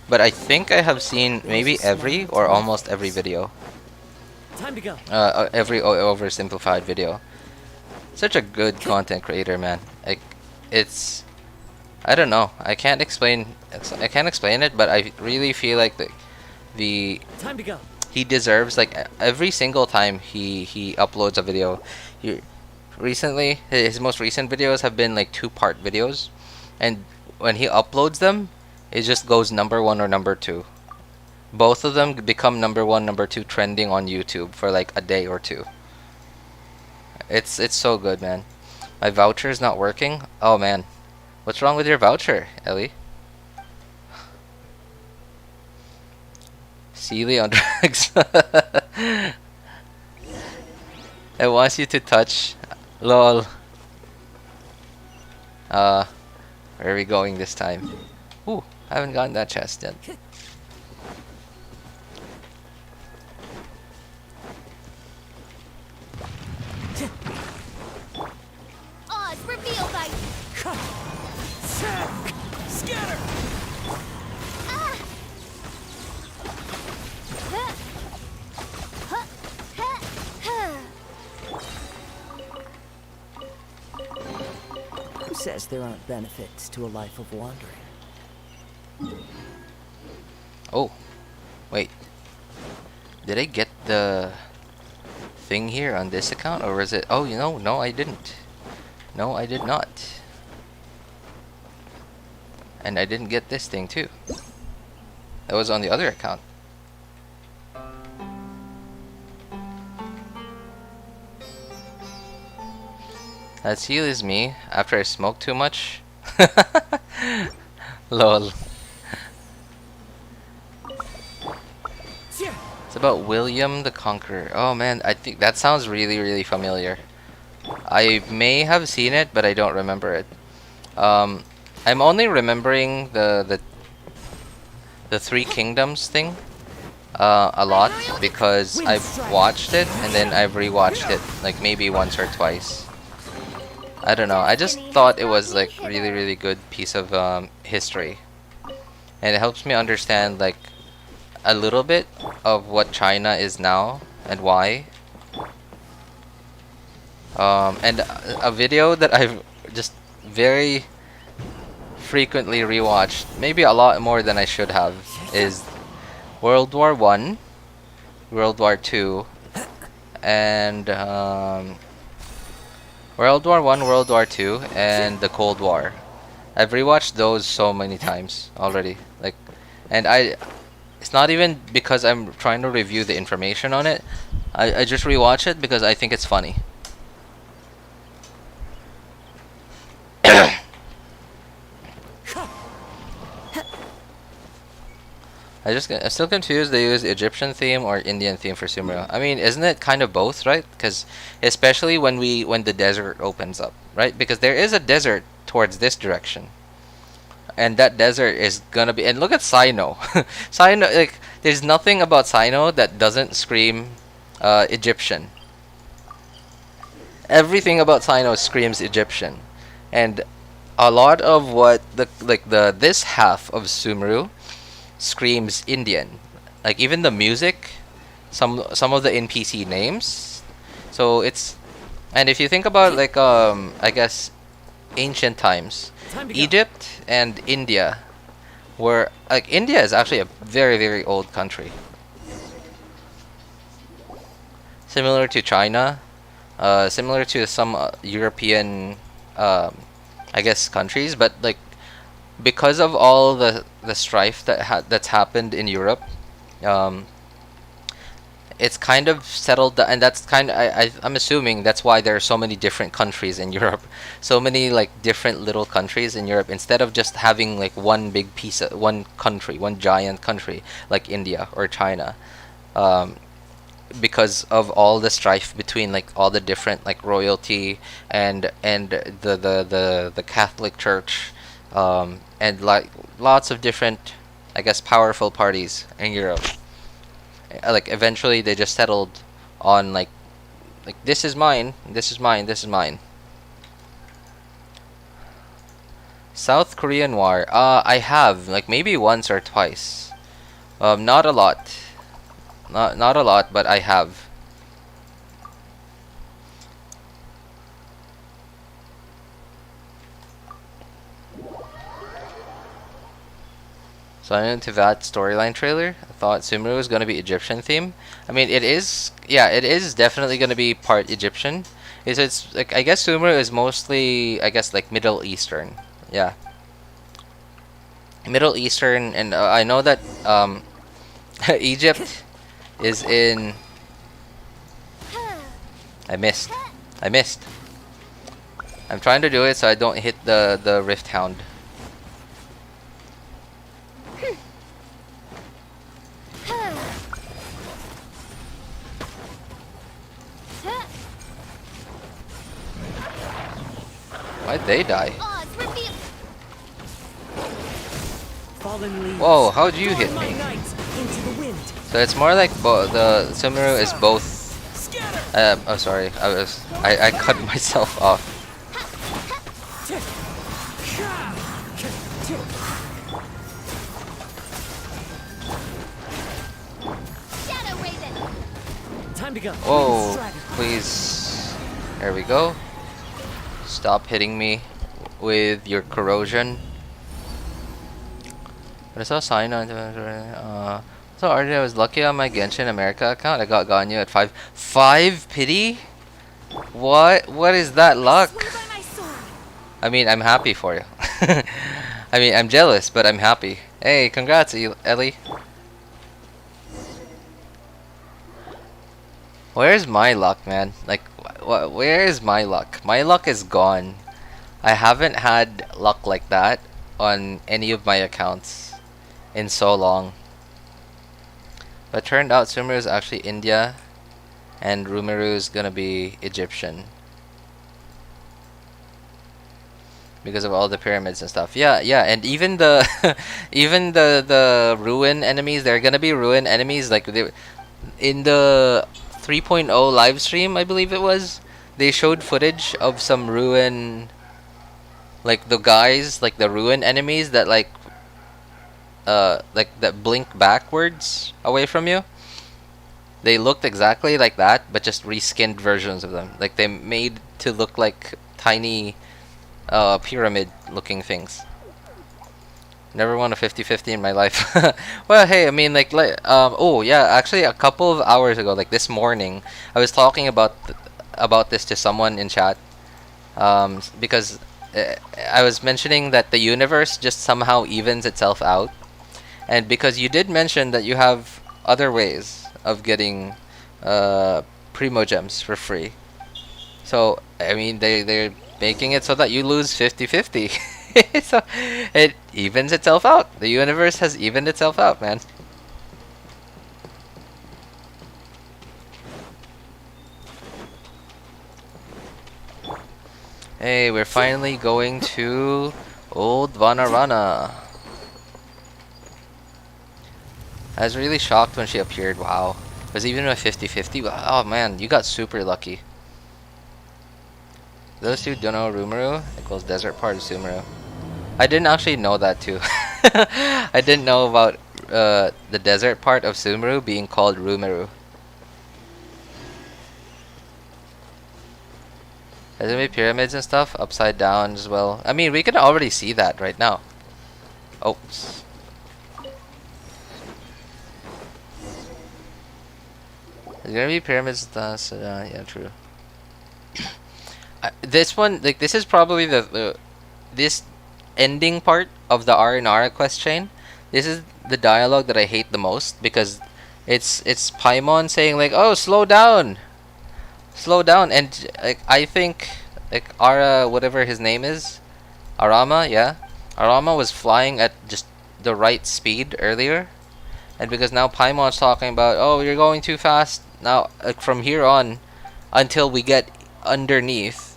But I think I have seen maybe every or almost every video. Time to go. Every oversimplified video. Such a good content creator, man. Like, it's... I don't know. I can't explain it, but I really feel like the Time to go. he deserves, like, every single time he uploads a video. Recently, his most recent videos have been like 2-part videos, and when he uploads them, it just goes number 1 or number 2. Both of them become number 1, number 2 trending on YouTube for like a day or two. It's so good, man. My voucher is not working. Oh man. What's wrong with your voucher, Ellie? Sealy on drugs. It wants you to touch. Lol. Where are we going this time? Ooh, I haven't gotten that chest yet. Scatter! Who says there aren't benefits to a life of wandering? Oh, wait. Did I get the thing here on this account, or is it? Oh, you know, no, I didn't. No, I did not. And I didn't get this thing too. That was on the other account. As heal is me after I smoke too much. Lol. It's about William the Conqueror. Oh man, I think that sounds really, really familiar. I may have seen it, but I don't remember it. I'm only remembering the Three Kingdoms thing a lot because I've watched it and then I've rewatched it like maybe once or twice. I don't know. I just thought it was like really, really good piece of history, and it helps me understand like a little bit of what China is now and why. And a video that I've just very frequently rewatched, maybe a lot more than I should have, is World War I, World War II, and World War I, World War II, and the Cold War. I've rewatched those so many times already. Like, and it's not even because I'm trying to review the information on it. I just rewatch it because I think it's funny. I'm still confused. They use Egyptian theme or Indian theme for SUMERU. I mean, isn't it kind of both, right? Because especially when the desert opens up, right? Because there is a desert towards this direction, and that desert is gonna be. And look at Sino. Sino, like, there's nothing about Sino that doesn't scream Egyptian. Everything about Sino screams Egyptian, and a lot of what this half of SUMERU screams Indian. Like even the music, some of the NPC names. So it's, and if you think about like I guess ancient times, Egypt and India were like, India is actually a very, very old country. Similar to China, similar to some European I guess countries, but like because of all the strife that's happened in Europe, it's kind of settled, and that's kind of I'm assuming that's why there are so many different countries in Europe, so many like different little countries in Europe, instead of just having like one big piece of one country, one giant country like India or China, because of all the strife between like all the different like royalty and the Catholic Church. And like lots of different, I guess, powerful parties in Europe. Like eventually they just settled on like this is mine, this is mine, this is mine. South Korean War. I have like maybe once or twice. Not a lot. Not a lot, but I have. So I'm into that storyline trailer. I thought SUMERU was gonna be Egyptian theme. I mean, it is. Yeah, it is definitely gonna be part Egyptian. It's like, I guess SUMERU is mostly, I guess, like Middle Eastern. Yeah, Middle Eastern, and I know that Egypt is in. I missed. I'm trying to do it so I don't hit the Rift Hound. Why'd they die? Whoa, how'd you hit me? So it's more like the SUMERU is both. Oh sorry, I cut myself off. Shadow Raven. Time to go. Whoa, please. There we go. Stop hitting me with your corrosion. But I saw a sign on so already I was lucky on my Genshin America account. I got Ganyu at 5. 5 pity? What is that luck? I mean, I'm happy for you. I mean, I'm jealous, but I'm happy. Hey, congrats, Ellie. Where's my luck, man? Like, where is my luck? My luck is gone. I haven't had luck like that on any of my accounts in so long. But turned out SUMERU is actually India and Rumeru is gonna be Egyptian. Because of all the pyramids and stuff. Yeah, and even the even the ruin enemies, they're gonna be ruin enemies. Like in the 3.0 live stream, I believe it was, they showed footage of some ruin, like the guys, like the ruin enemies that like that blink backwards away from you. They looked exactly like that, but just reskinned versions of them. Like they made to look like tiny pyramid looking things. Never won a 50-50 in my life. Well, hey, I mean, oh yeah, actually a couple of hours ago, like this morning, I was talking about this to someone in chat, because I was mentioning that the universe just somehow evens itself out, and because you did mention that you have other ways of getting primo gems for free, so I mean they're making it so that you lose 50-50. So it evens itself out. The universe has evened itself out, man. Hey, we're finally going to Old Vanarana. I was really shocked when she appeared. Wow. It was even a 50-50. Oh man, you got super lucky. Those who don't know, Rumeru equals desert part of SUMERU. I didn't actually know that too. I didn't know about the desert part of SUMERU being called Rumeru. There's gonna be pyramids and stuff upside down as well. I mean, we can already see that right now. Oops. There's gonna be pyramids. Yeah, true. This one, like, this is probably this ending part of the Aranara quest chain. This is the dialogue that I hate the most, because it's Paimon saying like, "Oh, slow down," and like I think like whatever his name is, Arama, yeah, Arama was flying at just the right speed earlier, and because now Paimon's talking about, "Oh, you're going too fast now." From here on, until we get underneath.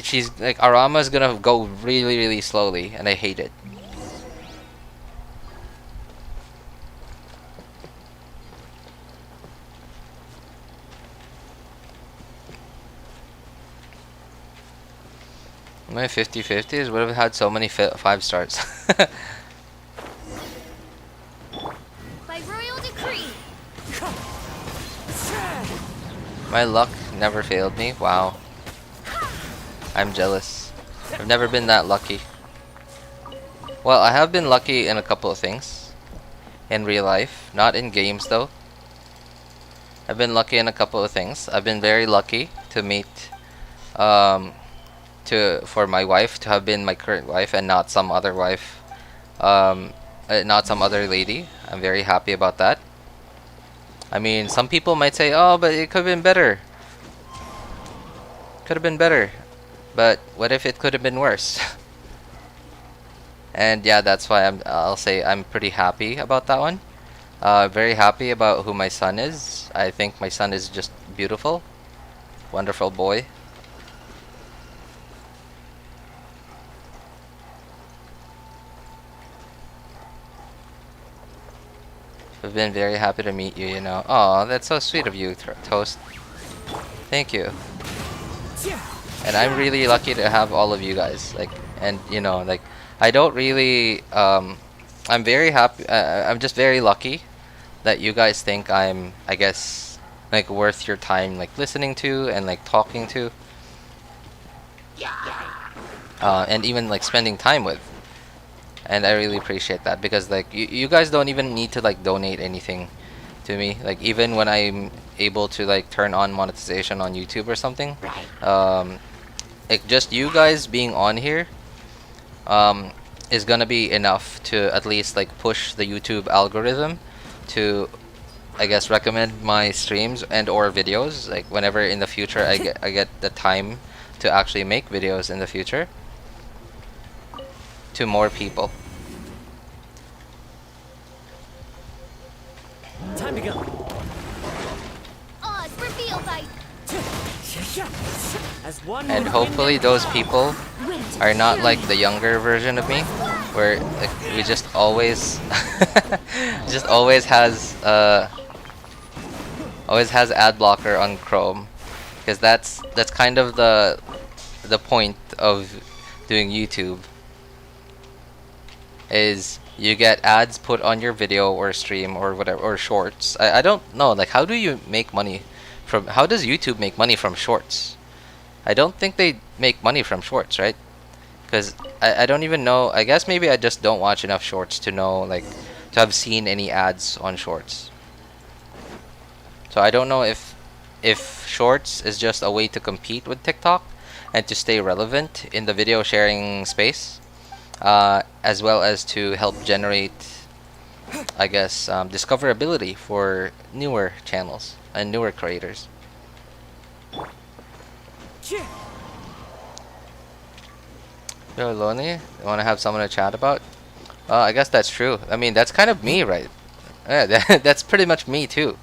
She's like, Arama's gonna go really, really slowly, and I hate it. My 50-50s would have had so many 5 stars. By royal decree. My luck never failed me. Wow. I'm jealous. I've never been that lucky. Well, I have been lucky in a couple of things. In real life. Not in games, though. I've been lucky in a couple of things. I've been very lucky to meet... for my wife to have been my current wife and not some other wife. Not some other lady. I'm very happy about that. I mean, some people might say, "Oh, but it could have been better." Could have been better. But what if it could have been worse? And yeah, that's why I'll say I'm pretty happy about that one. Very happy about who my son is. I think my son is just beautiful. Wonderful boy. I've been very happy to meet you, you know. Oh, that's so sweet of you, Toast. Thank you. And I'm really lucky to have all of you guys. Like, and you know, like I don't really I'm very happy. I'm just very lucky that you guys think I'm, I guess, like worth your time, like listening to and like talking to, and even like spending time with. And I really appreciate that, because like you guys don't even need to like donate anything to me. Like even when I'm able to like turn on monetization on YouTube or something, like just you guys being on here is gonna be enough to at least like push the YouTube algorithm to, I guess, recommend my streams and or videos, like whenever in the future I get the time to actually make videos in the future, to more people. Time to go. Oz, reveal thy As one And would hopefully win those them people are not like the younger version of me, where like we just always just always has ad blocker on Chrome, because that's kind of the point of doing YouTube, is you get ads put on your video or stream or whatever, or shorts. I don't know, like how do you make money from, how does YouTube make money from shorts? I don't think they make money from shorts, right? Because I don't even know. I guess maybe I just don't watch enough shorts to know, like, to have seen any ads on shorts. So I don't know if shorts is just a way to compete with TikTok and to stay relevant in the video sharing space, as well as to help generate, I guess, discoverability for newer channels and newer creators. Yo, Lonely, you want to have someone to chat about? I guess that's true. I mean, that's kind of me, right? Yeah, that's pretty much me too.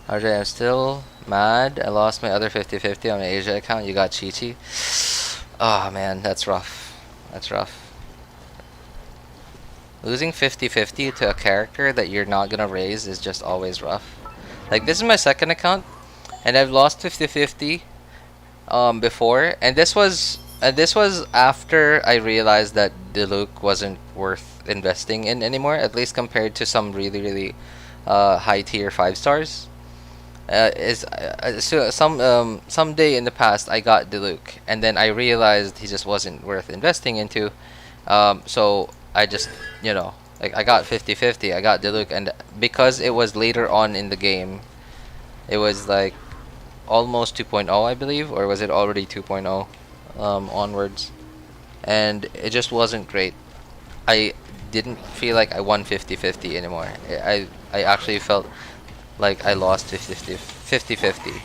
RJ, I'm still mad. I lost my other 50/50 on my Asia account. You got Chi-Chi. Oh man, that's rough. That's rough. Losing 50/50 to a character that you're not gonna raise is just always rough. Like, this is my second account, and I've lost 50/50 before, and this was after I realized that Diluc wasn't worth investing in anymore, at least compared to some really high tier 5 stars. So someday in the past I got Diluc, and then I realized he just wasn't worth investing into. So I just, you know, like I got 50/50. I got Diluc, and because it was later on in the game, it was like almost 2.0, I believe, or was it already 2.0 onwards, and it just wasn't great. I didn't feel like I won 50/50 anymore. I actually felt like I lost 50/50.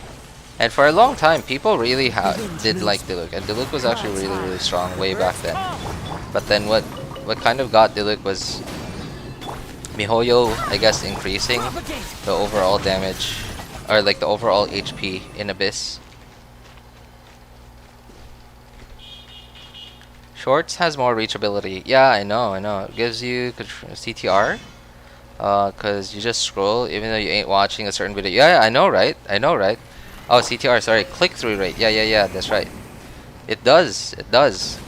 And for a long time, people really did like Diluc, and Diluc was actually really strong way back then. But then what kind of got Diluc was MiHoYo, I guess, increasing the overall damage, or like the overall HP in Abyss. Shorts has more reachability. Yeah, I know. It gives you CTR. Cause you just scroll even though you ain't watching a certain video. Yeah, I know, right? Oh, CTR, sorry, click-through rate. Yeah, that's right. It does,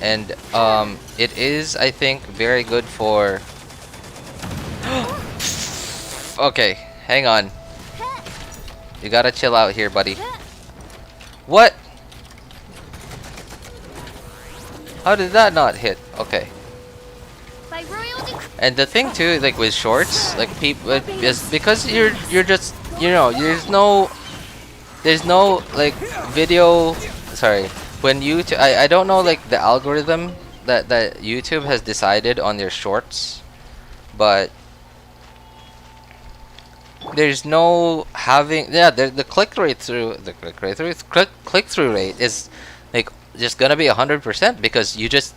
and it is, I think, very good for. Okay, hang on. You gotta chill out here, buddy. What? How did that not hit? Okay. And the thing too, like with shorts, like people, is because you're just, you know, there's no like video. Sorry, when I don't know like the algorithm that YouTube has decided on their shorts, but there's no having, yeah, the click through rate is like just gonna be 100%, because you just.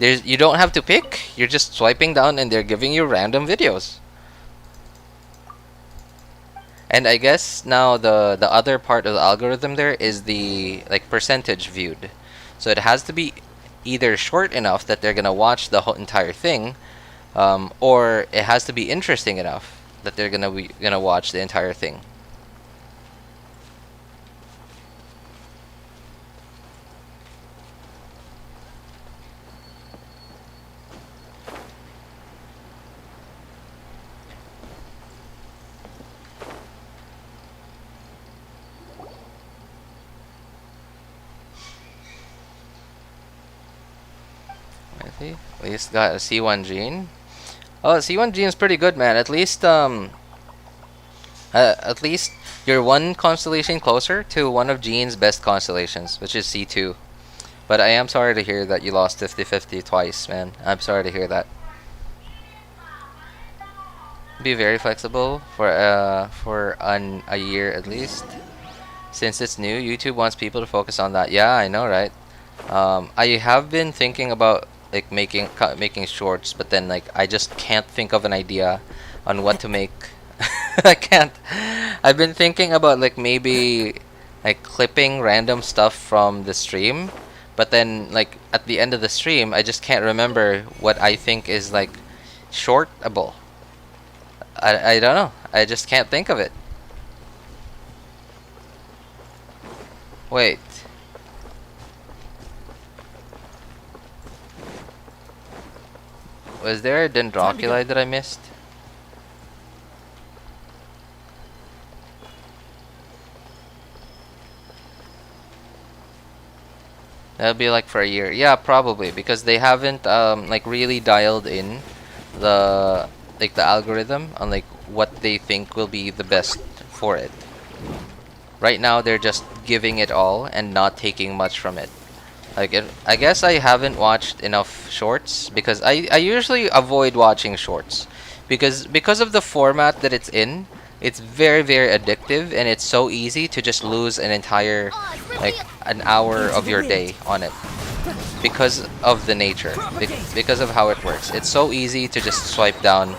You don't have to pick. You're just swiping down and they're giving you random videos. And I guess now the other part of the algorithm there is the like percentage viewed. So it has to be either short enough that they're gonna watch the whole entire thing, or it has to be interesting enough that they're gonna watch the entire thing. See, at least got a C1 gene. Oh, C1 gene is pretty good, man. At least you're one constellation closer to one of Gene's best constellations, which is C2. But I am sorry to hear that you lost 50-50 twice, man. I'm sorry to hear that. Be very flexible for a year at least. Since it's new, YouTube wants people to focus on that. Yeah, I know, right? I have been thinking about like making shorts, but then like I just can't think of an idea on what to make. I can't. I've been thinking about like maybe like clipping random stuff from the stream, but then like at the end of the stream, I just can't remember what I think is like shortable. I don't know. I just can't think of it. Wait. Was there a dendroculi that I missed? That'll be like for a year. Yeah, probably, because they haven't like really dialed in the the algorithm on like what they think will be the best for it. Right now they're just giving it all and not taking much from it. Like I guess I haven't watched enough shorts because I usually avoid watching shorts because of the format that it's in. It's very addictive, and it's so easy to just lose an entire like an hour of your day on it because of the nature, because of how it works. It's so easy to just swipe down,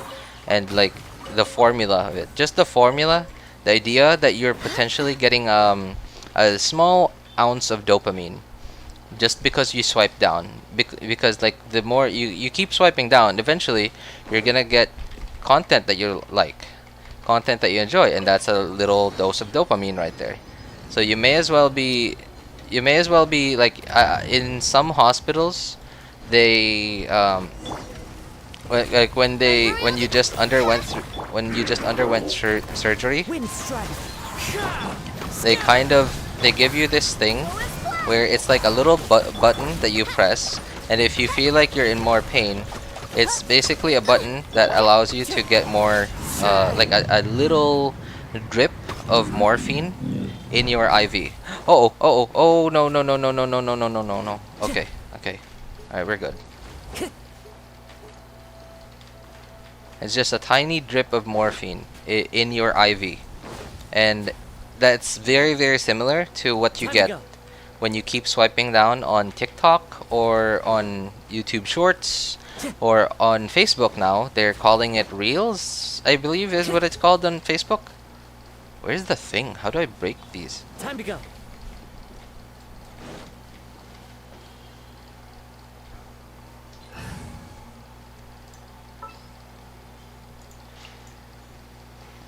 and like the formula of it, just the formula, the idea that you're potentially getting a small ounce of dopamine just because you swipe down, because like the more you keep swiping down, eventually you're gonna get content that you like, content that you enjoy, and that's a little dose of dopamine right there. So you may as well be like in some hospitals they when you just underwent surgery, they give you this thing where it's like a little button that you press, and if you feel like you're in more pain, it's basically a button that allows you to get more like a little drip of morphine in your IV. Oh no. Okay. Alright, we're good. It's just a tiny drip of morphine in your IV, and that's very similar to what you get when you keep swiping down on TikTok or on YouTube Shorts or on Facebook. Now they're calling it Reels, I believe is what it's called on Facebook. Where's the thing? How do I break these? Time to go.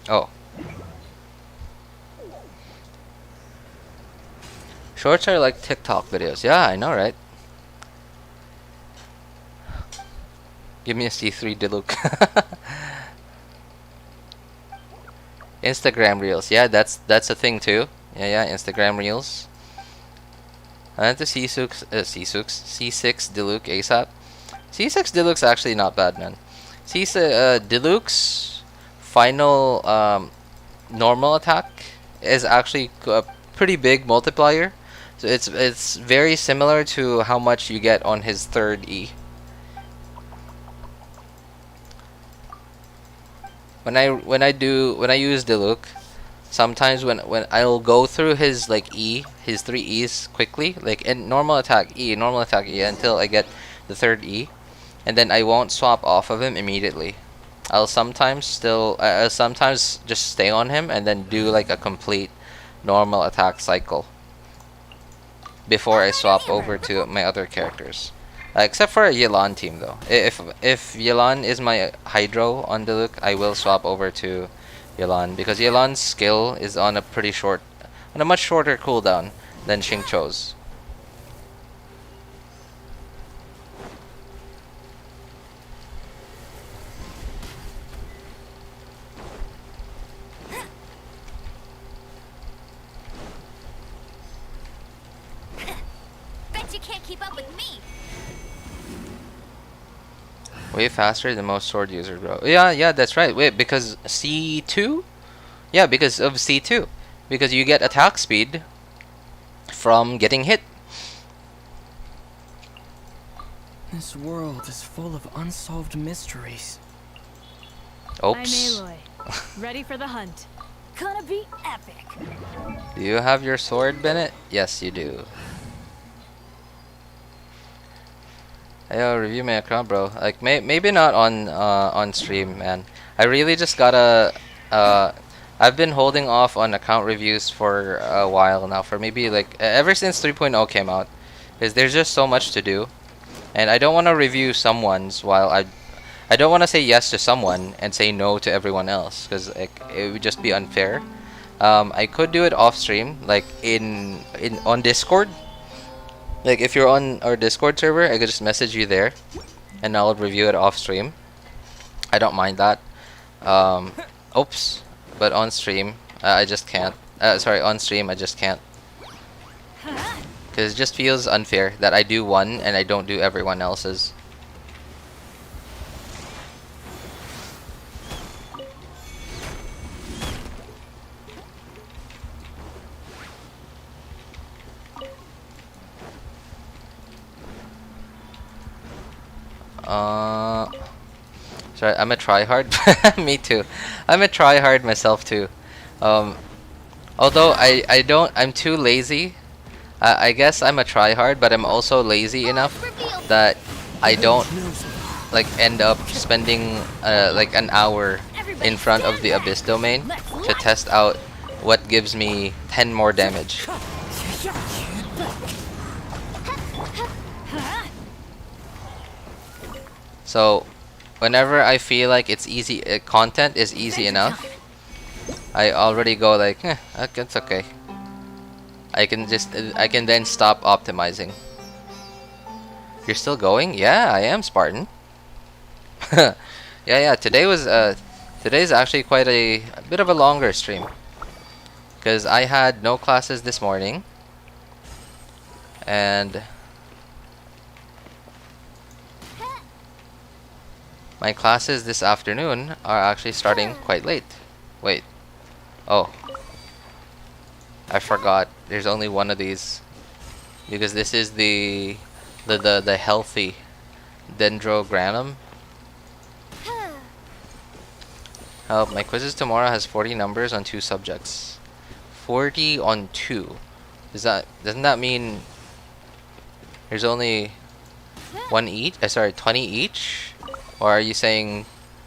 Oh. Shorts are like TikTok videos. Yeah, I know, right? Give me a C3 Diluc. Instagram Reels. Yeah, that's a thing too. Yeah, Instagram Reels. I had the C6 Diluc ASAP. C6 Diluc's actually not bad, man. Diluc's final normal attack is actually a pretty big multiplier. So it's very similar to how much you get on his third E. When I use Diluc, sometimes when I'll go through his like his 3 E's quickly, like in normal attack E until I get the third E, and then I won't swap off of him immediately. I'll sometimes just stay on him and then do like a complete normal attack cycle before I swap over to my other characters. Except for a Yelan team though. If Yelan is my Hydro on Diluc, I will swap over to Yelan because Yelan's skill is on a much shorter cooldown than Xingqiu's. Bet you can't keep up with me. Way faster than most sword users, bro. Yeah, that's right. Wait, because C2? Yeah, because of C2. Because you get attack speed from getting hit. This world is full of unsolved mysteries. I'm Oops. Aloy. Ready for the hunt. Gonna be epic. Do you have your sword, Bennett? Yes, you do. Hey, review my account, bro. Like, maybe not on stream, man. I really just gotta. I've been holding off on account reviews for a while now. For maybe like ever since 3.0 came out, because there's just so much to do, and I don't want to review someone's while I don't want to say yes to someone and say no to everyone else, because like, it would just be unfair. I could do it off stream, like on Discord. Like if you're on our Discord server, I could just message you there, and I'll review it off stream. I don't mind that. Oops, but on stream, I just can't. Sorry, on stream, I just can't. Because it just feels unfair that I do one and I don't do everyone else's. Sorry, I'm a tryhard. Me too. I'm a tryhard myself too. Although I'm too lazy. I guess I'm a tryhard, but I'm also lazy enough that I don't like end up spending like an hour in front of the Abyss domain to test out what gives me 10 more damage. So, whenever I feel like it's easy, content is easy enough, I already go like, it's okay. I can then stop optimizing. You're still going? Yeah, I am, Spartan. yeah. Today's actually quite a bit of a longer stream, because I had no classes this morning, and my classes this afternoon are actually starting quite late. Wait. Oh. I forgot. There's only one of these. Because this is the healthy dendrogranum. Help, my quizzes tomorrow has 40 numbers on 2 subjects. 40 on 2. Doesn't that mean there's only one each? Sorry, 20 each? Or are you saying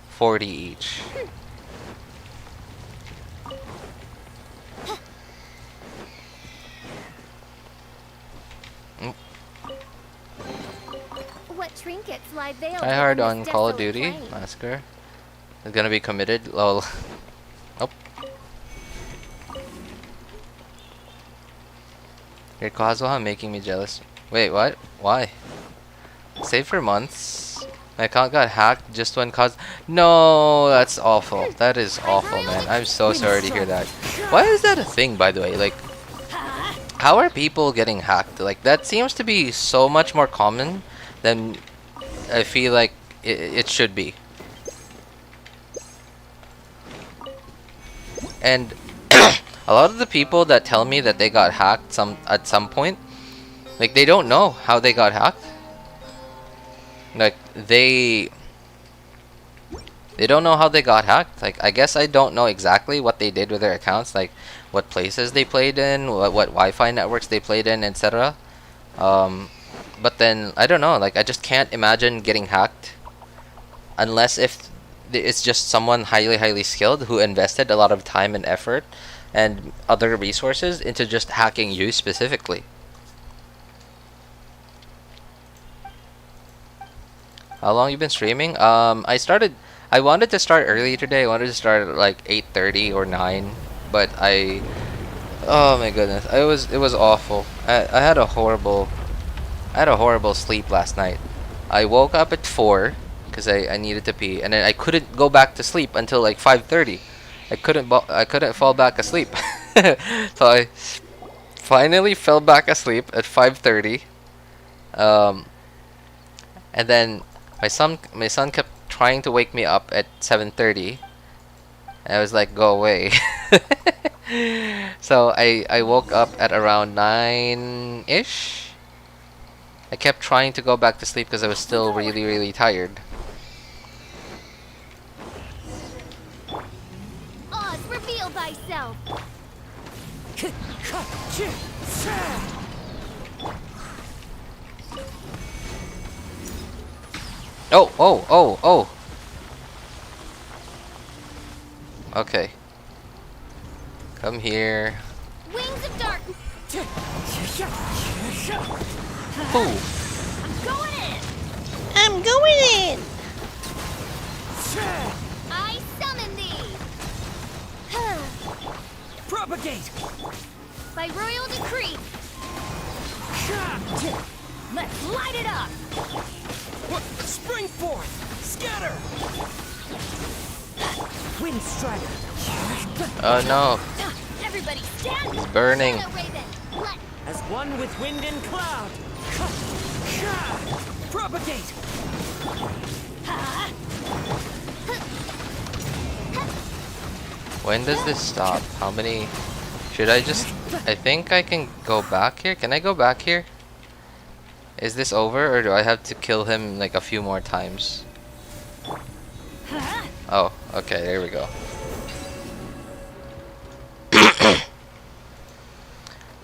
40 each? What trinkets lie veiled Try hard within on this Call of desolate Duty. plain? Massacre. Is gonna be committed. Lol. Oh. Your Kazuha making me jealous. Wait, what? Why? Save for months. My account got hacked just when No, that's awful. That is awful, man. I'm so sorry to hear that. Why is that a thing, by the way? Like, how are people getting hacked? Like, that seems to be so much more common than I feel like it should be. And a lot of the people that tell me that they got hacked at some point, like, they don't know how they got hacked. Like, they don't know how they got hacked. Like, I guess I don't know exactly what they did with their accounts, like what places they played in, what Wi-Fi networks they played in, etc. But then I don't know. Like, I just can't imagine getting hacked unless if it's just someone highly skilled who invested a lot of time and effort and other resources into just hacking you specifically. How long you been streaming? I wanted to start early today. I wanted to start at like 8:30 or 9, but oh my goodness, it was awful. I had a horrible sleep last night. I woke up at 4 because I needed to pee, and then I couldn't go back to sleep until like 5:30. I couldn't fall back asleep. So I finally fell back asleep at 5:30. And then My son kept trying to wake me up at 7:30. I was like, go away. So I woke up at around 9-ish. I kept trying to go back to sleep because I was still really tired. Oz, reveal thyself. Oh. Okay. Come here. Wings of darkness. Ooh. I'm going in. I summon thee. Propagate! By royal decree. Let's light it up. Spring forth! Scatter! Wind strider. Oh no. Everybody stand. It's burning. As one with wind and cloud. Propagate! When does this stop? How many? Should I just? I think I can go back here. Can I go back here? Is this over, or do I have to kill him like a few more times? Oh, okay, there we go.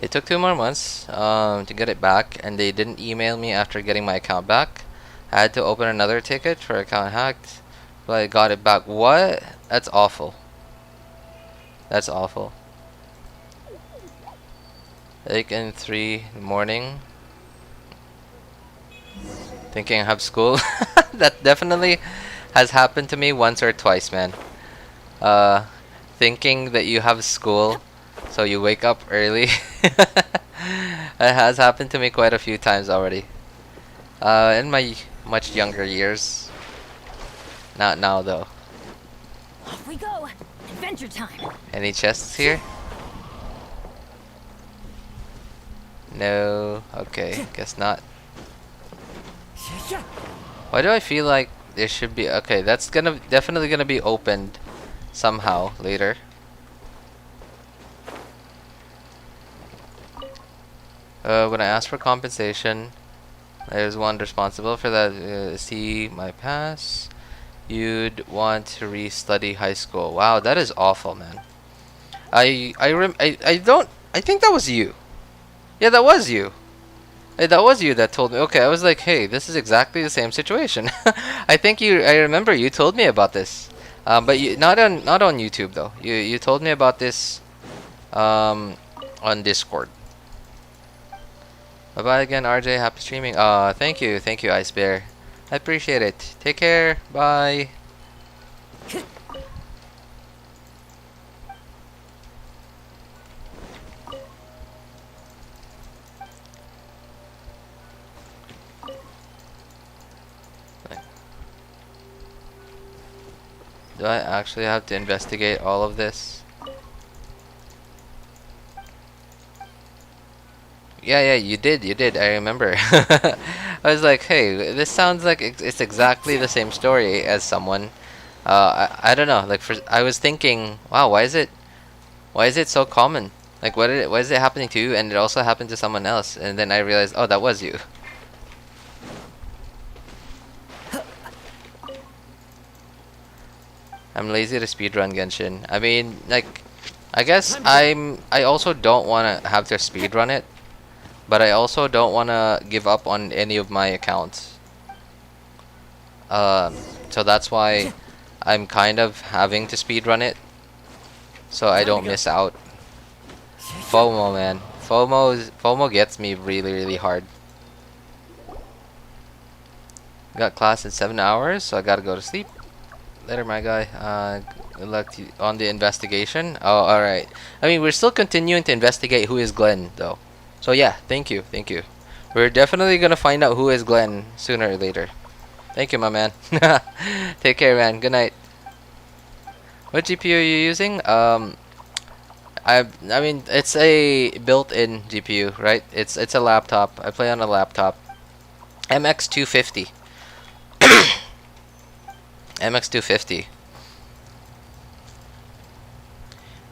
It took 2 more months to get it back, and they didn't email me after getting my account back. I had to open another ticket for account hacked, but I got it back. What? That's awful. That's awful. Like in 3 in the morning. Thinking I have school. That definitely has happened to me once or twice, man. Thinking that you have school, so you wake up early. It has happened to me quite a few times already. In my much younger years. Not now though. Off we go. Adventure time. Any chests here? No. Okay, guess not. Why do I feel like there should be? Okay, that's definitely gonna be opened somehow later. When I asked for compensation, there's one responsible for that. See my pass. You'd want to re-study high school. Wow, that is awful, man. I think that was you. Yeah, that was you. Hey, that was you that told me. Okay, I was like, hey, this is exactly the same situation. I remember you told me about this. But not on YouTube though. You told me about this on Discord. Bye bye again, RJ. Happy streaming. Thank you, Ice Bear. I appreciate it. Take care. Bye. Do I actually have to investigate all of this? Yeah, you did. I remember. I was like, hey, this sounds like it's exactly the same story as someone. I don't know. Like, I was thinking, wow, why is it so common? Like, why is it happening to you, and it also happened to someone else? And then I realized, oh, that was you. I'm lazy to speedrun Genshin. I mean, like, I guess I also don't want to have to speedrun it, but I also don't want to give up on any of my accounts. So that's why I'm kind of having to speedrun it, so I don't miss out. FOMO, man. FOMO gets me really hard. Got class in 7 hours, so I gotta go to sleep. Later, my guy. Good luck on the investigation. Oh, alright. I mean, we're still continuing to investigate who is Glenn, though. So yeah, thank you. We're definitely gonna find out who is Glenn sooner or later. Thank you, my man. Take care, man. Good night. What GPU are you using? I mean, it's a built-in GPU, right? It's a laptop. I play on a laptop. MX250. MX250.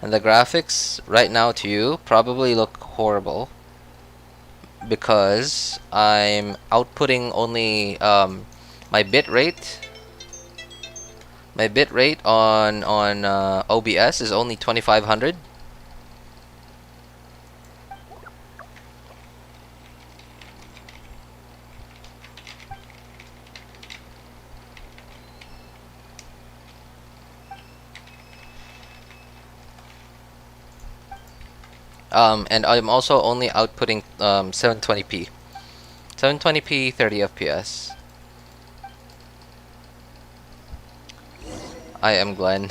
And the graphics right now to you probably look horrible because I'm outputting only my bit rate. My bit rate on OBS is only 2500. And I'm also only outputting 720p. 720p 30 FPS. I am Glenn.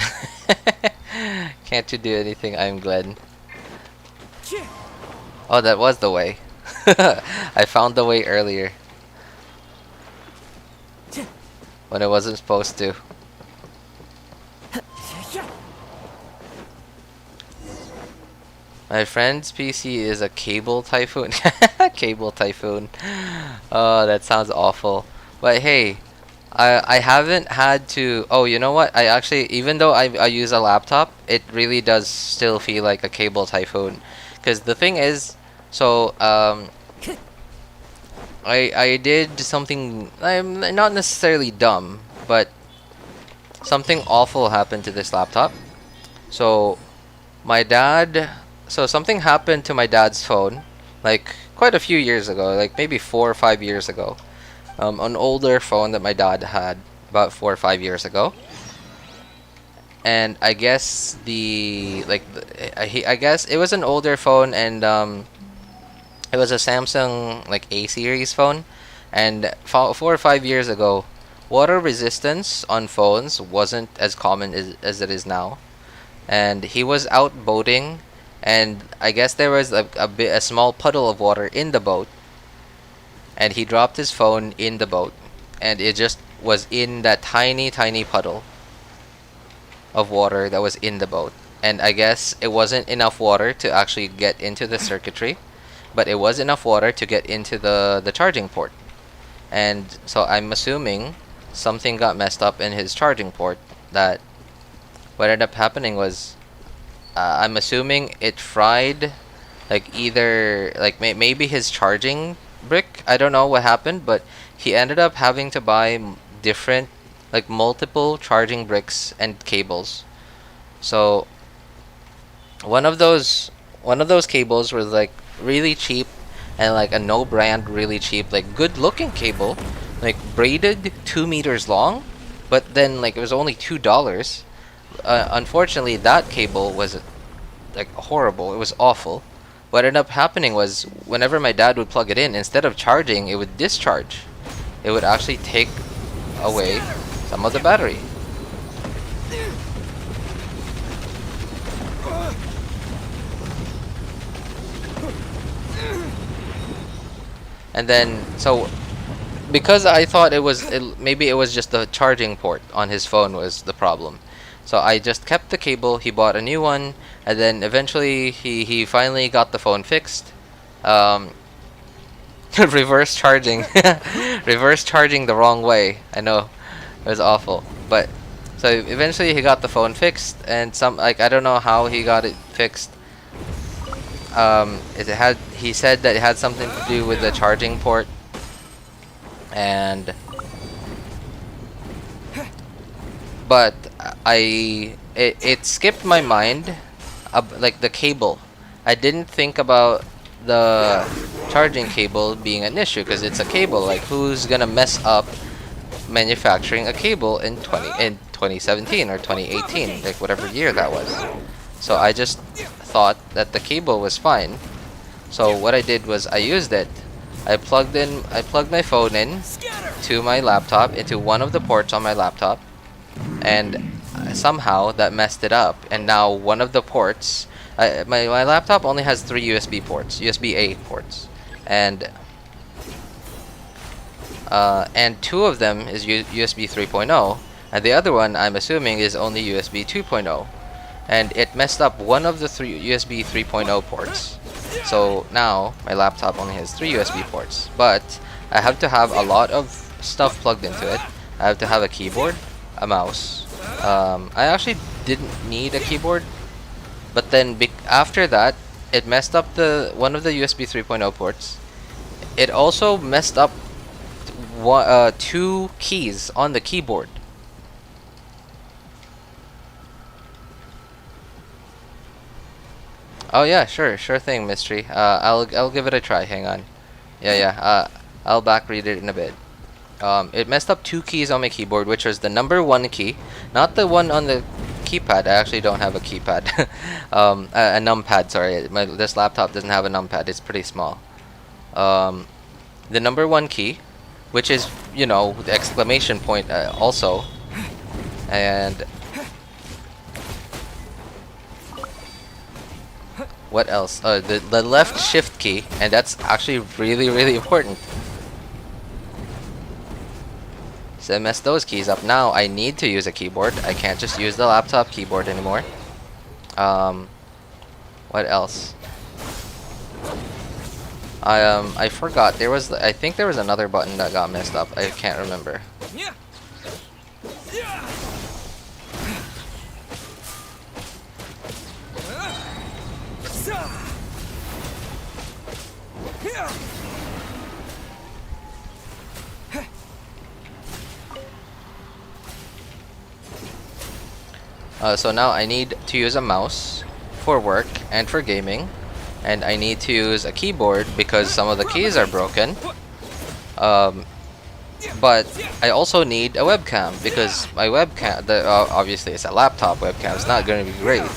Can't you do anything? I am Glenn. Oh, that was the way. I found the way earlier. When I wasn't supposed to. My friend's PC is a cable typhoon. Cable typhoon. Oh, that sounds awful. But hey, I haven't had to. Oh, you know what? I actually, even though I use a laptop, it really does still feel like a cable typhoon. Because the thing is, so I did something. I'm not necessarily dumb, but something awful happened to this laptop. So my dad. So something happened to my dad's phone, like quite a few years ago, like maybe 4 or 5 years ago. An older phone that my dad had about 4 or 5 years ago. And I guess I guess it was an older phone, and it was a Samsung like A series phone. And 4 or 5 years ago, water resistance on phones wasn't as common as it is now. And he was out boating. And I guess there was a small puddle of water in the boat, and he dropped his phone in the boat, and it just was in that tiny puddle of water that was in the boat. And I guess it wasn't enough water to actually get into the circuitry, but it was enough water to get into the charging port. And so I'm assuming something got messed up in his charging port. That what ended up happening was, I'm assuming it fried, like either like maybe his charging brick. I don't know what happened, but he ended up having to buy different, like multiple charging bricks and cables. So one of those cables was like really cheap, and like a no brand really cheap, like good looking cable, like braided 2 meters long, but then like it was only $2. Unfortunately, that cable was like horrible. It was awful. What ended up happening was, whenever my dad would plug it in, instead of charging, it would discharge. It would actually take away some of the battery. And then, so because I thought maybe it was just the charging port on his phone was the problem. So I just kept the cable. He bought a new one, and then eventually he finally got the phone fixed. Reverse charging, reverse charging the wrong way. I know, it was awful. But so eventually he got the phone fixed, and I don't know how he got it fixed. He said that it had something to do with the charging port, but it skipped my mind, like the cable. I didn't think about the charging cable being an issue, because it's a cable. Like, who's gonna mess up manufacturing a cable in 2017 or 2018, like whatever year that was? So I just thought that the cable was fine. So what I did was I used it. I plugged my phone in to my laptop, into one of the ports on my laptop, and somehow that messed it up. And now one of the ports, my laptop only has 3 USB ports, USB-A ports, and 2 of them is USB 3.0, and the other one, I'm assuming, is only USB 2.0. And it messed up one of the 3 USB 3.0 ports. So now my laptop only has 3 USB ports, but I have to have a lot of stuff plugged into it. I have to have a keyboard, a mouse. I actually didn't need a keyboard, but then after that, it messed up one of the USB 3.0 ports. It also messed up two keys on the keyboard. Oh yeah, sure thing, Mystery. I'll give it a try. Hang on. Yeah. I'll back read it in a bit. It messed up two keys on my keyboard, which was the number 1 key, not the one on the keypad. I actually don't have a keypad. A numpad. Sorry, this laptop doesn't have a numpad. It's pretty small. The number 1 key, which is, you know, the exclamation point also, and what else? The left shift key, and that's actually really important. So I messed those keys up. Now I need to use a keyboard. I can't just use the laptop keyboard anymore. What else? I forgot. I think there was another button that got messed up. I can't remember. So now I need to use a mouse for work and for gaming, and I need to use a keyboard because some of the keys are broken. But I also need a webcam because my webcam, obviously it's a laptop webcam, it's not going to be great.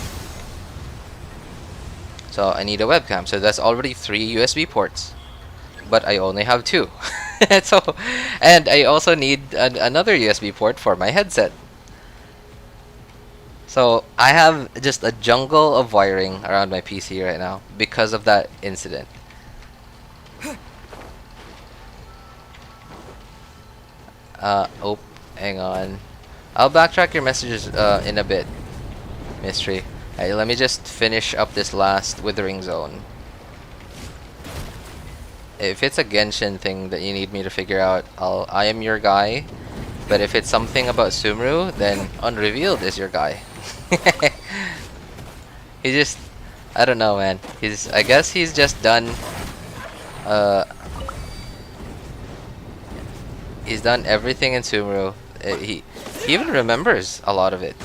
So I need a webcam. So that's already 3 USB ports, but I only have 2. And I also need another USB port for my headset. So I have just a jungle of wiring around my PC right now because of that incident. Oh, hang on. I'll backtrack your messages in a bit, Mystery. Hey, let me just finish up this last Withering Zone. If it's a Genshin thing that you need me to figure out, I am your guy. But if it's something about SUMERU, then Unrevealed is your guy. He just, I don't know, man. I guess he's just done. He's done everything in SUMERU. He even remembers a lot of it.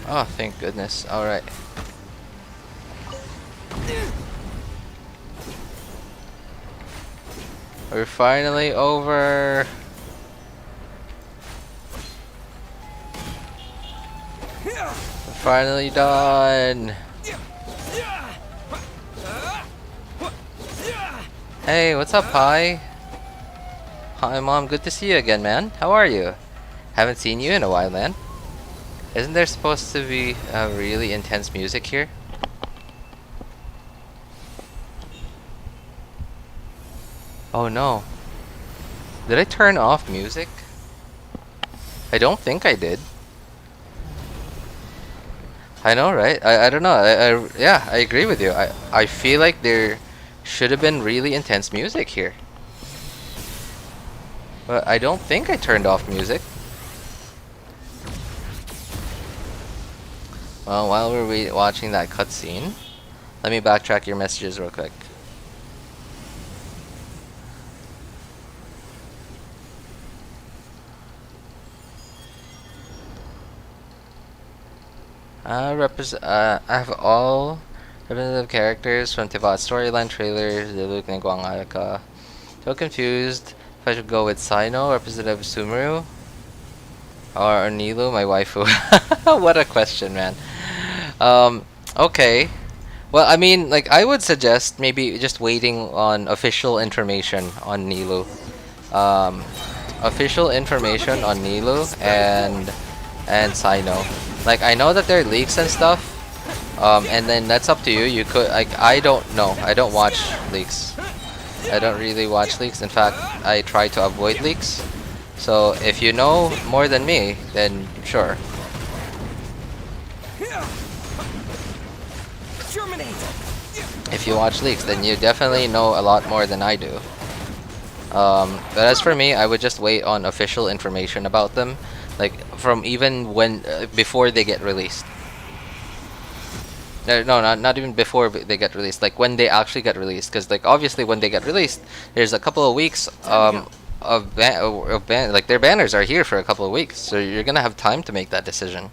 Oh, thank goodness. Alright. We're finally over. We're finally done. Hey, what's up, Pi? Hi, Mom. Good to see you again, man. How are you? Haven't seen you in a while, man. Isn't there supposed to be really intense music here? Oh no. Did I turn off music? I don't think I did. I know, right? I don't know. Yeah, I agree with you. I feel like there should have been really intense music here. But I don't think I turned off music. Well, while we're watching that cutscene, let me backtrack your messages real quick. I have all representative characters from Tivat's storyline trailers. They look like Guangalaka. So confused if I should go with Sino, representative SUMERU, or Nilu, my waifu. What a question, man. Okay. Well, I mean, like, I would suggest maybe just waiting on official information on Nilu. Official information on Nilu and Sino. Like, I know that there are leaks and stuff. And then that's up to you. You could, like, I don't know. I don't watch leaks. I don't really watch leaks. In fact, I try to avoid leaks. So if you know more than me, then sure. If you watch leaks, then you definitely know a lot more than I do. But as for me, I would just wait on official information about them, like from even when before they get released. No, not even before they get released. Like when they actually get released, because like obviously when they get released, there's a couple of weeks like their banners are here for a couple of weeks, so you're gonna have time to make that decision.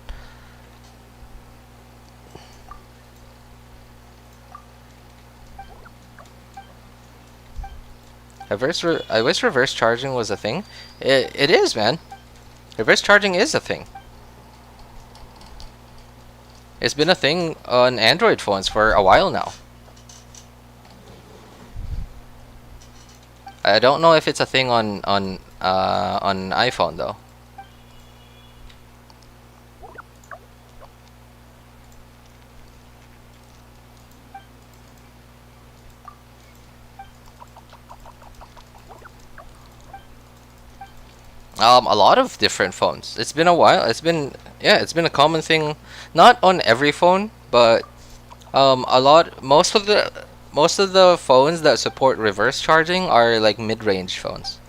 I wish reverse charging was a thing. It is, man. Reverse charging is a thing. It's been a thing on Android phones for a while now. I don't know if it's a thing on iPhone though. A lot of different phones. It's been a while. It's been a common thing, not on every phone, but most of the phones that support reverse charging are like mid-range phones.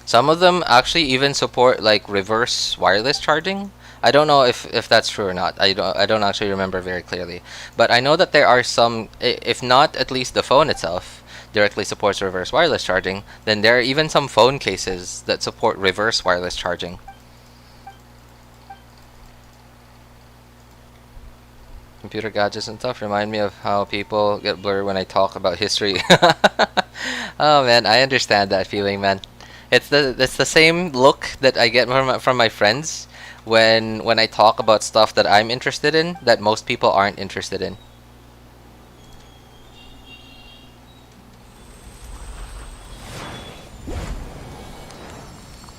Some of them actually even support like reverse wireless charging. I don't know if that's true or not. I don't actually remember very clearly, but I know that there are some, if not at least the phone itself directly supports reverse wireless charging, then there are even some phone cases that support reverse wireless charging. Computer gadgets and stuff remind me of how people get blurred when I talk about history. Oh man, I understand that feeling, man. It's the same look that I get from my friends when I talk about stuff that I'm interested in that most people aren't interested in.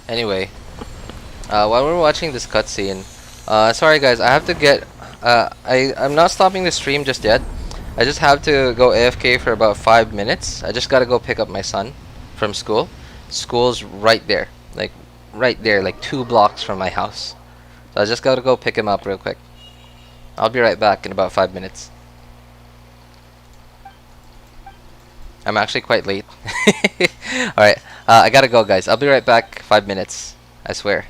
Anyway, while we're watching this cutscene, sorry guys, I have to get. I'm not stopping the stream just yet. I just have to go AFK for about 5 minutes. I just gotta go pick up my son from school. School's right there, like 2 blocks from my house. So I just gotta go pick him up real quick. I'll be right back in about 5 minutes. I'm actually quite late. Alright, I gotta go guys. I'll be right back, 5 minutes. I swear.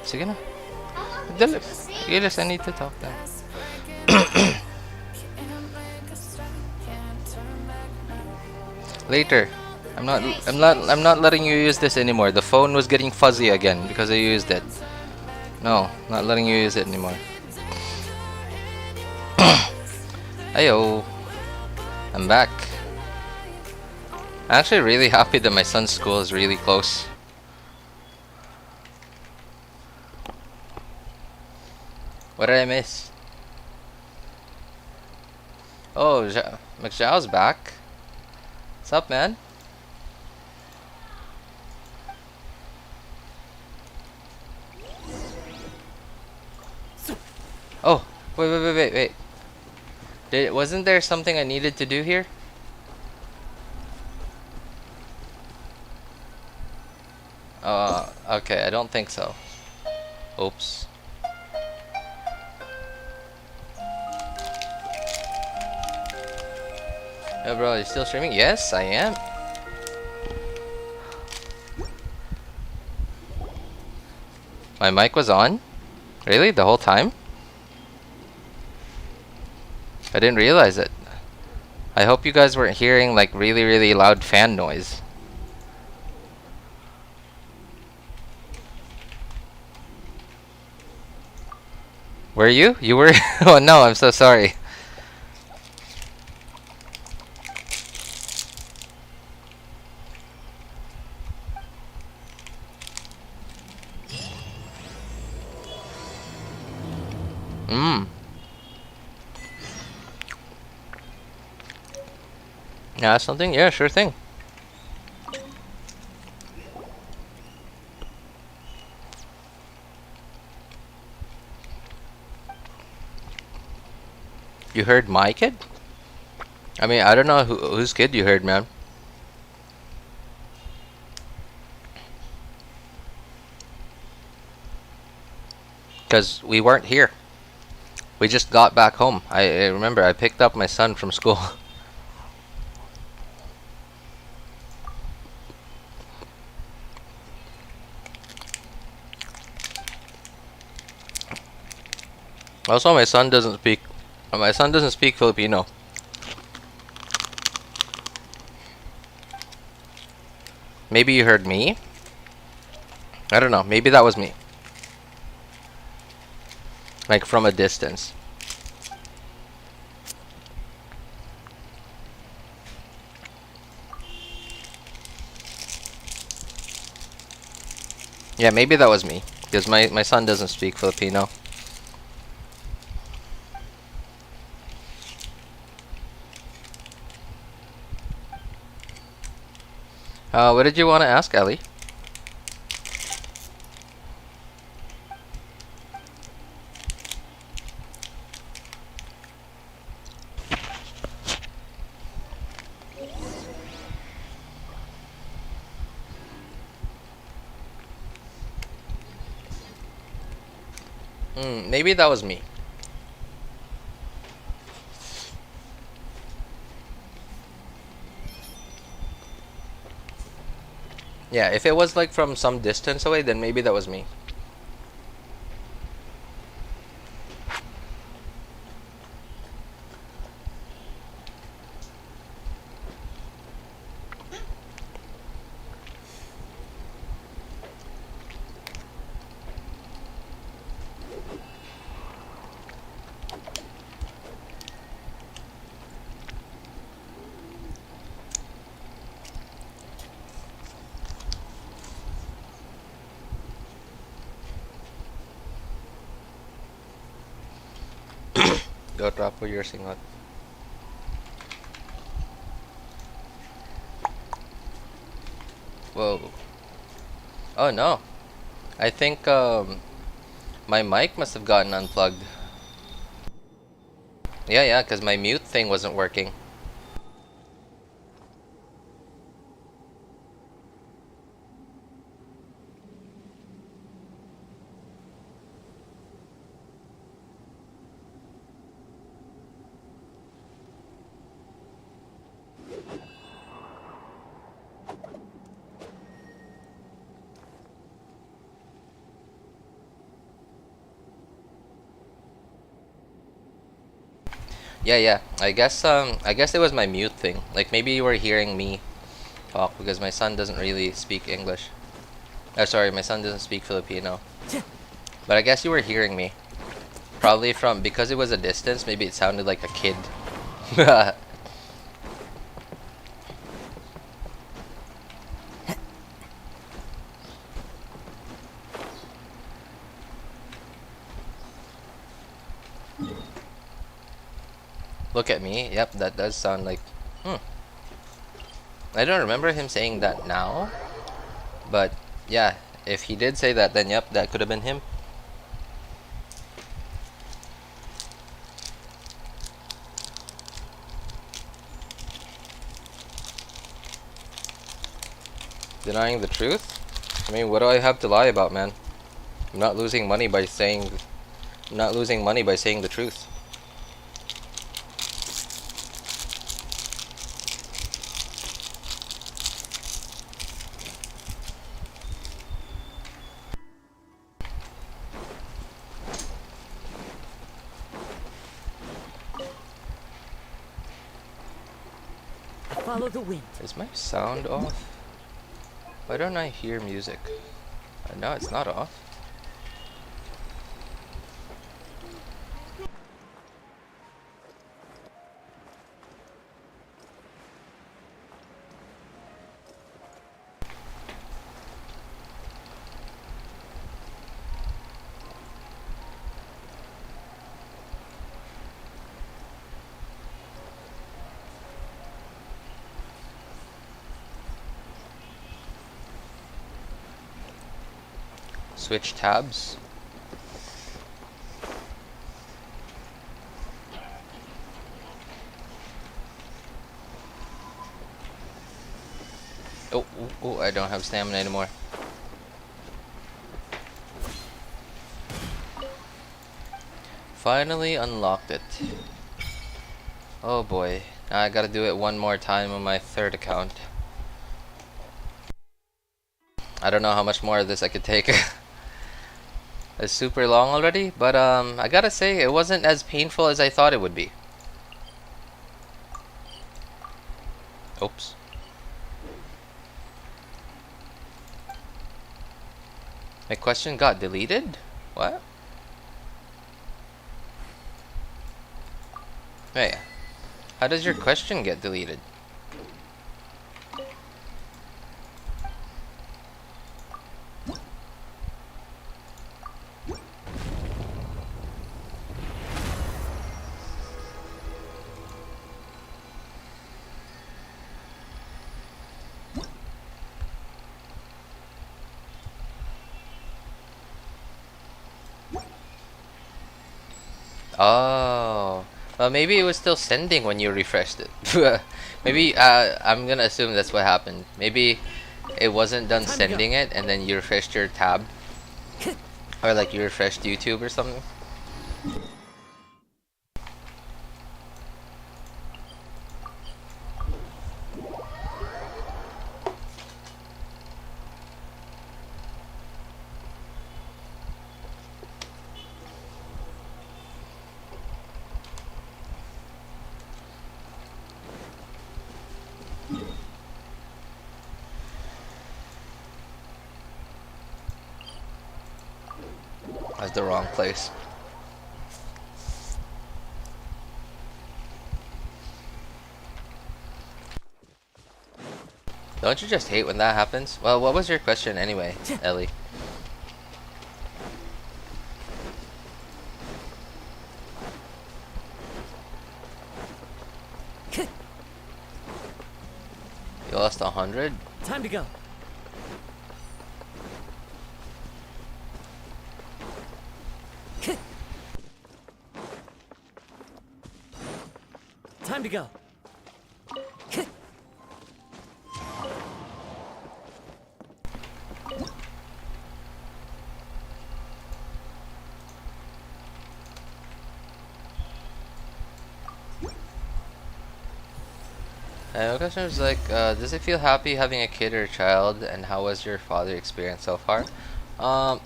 Sige na. Dali. Giles, I need to talk now. Later. I'm not letting you use this anymore. The phone was getting fuzzy again because I used it. No, not letting you use it anymore. Ayo. I'm back. I'm actually really happy that my son's school is really close. What did I miss? Oh, McZhao's back. What's up, man? Oh, wait. Wasn't there something I needed to do here? Okay, I don't think so. Oops. Yo, bro, you still streaming? Yes, I am. My mic was on? Really? The whole time? I didn't realize it. I hope you guys weren't hearing like really loud fan noise. Were you? You were? Oh no, I'm so sorry. Yeah, something? Yeah, sure thing. You heard my kid? I mean, I don't know whose kid you heard, man. Because we weren't here. We just got back home. I remember I picked up my son from school. Also, my son doesn't speak Filipino. Maybe you heard me? I don't know. Maybe that was me. Like from a distance. Yeah, maybe that was me. Because my son doesn't speak Filipino. What did you want to ask, Ellie? Maybe that was me. Yeah, if it was like from some distance away, then maybe that was me. Go drop your singot. Whoa. Oh no. I think my mic must have gotten unplugged. Yeah, because my mute thing wasn't working. Yeah. I guess it was my mute thing. Like maybe you were hearing me talk because my son doesn't really speak English. Sorry, my son doesn't speak Filipino. But I guess you were hearing me. Probably from because it was a distance, maybe it sounded like a kid. Look at me. Yep, that does sound like I don't remember him saying that now. But yeah, if he did say that, then yep, that could have been him. Denying the truth? I mean, what do I have to lie about, man? I'm not losing money by saying the truth. Follow the wind. Is my sound off? Why don't I hear music? No, it's not off. Switch tabs. Oh, I don't have stamina anymore. Finally unlocked it. Oh boy. Now I gotta do it one more time on my third account. I don't know how much more of this I could take. It's super long already, but I gotta say it wasn't as painful as I thought it would be. Oops. My question got deleted? What? Wait, how does your question get deleted? Oh, well, maybe it was still sending when you refreshed it. Maybe I'm gonna assume that's what happened. Maybe it wasn't done sending it, and then you refreshed your tab, or like you refreshed YouTube or something. That's the wrong place. Don't you just hate when that happens? Well, what was your question anyway, Ellie? You lost 100? Time to go. Time to go. My question was like, does it feel happy having a kid or a child, and how was your father experience so far? Oh,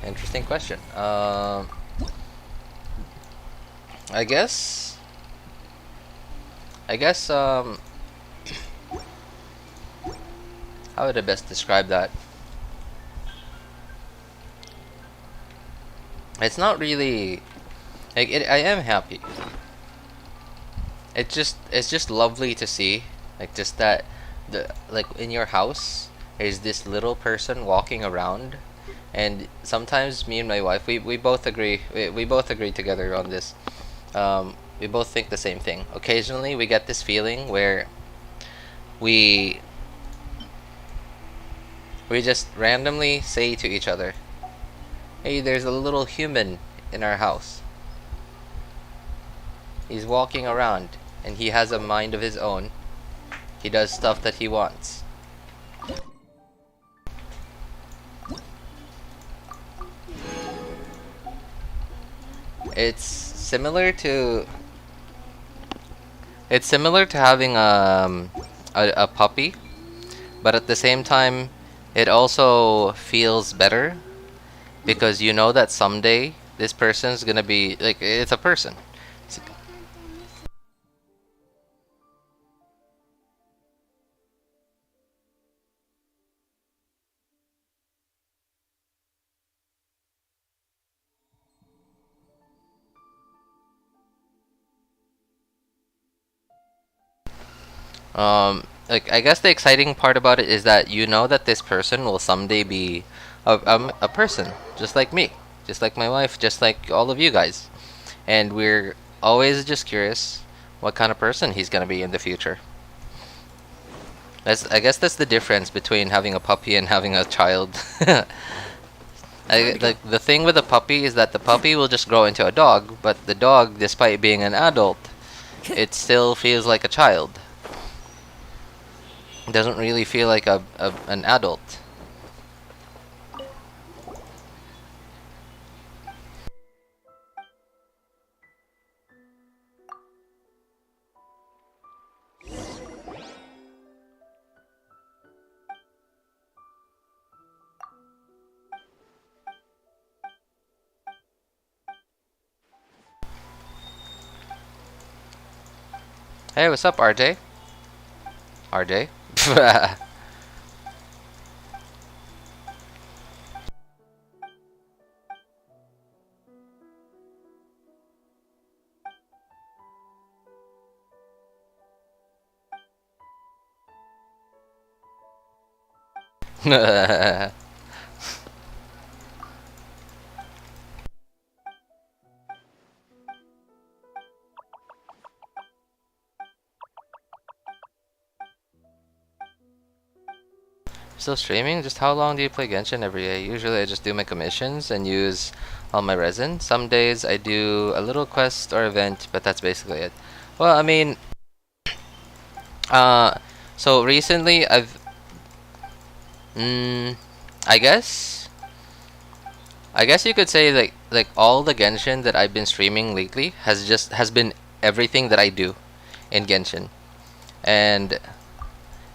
interesting question. I guess I guess how would I best describe that? It's not really like I am happy. It's just lovely to see, like just that like in your house there's this little person walking around, and sometimes me and my wife we both agree we both agree together on this. We both think the same thing. Occasionally we get this feeling where we just randomly say to each other, "Hey, there's a little human in our house. He's walking around and he has a mind of his own. He does stuff that he wants." It's similar to having a puppy, but at the same time it also feels better because you know that someday this person's gonna be like, it's a person. Like I guess the exciting part about it is that you know that this person will someday be a person, just like me, just like my wife, just like all of you guys, and we're always just curious what kind of person he's gonna be in the future. I guess that's the difference between having a puppy and having a child. Like the thing with a puppy is that the puppy will just grow into a dog, but the dog, despite being an adult, it still feels like a child. It doesn't really feel like an adult. Hey, what's up, RJ? RJ? Still streaming? Just how long do you play Genshin every day? Usually I just do my commissions and use all my resin. Some days I do a little quest or event, but that's basically it. Well, I mean, so recently I've, I guess you could say like all the Genshin that I've been streaming lately has been everything that I do in Genshin, and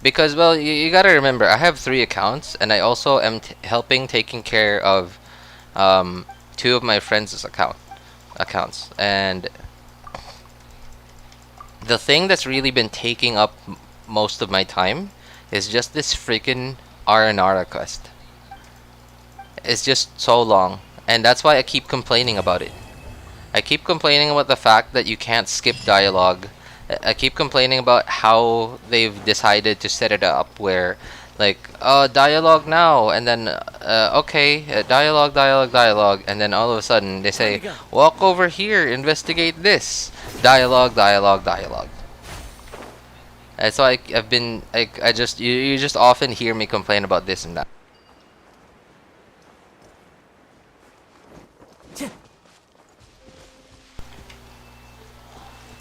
because, well, you gotta remember, I have 3 accounts, and I also am helping taking care of 2 of my friends' accounts. And the thing that's really been taking up most of my time is just this freaking Aranara quest. It's just so long, and that's why I keep complaining about it. I keep complaining about the fact that you can't skip dialogue. I keep complaining about how they've decided to set it up where, like, dialogue now, and then, okay, dialogue, and then all of a sudden they say, walk over here, investigate this. Dialogue. And so I've been, like, you just often hear me complain about this and that.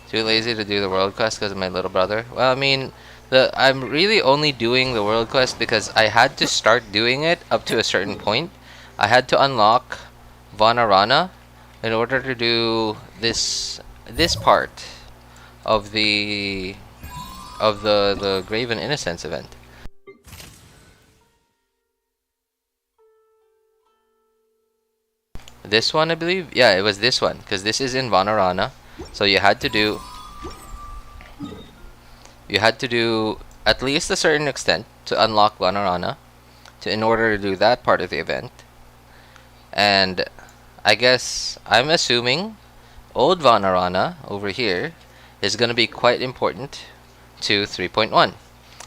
Too lazy to do the world quest because of my little brother. Well, I mean, I'm really only doing the world quest because I had to start doing it up to a certain point. I had to unlock Vanarana in order to do this part of the Graven Innocence event. This one, I believe. Yeah, it was this one because this is in Vanarana. So you had to do you had to do at least a certain extent to unlock Vanarana, in order to do that part of the event. And I guess I'm assuming old Vanarana over here is going to be quite important to 3.1.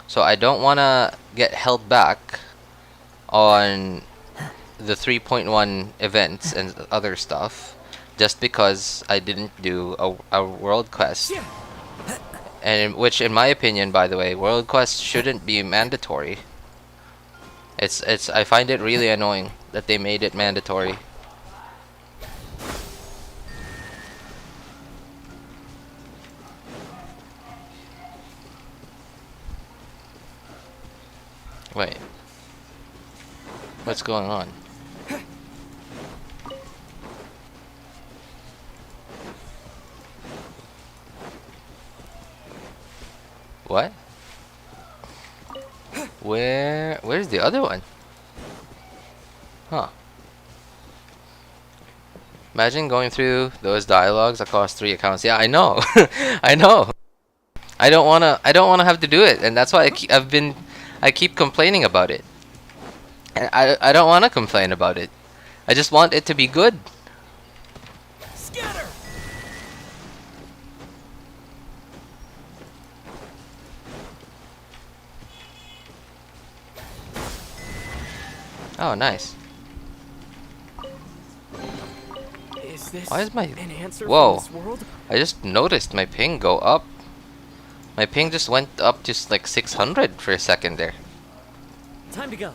So I don't want to get held back on the 3.1 events and other stuff just because I didn't do a world quest. And which, in my opinion, by the way, world quests shouldn't be mandatory. I find it really annoying that they made it mandatory. Wait. What's going on? What? Where's the other one? Huh. Imagine going through those dialogues across 3 accounts. Yeah, I know. I know. I don't wanna have to do it, and that's why I keep complaining about it. And I don't wanna complain about it. I just want it to be good. Scatter! Oh, nice. Is this Why is my... an answer Whoa. from this world? I just noticed my ping go up. My ping just went up to like 600 for a second there. Time to go.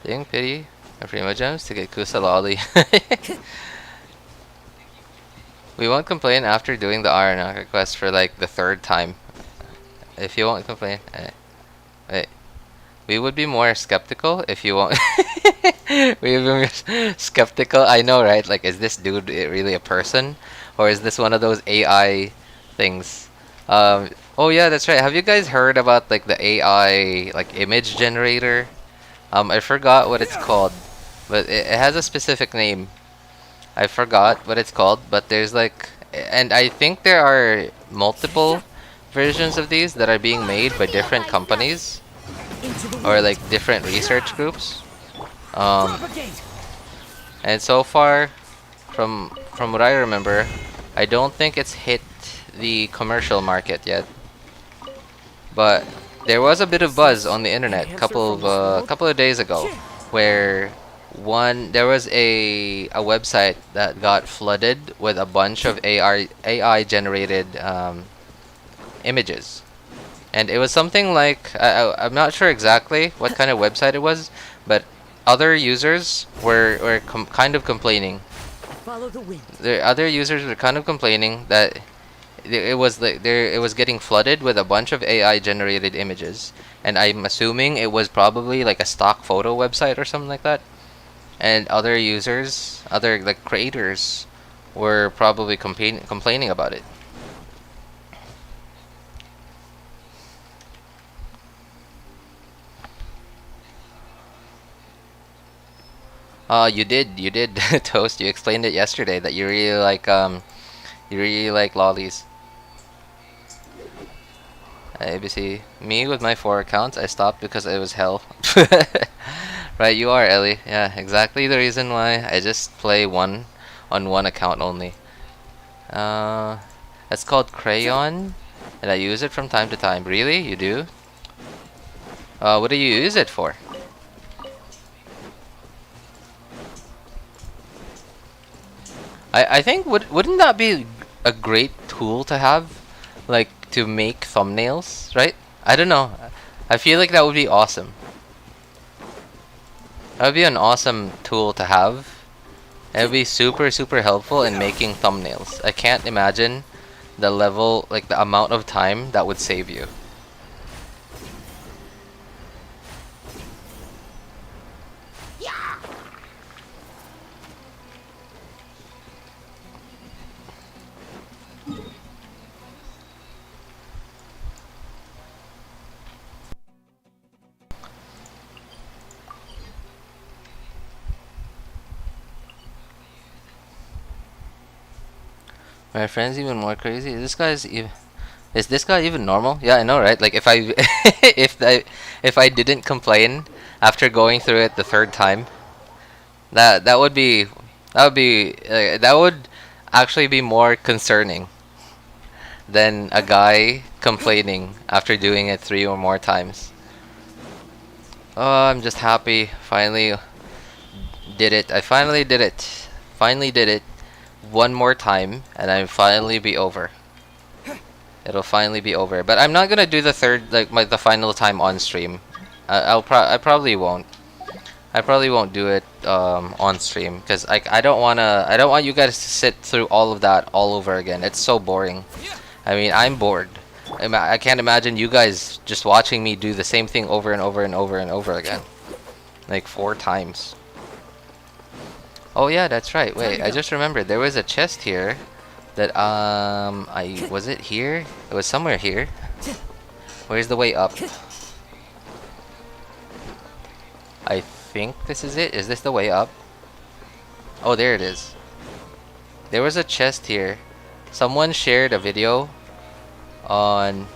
Ping pity and Primo gems to get Kusa Lolly. We won't complain after doing the Aranara quest for like the 3rd time. If you won't complain, wait. We would be more skeptical if you won't. We would be more skeptical. I know, right? Like, is this dude really a person, or is this one of those AI things? Oh yeah, that's right. Have you guys heard about like the AI like image generator? I forgot what it's called, but it has a specific name. I forgot what it's called, but there's like, and I think there are multiple versions of these that are being made by different companies or like different research groups. And so far, from what I remember, I don't think it's hit the commercial market yet. But there was a bit of buzz on the internet couple of days ago, where there was a website that got flooded with a bunch of AI generated images, and it was something like I'm not sure exactly what kind of website it was, but other users were kind of complaining. Follow the wind. The other users were kind of complaining that it was getting flooded with a bunch of AI generated images, and I'm assuming it was probably like a stock photo website or something like that. And other users, other like creators, were probably complaining about it. You did Toast. You explained it yesterday that you really like lollies. ABC. Me with my 4 accounts, I stopped because it was hell. Right, you are, Ellie. Yeah, exactly the reason why I just play on one account only. It's called Crayon, and I use it from time to time. Really? You do? What do you use it for? I think wouldn't that be a great tool to have, like to make thumbnails, right? I don't know. I feel like that would be awesome. That would be an awesome tool to have. It would be super helpful in making thumbnails. I can't imagine the level, like the amount of time that would save you. My friend's even more crazy. Is this guy even normal? Yeah, I know, right? Like if I if I didn't complain after going through it the third time, that would be that would actually be more concerning than a guy complaining after doing it 3 or more times. Oh, I'm just happy. Finally did it. I finally did it. Finally did it. One more time, and I'll finally be over. It'll finally be over. But I'm not gonna do the third, like the final time on stream. I probably won't. I probably won't do it on stream because I don't want you guys to sit through all of that all over again. It's so boring. I mean, I'm bored. I can't imagine you guys just watching me do the same thing over and over and over and over again, like 4 times. Oh yeah, that's right. Wait, I just remembered there was a chest here that was it here? It was somewhere here. Where's the way up? I think this is it. Is this the way up? Oh, there it is. There was a chest here. Someone shared a video on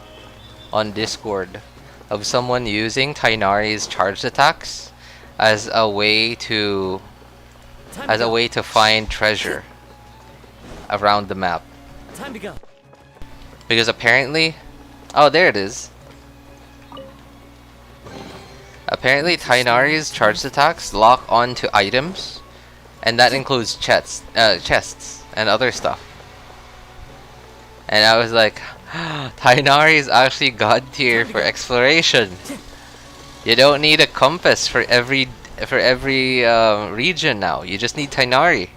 Discord of someone using Tighnari's charged attacks as a way to find treasure around the map. Time to go. Because apparently, oh, there it is. Apparently Tighnari's charged attacks lock onto items, and that includes chests and other stuff. And I was like, Tighnari is actually god tier for exploration. You don't need a compass for every region now. You just need Tighnari.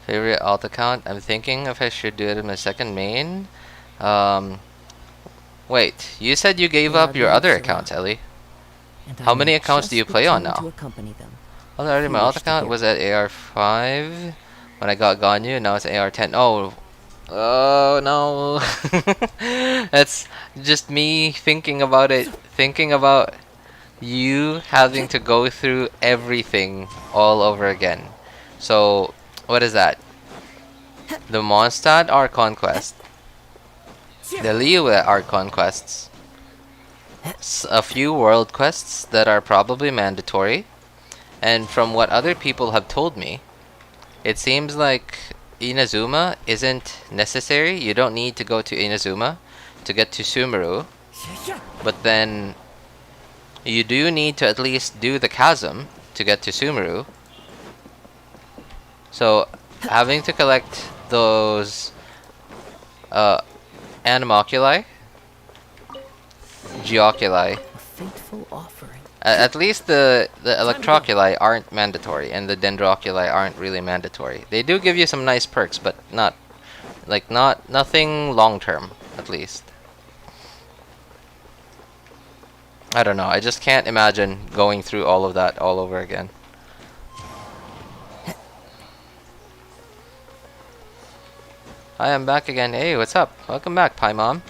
Favorite alt account? I'm thinking if I should do it in my second main. Wait, you said you gave up your other accounts, Ellie. How many accounts do you play on now? Oh, already my alt account was at AR5 when I got Ganyu, and now it's AR10. Oh no. That's just me thinking about it. Thinking about you having to go through everything all over again. So, what is that? The Mondstadt Archon quest. The Eula Archon quests. A few world quests that are probably mandatory. And from what other people have told me, it seems like Inazuma isn't necessary. You don't need to go to Inazuma to get to SUMERU. But then you do need to at least do the chasm to get to SUMERU. So having to collect those Animoculi, Geoculi, at least the Electroculi aren't mandatory, and the Dendroculi aren't really mandatory. They do give you some nice perks, but nothing long term, at least. I don't know. I just can't imagine going through all of that all over again. Hi, I'm back again. Hey, what's up? Welcome back, Pie Mom.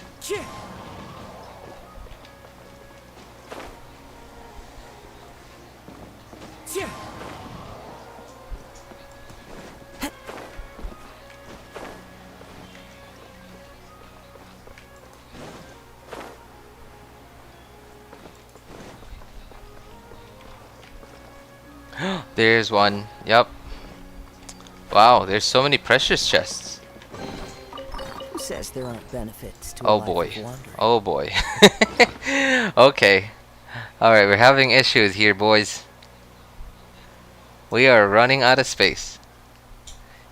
There's one. Yep. Wow, there's so many precious chests. Who says there aren't benefits to Oh a life boy. of wandering? Oh boy. Okay. Alright, we're having issues here, boys. We are running out of space.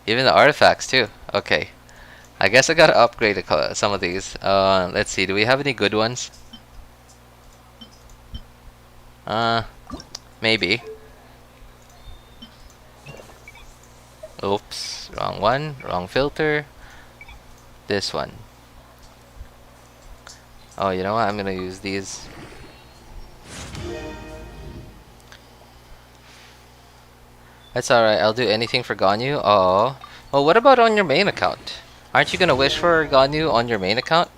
Even the artifacts, too. Okay. I guess I gotta upgrade some of these. Let's see. Do we have any good ones? Maybe. Oops. Wrong one. Wrong filter. This one. Oh, you know what? I'm gonna use these. That's alright. I'll do anything for Ganyu. Oh. Well, what about on your main account? Aren't you gonna wish for Ganyu on your main account?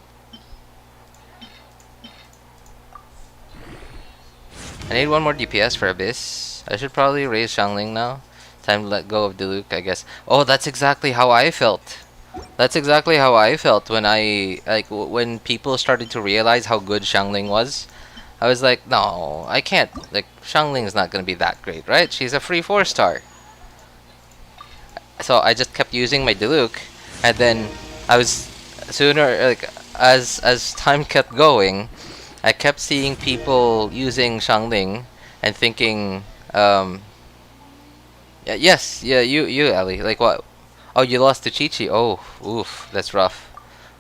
I need one more DPS for Abyss. I should probably raise Xiangling now. Time to let go of Diluc, I guess. Oh, that's exactly how I felt. That's exactly how I felt when when people started to realize how good Xiangling was. I was like, no, I can't. Like, Xiangling's not gonna be that great, right? She's a free 4-star. So I just kept using my Diluc, and then I was sooner, like, as time kept going, I kept seeing people using Xiangling and thinking, yeah, you, Ellie. Like, what? Oh, you lost to Chi-Chi. Oh, oof, that's rough.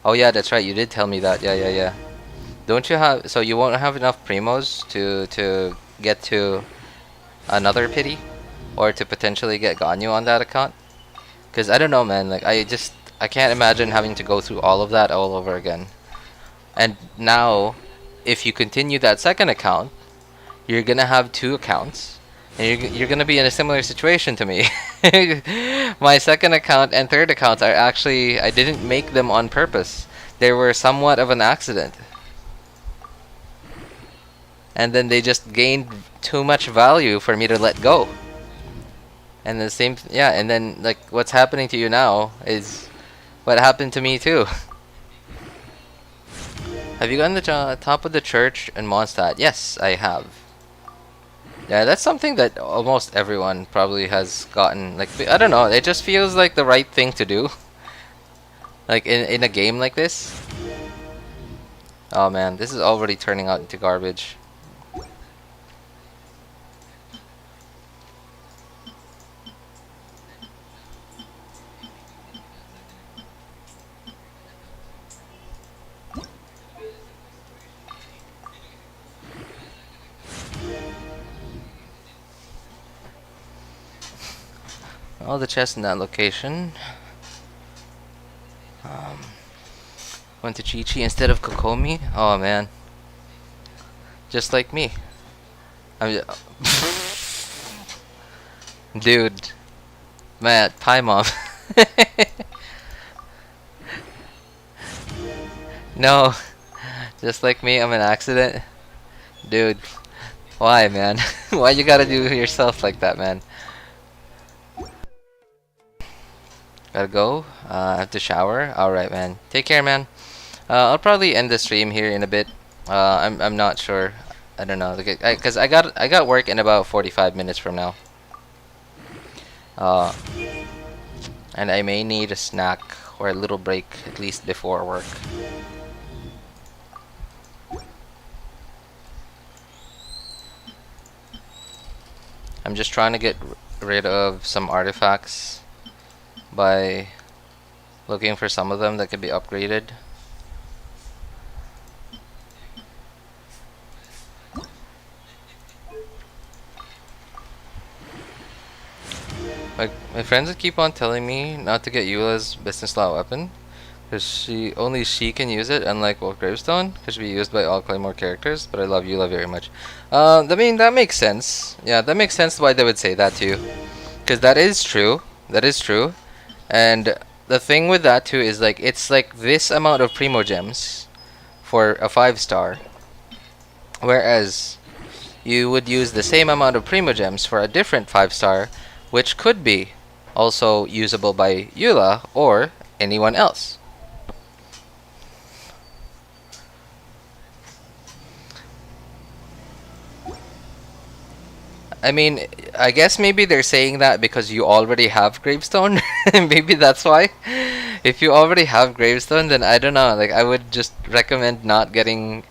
Oh, yeah, that's right. You did tell me that. Yeah. Don't you have... So you won't have enough primos to get to another pity? Or to potentially get Ganyu on that account? Because I don't know, man. Like, I can't imagine having to go through all of that all over again. And now, if you continue that second account, you're gonna have 2 accounts. And you're gonna be in a similar situation to me. My second account and third accounts are actually... I didn't make them on purpose. They were somewhat of an accident. And then they just gained too much value for me to let go. And the same... Yeah, and then, like, what's happening to you now is what happened to me too. Have you gotten the top of the church in Mondstadt? Yes, I have. Yeah, that's something that almost everyone probably has gotten. Like, I don't know, it just feels like the right thing to do. Like, in a game like this. Oh man, this is already turning out into garbage. All the chests in that location. Went to Chi-Chi instead of Kokomi. Oh man, just like me. I'm dude, man, pie mom. No, just like me, I'm an accident, dude. Why, man? Why you gotta do yourself like that, man? Gotta go. I have to shower. Alright, man. Take care, man. I'll probably end the stream here in a bit. I'm not sure. I don't know. Cause I got work in about 45 minutes from now. And I may need a snack or a little break at least before work. I'm just trying to get rid of some artifacts by looking for some of them that could be upgraded. My friends would keep on telling me not to get Eula's business slot weapon because only she can use it, unlike Wolf Gravestone, because be used by all Claymore characters. But I love Eula very much. I mean, that makes sense. Yeah, that makes sense why they would say that too, because that is true. That is true. And the thing with that too is, like, it's like this amount of Primo Gems for a 5-star, whereas you would use the same amount of Primo Gems for a different 5-star, which could be also usable by Eula or anyone else. I mean, I guess maybe they're saying that because you already have Gravestone. Maybe that's why. If you already have Gravestone, then I don't know. Like, I would just recommend not getting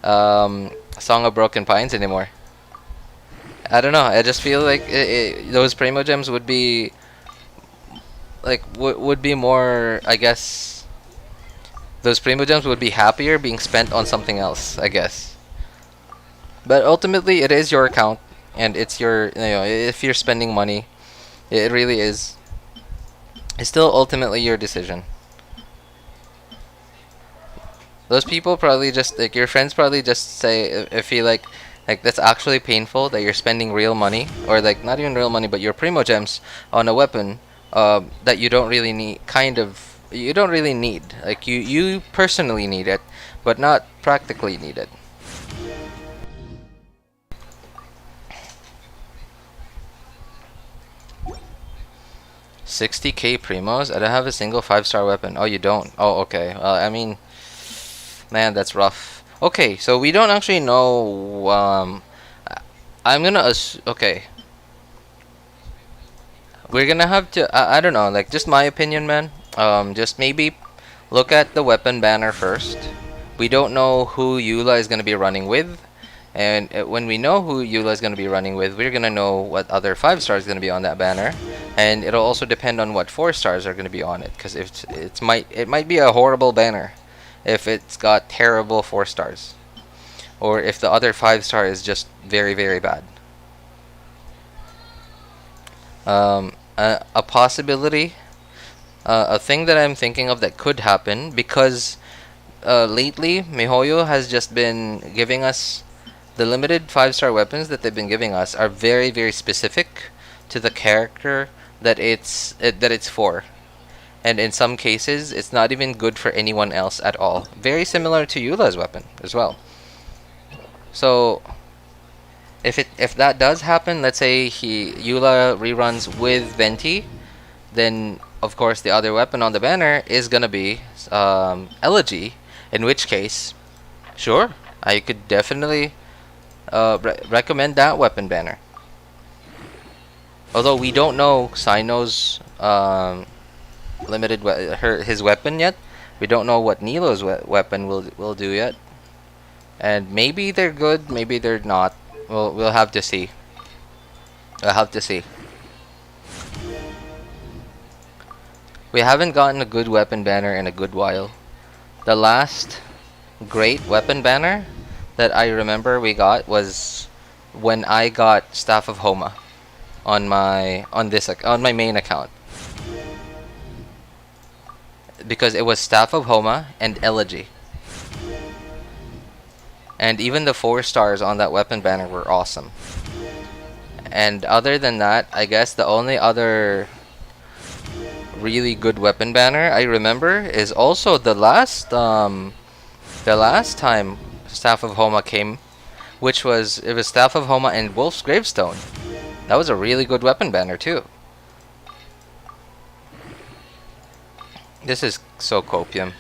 Song of Broken Pines anymore. I don't know. I just feel like those Primo Gems would be like would be more. I guess those Primo Gems would be happier being spent on something else, I guess. But ultimately, it is your account. And it's your, you know, if you're spending money, it really is. It's still ultimately your decision. Those people probably just, like, your friends probably just say, if you like that's actually painful that you're spending real money, or like not even real money, but your Primo Gems on a weapon that you don't really need, kind of you don't really need. Like you personally need it, but not practically need it. $60K primos? I don't have a single 5-star weapon. Oh, you don't? Oh, okay. Well, I mean, man, that's rough. Okay, so we don't actually know. I'm gonna okay. We're gonna have to. I don't know. Like, just my opinion, man. Just maybe look at the weapon banner first. We don't know who Eula is gonna be running with. And when we know who Eula is going to be running with, we're going to know what other 5-stars is going to be on that banner. And it'll also depend on what 4-stars are going to be on it. Because it might be a horrible banner if it's got terrible 4-stars. Or if the other 5-star is just very, very bad. A possibility, a thing that I'm thinking of that could happen, because lately MiHoYo has just been giving us the limited 5-star weapons that they've been giving us are very, very specific to the character that it's for. And in some cases, it's not even good for anyone else at all. Very similar to Eula's weapon as well. So if that does happen, let's say Eula reruns with Venti, then of course the other weapon on the banner is gonna be Elegy. In which case, sure, I could definitely recommend that weapon banner. Although we don't know Sino's his weapon yet. We don't know what Nilo's weapon will do yet. And maybe they're good, maybe they're not. We'll have to see. We'll have to see. We haven't gotten a good weapon banner in a good while. The last great weapon banner that I remember we got was when I got Staff of Homa on my main account, because it was Staff of Homa and Elegy, and even the 4-stars on that weapon banner were awesome. And other than that, I guess the only other really good weapon banner I remember is also the last time Staff of Homa came, which was Staff of Homa and Wolf's Gravestone. That was a really good weapon banner too. This is so copium.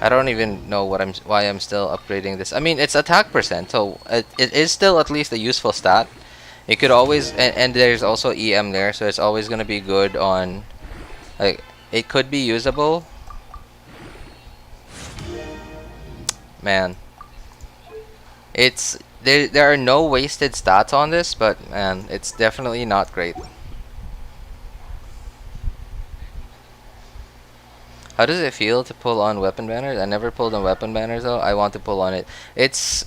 I don't even know why I'm still upgrading this. I mean, it's attack percent, so it is still at least a useful stat. It could always, and there's also EM there, so it's always gonna be good on, like, it could be usable. Man, there are no wasted stats on this, but man, it's definitely not great. How does it feel to pull on weapon banners? I never pulled on weapon banners though. I want to pull on it. It's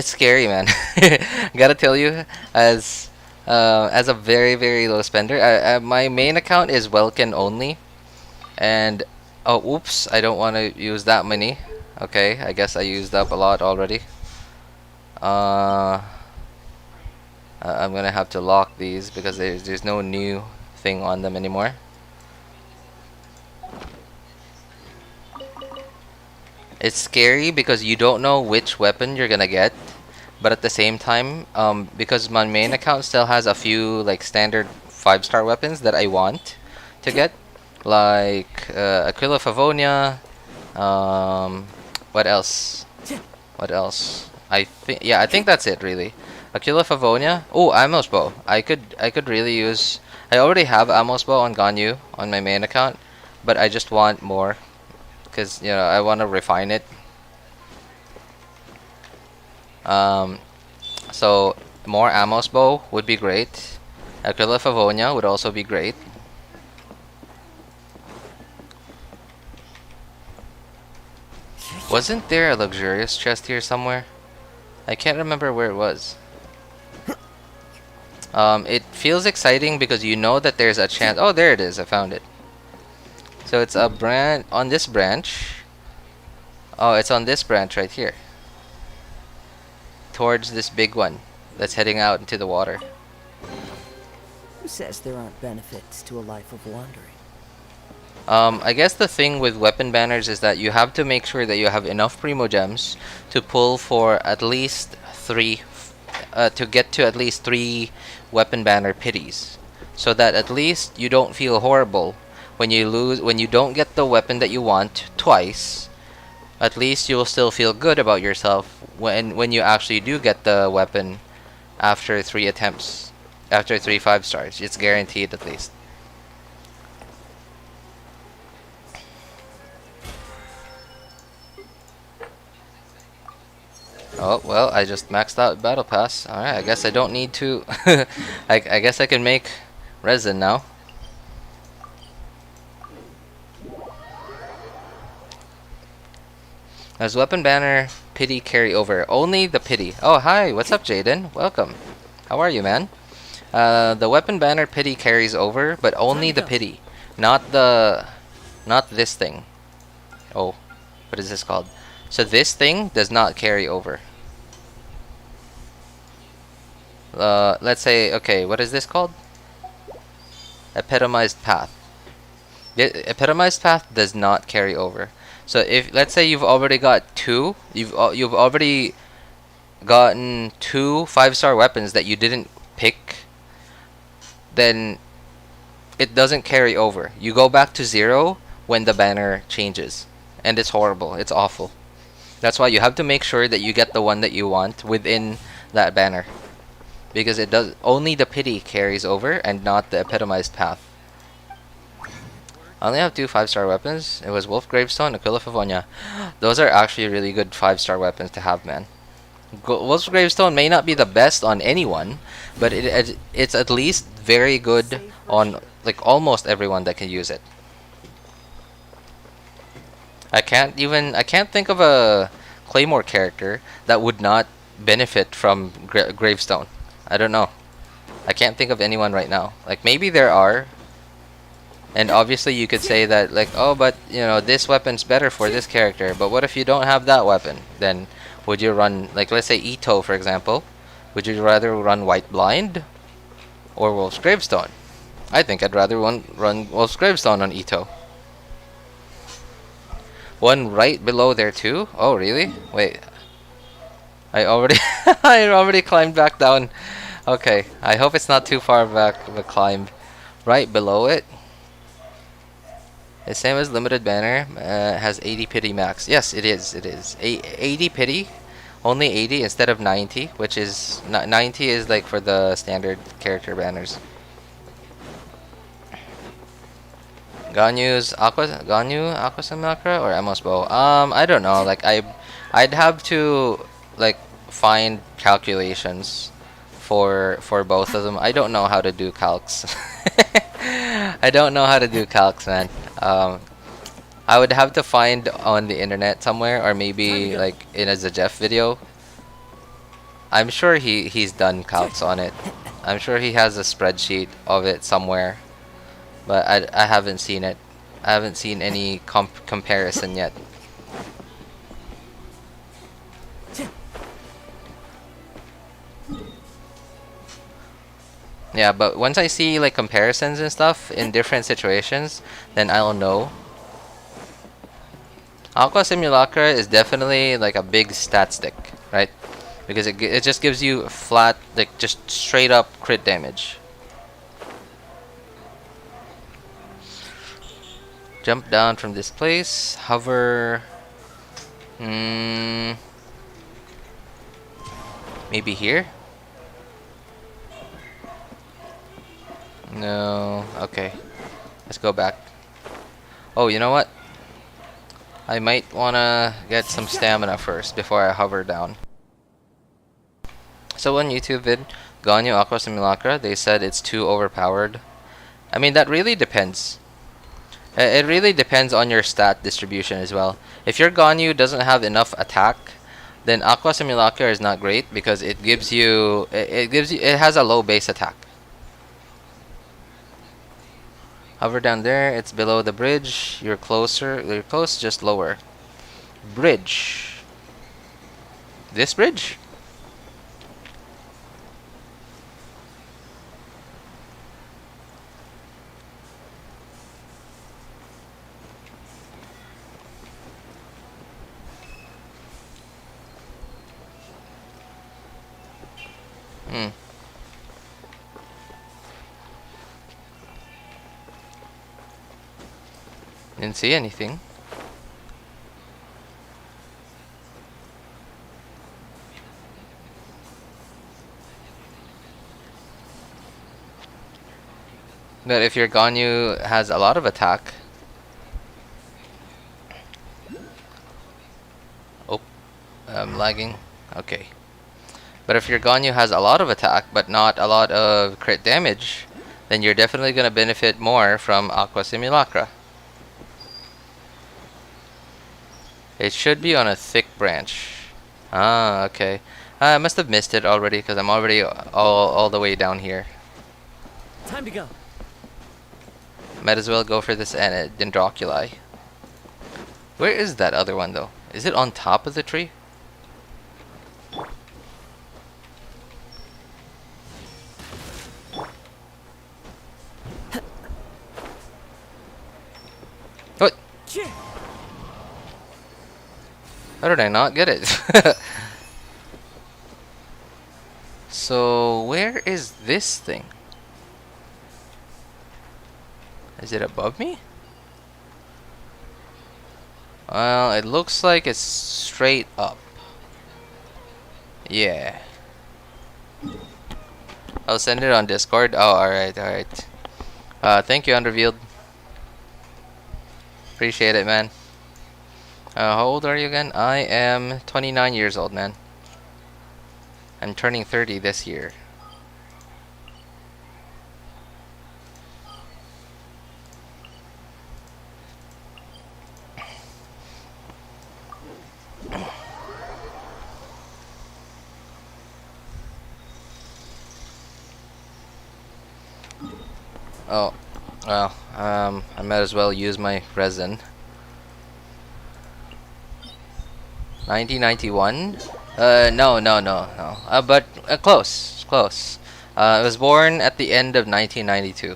scary, man. Gotta tell you, as a very, very low spender, my main account is Welkin only, and oh, oops, I don't want to use that many. Okay, I guess I used up a lot already. I'm gonna have to lock these because there's no new thing on them anymore. It's scary because you don't know which weapon you're gonna get, but at the same time, because my main account still has a few like standard 5-star weapons that I want to get, like Aquila Favonia. What else? What else? I think that's it really. Aquila Favonia. Oh, Amos Bow. I could really use. I already have Amos Bow on Ganyu on my main account, but I just want more, because I want to refine it. So more Amos Bow would be great. Aquila Favonia would also be great. Wasn't there a luxurious chest here somewhere? I can't remember where it was. It feels exciting because you know that there's a chance. Oh, there it is. I found it. So it's a branch on this branch. Oh, it's on this branch right here. Towards this big one that's heading out into the water. Who says there aren't benefits to a life of wandering? I guess the thing with weapon banners is that you have to make sure that you have enough primo gems to pull for at least 3, to get to at least 3 weapon banner pities, so that at least you don't feel horrible when you don't get the weapon that you want twice. At least you will still feel good about yourself when you actually do get the weapon after 3 attempts, after 3 5-stars. It's guaranteed at least. Oh, well, I just maxed out Battle Pass. Alright, I guess I don't need to... I guess I can make resin now. Does weapon banner pity carry over? Only the pity. Oh, hi, what's up, Jaden? Welcome. How are you, man? The weapon banner pity carries over, but only the pity. Not this thing. Oh, what is this called? So this thing does not carry over. Let's say, okay, what is this called? Epitomized path. The epitomized path does not carry over. So if, let's say you've already got 2, you've already gotten 2 5-star weapons that you didn't pick, then it doesn't carry over. You go back to 0 when the banner changes, and it's horrible. It's awful. That's why you have to make sure that you get the one that you want within that banner, because it does only the pity carries over and not the epitomized path. I only have 2 5-star weapons. It was Wolf Gravestone, Aquila Favonia. Those are actually really good 5-star weapons to have, man. Wolf's Gravestone may not be the best on anyone, but it's at least very good on like almost everyone that can use it. I can't think of a Claymore character that would not benefit from Gravestone. I don't know. I can't think of anyone right now. Like, maybe there are. And obviously you could say that, like, oh, but, you know, this weapon's better for this character. But what if you don't have that weapon? Then would you run, like, let's say Ito, for example. Would you rather run White Blind or Wolf's Gravestone? I think I'd rather run Wolf's Gravestone on Ito. One right below there too? Oh, really? Wait. I already climbed back down. Okay, I hope it's not too far back of a climb. Right below it. The same as limited banner, has 80 pity max. Yes, it is. It is 80 pity, only 80 instead of 90, which is 90 is like for the standard character banners. Ganyu Aqua Simulacra or Amos Bow? I don't know. Like I'd have to like find calculations for both of them. I don't know how to do calcs. I don't know how to do calcs, man. I would have to find on the internet somewhere, or maybe like in a Zajeff video. I'm sure he's done calcs on it. I'm sure he has a spreadsheet of it somewhere, but I haven't seen it. I haven't seen any comparison yet. Yeah, but once I see like comparisons and stuff in different situations, then I'll know. Aqua Simulacra is definitely like a big stat stick, right? Because it just gives you flat, like just straight up crit damage. Jump down from this place, hover. Maybe here? No. Okay. Let's go back. Oh, you know what? I might wanna get some stamina first before I hover down. So on YouTube vid, Ganyu Aqua Simulacra, they said it's too overpowered. I mean, that really depends. It really depends on your stat distribution as well. If your Ganyu doesn't have enough attack, then Aqua Simulacra is not great because it gives you it has a low base attack. Hover down there, it's below the bridge. You're closer, you're close, just lower. Bridge. This bridge? Didn't see anything. But if your Ganyu has a lot of attack. Oh, I'm lagging. Okay. But if your Ganyu has a lot of attack but not a lot of crit damage, then you're definitely going to benefit more from Aqua Simulacra. It should be on a thick branch. Ah, okay. I must have missed it already because I'm already all the way down here. Time to go. Might as well go for this Dendroculi. Where is that other one though? Is it on top of the tree? What? How did I not get it? So where is this thing? Is it above me? Well, it looks like it's straight up. Yeah. I'll send it on Discord. Oh, alright, alright. Thank you, Unrevealed. Appreciate it, man. How old are you again? I am 29 years old, man. I'm turning 30 this year. Oh, well, I might as well use my resin. 1991? No. But close. I was born at the end of 1992.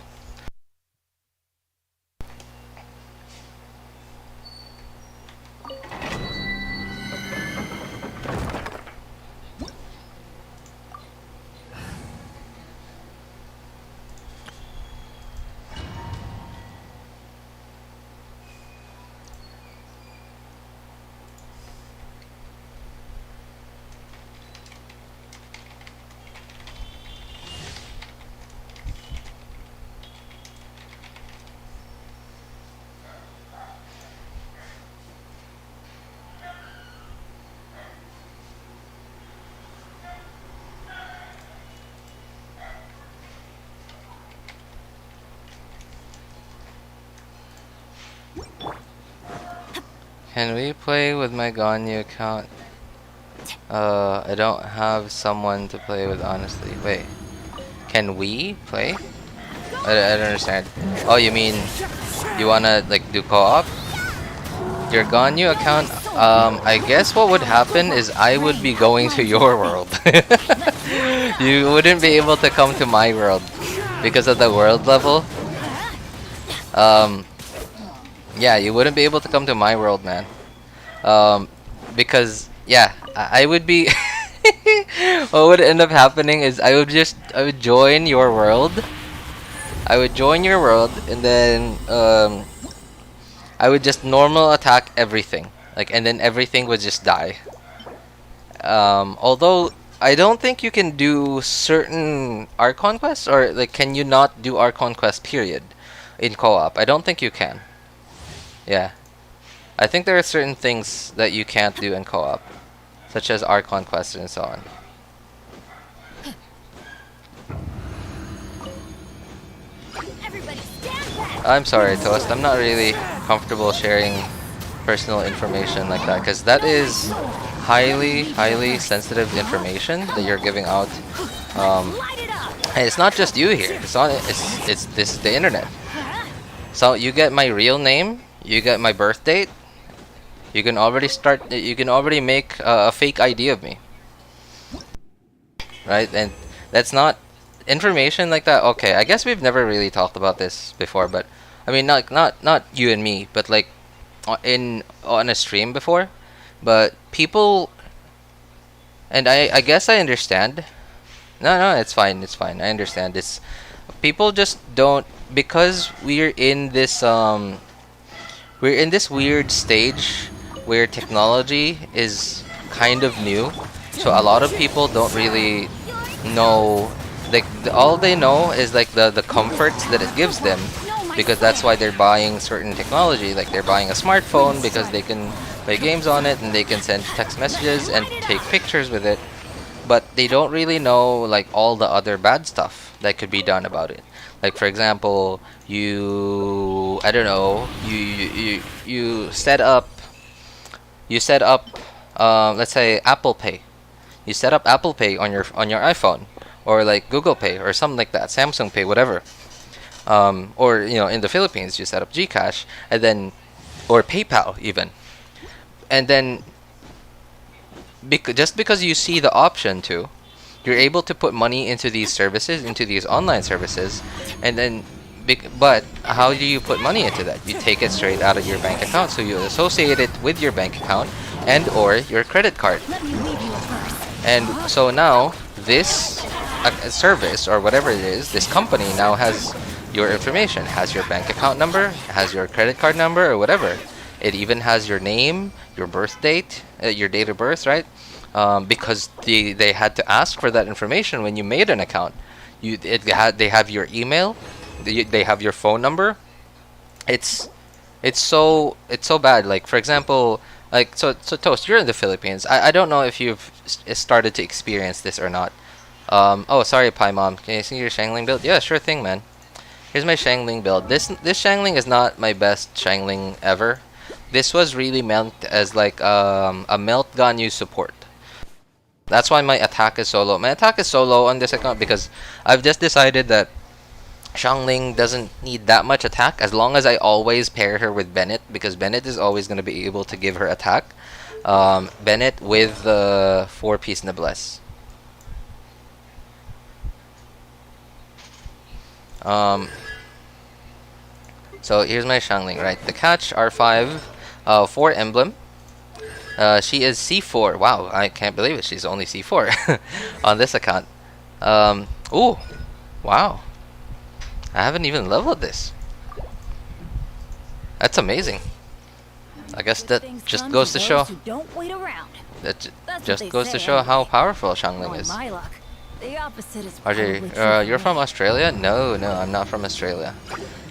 Can we play with my Ganyu account? I don't have someone to play with, honestly. Wait. Can we play? I don't understand. Oh, you mean you wanna like do co-op? Your Ganyu account, I guess what would happen is I would be going to your world. You wouldn't be able to come to my world because of the world level. Yeah, you wouldn't be able to come to my world, man. Because yeah, I would be. What would end up happening is I would join your world. I would join your world, and then I would just normal attack everything, and then everything would just die. Although I don't think you can do certain Archon quests, or can you not do Archon quests period in co-op? I don't think you can. Yeah, I think there are certain things that you can't do in co-op, such as Archon quests and so on. I'm sorry, Toast. I'm not really comfortable sharing personal information like that, because that is highly sensitive information that you're giving out. And it's not just you here. This is the internet. So you get my real name, you get my birth date. You can already make a fake ID of me, right? And that's not information like that. Okay, I guess we've never really talked about this before, but I mean, not you and me, but on a stream before. But people, and I guess I understand. No, it's fine. I understand. It's people just don't, because we're in this we're in this weird stage where technology is kind of new, so a lot of people don't really know. Like all they know is like the comforts that it gives them, because that's why they're buying certain technology. Like they're buying a smartphone because they can play games on it and they can send text messages and take pictures with it. But they don't really know like all the other bad stuff that could be done about it. Like for example, I don't know, you set up let's say Apple Pay. You set up Apple Pay on your iPhone, or like Google Pay or something like that, Samsung Pay, whatever. Or in the Philippines you set up GCash, and then or PayPal even. And then just because you see the option to, you're able to put money into these services, into these online services, and then but how do you put money into that? You take it straight out of your bank account, so you associate it with your bank account and or your credit card. And so now this service or whatever it is, this company now has your information, has your bank account number, has your credit card number or whatever. It even has your name, your birth date, your date of birth, right? Because they had to ask for that information when you made an account. They have your email, they have your phone number. It's so bad. Like for example, like so Toast, you're in the Philippines. I don't know if you've started to experience this or not. Oh sorry, Pi Mom, can you see your Shangling build? Yeah, sure thing, man. Here's my Shangling build. This Shangling is not my best Shangling ever. This was really meant as like a melt Ganyu support. That's why my attack is so low. My attack is so low on this account because I've just decided that Xiangling doesn't need that much attack as long as I always pair her with Bennett, because Bennett is always going to be able to give her attack. Bennett with the 4-piece Noblesse. So here's my Xiangling, right? The catch R5, 4 emblem. She is C4. Wow, I can't believe it. She's only C4 on this account. Ooh, wow. I haven't even leveled this. That's amazing. I guess that just goes to show. That just goes to show how powerful Xiangling is. RJ, you're from Australia? No, I'm not from Australia.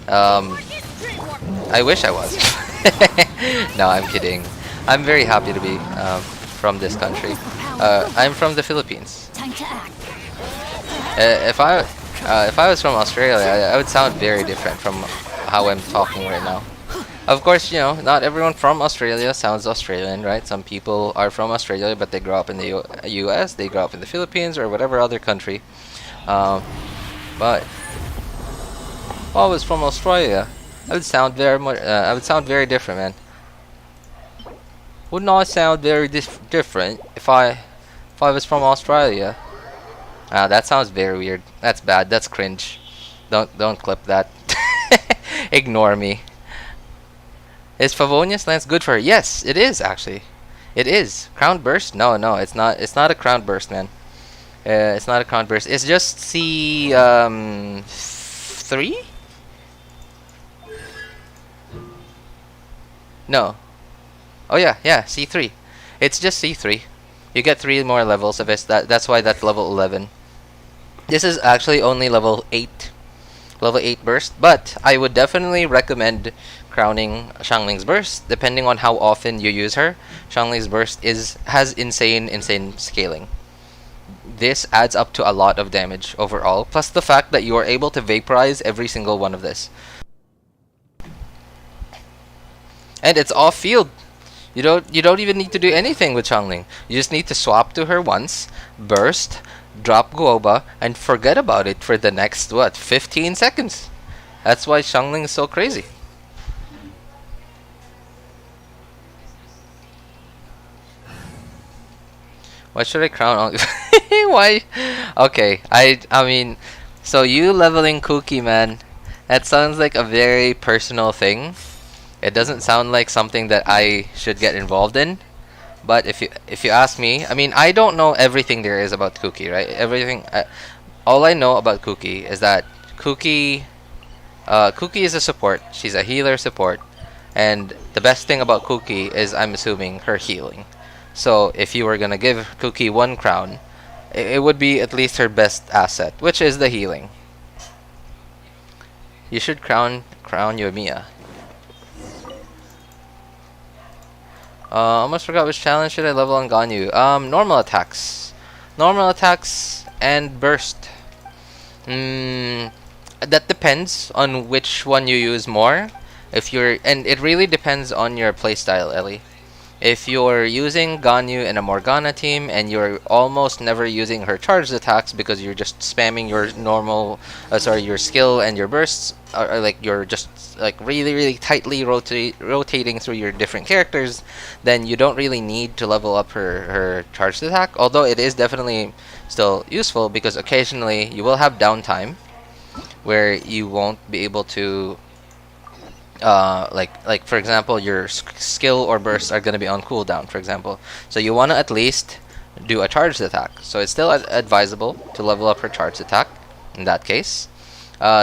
I wish I was. No, I'm kidding. I'm very happy to be from this country. I'm from the Philippines. If I was from Australia, I would sound very different from how I'm talking right now. Of course, not everyone from Australia sounds Australian, right? Some people are from Australia, but they grow up in the US, they grow up in the Philippines, or whatever other country. But if I was from Australia, I would sound very different, man. Wouldn't I sound very different if I was from Australia? That sounds very weird. That's bad. That's cringe. Don't clip that. Ignore me. Is Favonius Lance good for her? Yes, it is actually. It is. Crown Burst? No, it's not. It's not a Crown Burst, man. It's not a Crown Burst. It's just C 3? No. Oh yeah, C3. It's just C3. You get 3 more levels of it. That's why that's level 11. This is actually only level 8. Level 8 burst, but I would definitely recommend crowning Xiangling's burst depending on how often you use her. Xiangling's burst has insane scaling. This adds up to a lot of damage overall, plus the fact that you are able to vaporize every single one of this. And it's off field. You don't even need to do anything with Xiangling. You just need to swap to her once, burst, drop Guoba, and forget about it for the next 15 seconds. That's why Xiangling is so crazy. Why should I crown all? Why? Okay, I mean, so you leveling Kuki, man, that sounds like a very personal thing. It doesn't sound like something that I should get involved in. But if you ask me, I mean, I don't know everything there is about Kuki, right? All I know about Kuki is that Kuki is a support. She's a healer support. And the best thing about Cookie is, I'm assuming, her healing. So if you were gonna give Cookie one crown, it would be at least her best asset, which is the healing. You should crown Yoimiya. Almost forgot which challenge should I level on Ganyu. Normal attacks. Normal attacks and burst. That depends on which one you use more. And it really depends on your playstyle, Ellie. If you're using Ganyu in a Morgana team and you're almost never using her charged attacks because you're just spamming your normal, your skill and your bursts, or like you're just like really tightly rotating through your different characters, then you don't really need to level up her charged attack. Although it is definitely still useful because occasionally you will have downtime where you won't be able to. Like for example, your skill or bursts are gonna be on cooldown, for example. So you wanna at least do a charged attack. So it's still advisable to level up her charged attack in that case.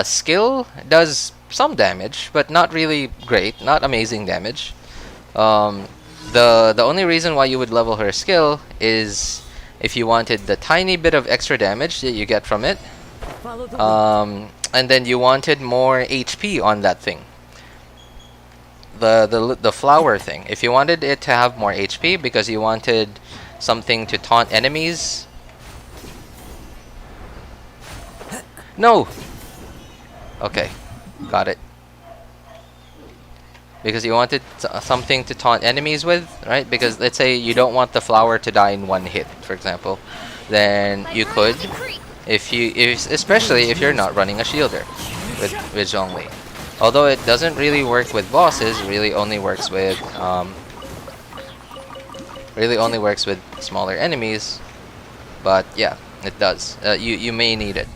Skill does some damage, but not really great, not amazing damage. The only reason why you would level her skill is if you wanted the tiny bit of extra damage that you get from it, and then you wanted more HP on that thing. The flower thing. If you wanted it to have more HP because you wanted something to taunt enemies. No! Okay, got it. Because you wanted something to taunt enemies with, right? Because let's say you don't want the flower to die in one hit, for example. Then you could, especially if you're not running a shielder with Zhongli. Although it doesn't really work with bosses, really only works with smaller enemies. But yeah, it does. You may need it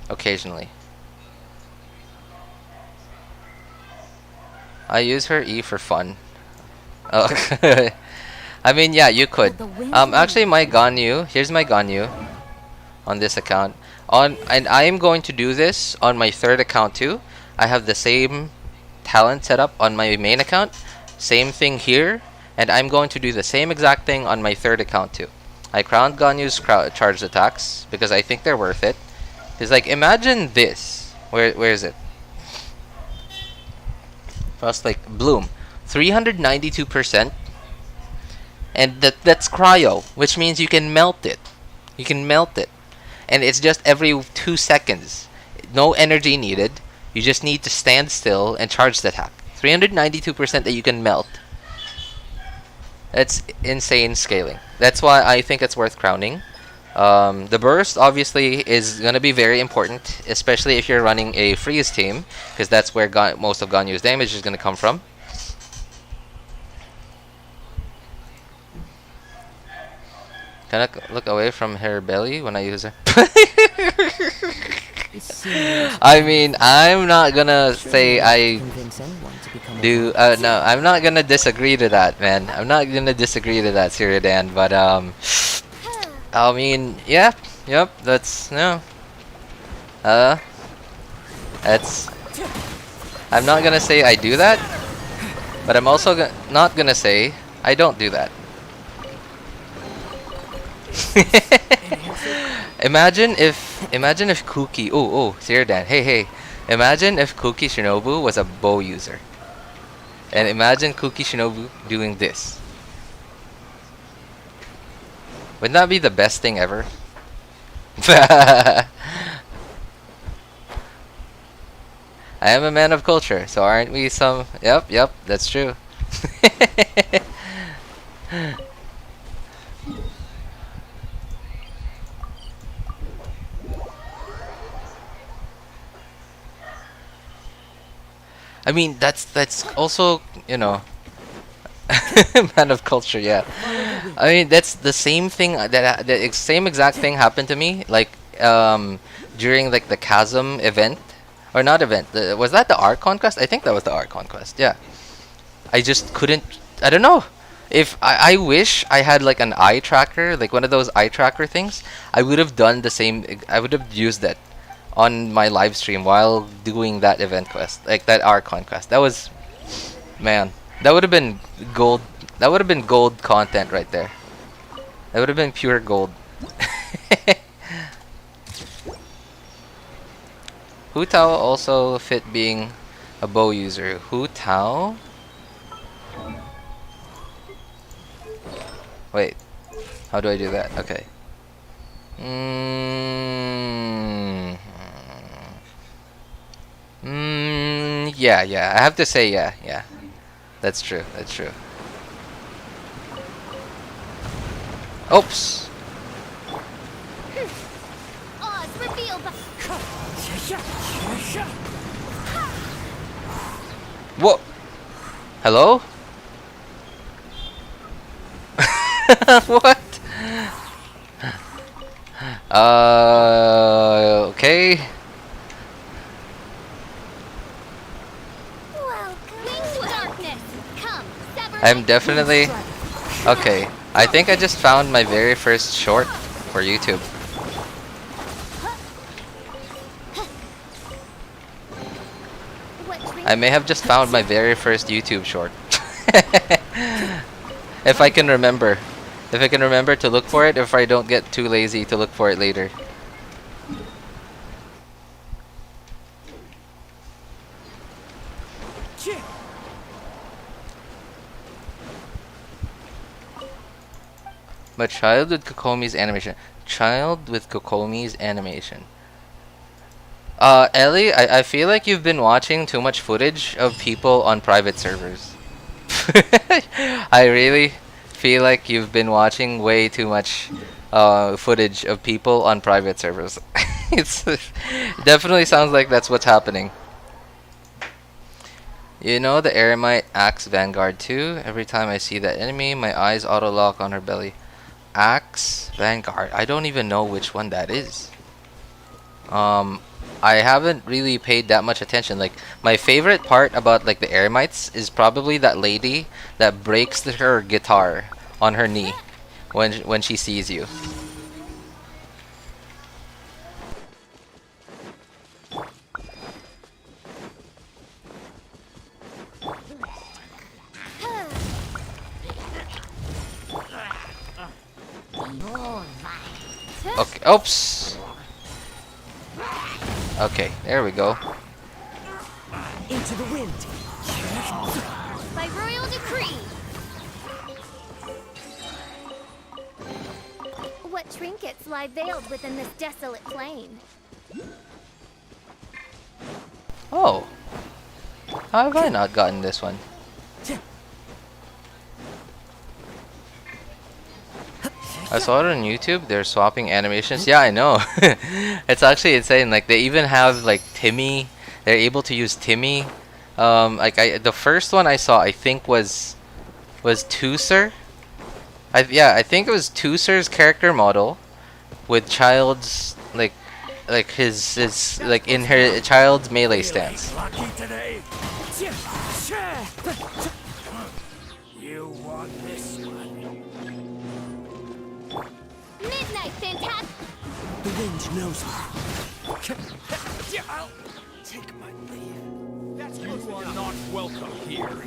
occasionally. I use her E for fun. Oh. I mean, yeah, you could. Actually, my Ganyu. Here's my Ganyu on this account. And I am going to do this on my third account too. I have the same talent set up on my main account, same thing here, and I'm going to do the same exact thing on my third account too. I crowned Ganyu's charged attacks because I think they're worth it. Because like, imagine this. Where is it? First, like Bloom, 392%, and that's cryo, which means you can melt it. You can melt it, and it's just every 2 seconds. No energy needed. You just need to stand still and charge the attack. 392% that you can melt. That's insane scaling. That's why I think it's worth crowning. The burst obviously is going to be very important, especially if you're running a freeze team, because that's where most of Ganyu's damage is going to come from. Can I look away from her belly when I use her? I mean, I'm not gonna say I do. No, I'm not gonna disagree to that, man. I'm not gonna disagree to that, Siridan. But I mean, yeah, yep. That's no. That's. I'm not gonna say I do that, but I'm also not gonna say I don't do that. Imagine if Kuki, Zerda, hey, imagine if Kuki Shinobu was a bow user. And imagine Kuki Shinobu doing this. Wouldn't that be the best thing ever? I am a man of culture, so aren't we some... Yep, that's true. I mean, that's also, you know, man of culture, yeah. I mean, that's the same thing, the same exact thing happened to me, like, during, like, the Chasm event. Or not event, was that the Archon quest? I think that was the Archon quest, yeah. I just couldn't, I don't know. If, I wish I had, like, an eye tracker, like one of those eye tracker things. I would have done the same, I would have used that on my live stream while doing that event quest, like that Archon quest. That was Man, that would have been gold. That would have been gold content right there. That would have been pure gold. Hu Tao also fit being a bow user. Hu Tao? Wait, how do I do that? Okay. Yeah, yeah. I have to say yeah, yeah. That's true. That's true. Oops. Oz, reveal the. Whoa. Hello? What? Okay. I'm definitely... Okay, I think I just found my very first short for YouTube. I may have just found my very first YouTube short. If I can remember. If I can remember to look for it, if I don't get too lazy to look for it later. But child with Kokomi's animation. Child with Kokomi's animation. Ellie, I feel like you've been watching too much footage of people on private servers. I really feel like you've been watching way too much footage of people on private servers. It definitely sounds like that's what's happening. You know the Eremite Axe Vanguard too? Every time I see that enemy, my eyes auto-lock on her belly. Axe Vanguard. I don't even know which one that is. I haven't really paid that much attention. Like, my favorite part about like the Eremites is probably that lady that breaks her guitar on her knee when she sees you. Okay, oops. Okay, there we go. Into the wind. By royal decree. What trinkets lie veiled within this desolate plain? Oh. How have I not gotten this one? I saw it on YouTube. They're swapping animations. Yeah, I know. It's actually insane. Like they even have like Timmy. They're able to use Timmy. The first one I saw, I think was Tuser. I think it was Tuser's character model with Child's like his like in her Child's melee stance. You want this one? Midnight fantastic. The wind knows me. I'll take my leave. That's you are not welcome here.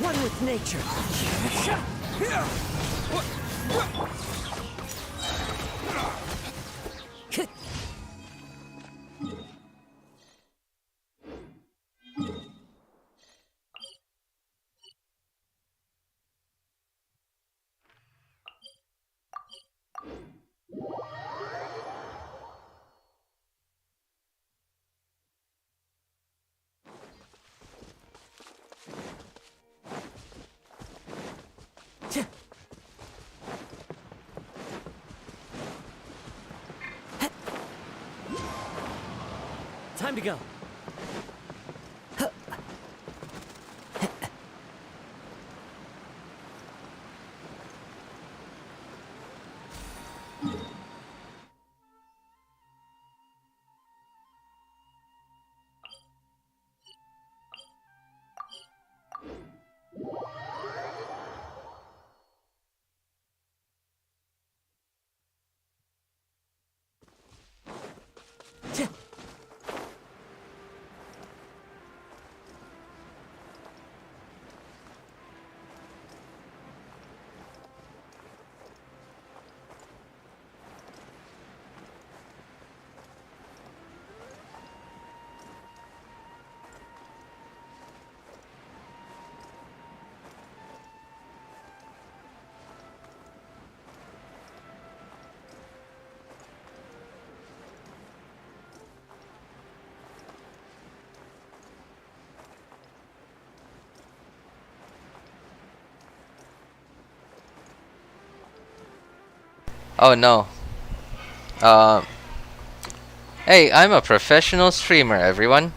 One with nature. Time to go. Oh no. Hey, I'm a professional streamer, everyone.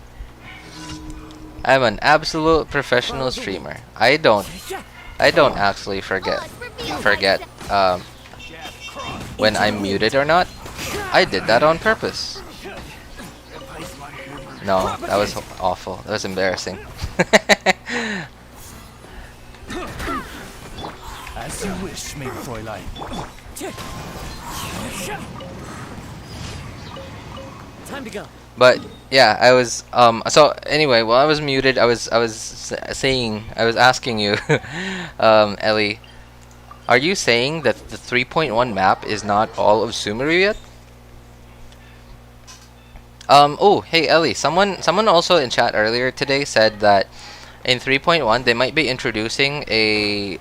I'm an absolute professional streamer. I don't actually forget when I'm muted or not. I did that on purpose. No, that was awful. That was embarrassing. As you wish, maybe Fräulein. Time to go. But yeah, I was so anyway, while I was muted, I was asking you Ellie, are you saying that the 3.1 map is not all of SUMERU yet? Oh, hey Ellie, someone also in chat earlier today said that in 3.1 they might be introducing a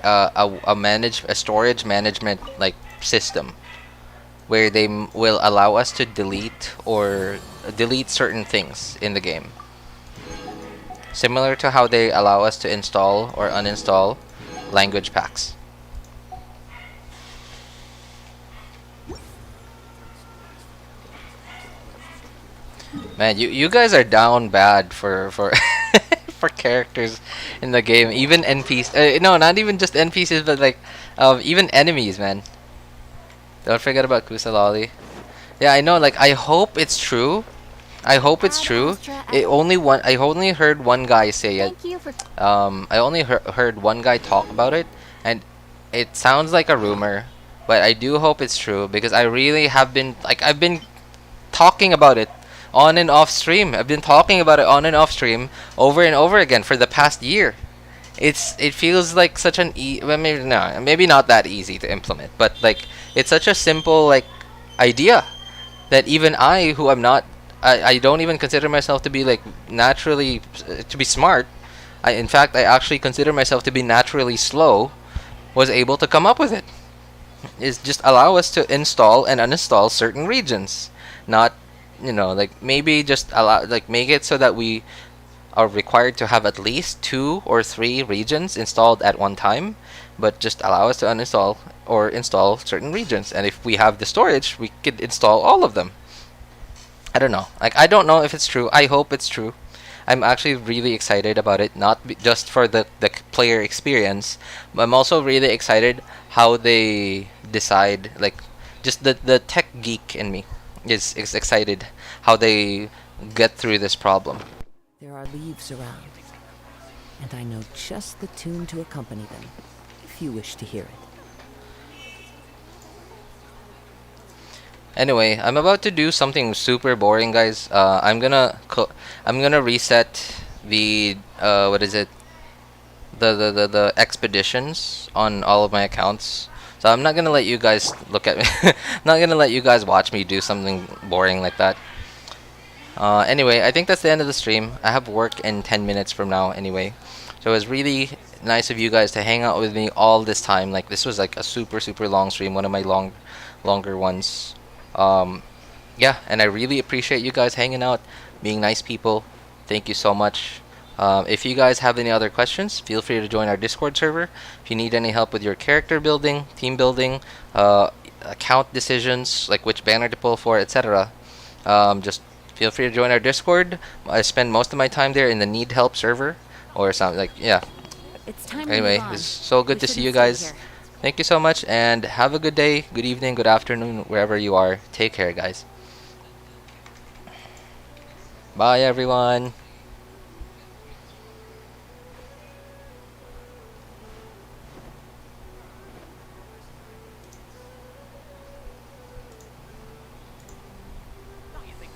storage management like system where they will allow us to delete certain things in the game, similar to how they allow us to install or uninstall language packs. Man, you guys are down bad for for characters in the game, even NPCs. No, not even just NPCs, but like even enemies, man. Don't forget about Kusalali. Yeah, I know. Like, I hope it's true. I hope it's true. I only heard one guy say it. I only heard one guy talk about it, and it sounds like a rumor, but I do hope it's true because I really have been I've been talking about it on and off stream. I've been talking about it on and off stream over and over again for the past year. It feels like such an well, maybe not that easy to implement, but like it's such a simple like idea that even I, who I'm not, I don't even consider myself to be like naturally to be smart. In fact, I actually consider myself to be naturally slow. Was able to come up with it. Is just allow us to install and uninstall certain regions, not like maybe just allow make it so that we are required to have at least 2 or 3 regions installed at one time, but just allow us to uninstall or install certain regions, and if we have the storage we could install all of them. I don't know, I don't know if it's true. I hope it's true. I'm actually really excited about it, not just for the player experience, but I'm also really excited how they decide, like just the tech geek in me is excited how they get through this problem. There are leaves around, and I know just the tune to accompany them, if you wish to hear it. Anyway, I'm about to do something super boring, guys. I'm gonna reset the what is it? The expeditions on all of my accounts. So I'm not gonna let you guys look at me. I'm not gonna let you guys watch me do something boring like that. Anyway, I think that's the end of the stream. I have work in 10 minutes from now anyway. So it was really nice of you guys to hang out with me all this time. Like, this was like a super long stream, one of my longer ones. Yeah, and I really appreciate you guys hanging out, being nice people. Thank you so much. If you guys have any other questions, feel free to join our Discord server. If you need any help with your character building, team building, account decisions, like which banner to pull for, etc., just feel free to join our Discord. I spend most of my time there in the need help server or something, like, yeah. It's time Anyway, it's so good to see you guys. Thank you so much, and have a good day, good evening, good afternoon, wherever you are. Take care, guys. Bye, everyone.